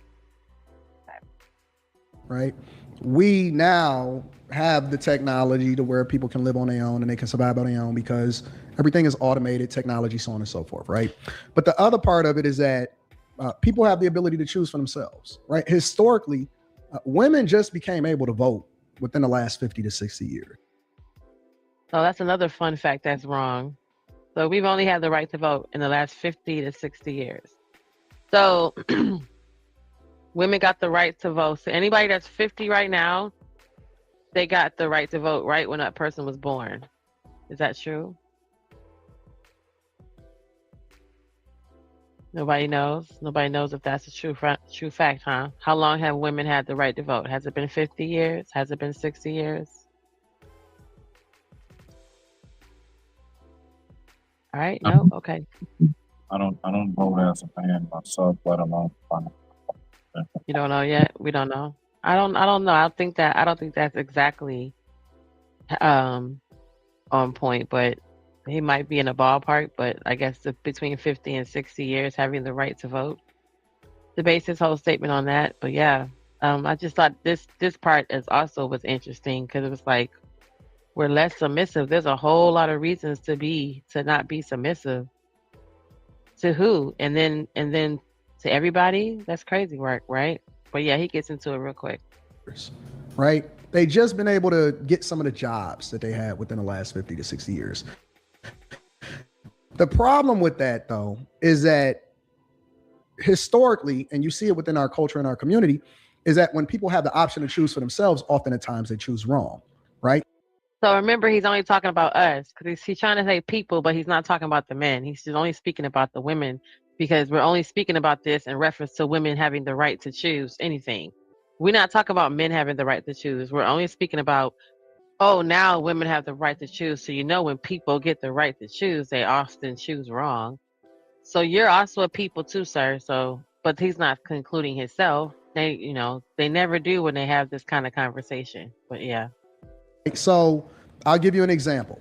Right. We now have the technology to where people can live on their own and they can survive on their own because everything is automated, technology, so on and so forth, right? But the other part of it is that people have the ability to choose for themselves, right? Historically, women just became able to vote within the last 50 to 60 years. So that's another fun fact that's wrong. So we've only had the right to vote in the last 50 to 60 years. So women got the right to vote. So anybody that's 50 right now, they got the right to vote right when that person was born. Is that true? Nobody knows. Nobody knows if that's a true fact, huh? How long have women had the right to vote? Has it been 50 years? Has it been 60 years? All right. No. Okay. I don't vote as a man myself, let alone. You don't know yet. We don't know. I don't know. I don't think that's exactly on point, but he might be in a ballpark. But I guess between 50 and 60 years, having the right to vote, to base his whole statement on that. But yeah, I just thought this part was interesting because it was like we're less submissive. There's a whole lot of reasons to not be submissive. To who? And then to everybody? That's crazy work, right? But yeah, he gets into it real quick. Right? They just been able to get some of the jobs that they had within the last 50 to 60 years. The problem with that, though, is that historically, and you see it within our culture and our community, is that when people have the option to choose for themselves, often at times they choose wrong, right? So remember, he's only talking about us because he's trying to say people, but he's not talking about the men. He's just only speaking about the women because we're only speaking about this in reference to women having the right to choose anything. We're not talking about men having the right to choose. We're only speaking about, oh, now women have the right to choose. So, you know, when people get the right to choose, they often choose wrong. So you're also a people too, sir. So, but he's not concluding himself. They never do when they have this kind of conversation. But yeah. So I'll give you an example.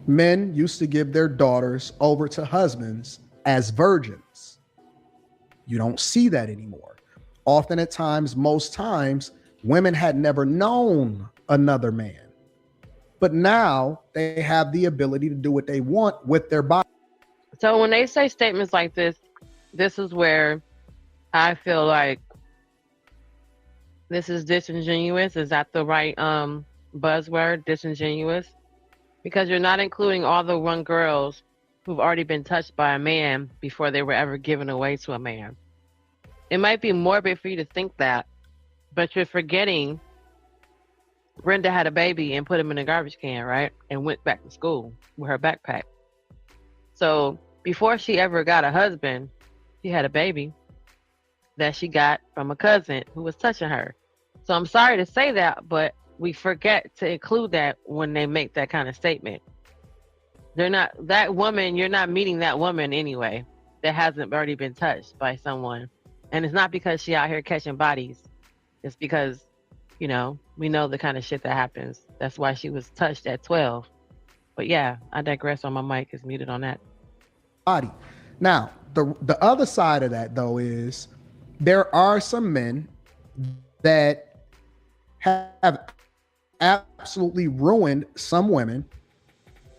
Men used to give their daughters over to husbands as virgins. You don't see that anymore. Often at times, most times, women had never known another man. But now they have the ability to do what they want with their body. So when they say statements like this is where I feel like this is disingenuous. Is that the right buzzword, disingenuous? Because you're not including all the young girls who've already been touched by a man before they were ever given away to a man. It might be morbid for you to think that, but you're forgetting Brenda had a baby and put him in a garbage can, right? And went back to school with her backpack. So before she ever got a husband, she had a baby that she got from a cousin who was touching her. So I'm sorry to say that, but we forget to include that when they make that kind of statement. They're not that woman, you're not meeting that woman anyway that hasn't already been touched by someone. And it's not because she out here catching bodies. It's because, we know the kind of shit that happens. That's why she was touched at 12. But yeah, I digress on my mic is muted on that. Body. Now, the other side of that though is there are some men that have absolutely ruined some women.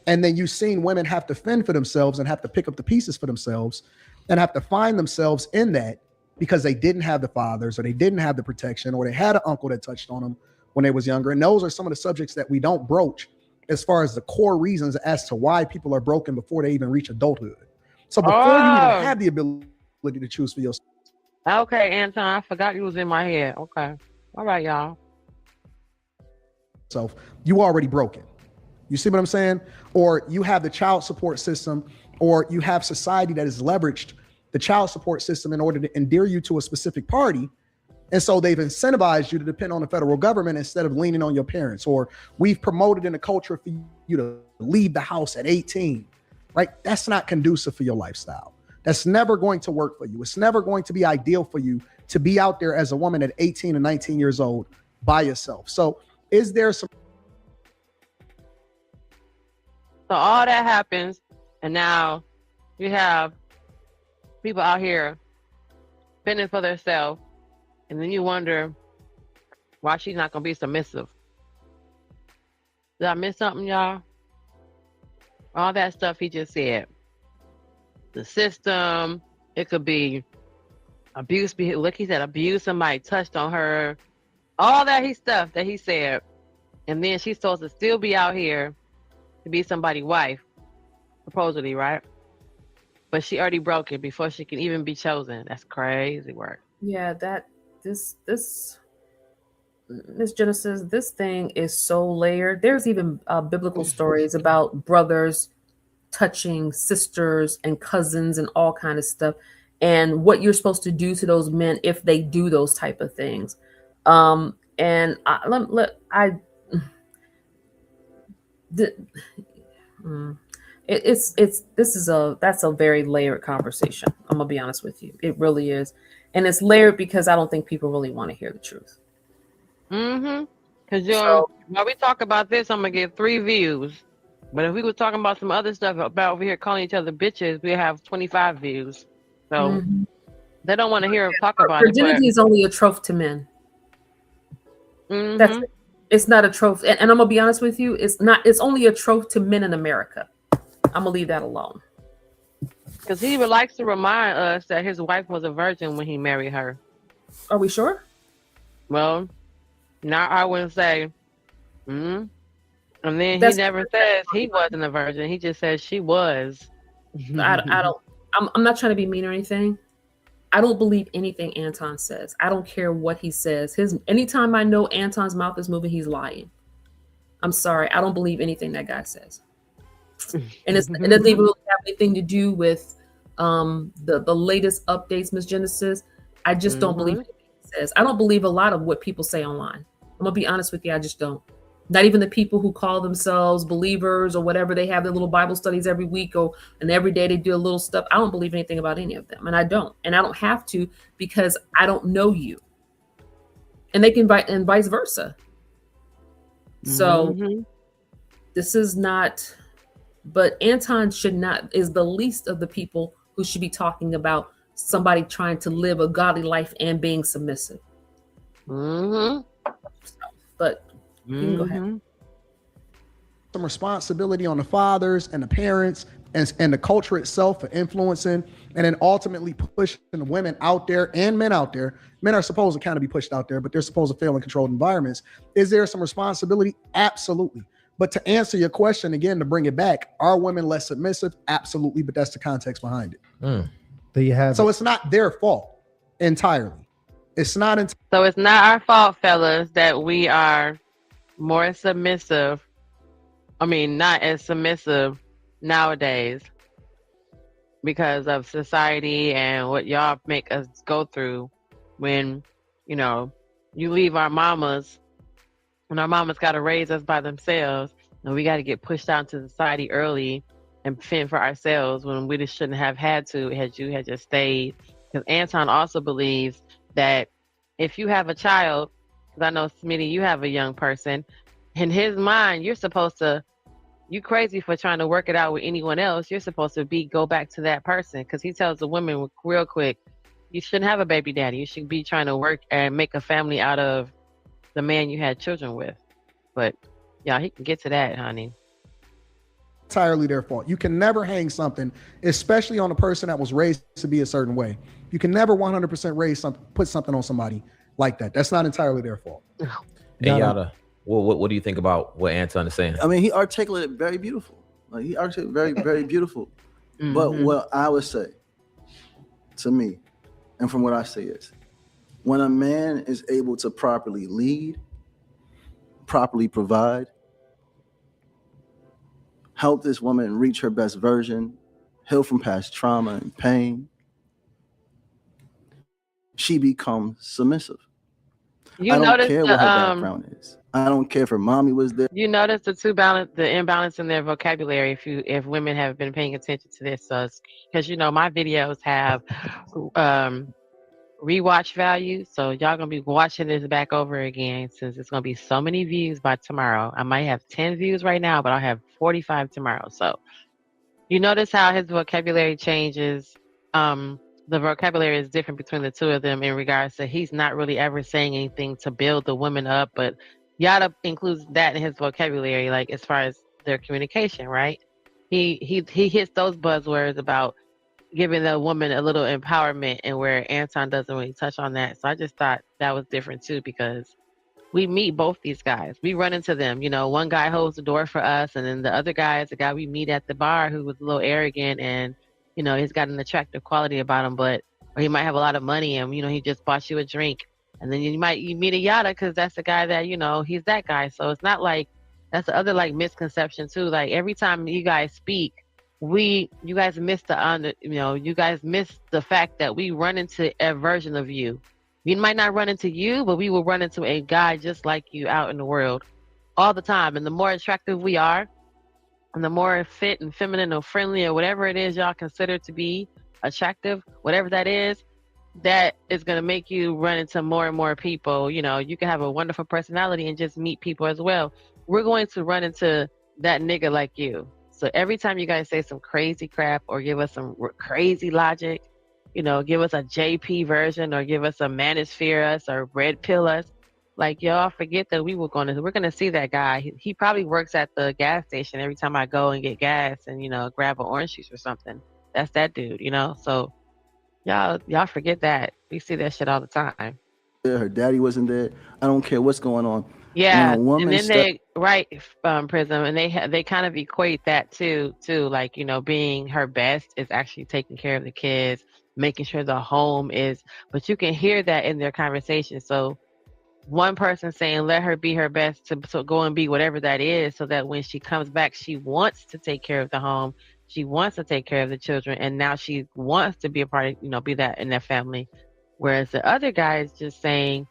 And then you've seen women have to fend for themselves and have to pick up the pieces for themselves and have to find themselves in that because they didn't have the fathers or they didn't have the protection or they had an uncle that touched on them when they was younger. And those are some of the subjects that we don't broach as far as the core reasons as to why people are broken before they even reach adulthood. So before you even have the ability to choose for yourself. Okay, Anton, I forgot you was in my head. Okay. All right, y'all. You already broken. You see what I'm saying? Or you have the child support system, or you have society that has leveraged the child support system in order to endear you to a specific party. And so they've incentivized you to depend on the federal government instead of leaning on your parents. Or we've promoted in a culture for you to leave the house at 18, right? That's not conducive for your lifestyle. That's never going to work for you. It's never going to be ideal for you to be out there as a woman at 18 and 19 years old by yourself. So is there some... So all that happens, and now you have people out here fending for themselves, and then you wonder why she's not gonna be submissive. Did I miss something, y'all? All that stuff he just said. The system, it could be abuse. Look, he said abuse, somebody touched on her. All that stuff that he said. And then she's supposed to still be out here to be somebody's wife, supposedly, right? But she already broke it before she can even be chosen. That's crazy work. Yeah, this Miss Genesis, this thing is so layered. There's even biblical stories about brothers touching sisters and cousins and all kind of stuff, and what you're supposed to do to those men if they do those type of things. And that's a very layered conversation. I'm gonna be honest with you. It really is. And it's layered because I don't think people really want to hear the truth. Because while we talk about this, I'm gonna get 3 views. But if we were talking about some other stuff about over here calling each other bitches, we have 25 views. So they don't want to hear talk about it. Virginity is only a trophy to men. That's it. It's not a trophy. And I'm gonna be honest with you, it's only a trophy to men in America. I'm gonna leave that alone. Because he likes to remind us that his wife was a virgin when he married her. Are we sure? Well, now I wouldn't say. And then he never says he wasn't a virgin. He just says she was. I'm not trying to be mean or anything. I don't believe anything Anton says. I don't care what he says. Anytime I know Anton's mouth is moving, he's lying. I'm sorry. I don't believe anything that guy says. And it doesn't even really have anything to do with the latest updates, Miss Genesis. I just don't believe anything he says. I don't believe a lot of what people say online. I'm gonna be honest with you. I just don't. Not even the people who call themselves believers or whatever. They have their little Bible studies every week and every day they do a little stuff. I don't believe anything about any of them. And I don't have to, because I don't know you. And they can and vice versa. So this is not, but Anton is the least of the people who should be talking about somebody trying to live a godly life and being submissive. But you can go ahead. Some responsibility on the fathers and the parents and the culture itself for influencing and then ultimately pushing the women out there and men out there. Men are supposed to kind of be pushed out there, but they're supposed to fail in controlled environments. Is there some responsibility? Absolutely. But to answer your question again, to bring it back, are women less submissive? Absolutely. But that's the context behind it. There you have So it's not their fault entirely. It's not. So it's not our fault, fellas, that we are more submissive. I mean, not as submissive nowadays because of society and what y'all make us go through when, you leave our mamas and our mamas got to raise us by themselves and we got to get pushed out into society early and fend for ourselves when we just shouldn't have had to had you had just stayed. Because Anton also believes that if you have a child, because I know, Smitty, you have a young person, in his mind, you crazy for trying to work it out with anyone else. You're supposed to go back to that person, because he tells the women real quick, you shouldn't have a baby daddy. You should be trying to work and make a family out of the man you had children with. But yeah, he can get to that, honey. Entirely their fault. You can never hang something, especially on a person that was raised to be a certain way. You can never 100% put something on somebody like that. That's not entirely their fault. Hey, Yada, what do you think about what Anton is saying? I mean, he articulated very beautiful. Like he articulated very, very beautiful. But what I would say, to me, and from what I see is, when a man is able to properly lead, properly provide, help this woman reach her best version, heal from past trauma and pain, she becomes submissive. You I don't notice care what her background is. I don't care if her mommy was there. You notice the imbalance in their vocabulary if women have been paying attention to this, because my videos have rewatch value, so y'all gonna be watching this back over again since it's gonna be so many views by tomorrow. I might have 10 views right now, but I'll have 45 tomorrow. So you notice how his vocabulary changes. The vocabulary is different between the two of them in regards to he's not really ever saying anything to build the women up, but Yada includes that in his vocabulary, like as far as their communication, right? He hits those buzzwords about giving the woman a little empowerment, and where Anton doesn't really touch on that. So I just thought that was different too, because we meet both these guys. We run into them. One guy holds the door for us, and then the other guy is the guy we meet at the bar who was a little arrogant, and he's got an attractive quality about him, or he might have a lot of money, and he just bought you a drink, and then you meet a Yada because that's the guy that he's that guy. So it's not like that's the other misconception too. Like every time you guys speak, you guys miss you guys miss the fact that we run into a version of you. We might not run into you, but we will run into a guy just like you out in the world all the time. And the more attractive we are, and the more fit and feminine or friendly or whatever it is y'all consider to be attractive, whatever that is going to make you run into more and more people. You can have a wonderful personality and just meet people as well. We're going to run into that nigga like you. So every time you guys say some crazy crap or give us some crazy logic, give us a JP version or give us a manosphere us or red pill us, like y'all forget that we're gonna see that guy. He probably works at the gas station every time I go and get gas and grab an orange juice or something. That's that dude, So y'all forget that. We see that shit all the time. Her daddy wasn't there. I don't care what's going on. Yeah, When a woman and then Prism, and they kind of equate that too, like being her best is actually taking care of the kids, making sure the home is. But you can hear that in their conversation. So one person saying let her be her best to go and be whatever that is, so that when she comes back, she wants to take care of the home, she wants to take care of the children, and now she wants to be a part of be that in their family. Whereas the other guy is just saying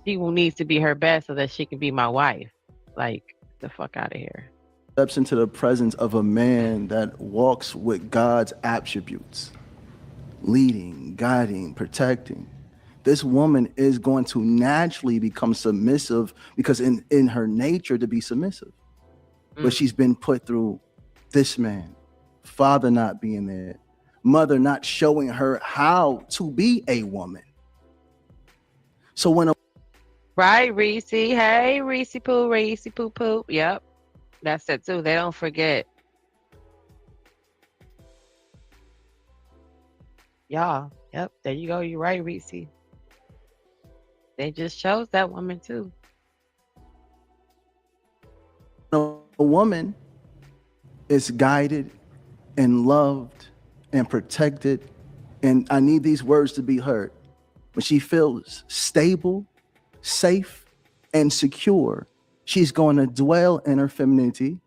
she needs to be her best so that she can be my wife. Like, the fuck out of here. Steps into the presence of a man that walks with God's attributes, leading, guiding, protecting. This woman is going to naturally become submissive because in her nature to be submissive. But she's been put through this man, father not being there, mother not showing her how to be a woman. So when Right, Reese. Hey, Reese poo poo. Yep. That's it too. They don't forget. Y'all. Yep. There you go. You're right, Reese. They just chose that woman too. a woman is guided and loved and protected, and I need these words to be heard, when she feels stable, safe, and secure, she's going to dwell in her femininity,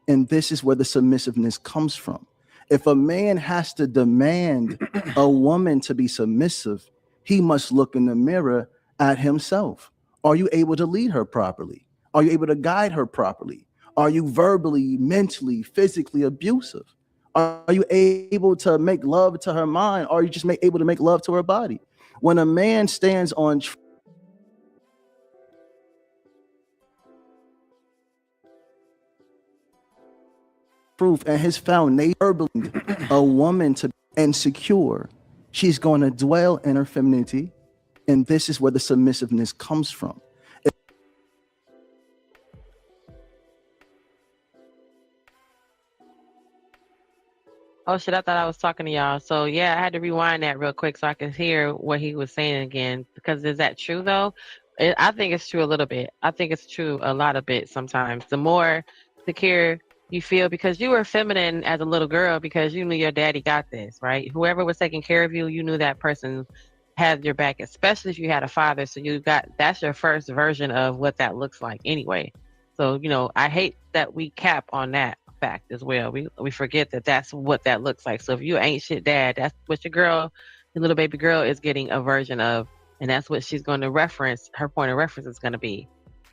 and this is where the submissiveness comes from. If a man has to demand a woman to be submissive, he must look in the mirror at himself. Are you able to lead her properly? Are you able to guide her properly? Are you verbally, mentally, physically abusive? Are you able to make love to her mind? Or are you just able to make love to her body? When a man stands on truth and his foundation, a woman to be insecure, she's going to dwell in her femininity, and this is where the submissiveness comes from. Oh shit, I thought I was talking to y'all. So yeah, I had to rewind that real quick so I could hear what he was saying again. Because is that true though? I think it's true a little bit. I think it's true a lot of bit sometimes. The more secure You feel because you were feminine as a little girl because you knew your daddy got this, right? Whoever was taking care of you, you knew that person had your back, especially if you had a father. So that's your first version of what that looks like anyway. So, I hate that we cap on that fact as well. We forget that that's what that looks like. So if you ain't shit dad, that's what your little baby girl is getting a version of, and that's what she's going to reference. Her point of reference is going to be.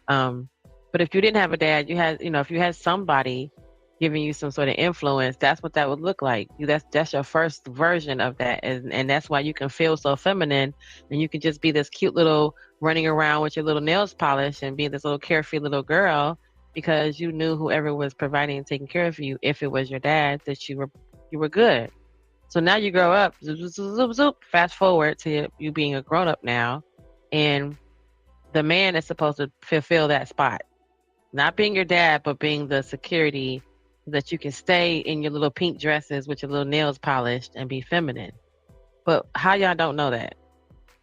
But if you didn't have a dad, you had, if you had somebody giving you some sort of influence, that's what that would look like. That's your first version of that, and that's why you can feel so feminine, and you can just be this cute little running around with your little nails polished and be this little carefree little girl because you knew whoever was providing and taking care of you, if it was your dad, that you were good. So now you grow up, zoop, zoop, zoop, zoop, fast forward to you being a grown up now, and the man is supposed to fulfill that spot, not being your dad, but being the security that you can stay in your little pink dresses with your little nails polished and be feminine. But how y'all don't know that?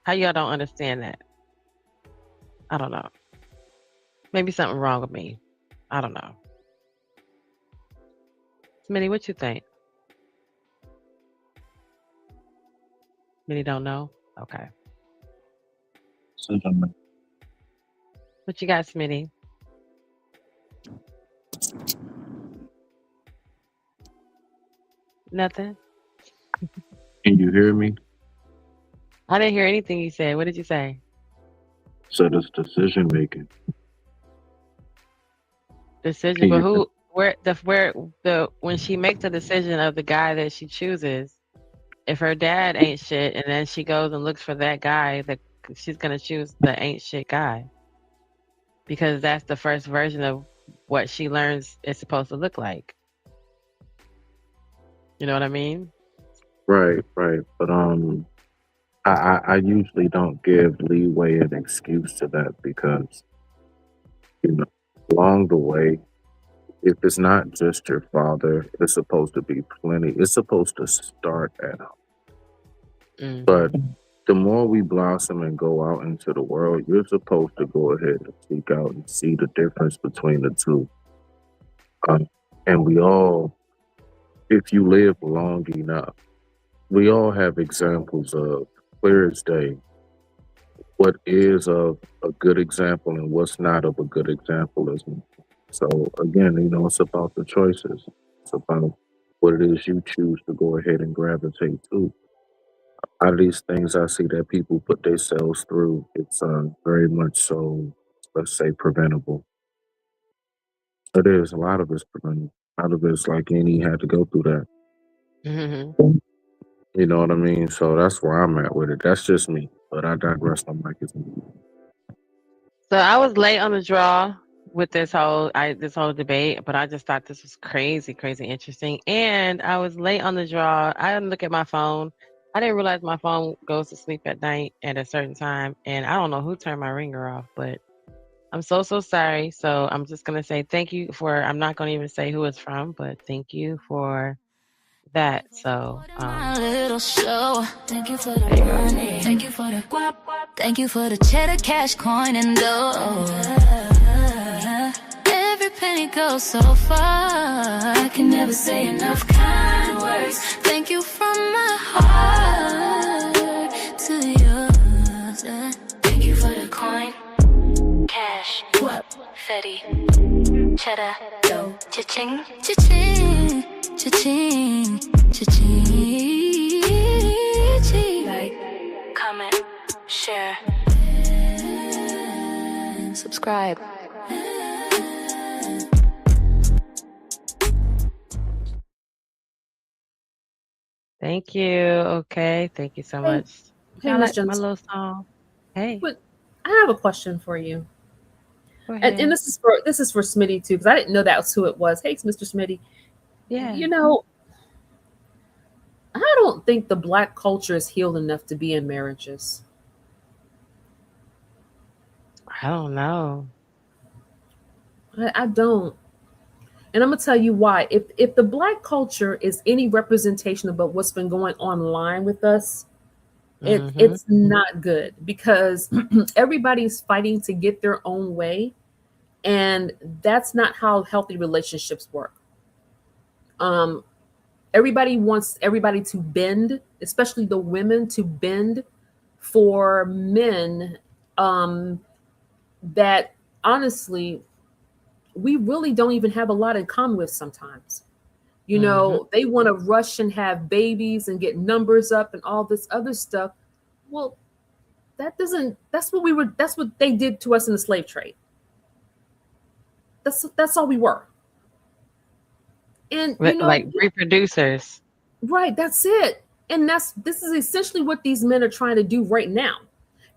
How y'all don't understand that? I don't know. Maybe something wrong with me. I don't know. Smitty, what you think? Smitty don't know? Okay. What you got, Smitty? Nothing? Can you hear me? I didn't hear anything you said. What did you say? So it's decision making. Decision, but when she makes a decision of the guy that she chooses, if her dad ain't shit and then she goes and looks for that guy, she's gonna choose the ain't shit guy. Because that's the first version of what she learns it's supposed to look like. You know what I mean? Right. But I usually don't give leeway and excuse to that because along the way, if it's not just your father, it's supposed to be plenty. It's supposed to start at home. But the more we blossom and go out into the world, you're supposed to go ahead and seek out and see the difference between the two. And we all, if you live long enough, we all have examples of clear as day what is of a good example and what's not of a good example. So again, it's about the choices. It's about what it is you choose to go ahead and gravitate to. Out of these things I see that people put themselves through, it's very much so, let's say, preventable. It is. A lot of it's preventable. A lot of it's like any had to go through that. Mm-hmm. You know what I mean? So that's where I'm at with it. That's just me. But I digress. I'm like, it's me. So I was late on the draw with this whole debate, but I just thought this was crazy interesting. And I was late on the draw. I didn't look at my phone. I didn't realize my phone goes to sleep at night at a certain time, and I don't know who turned my ringer off, but I'm so sorry. So I'm just gonna say thank you for. I'm not gonna even say who it's from, but thank you for that. So little show. Thank you for the money. Thank you for the guap. Thank you for the cheddar, cash, coin, and dough. Every penny goes so far. I can never say enough kind words. Thank you from my heart to yours. Thank you for the coin, cash, guap, fetty, cheddar, dough, cha-ching, cha-ching, cha-ching, cha-ching. Like, comment, share, subscribe. thank you. Okay, thank you so much. Hey, Y'all Miss like my Johnson. little song? Hey, But I have a question for you. go ahead. And this is for Smitty too, because I didn't know that was who it was. Hey, it's Mr. Smitty. Yeah. I don't think the Black culture is healed enough to be in marriages. I don't know. I don't. And I'm gonna tell you why. If the Black culture is any representation about what's been going online with us, it's not good because everybody's fighting to get their own way, and that's not how healthy relationships work. Everybody wants everybody to bend, especially the women, to bend for men that honestly we really don't even have a lot in common with sometimes. You know, they want to rush and have babies and get numbers up and all this other stuff. Well, that's what they did to us in the slave trade. That's all we were. And you know, like reproducers. Right, that's it. And this is essentially what these men are trying to do right now.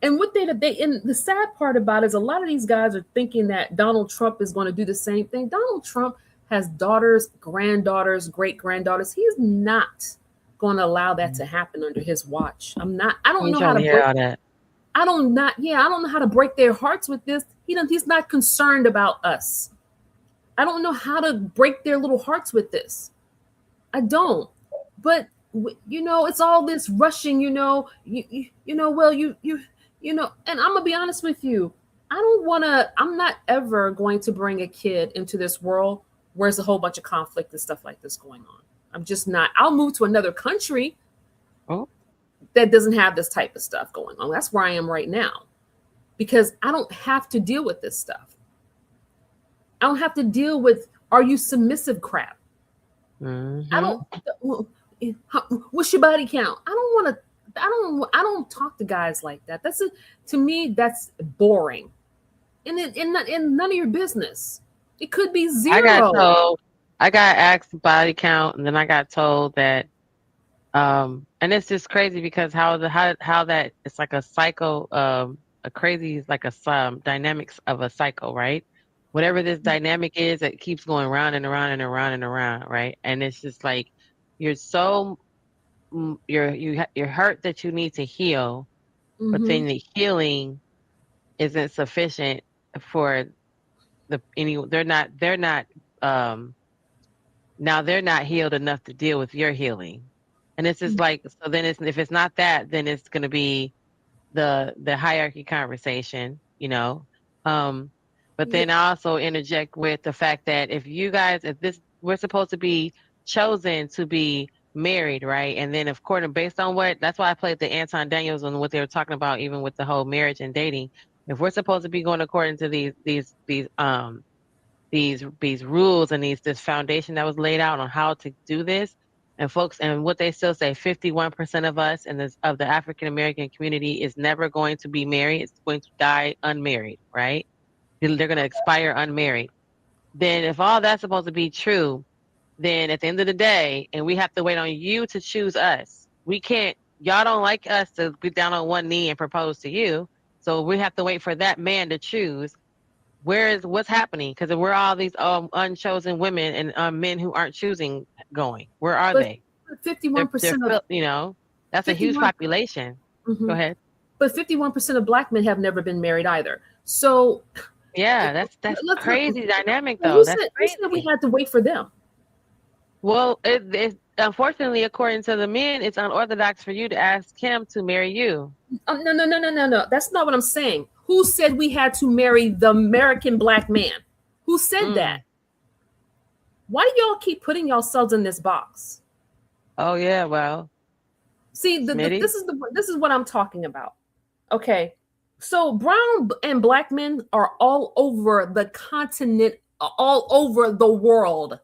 And what they and the sad part about it is a lot of these guys are thinking that Donald Trump is going to do the same thing. Donald Trump has daughters, granddaughters, great granddaughters. He's not going to allow that to happen under his watch. I don't know how to break that. I don't know how to break their hearts with this. He's not concerned about us. I don't know how to break their little hearts with this. I don't. But you know, it's all this rushing. You know, you know. Well, you know. And I'm gonna be honest with you. I'm not ever going to bring a kid into this world where there's a whole bunch of conflict and stuff like this going on. I'm just not. I'll move to another country that doesn't have this type of stuff going on. That's where I am right now, because I don't have to deal with this stuff. I don't have to deal with "are you submissive" crap. I don't. What's your body count? I don't want to. I don't talk to guys like that. To me, that's boring, and none of your business. It could be zero. I got asked body count, and then I got told that, and it's just crazy because how that it's like a cycle, a crazy, it's like a dynamics of a cycle, right? Whatever this dynamic is, it keeps going round and around and around and around, right? And it's just like you're hurt that you need to heal, but then the healing isn't sufficient for they're not now they're not healed enough to deal with your healing. And it's just like, so then if it's not that, then it's going to be the hierarchy conversation, you know. But then I also interject with the fact that we're supposed to be chosen to be married, right? And then based on that's why I played the Anton Daniels on what they were talking about, even with the whole marriage and dating. If we're supposed to be going according to these rules and this foundation that was laid out on how to do this, and what they still say, 51% of us of the African American community is never going to be married. It's going to die unmarried, right? They're going to expire unmarried. Then if all that's supposed to be true, then at the end of the day, and we have to wait on you to choose us. Y'all don't like us to get down on one knee and propose to you. So we have to wait for that man to choose. What's happening? Because we're all these unchosen women and men who aren't choosing going. Where are they? 51% you know, that's a huge population. Go ahead. But 51% of Black men have never been married either. So yeah, that's crazy dynamic though. That's crazy. We had to wait for them. Well, it unfortunately, according to the men, it's unorthodox for you to ask him to marry you. No. That's not what I'm saying. Who said we had to marry the American Black man? Who said that? Why do y'all keep putting yourselves in this box? Oh yeah, well. See, this is what I'm talking about. Okay, so brown and Black men are all over the continent, all over the world.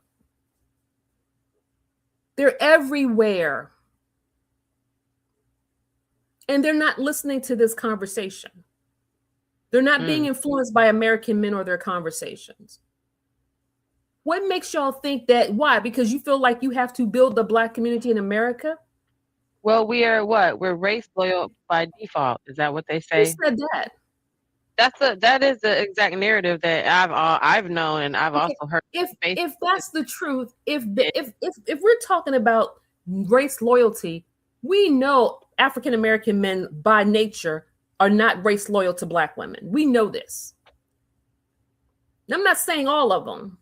They're everywhere. And they're not listening to this conversation. They're not being influenced by American men or their conversations. What makes y'all think that? Why? Because you feel like you have to build the Black community in America? Well, we are what? We're race loyal by default. Is that what they say? Who said that? That is the exact narrative that I've known and I've also heard. If that's the truth, if we're talking about race loyalty, we know African American men by nature are not race loyal to Black women. We know this. I'm not saying all of them,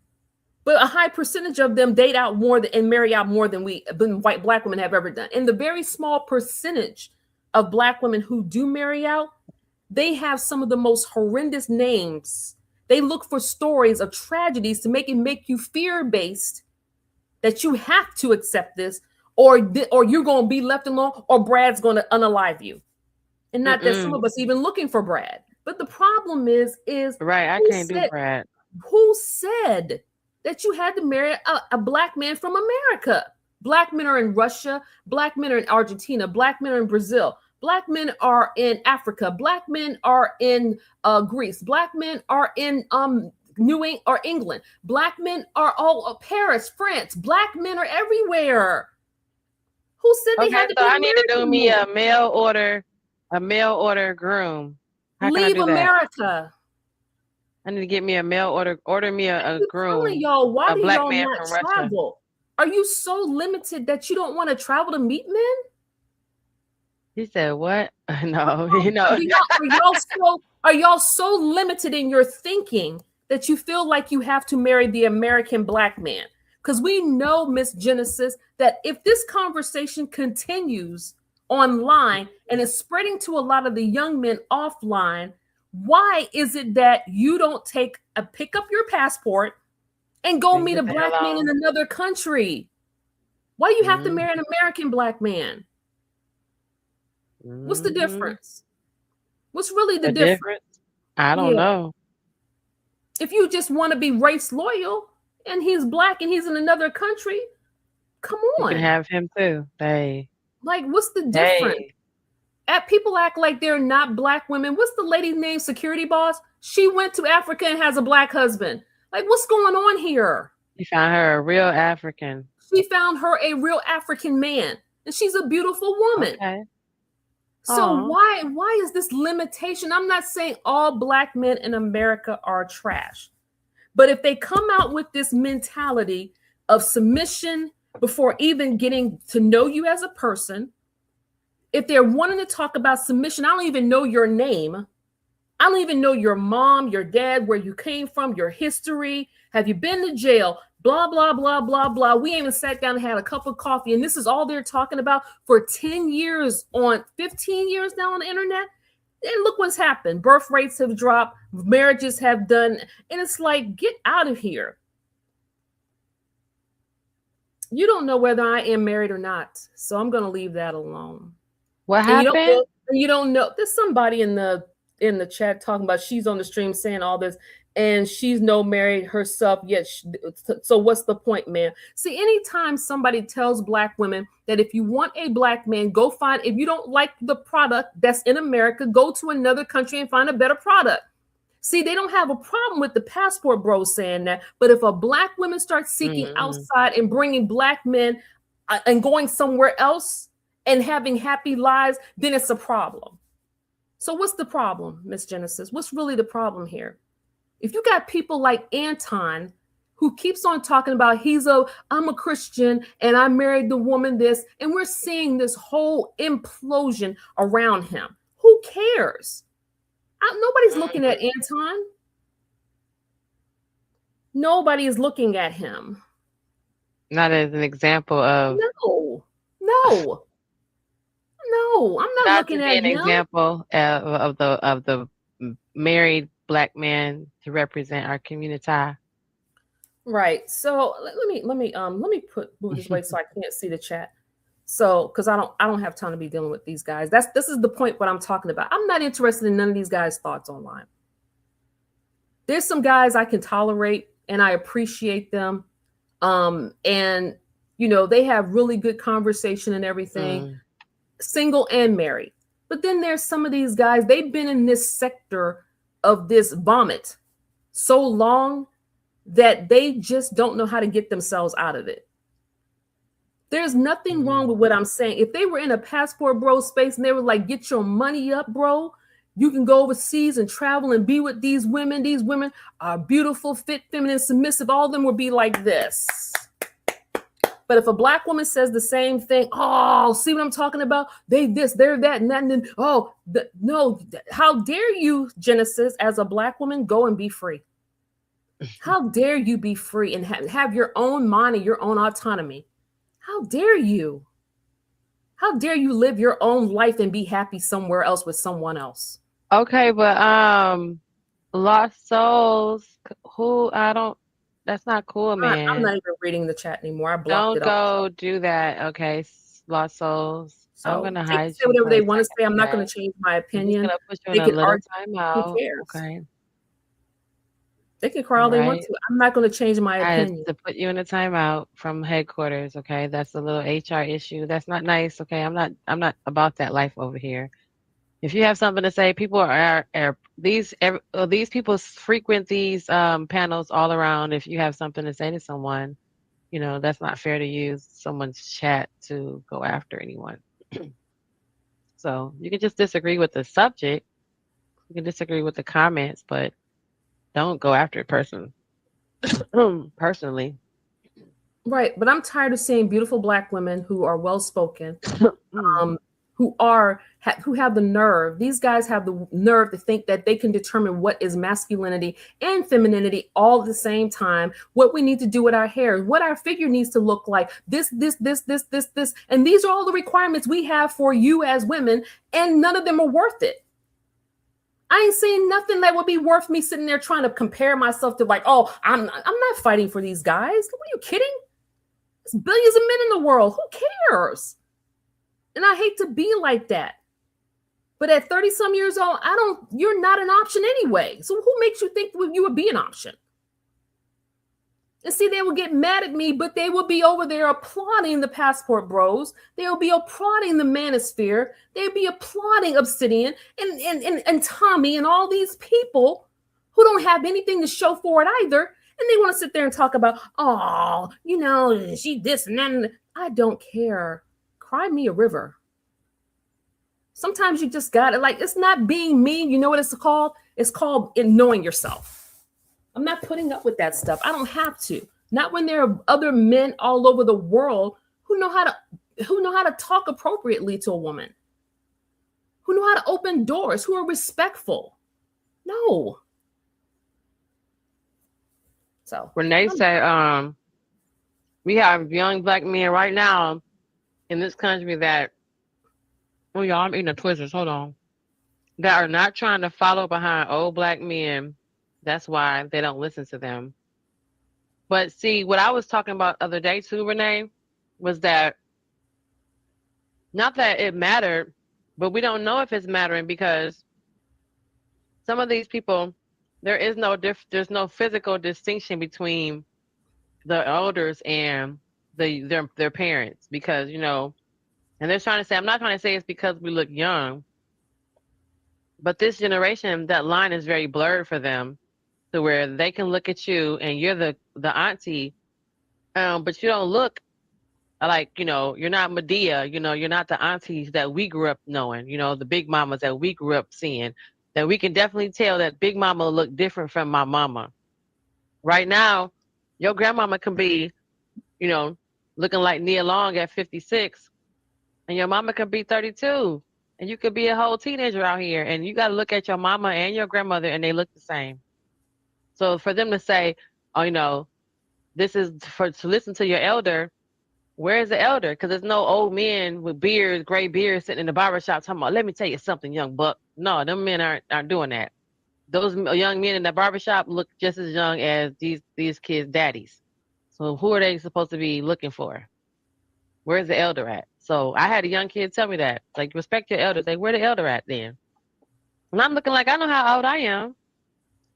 but a high percentage of them date out more and marry out more than white Black women have ever done. And the very small percentage of Black women who do marry out, they have some of the most horrendous names. They look for stories of tragedies to make you fear-based that you have to accept this, or you're going to be left alone, or Brad's going to unalive you. And not that some of us even looking for Brad. But the problem is right. I can't do Brad. Who said that you had to marry a black man from America? Black men are in Russia. Black men are in Argentina. Black men are in Brazil. Black men are in Africa. Black men are in Greece. Black men are in England. Black men are all Paris, France. Black men are everywhere. Who said they had to be I need to do American me men? a mail order groom. How can I Leave do that? America. I need to get me a mail order me a groom. Telling y'all, why a do black y'all man not from Russia. travel? Are you so limited that you don't want to travel to meet men? He said, "What? No, you know." Are y'all so limited in your thinking that you feel like you have to marry the American black man? Because we know, Miss Genesis, that if this conversation continues online and is spreading to a lot of the young men offline, why is it that you don't pick up your passport and go meet a black man in another country? Why do you have to marry an American black man? What's the difference? What's really the difference? I don't know. If you just want to be race loyal and he's black and he's in another country, come on. You can have him too. Hey. Like, what's the difference? People act like they're not black women. What's the lady's name? Security boss? She went to Africa and has a black husband. Like, what's going on here? You found her a real African. She found her a real African man, and she's a beautiful woman. Okay. So why is this limitation? I'm not saying all black men in America are trash, but if they come out with this mentality of submission before even getting to know you as a person, if they're wanting to talk about submission, I don't even know your name. I don't even know your mom, your dad, where you came from, your history. Have you been to jail? Blah, blah, blah, blah, blah. We ain't even sat down and had a cup of coffee. And this is all they're talking about for 10 years 15 years now on the internet. And look what's happened. Birth rates have dropped. Marriages have done. And it's like, get out of here. You don't know whether I am married or not. So I'm going to leave that alone. What happened? You don't know. There's somebody in the chat talking about she's on the stream saying all this. And she's no married herself yet. So what's the point, man? See, anytime somebody tells black women that if you want a black man, go find, if you don't like the product that's in America, go to another country and find a better product. See, they don't have a problem with the passport bros saying that. But if a black woman starts seeking outside and bringing black men and going somewhere else and having happy lives, then it's a problem. So what's the problem, Miss Genesis? What's really the problem here? If you got people like Anton, who keeps on talking about I'm a Christian and I married the woman this, and we're seeing this whole implosion around him. Who cares? Nobody's looking at Anton. Nobody is looking at him. Not as an example of. No, I'm not looking at him. An example of the married black man to represent our community. Right. So let me move this way so I can't see the chat. So because I don't have time to be dealing with these guys. This is the point what I'm talking about. I'm not interested in none of these guys' thoughts online. There's some guys I can tolerate and I appreciate them. And they have really good conversation and everything, single and married. But then there's some of these guys, they've been in this sector of this vomit so long that they just don't know how to get themselves out of it. There's nothing wrong with what I'm saying. If they were in a passport bro space and they were like, get your money up, bro, you can go overseas and travel and be with these women. These women are beautiful, fit, feminine, submissive. All of them would be like this. But if a black woman says the same thing, oh, see what I'm talking about? They this, they're that, and that, and then, no, how dare you, Genesis, as a black woman, go and be free? How dare you be free and have your own mind and your own autonomy? How dare you? How dare you live your own life and be happy somewhere else with someone else? Okay, but lost souls, who not cool, I'm man. not even reading the chat anymore. I blocked Don't it all. go do that, okay, Lost Souls. I'm So gonna they can hide say you whatever for a they want to second, say. I'm not going okay? to change my I'm just opinion. gonna put you in They a can little argue. Who timeout, cares? okay? They can cry all they want Alright? to. I'm not going to change my I had opinion. to put you in a timeout from headquarters, okay? That's a little HR issue. That's not nice, okay? I'm not about that life over here. If you have something to say, people these people frequent these panels all around. If you have something to say to someone, you know, that's not fair to use someone's chat to go after anyone. So you can just disagree with the subject. You can disagree with the comments, but don't go after a person personally. Right, but I'm tired of seeing beautiful Black women who are well spoken, Mm. who have the nerve. These guys have the nerve to think that they can determine what is masculinity and femininity all at the same time. What we need to do with our hair, what our figure needs to look like. This, and these are all the requirements we have for you as women, and none of them are worth it. I ain't seen nothing that would be worth me sitting there trying to compare myself to like, oh, I'm not fighting for these guys. What are you kidding? There's billions of men in the world. Who cares? And I hate to be like that. But at 30 some years old, you're not an option anyway. So who makes you think you would be an option? And see, they will get mad at me, but they will be over there applauding the Passport Bros. They'll be applauding the Manosphere. They'll be applauding Obsidian and Tommy and all these people who don't have anything to show for it either. And they want to sit there and talk about, oh, you know, she this and that. I don't care. Cry me a river. Sometimes you just got it. Like, it's not being mean. You know what it's called? It's called knowing yourself. I'm not putting up with that stuff. I don't have to. Not when there are other men all over the world who know how to talk appropriately to a woman, who know how to open doors, who are respectful. No. So Renee said, we have young Black men right now in this country that, oh y'all, I'm eating a Twizzlers, hold on, that are not trying to follow behind old Black men. That's why they don't listen to them. But see, what I was talking about the other day too, Renee, was that not that it mattered, but we don't know if it's mattering because some of these people, there's no physical distinction between the elders and their parents, because you know, and they're trying to say, I'm not trying to say it's because we look young, but this generation, that line is very blurred for them, to where they can look at you and you're the auntie, but you don't look like, you know, you're not Medea, you know, you're not the aunties that we grew up knowing, you know, the big mamas that we grew up seeing, that we can definitely tell that big mama look different from my mama. Right now, your grandmama can be, you know, looking like Nia Long at 56, and your mama could be 32, and you could be a whole teenager out here, and you got to look at your mama and your grandmother, and they look the same. So for them to say, oh, you know, this is to listen to your elder, where is the elder? Because there's no old men with beards, gray beards, sitting in the barbershop talking about, let me tell you something, young buck. No, them men aren't doing that. Those young men in the barbershop look just as young as these kids' daddies. So who are they supposed to be looking for? Where's the elder at? So I had a young kid tell me that, like, respect your elders. Like, where the elder at then? And I'm looking like I know how old I am.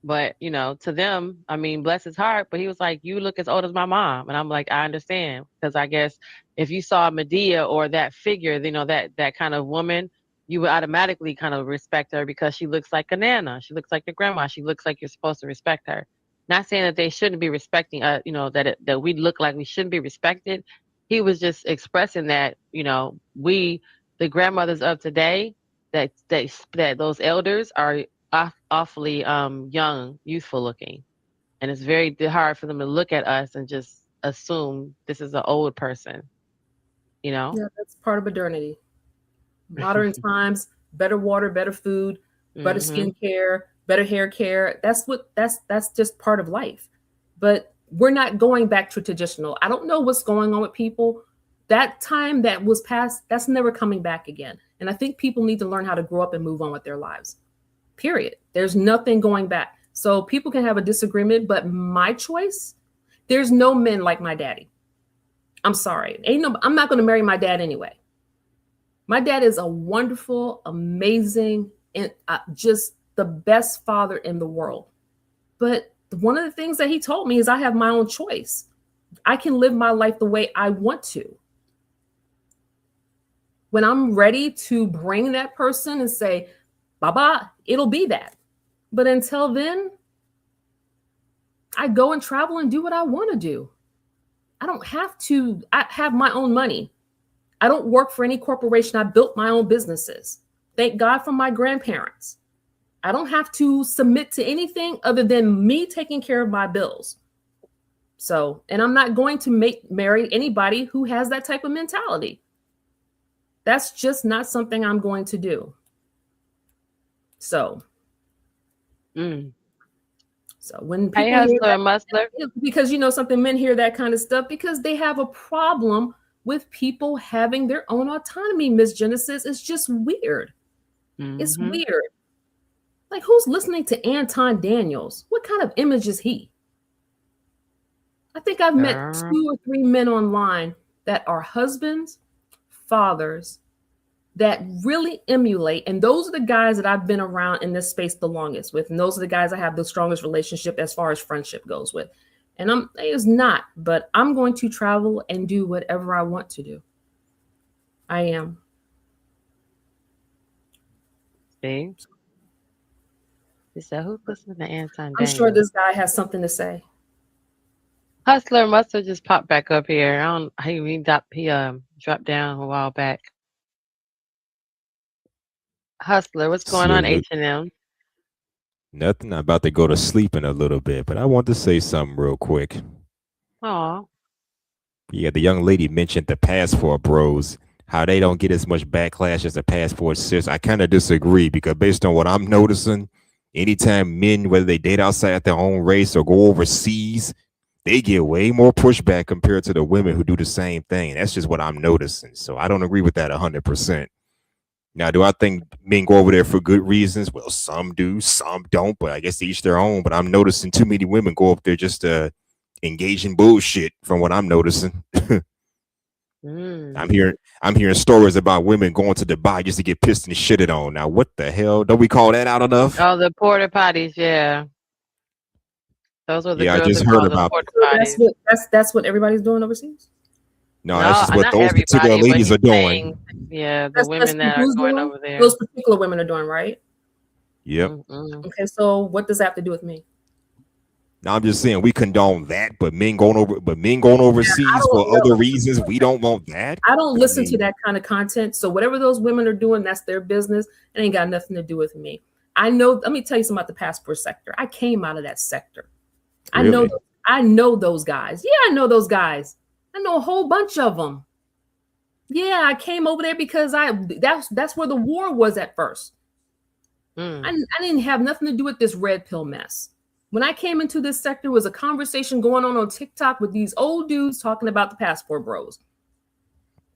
But, you know, to them, I mean, bless his heart, but he was like, you look as old as my mom. And I'm like, I understand. Because I guess if you saw Medea or that figure, you know, that kind of woman, you would automatically kind of respect her because she looks like a nana. She looks like your grandma. She looks like you're supposed to respect her. Not saying that they shouldn't be respecting, you know, that we look like we shouldn't be respected. He was just expressing that, you know, the grandmothers of today, that those elders are awfully young, youthful looking, and it's very hard for them to look at us and just assume this is an old person, you know. Yeah, that's part of modernity. Modern times, better water, better food, better skincare, better hair care. That's just part of life. But we're not going back to traditional. I don't know what's going on with people. That time that was past, that's never coming back again. And I think people need to learn how to grow up and move on with their lives. Period. There's nothing going back. So people can have a disagreement, but my choice, There's no men like my daddy. I'm sorry. I'm not going to marry my dad anyway. My dad is a wonderful, amazing, and just the best father in the world. But one of the things that he told me is I have my own choice. I can live my life the way I want to. When I'm ready to bring that person and say, Baba, it'll be that. But until then, I go and travel and do what I want to do. I don't have to. I have my own money. I don't work for any corporation. I built my own businesses. Thank God for my grandparents. I don't have to submit to anything other than me taking care of my bills. So, and I'm not going to marry anybody who has that type of mentality. That's just not something I'm going to do. So, so when people hear that, because you know something, men hear that kind of stuff because they have a problem with people having their own autonomy. Miss Genesis, it's just weird. It's weird. Like, who's listening to Anton Daniels? What kind of image is he? I think I've met 2 or 3 men online that are husbands, fathers, that really emulate. And those are the guys that I've been around in this space the longest with. And those are the guys I have the strongest relationship as far as friendship goes with. And it's not, but I'm going to travel and do whatever I want to do. I am. See? So who's listening to Anton? I'm sure this guy has something to say. Hustler must have just popped back up here. He dropped down a while back. Hustler, what's going on, H&M? Nothing. I'm about to go to sleep in a little bit, but I want to say something real quick. Aw. Yeah, the young lady mentioned the passport bros, how they don't get as much backlash as the passport sis. I kind of disagree because based on what I'm noticing, anytime men, whether they date outside their own race or go overseas, they get way more pushback compared to the women who do the same thing. That's just what I'm noticing. So I don't agree with that 100%. Now, do I think men go over there for good reasons? Well, some do, some don't, but I guess they each their own. But I'm noticing too many women go up there just to engage in bullshit from what I'm noticing. I'm hearing stories about women going to Dubai just to get pissed and shitted on. Now, what the hell? Don't we call that out enough? Oh, the porta potties, yeah. Those are the girls I just that heard call them about porta That's potties. that's what everybody's doing overseas. No, that's just what not those particular everybody, but ladies he's are doing. saying, yeah, the That's women that are who's going doing? over there. Those particular women are doing, right? Yep. Okay, so what does that have to do with me? Now I'm just saying we condone that, but men going overseas for other reasons, we don't want that. I don't listen to that kind of content. So whatever those women are doing, that's their business. It ain't got nothing to do with me. I know. Let me tell you something about the passport sector. I came out of that sector. Really? I know those guys. Yeah, I know those guys. I know a whole bunch of them. Yeah, I came over there because that's where the war was at first. I didn't have nothing to do with this red pill mess. When I came into this sector, was a conversation going on TikTok with these old dudes talking about the passport bros.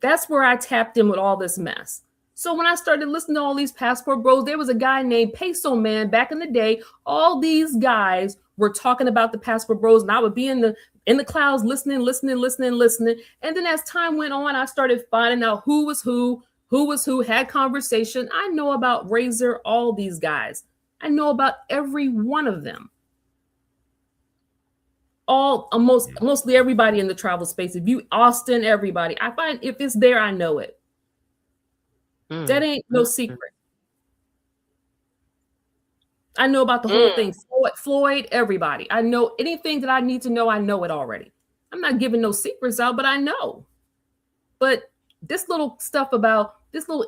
That's where I tapped in with all this mess. So when I started listening to all these passport bros, there was a guy named Peso Man back in the day. All these guys were talking about the passport bros, and I would be in the clouds listening. And then as time went on, I started finding out who was who, had conversation. I know about Razor, all these guys. I know about every one of them. Mostly everybody in the travel space. If you Austin, everybody. I find if it's there, I know it. That ain't no secret. I know about the whole thing. Floyd, everybody. I know anything that I need to know. I know it already. I'm not giving no secrets out, but I know. But this little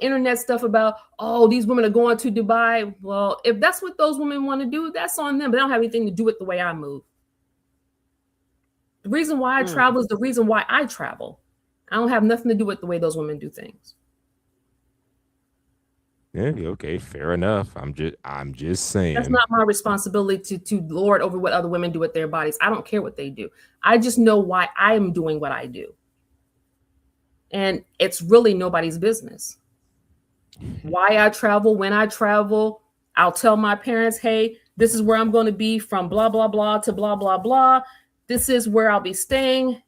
internet stuff about, oh, these women are going to Dubai. Well, if that's what those women want to do, that's on them. But they don't have anything to do with the way I move. The reason why I travel is the reason why I travel. I don't have nothing to do with the way those women do things. Yeah, okay, fair enough. I'm just saying. That's not my responsibility to lord over what other women do with their bodies. I don't care what they do. I just know why I'm doing what I do. And it's really nobody's business. Why I travel, when I travel, I'll tell my parents, hey, this is where I'm going to be from blah, blah, blah to blah, blah, blah. This is where I'll be staying.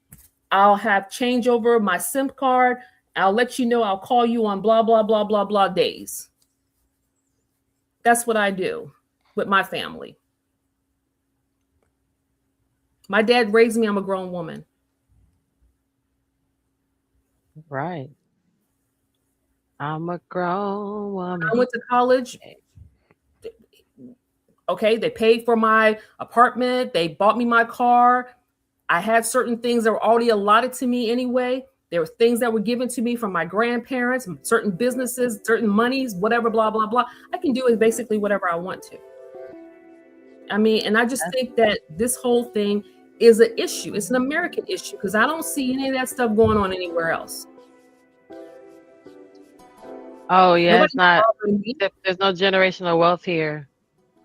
I'll have changeover my SIM card. I'll let you know. I'll call you on blah, blah, blah, blah, blah days. That's what I do with my family. My dad raised me. I'm a grown woman. Right. I'm a grown woman. I went to college. Okay, they paid for my apartment. They bought me my car. I had certain things that were already allotted to me anyway. There were things that were given to me from my grandparents, certain businesses, certain monies, whatever, blah, blah, blah. I can do basically whatever I want to. I mean, and I just think that this whole thing is an issue. It's an American issue because I don't see any of that stuff going on anywhere else. Oh yeah, Nobody's it's not. bothering me. There's no generational wealth here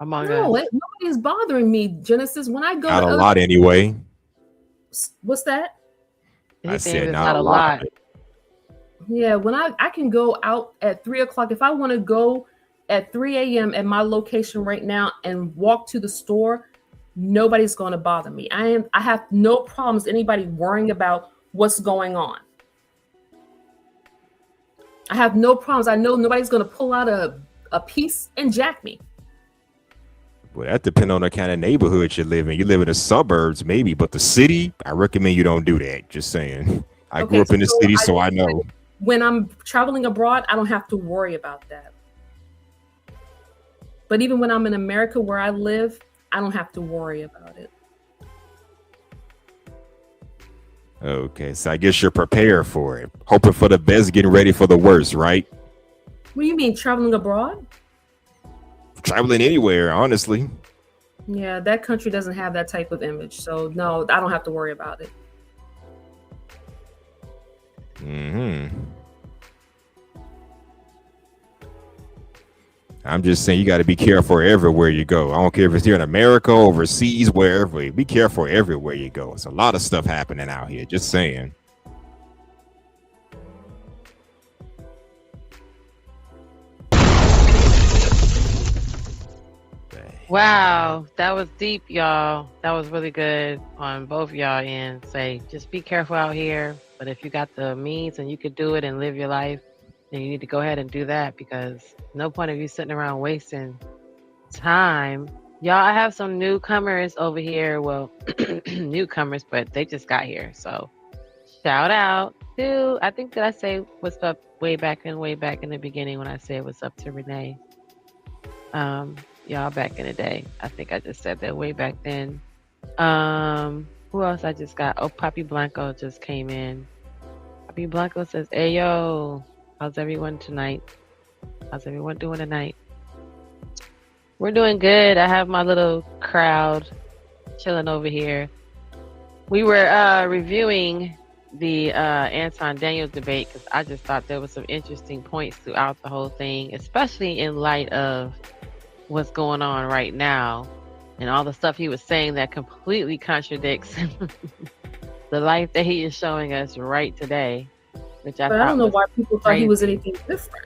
among No, us. nobody's bothering me, Genesis. When I go Not to a other, lot anyway. what's that? I said It's not a lot. Yeah, when I can go out at 3 o'clock. If I want to go at 3 a.m. at my location right now and walk to the store, nobody's going to bother me. I have no problems anybody worrying about what's going on. I have no problems. I know nobody's going to pull out a piece and jack me. Well, that depends on the kind of neighborhood you live in. You live in the suburbs, maybe, but the city, I recommend you don't do that. Just saying. I grew up in the city, so I know. When I'm traveling abroad, I don't have to worry about that. But even when I'm in America where I live, I don't have to worry about it. Okay, so I guess you're prepared for it. Hoping for the best, getting ready for the worst, right? What do you mean, traveling abroad? Traveling anywhere, honestly. Yeah, that country doesn't have that type of image. So no, I don't have to worry about it. I'm just saying you got to be careful everywhere you go. I don't care if it's here in America, overseas, wherever. Be careful everywhere you go. It's a lot of stuff happening out here. Just saying. Wow, that was deep, y'all. That was really good on both y'all ends. Say, just be careful out here. But if you got the means and you could do it and live your life, then you need to go ahead and do that because no point of you sitting around wasting time. Y'all, I have some newcomers over here. Well, newcomers, but they just got here. So shout out to, I think that I say what's up way back in the beginning when I said what's up to Renee. Y'all back in the day. I think I just said that way back then. Who else I just got? Oh, Poppy Blanco just came in. Poppy Blanco says, hey, yo, how's everyone tonight? How's everyone doing tonight? We're doing good. I have my little crowd chilling over here. We were reviewing the Anton Daniels debate because I just thought there was some interesting points throughout the whole thing, especially in light of what's going on right now and all the stuff he was saying that completely contradicts the life that he is showing us right today, which I don't know why people thought he was crazy. anything different.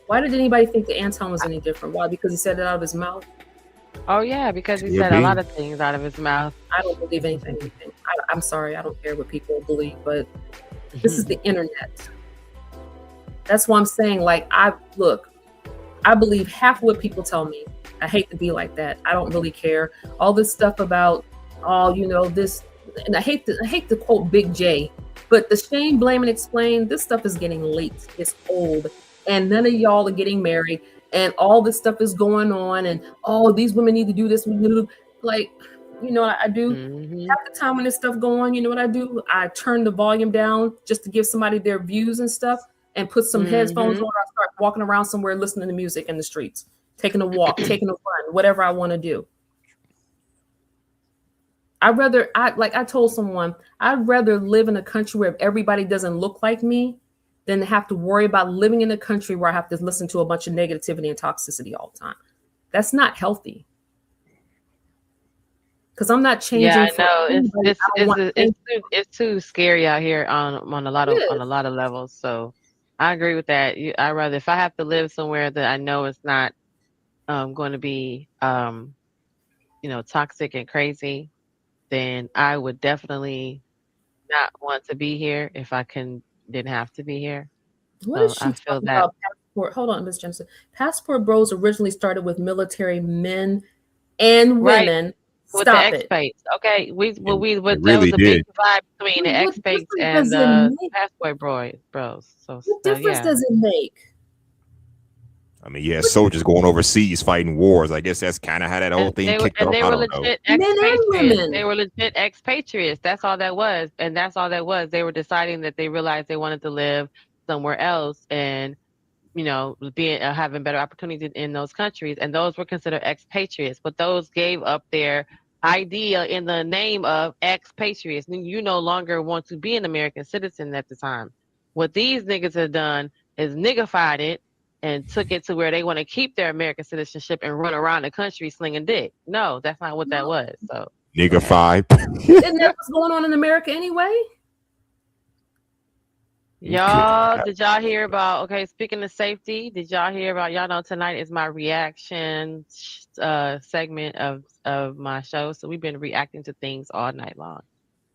Why did anybody think that Anton was any different? Why? Because he said it out of his mouth? Oh yeah, because he said a lot of things out of his mouth. I don't believe anything. I'm sorry, I don't care what people believe, but this is the internet. That's why I'm saying, like, I believe half of what people tell me. I hate to be like that. I don't really care. All this stuff about, this, and I hate to quote Big J, but the shame, blame, and explain, this stuff is getting late. It's old. And none of y'all are getting married. And all this stuff is going on. And, these women need to do this. Like, I do. Half the time when this stuff go on, you know what I do? I turn the volume down just to give somebody their views and stuff and put some headphones on. I start walking around somewhere listening to music in the streets, taking a walk, taking a run, whatever I want to do. I told someone, I'd rather live in a country where everybody doesn't look like me than to have to worry about living in a country where I have to listen to a bunch of negativity and toxicity all the time. That's not healthy. Because I'm not changing. Yeah, I know. It's too scary out here on a lot of levels. So I agree with that. I rather, if I have to live somewhere that I know it's not going to be toxic and crazy, then I would definitely not want to be here if I didn't have to be here. What So is she I feel talking that about? Passport. Hold on, Miss Jensen. Passport Bros originally started with military men and right women. with the Stop it. expates. Okay, It that was really a big did. divide between the What expates difference and does it the make? passport bros. What So difference yeah. does it make? I mean, yeah, soldiers going overseas fighting wars. I guess that's kind of how that whole thing kicked off. They I were don't know. legit Men and expatriates. women. They were legit expatriates. That's all that was. And that's all that was. They were deciding that they realized they wanted to live somewhere else and, being having better opportunities in those countries. And those were considered expatriates. But those gave up their idea in the name of expatriates. You no longer want to be an American citizen at the time. What these niggas have done is niggified it and took it to where they want to keep their American citizenship and run around the country slinging dick. No, that's not what that was. So Nigga five. Isn't that what's going on in America anyway? did y'all hear about, speaking of safety, did y'all hear about, y'all know tonight is my reaction segment of my show. So we've been reacting to things all night long.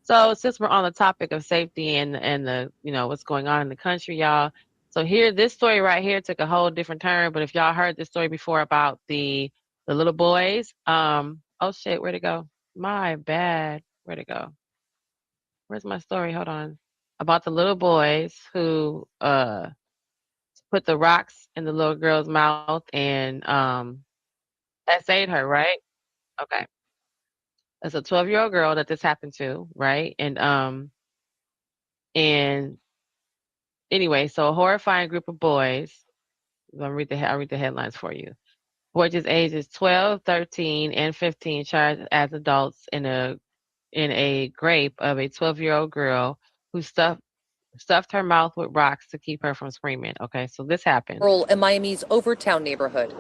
So since we're on the topic of safety and the, what's going on in the country, y'all. So this story right here took a whole different turn. But if y'all heard this story before about the little boys, oh shit, where'd it go? My bad. Where'd it go? Where's my story? Hold on. About the little boys who put the rocks in the little girl's mouth and essayed her, right? Okay. It's a 12-year-old girl that this happened to, right? And anyway, so a horrifying group of boys. I'll read the headlines for you. Boys ages 12, 13, and 15 charged as adults in a grape of a 12-year-old girl who stuffed her mouth with rocks to keep her from screaming. Okay, so this happened. In Miami's Overtown neighborhood.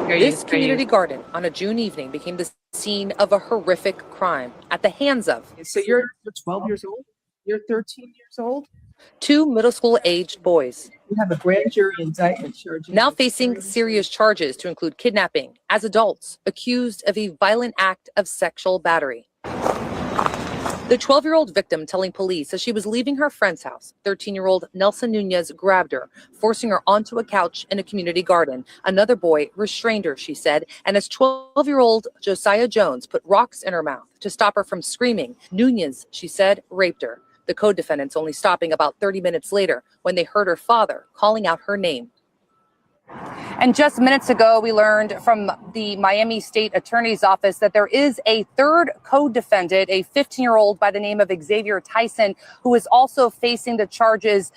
This community garden on a June evening became the scene of a horrific crime at the hands of. So you're 12 years old? You're 13 years old? Two middle school aged boys. You have a grand jury indictment charging. Now facing serious charges to include kidnapping as adults accused of a violent act of sexual battery. The 12-year-old victim telling police as she was leaving her friend's house, 13-year-old Nelson Nunez grabbed her, forcing her onto a couch in a community garden. Another boy restrained her, she said, and as 12-year-old Josiah Jones put rocks in her mouth to stop her from screaming, Nunez, she said, raped her. The co-defendants only stopping about 30 minutes later when they heard her father calling out her name. And just minutes ago, we learned from the Miami State Attorney's Office that there is a third co-defendant, a 15-year-old by the name of Xavier Tyson, who is also facing the charges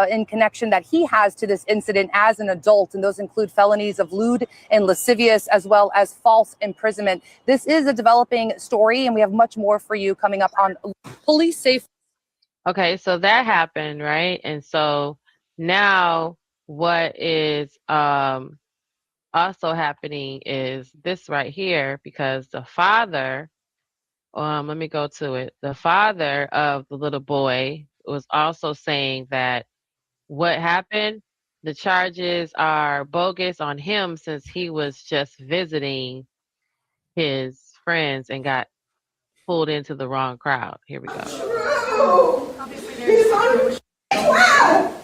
in connection that he has to this incident as an adult. And those include felonies of lewd and lascivious, as well as false imprisonment. This is a developing story, and we have much more for you coming up on Police Safe. Okay, so that happened, right? And so now what is also happening is this right here, because the father, let me go to it. The father of the little boy was also saying that what happened, the charges are bogus on him since he was just visiting his friends and got pulled into the wrong crowd. Here we go.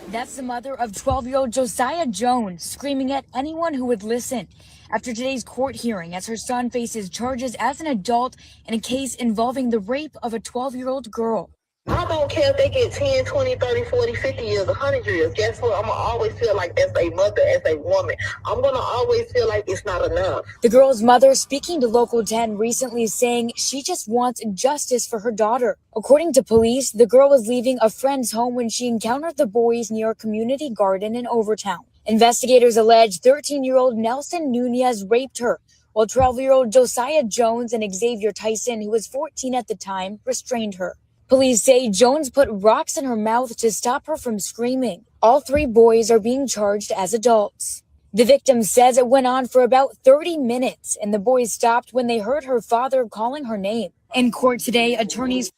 That's the mother of 12-year-old Josiah Jones screaming at anyone who would listen after today's court hearing as her son faces charges as an adult in a case involving the rape of a 12-year-old girl. I don't care if they get 10, 20, 30, 40, 50 years, 100 years. Guess what? I'm going to always feel like as a mother, as a woman, I'm going to always feel like it's not enough. The girl's mother speaking to Local 10 recently saying she just wants justice for her daughter. According to police, the girl was leaving a friend's home when she encountered the boys near a community garden in Overtown. Investigators allege 13-year-old Nelson Nunez raped her, while 12-year-old Josiah Jones and Xavier Tyson, who was 14 at the time, restrained her. Police say Jones put rocks in her mouth to stop her from screaming. All three boys are being charged as adults. The victim says it went on for about 30 minutes, and the boys stopped when they heard her father calling her name. In court today, attorneys...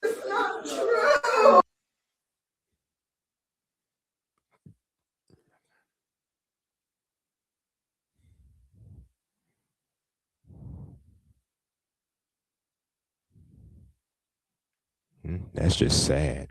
That's just sad.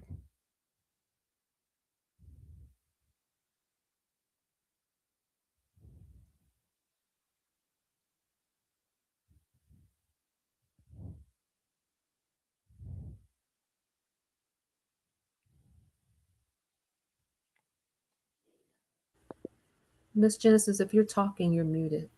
Miss Genesis, if you're talking, you're muted.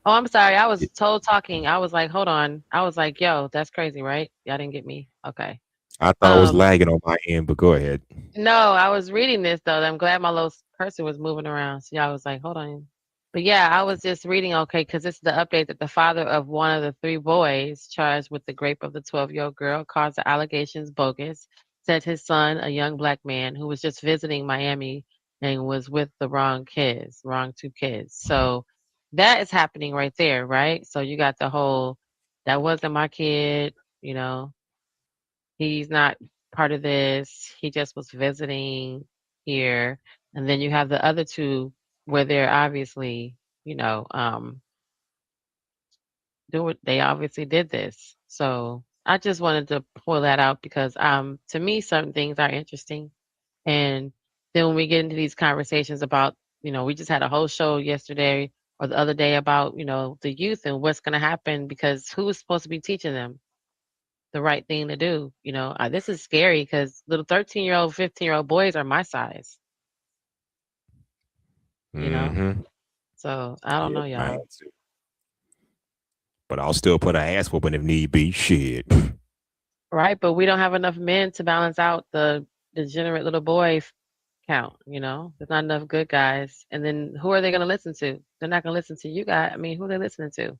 Oh, I'm sorry. I was told talking. I was like, hold on. I was like, yo, that's crazy, right? Y'all didn't get me. Okay. I thought it was lagging on my end, but go ahead. No, I was reading this though. I'm glad my little cursor was moving around. So I was like, hold on. But yeah, I was just reading, okay, because this is the update that the father of one of the 3 boys charged with the rape of the 12-year-old girl calls the allegations bogus, said his son, a young black man who was just visiting Miami and was with the wrong 2 kids. So that is happening right there, right? So you got the whole, that wasn't my kid, you know, he's not part of this. He just was visiting here. And then you have the other 2 where they're obviously, you know, they obviously did this. So I just wanted to pull that out because to me certain things are interesting. And then when we get into these conversations about, you know, we just had a whole show yesterday or the other day about, you know, the youth and what's going to happen because who's supposed to be teaching them the right thing to do? You know, this is scary because little 13-year-old, 15-year-old boys are my size, you know? So I don't know, Mine y'all. too. But I'll still put an ass whooping if need be. Shit. Right, but we don't have enough men to balance out the degenerate little boy count, you know? There's not enough good guys. And then who are they going to listen to? They're not going to listen to you guys. I mean, who are they listening to?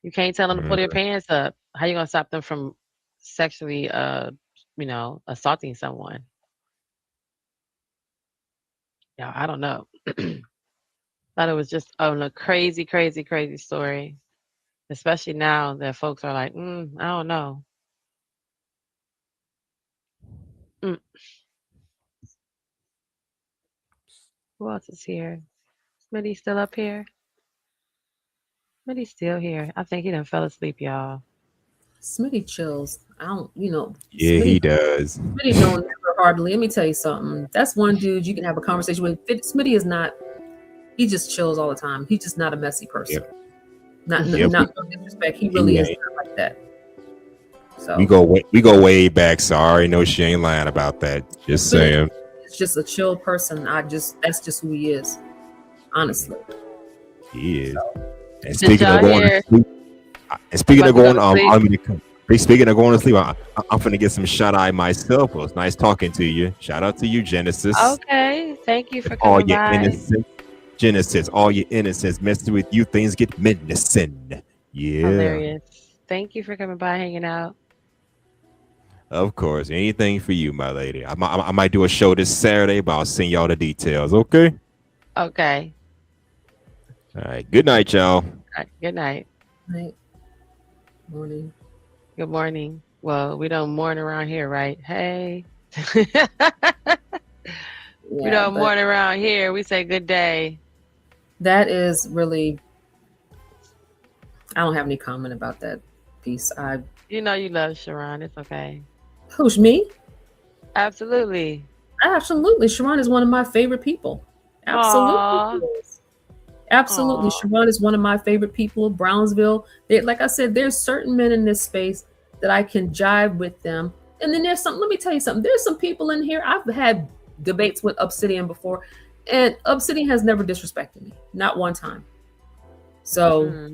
You can't tell them to pull their pants up. How you going to stop them from sexually, you know, assaulting someone? Yeah, I don't know. Thought it was just a crazy, crazy, crazy story. Especially now that folks are like, I don't know. Mm. Who else is here? Smitty's still up here? Smitty's still here. I think he done fell asleep, y'all. Smitty chills. I don't, you know. Yeah, he does. Smitty don't never hardly. Let me tell you something. That's one dude you can have a conversation with. Smitty is not. He just chills all the time. He's just not a messy person. Not no disrespect. He really is not like that. So we go way back. So I already know she ain't lying about that. Just saying. It's just a chill person. That's just who he is. Honestly. He is. And speaking of going to sleep, speaking of going to sleep, I'm finna get some shut eye myself. Well, it's nice talking to you. Shout out to you, Genesis. Okay, thank you for coming by. Innocence, Genesis, all your innocence messing with you, things get menacing. Yeah. Hilarious. Thank you for coming by, hanging out. Of course, anything for you, my lady. I might do a show this Saturday, but I'll send y'all the details. Okay. Okay. All right. Good night, y'all. All right, good night. Night. Morning. Good morning. Well, we don't mourn around here, right? Hey. We don't mourn around here. We say good day. That is really. I don't have any comment about that piece. You know you love Sharon. It's okay. Who's me? Absolutely. Absolutely. Sharon is one of my favorite people. Absolutely. Absolutely. Aww. Sharon is one of my favorite people of Brownsville. Like I said, there's certain men in this space that I can jive with them. And then there's some, let me tell you something. There's some people in here. I've had debates with Obsidian before, and Obsidian has never disrespected me. Not one time. So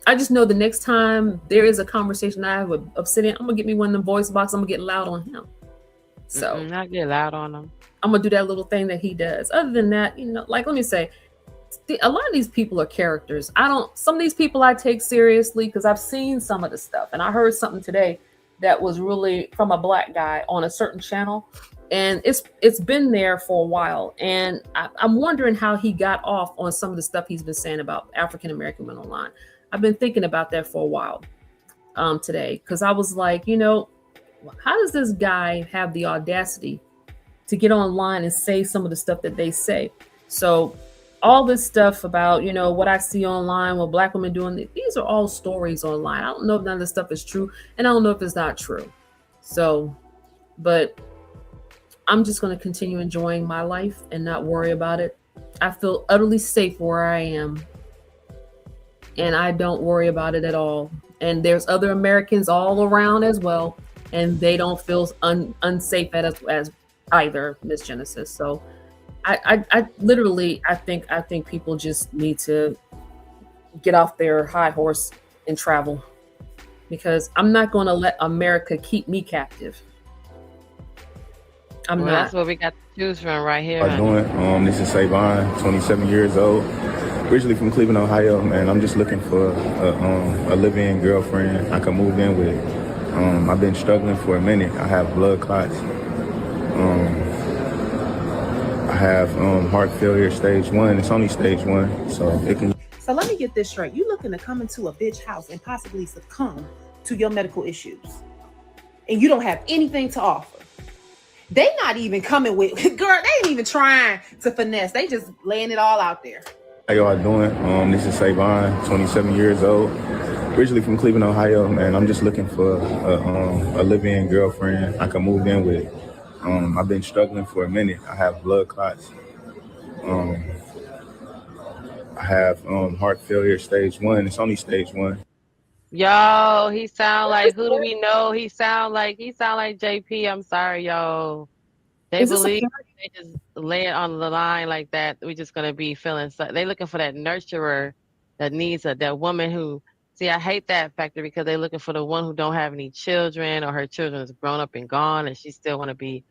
I just know the next time there is a conversation I have with Obsidian, I'm gonna get me one of them voice boxes. I'm gonna get loud on him. So I get loud on him. I'm gonna do that little thing that he does. Other than that, you know, like let me say, a lot of these people are characters. Some of these people I take seriously because I've seen some of the stuff, and I heard something today that was really from a black guy on a certain channel, and it's been there for a while, and I'm wondering how he got off on some of the stuff he's been saying about African American women online. I've been thinking about that for a while today because I was like, you know, how does this guy have the audacity to get online and say some of the stuff that they say? So all this stuff about, what I see online, what black women doing, these are all stories online. I don't know if none of this stuff is true, and I don't know if it's not true. So, but I'm just going to continue enjoying my life and not worry about it. I feel utterly safe where I am, and I don't worry about it at all. And there's other Americans all around as well, and they don't feel unsafe as either, Miss Genesis. So I literally, I think people just need to get off their high horse and travel, because I'm not going to let America keep me captive. I'm not. That's what we got to choose from right here. How you doing? This is Savon, 27 years old, originally from Cleveland, Ohio, and I'm just looking for a live-in girlfriend I can move in with. I've been struggling for a minute. I have blood clots. I have heart failure stage 1. It's only stage 1, so it can. So let me get this straight. You looking to come into a bitch house and possibly succumb to your medical issues, and you don't have anything to offer. They not even coming with, girl, they ain't even trying to finesse. They just laying it all out there. How y'all doing? This is Savon, 27 years old, originally from Cleveland, Ohio, and I'm just looking for a live-in girlfriend I can move in with. I've been struggling for a minute. I have blood clots. I have heart failure stage 1. It's only stage 1. Yo, he sound like, who do we know? He sound like JP. I'm sorry, yo. They believe they just lay it on the line like that. We're just gonna be feeling so. They looking for that nurturer that needs that woman who. See, I hate that factor because they looking for the one who don't have any children, or her children is grown up and gone, and she still want to be.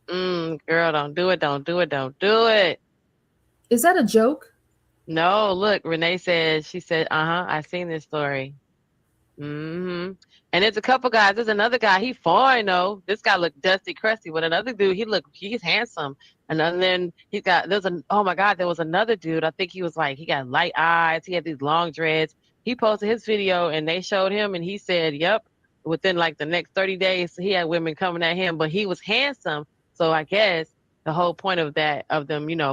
Girl, don't do it. Don't do it. Don't do it. Is that a joke? No, look, Renee said. She said, I seen this story. And there's a couple guys. There's another guy. He fine though. This guy looked dusty, crusty. But another dude, he's handsome. And then oh my God, there was another dude. I think he was like, he got light eyes. He had these long dreads. He posted his video and they showed him and he said, yep, within like the next 30 days, he had women coming at him, but he was handsome. So I guess the whole point of them,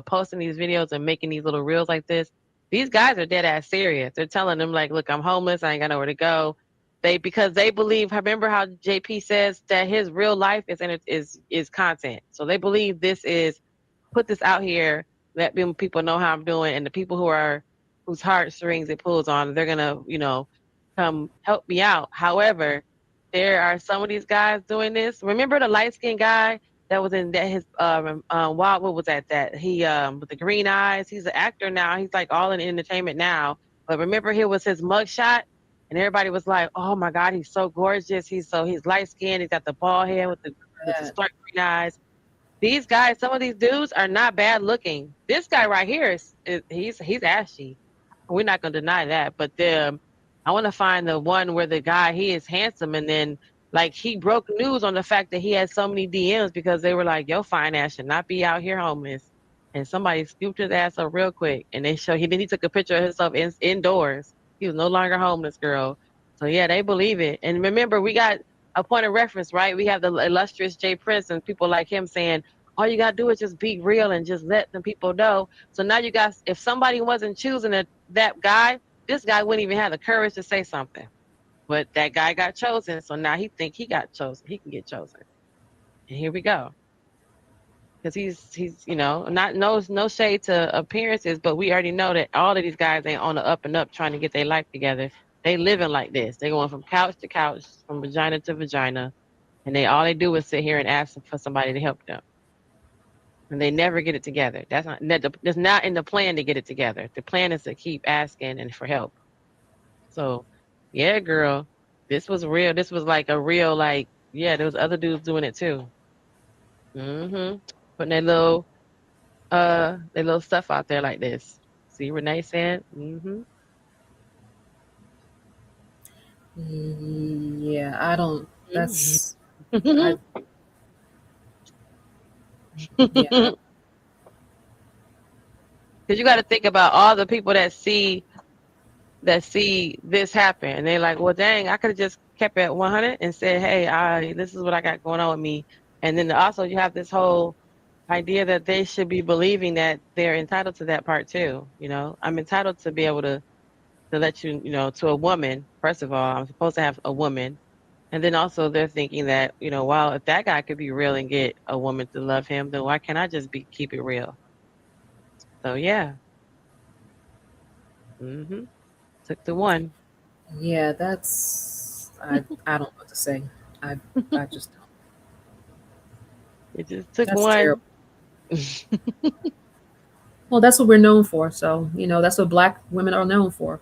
posting these videos and making these little reels like this, these guys are dead ass serious. They're telling them like, look, I'm homeless. I ain't got nowhere to go. Because they believe, remember how JP says that his real life is content. So they believe this is, put this out here, let people know how I'm doing. And the people whose heartstrings it pulls on, they're going to, come help me out. However, there are some of these guys doing this. Remember the light-skinned guy that was in what was that he with the green eyes? He's an actor now. He's like all in entertainment now. But remember, here was his mugshot, and everybody was like, "Oh my God, he's so gorgeous. He's light-skinned. He's got the bald head with the stark green eyes." These guys, some of these dudes are not bad looking. This guy right here he's ashy. We're not gonna deny that. But I want to find the one where the guy, he is handsome, and then like he broke news on the fact that he had so many DMs because they were like, "Yo, fine ass should not be out here homeless." And somebody scooped his ass up real quick, and he took a picture of himself indoors. He was no longer homeless, girl. So yeah, they believe it. And remember, we got a point of reference, right? We have the illustrious Jay Prince and people like him saying, all you got to do is just be real and just let the people know. So now you guys, if somebody wasn't choosing that guy, this guy wouldn't even have the courage to say something. But that guy got chosen. So now he think he got chosen. He can get chosen. And here we go. Because he's not no shade to appearances, but we already know that all of these guys ain't on the up and up trying to get their life together. They living like this. They going from couch to couch, from vagina to vagina, and all they do is sit here and ask for somebody to help them. And they never get it together. That's not in the plan to get it together. The plan is to keep asking and for help. So, yeah, girl, this was real. This was like a real there was other dudes doing it too. Putting their little stuff out there like this. See, Renee said, Yeah, I don't. That's. Yeah. Because you got to think about all the people that see this happen, and they're like, well, dang, I could have just kept it at 100 and said, hey, this is what I got going on with me. And then also you have this whole idea that they should be believing that they're entitled to that part too. I'm entitled to be able to let you, to a woman. First of all, I'm supposed to have a woman. And then also they're thinking that, well, if that guy could be real and get a woman to love him, then why can't I just keep it real? So yeah. Took the one. Yeah, I don't know what to say. I just don't. It just took That's one. terrible. Well, that's what we're known for. So, that's what Black women are known for.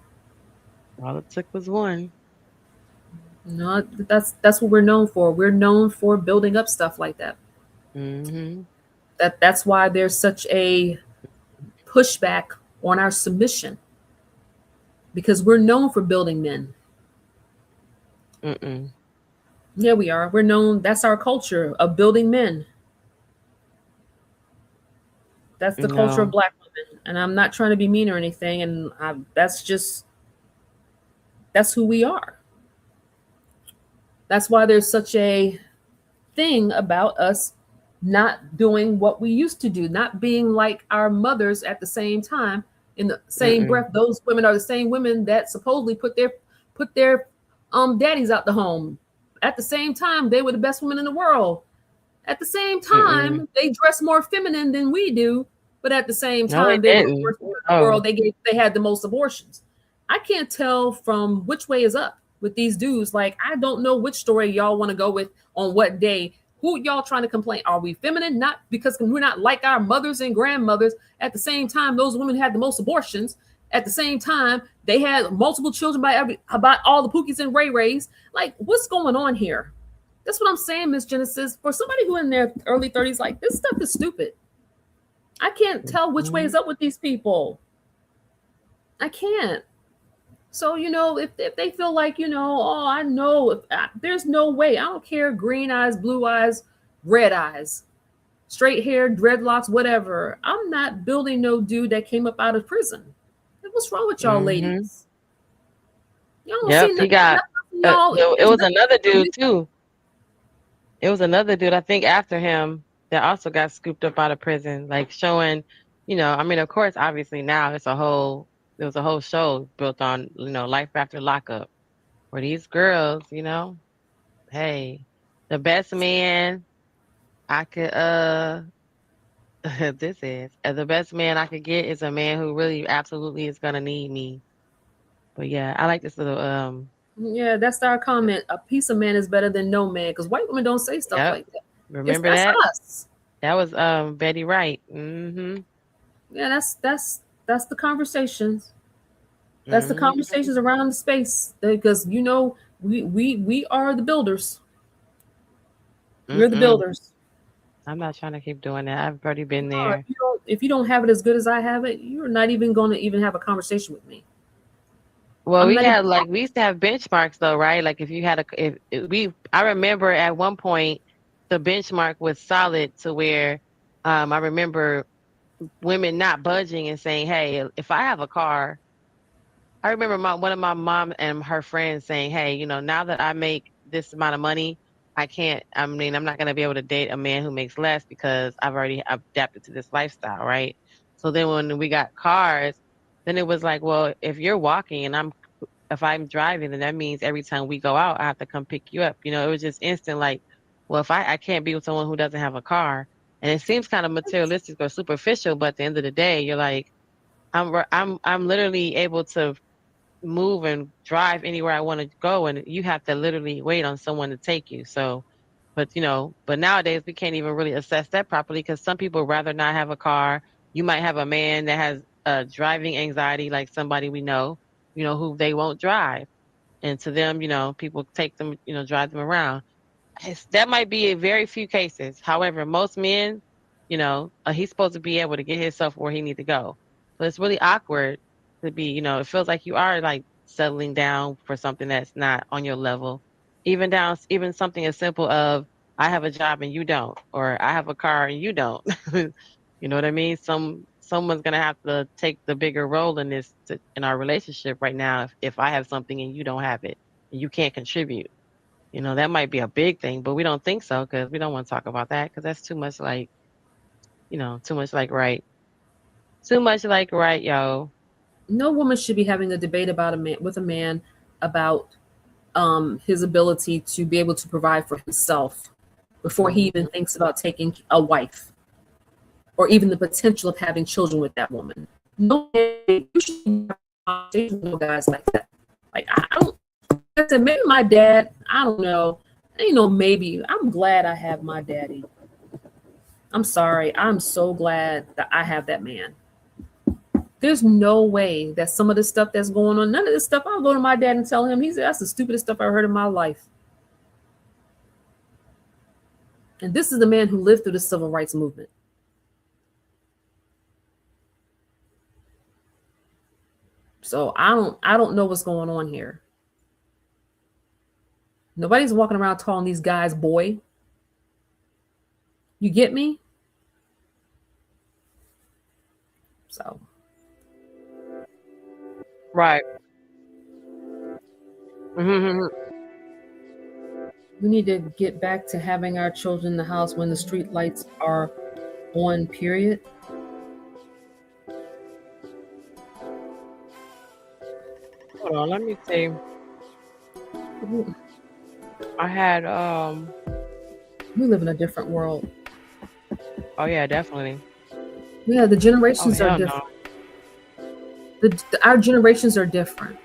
All it took was one. No, that's what we're known for. We're known for building up stuff like that. That's why there's such a pushback on our submission, because we're known for building men. Yeah, we are. We're known. That's our culture of building men. That's the culture of Black women. And I'm not trying to be mean or anything. And that's who we are. That's why there's such a thing about us not doing what we used to do, not being like our mothers at the same time. In the same breath, those women are the same women that supposedly put their daddies out the home. At the same time, they were the best women in the world. At the same time, they dress more feminine than we do, but at the same time, they were the worst women in the world. They had the most abortions. I can't tell from which way is up with these dudes. Like, I don't know which story y'all want to go with on what day. Who y'all trying to complain? Are we feminine? Not because we're not like our mothers and grandmothers. At the same time, those women had the most abortions. At the same time, they had multiple children by all the Pookies and Ray Rays. Like, what's going on here? That's what I'm saying, Miss Genesis. For somebody who in their early 30s, like, this stuff is stupid. I can't tell which way is up with these people. I can't. So, if they feel like, oh, I know, there's no way. I don't care, green eyes, blue eyes, red eyes, straight hair, dreadlocks, whatever. I'm not building no dude that came up out of prison. What's wrong with y'all ladies? Y'all don't see He got, it was another dude too. It was another dude, I think, after him that also got scooped up out of prison, like showing, of course, obviously now there was a whole show built on, life after lockup, where these girls, hey, the best man I could, the best man I could get is a man who really absolutely is going to need me. But yeah, I like this little, yeah, that's our comment. A piece of man is better than no man, because white women don't say stuff like that. Remember that's that? Us. That was Betty Wright. Yeah, that's the conversations. That's the conversations around the space, because we are the builders. We're the builders. I'm not trying to keep doing that. I've already been there. If you don't have it as good as I have it, you're not even going to even have a conversation with me. Well, we used to have benchmarks though, right? Like if you had I remember at one point the benchmark was solid to where I remember women not budging and saying, hey, if I have a car, I remember one of my mom and her friends saying, hey, now that I make this amount of money, I'm not going to be able to date a man who makes less because I've already adapted to this lifestyle, right? So then when we got cars, then it was like, well, if you're walking and if I'm driving, then that means every time we go out, I have to come pick you up. It was just instant like, well, if I can't be with someone who doesn't have a car, and it seems kind of materialistic or superficial, but at the end of the day, you're like, I'm literally able to move and drive anywhere I want to go, and you have to literally wait on someone to take you. So, but nowadays we can't even really assess that properly because some people rather not have a car. You might have a man that has driving anxiety, like somebody we know, who they won't drive, and to them, people take them, drive them around. That might be a very few cases. However, most men, he's supposed to be able to get himself where he need to go. So it's really awkward to be, it feels like you are like settling down for something that's not on your level. Even something as simple of I have a job and you don't, or I have a car and you don't. You know what I mean? Someone's gonna have to take the bigger role in this in our relationship right now. If I have something and you don't have it, and you can't contribute. That might be a big thing, but we don't think so because we don't want to talk about that because that's too much like too much like right. Too much like right, yo. No woman should be having a debate about a man about his ability to be able to provide for himself before he even thinks about taking a wife or even the potential of having children with that woman. No man, you should have no guys like that. Like I said, maybe my dad, I don't know. Maybe I'm glad I have my daddy. I'm sorry. I'm so glad that I have that man. There's no way that some of the stuff that's going on, none of this stuff, I'll go to my dad and tell him, that's the stupidest stuff I've heard in my life. And this is the man who lived through the civil rights movement. So I don't know what's going on here. Nobody's walking around calling these guys boy. You get me? So. Right. We need to get back to having our children in the house when the street lights are on, period. Hold on, let me see. I had we live in a different world. Oh yeah, definitely. Yeah, the generations are different. No. Our generations are different.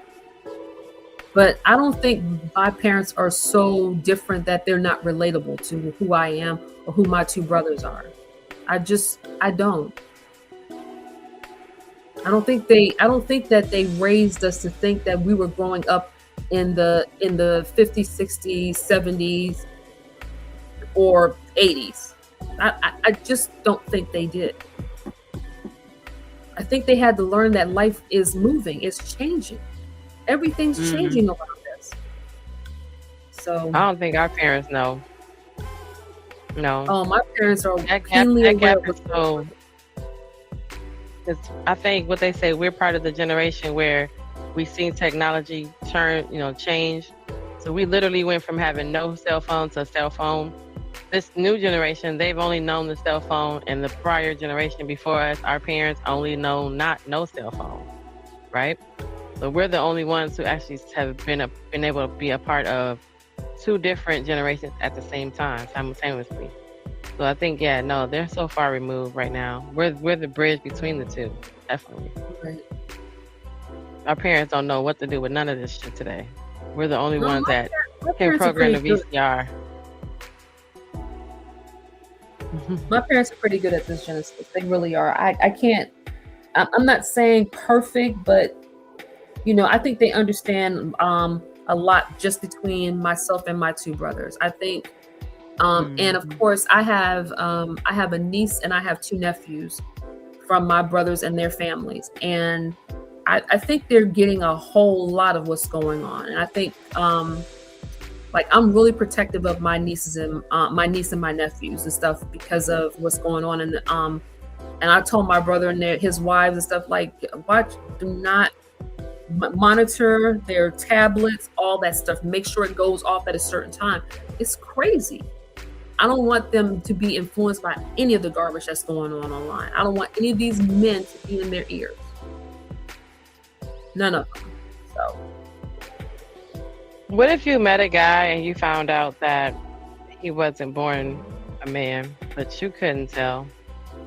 But I don't think my parents are so different that they're not relatable to who I am or who my two brothers are. I don't. I don't think that they raised us to think that we were growing up in the 50s, 60s, 70s, or 80s. I just don't think they did. I think they had to learn that life is moving, it's changing. Everything's changing around us. So I don't think our parents know. No. Oh, my parents are keenly aware. Because I think what they say, we're part of the generation where we've seen technology change. So we literally went from having no cell phone to a cell phone. This new generation, they've only known the cell phone, and the prior generation before us, our parents only know no cell phone, right? So we're the only ones who actually have been able to be a part of two different generations at the same time, simultaneously. So I think, they're so far removed right now. We're the bridge between the two, definitely. Right. Our parents don't know what to do with none of this shit today. We're the only ones that my can program the good. VCR. My parents are pretty good at this, Genesis. They really are. I can't. I'm not saying perfect, but I think they understand a lot just between myself and my two brothers. I think, and of course, I have a niece and I have two nephews from my brothers and their families, and I think they're getting a whole lot of what's going on. And I think, I'm really protective of my nieces and my niece and my nephews and stuff because of what's going on. And I told my brother and his wives and stuff, do not monitor their tablets, all that stuff. Make sure it goes off at a certain time. It's crazy. I don't want them to be influenced by any of the garbage that's going on online. I don't want any of these men to be in their ears. None of them. So. What if you met a guy and you found out that he wasn't born a man, but you couldn't tell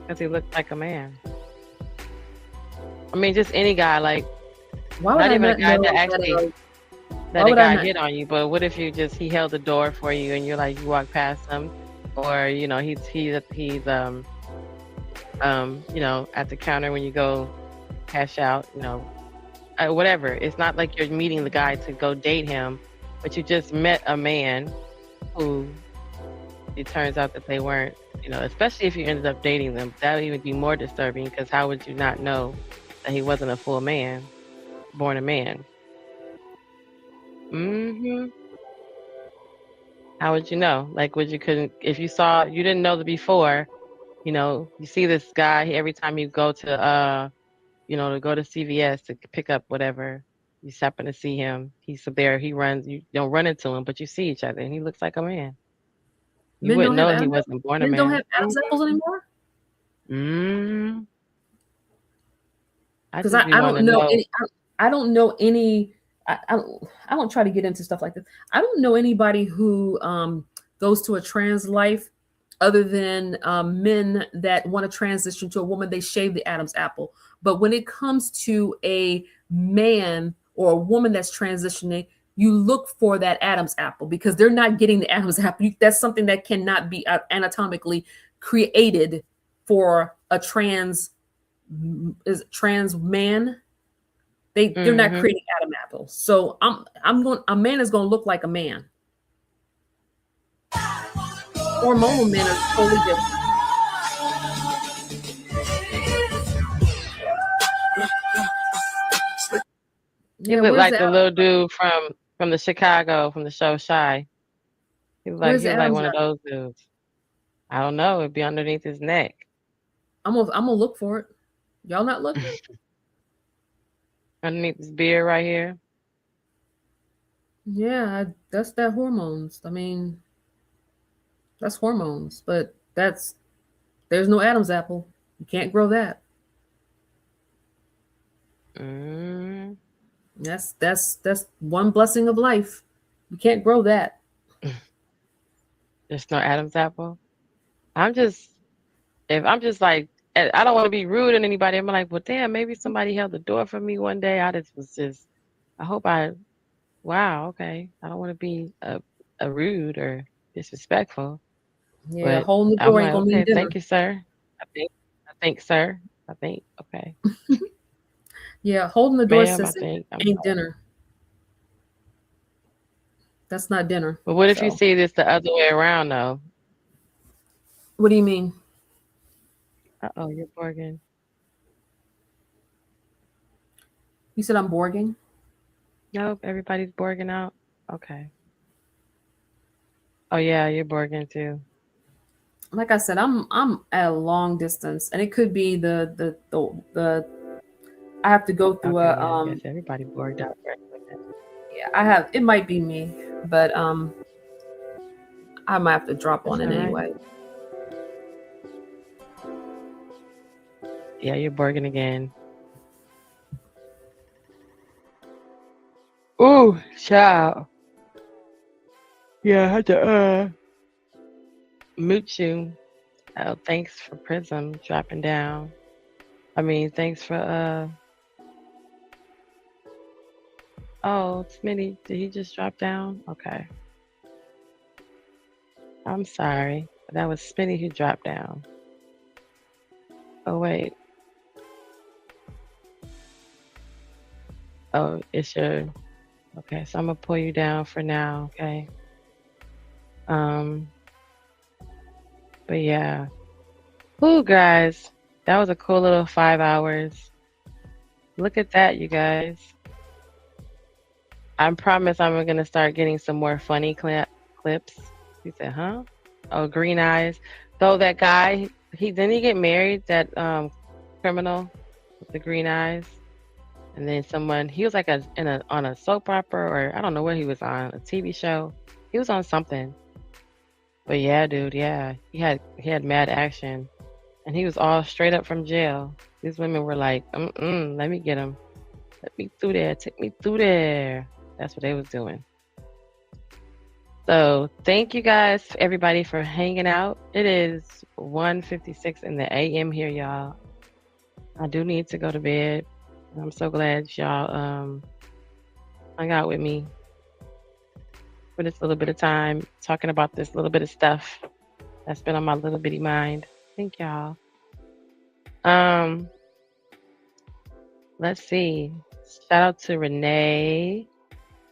because he looked like a man? I mean, just any guy, not even a guy that actually that a guy hit on you, but what if he held the door for you and you're you walk past him, or he's at the counter when you go cash out, whatever. It's not like you're meeting the guy to go date him, but you just met a man who it turns out that they weren't, especially if you ended up dating them. That would even be more disturbing, because how would you not know that he wasn't a full man, born a man? How would you know? If you didn't know the before, you see this guy every time you go to to go to CVS to pick up whatever, you just happen to see him. He's there, he runs, you don't run into him, but you see each other and he looks like a man. You wouldn't know he wasn't born a man. Men don't have Adam's apples anymore? Mm. I Because just be I wanting don't to know know. any. I don't know any. I don't try to get into stuff like this. I don't know anybody who goes to a trans life other than men that want to transition to a woman. They shave the Adam's apple. But when it comes to a man or a woman that's transitioning, you look for that Adam's apple because they're not getting the Adam's apple. That's something that cannot be anatomically created for a trans man. They're not Mm-hmm. creating Adam apples. So a man is going to look like a man. Hormonal men are totally different. He looked like the little dude from the Chicago from the show Shy. He was Where's the like Adam's one of apple? those dudes. I don't know. It'd be underneath his neck. I'm gonna look for it. Y'all not looking? Underneath his beard right here. Yeah, that's that hormones. I mean, that's hormones, but there's no Adam's apple. You can't grow that. Mm. That's one blessing of life. You can't grow that. There's no Adam's apple. I'm just like, I don't want to be rude to anybody. I'm like, well, damn, maybe somebody held the door for me one day. Wow, okay. I don't want to be a rude or disrespectful. Yeah, But holding the I'm door ain't like, gonna mean okay, dinner. thank you, sir. Sir. Okay. Yeah, holding the door, Ma'am, sis, I'm ain't sorry. dinner. That's not dinner. But what if you So, see this the other way around, though? what do you mean? Uh-oh, you're borging. You said I'm borging? Nope, everybody's borging out. Okay. Oh yeah, you're borging too. Like I said, I'm at a long distance, and it could be the I have to go through Okay, yeah, I guess everybody borged out very quick. yeah, it might be me, but I might have to drop on That's it all right. anyway. Yeah, you're borging again. Ooh, child. Yeah, I had to mute you. Oh, thanks for Prism dropping down. I mean, thanks for oh, Smitty, did he just drop down? Okay. I'm sorry. That was Smitty who dropped down. Oh wait. Oh, it's your okay, so I'm gonna pull you down for now, okay? But yeah. Ooh, guys, that was a cool little 5 hours. Look at that, you guys. I promise I'm gonna start getting some more funny clips. He said, huh? Oh, green eyes. Though that guy, didn't he get married, that criminal with the green eyes? And then he was like on a soap opera, or I don't know what he was on, a TV show. He was on something. But yeah, dude, yeah. He had mad action. And he was all straight up from jail. These women were like, let me get him. Let me through there. Take me through there. That's what they was doing. So thank you guys, everybody, for hanging out. It is 1:56 in the a.m. here, y'all. I do need to go to bed. I'm so glad y'all hung out with me for this little bit of time, talking about this little bit of stuff that's been on my little bitty mind. Thank y'all. Let's see. Shout out to Renee.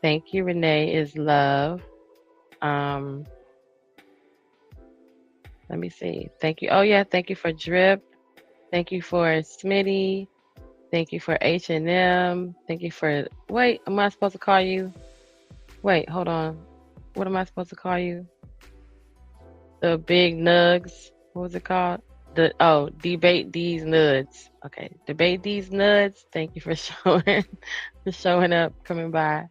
Thank you, Renee is love. Let me see. Thank you. Oh yeah, thank you for Drip. Thank you for Smitty. Thank you for H&M. Thank you for wait, am I supposed to call you? Wait, hold on. What am I supposed to call you? The big nugs. What was it called? Debate these nuds. Okay, debate these nuds. Thank you for showing up, coming by.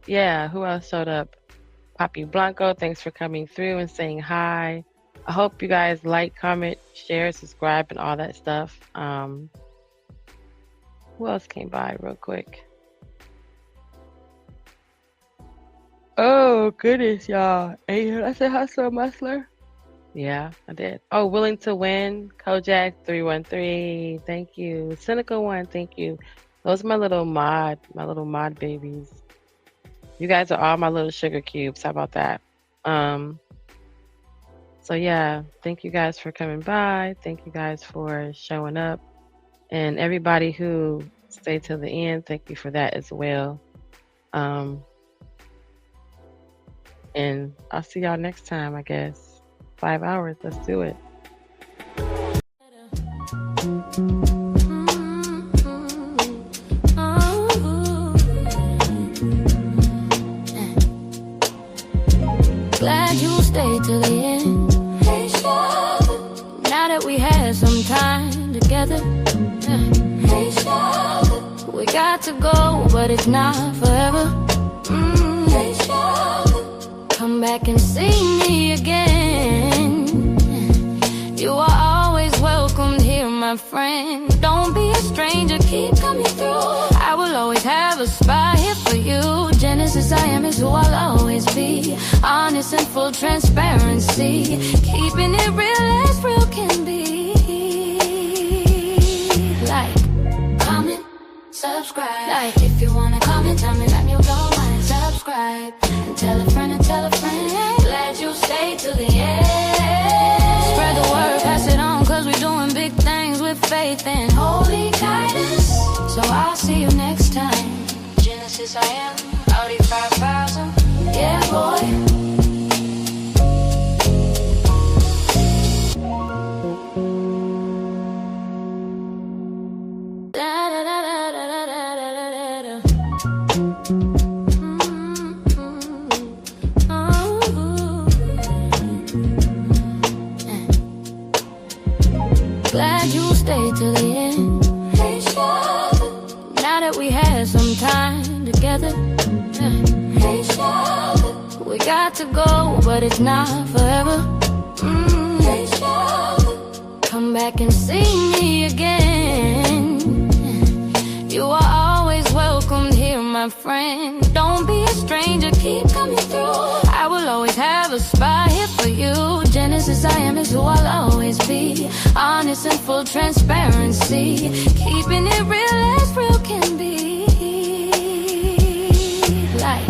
Yeah, who else showed up? Papi Blanco, thanks for coming through and saying hi. I hope you guys like, comment, share, subscribe, and all that stuff. Who else came by real quick? Oh, goodness, y'all. Hey, I said hustle muscler. Yeah, I did. Oh, willing to win. Kojak 313. Thank you. Cynical one. Thank you. Those are my little mod babies. You guys are all my little sugar cubes. How about that? So yeah, thank you guys for coming by. Thank you guys for showing up. And everybody who stayed till the end, thank you for that as well. And I'll see y'all next time, I guess. 5 hours. Let's do it. Glad you stayed till the end. Now that we had some time together, we got to go, but it's not forever. Come back and see me again. You are always welcomed here, my friend. Don't be a stranger, keep coming through. I will always have a spot here for you. Genesis, I am is who I'll always be. Honest and full transparency, keeping it real as real can be. Like, comment, subscribe. Like, if you wanna comment, tell me that you don't mind. Subscribe and tell a friend and tell a friend. Glad you stayed to the end. Spread the word, pass it on, cause we're doing big things with faith and holy guidance. So I'll see you next time. Genesis, I am Audi 5000. Yeah, boy. Glad you stayed till the end. Now that we had some time together, we got to go, but it's not forever. Come back and see me again. You are always welcomed here, my friend. Don't be a stranger, keep coming through. I will always have a spot here for you. Genesis, I am is who I'll always be. Honest and full transparency, keeping it real as real can be. Like,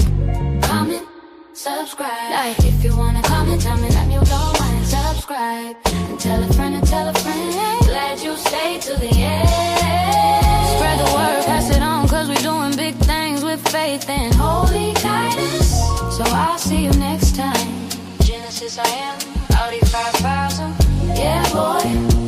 comment, subscribe. Like, if you wanna comment, tell me that you don't mind. Subscribe and tell a friend and tell a friend. Glad you stayed to the end. Spread the word, pass it on, cause we're doing big things with faith and holy guidance. So I'll see you next time. Genesis, I am Audi 5000. Yeah, boy.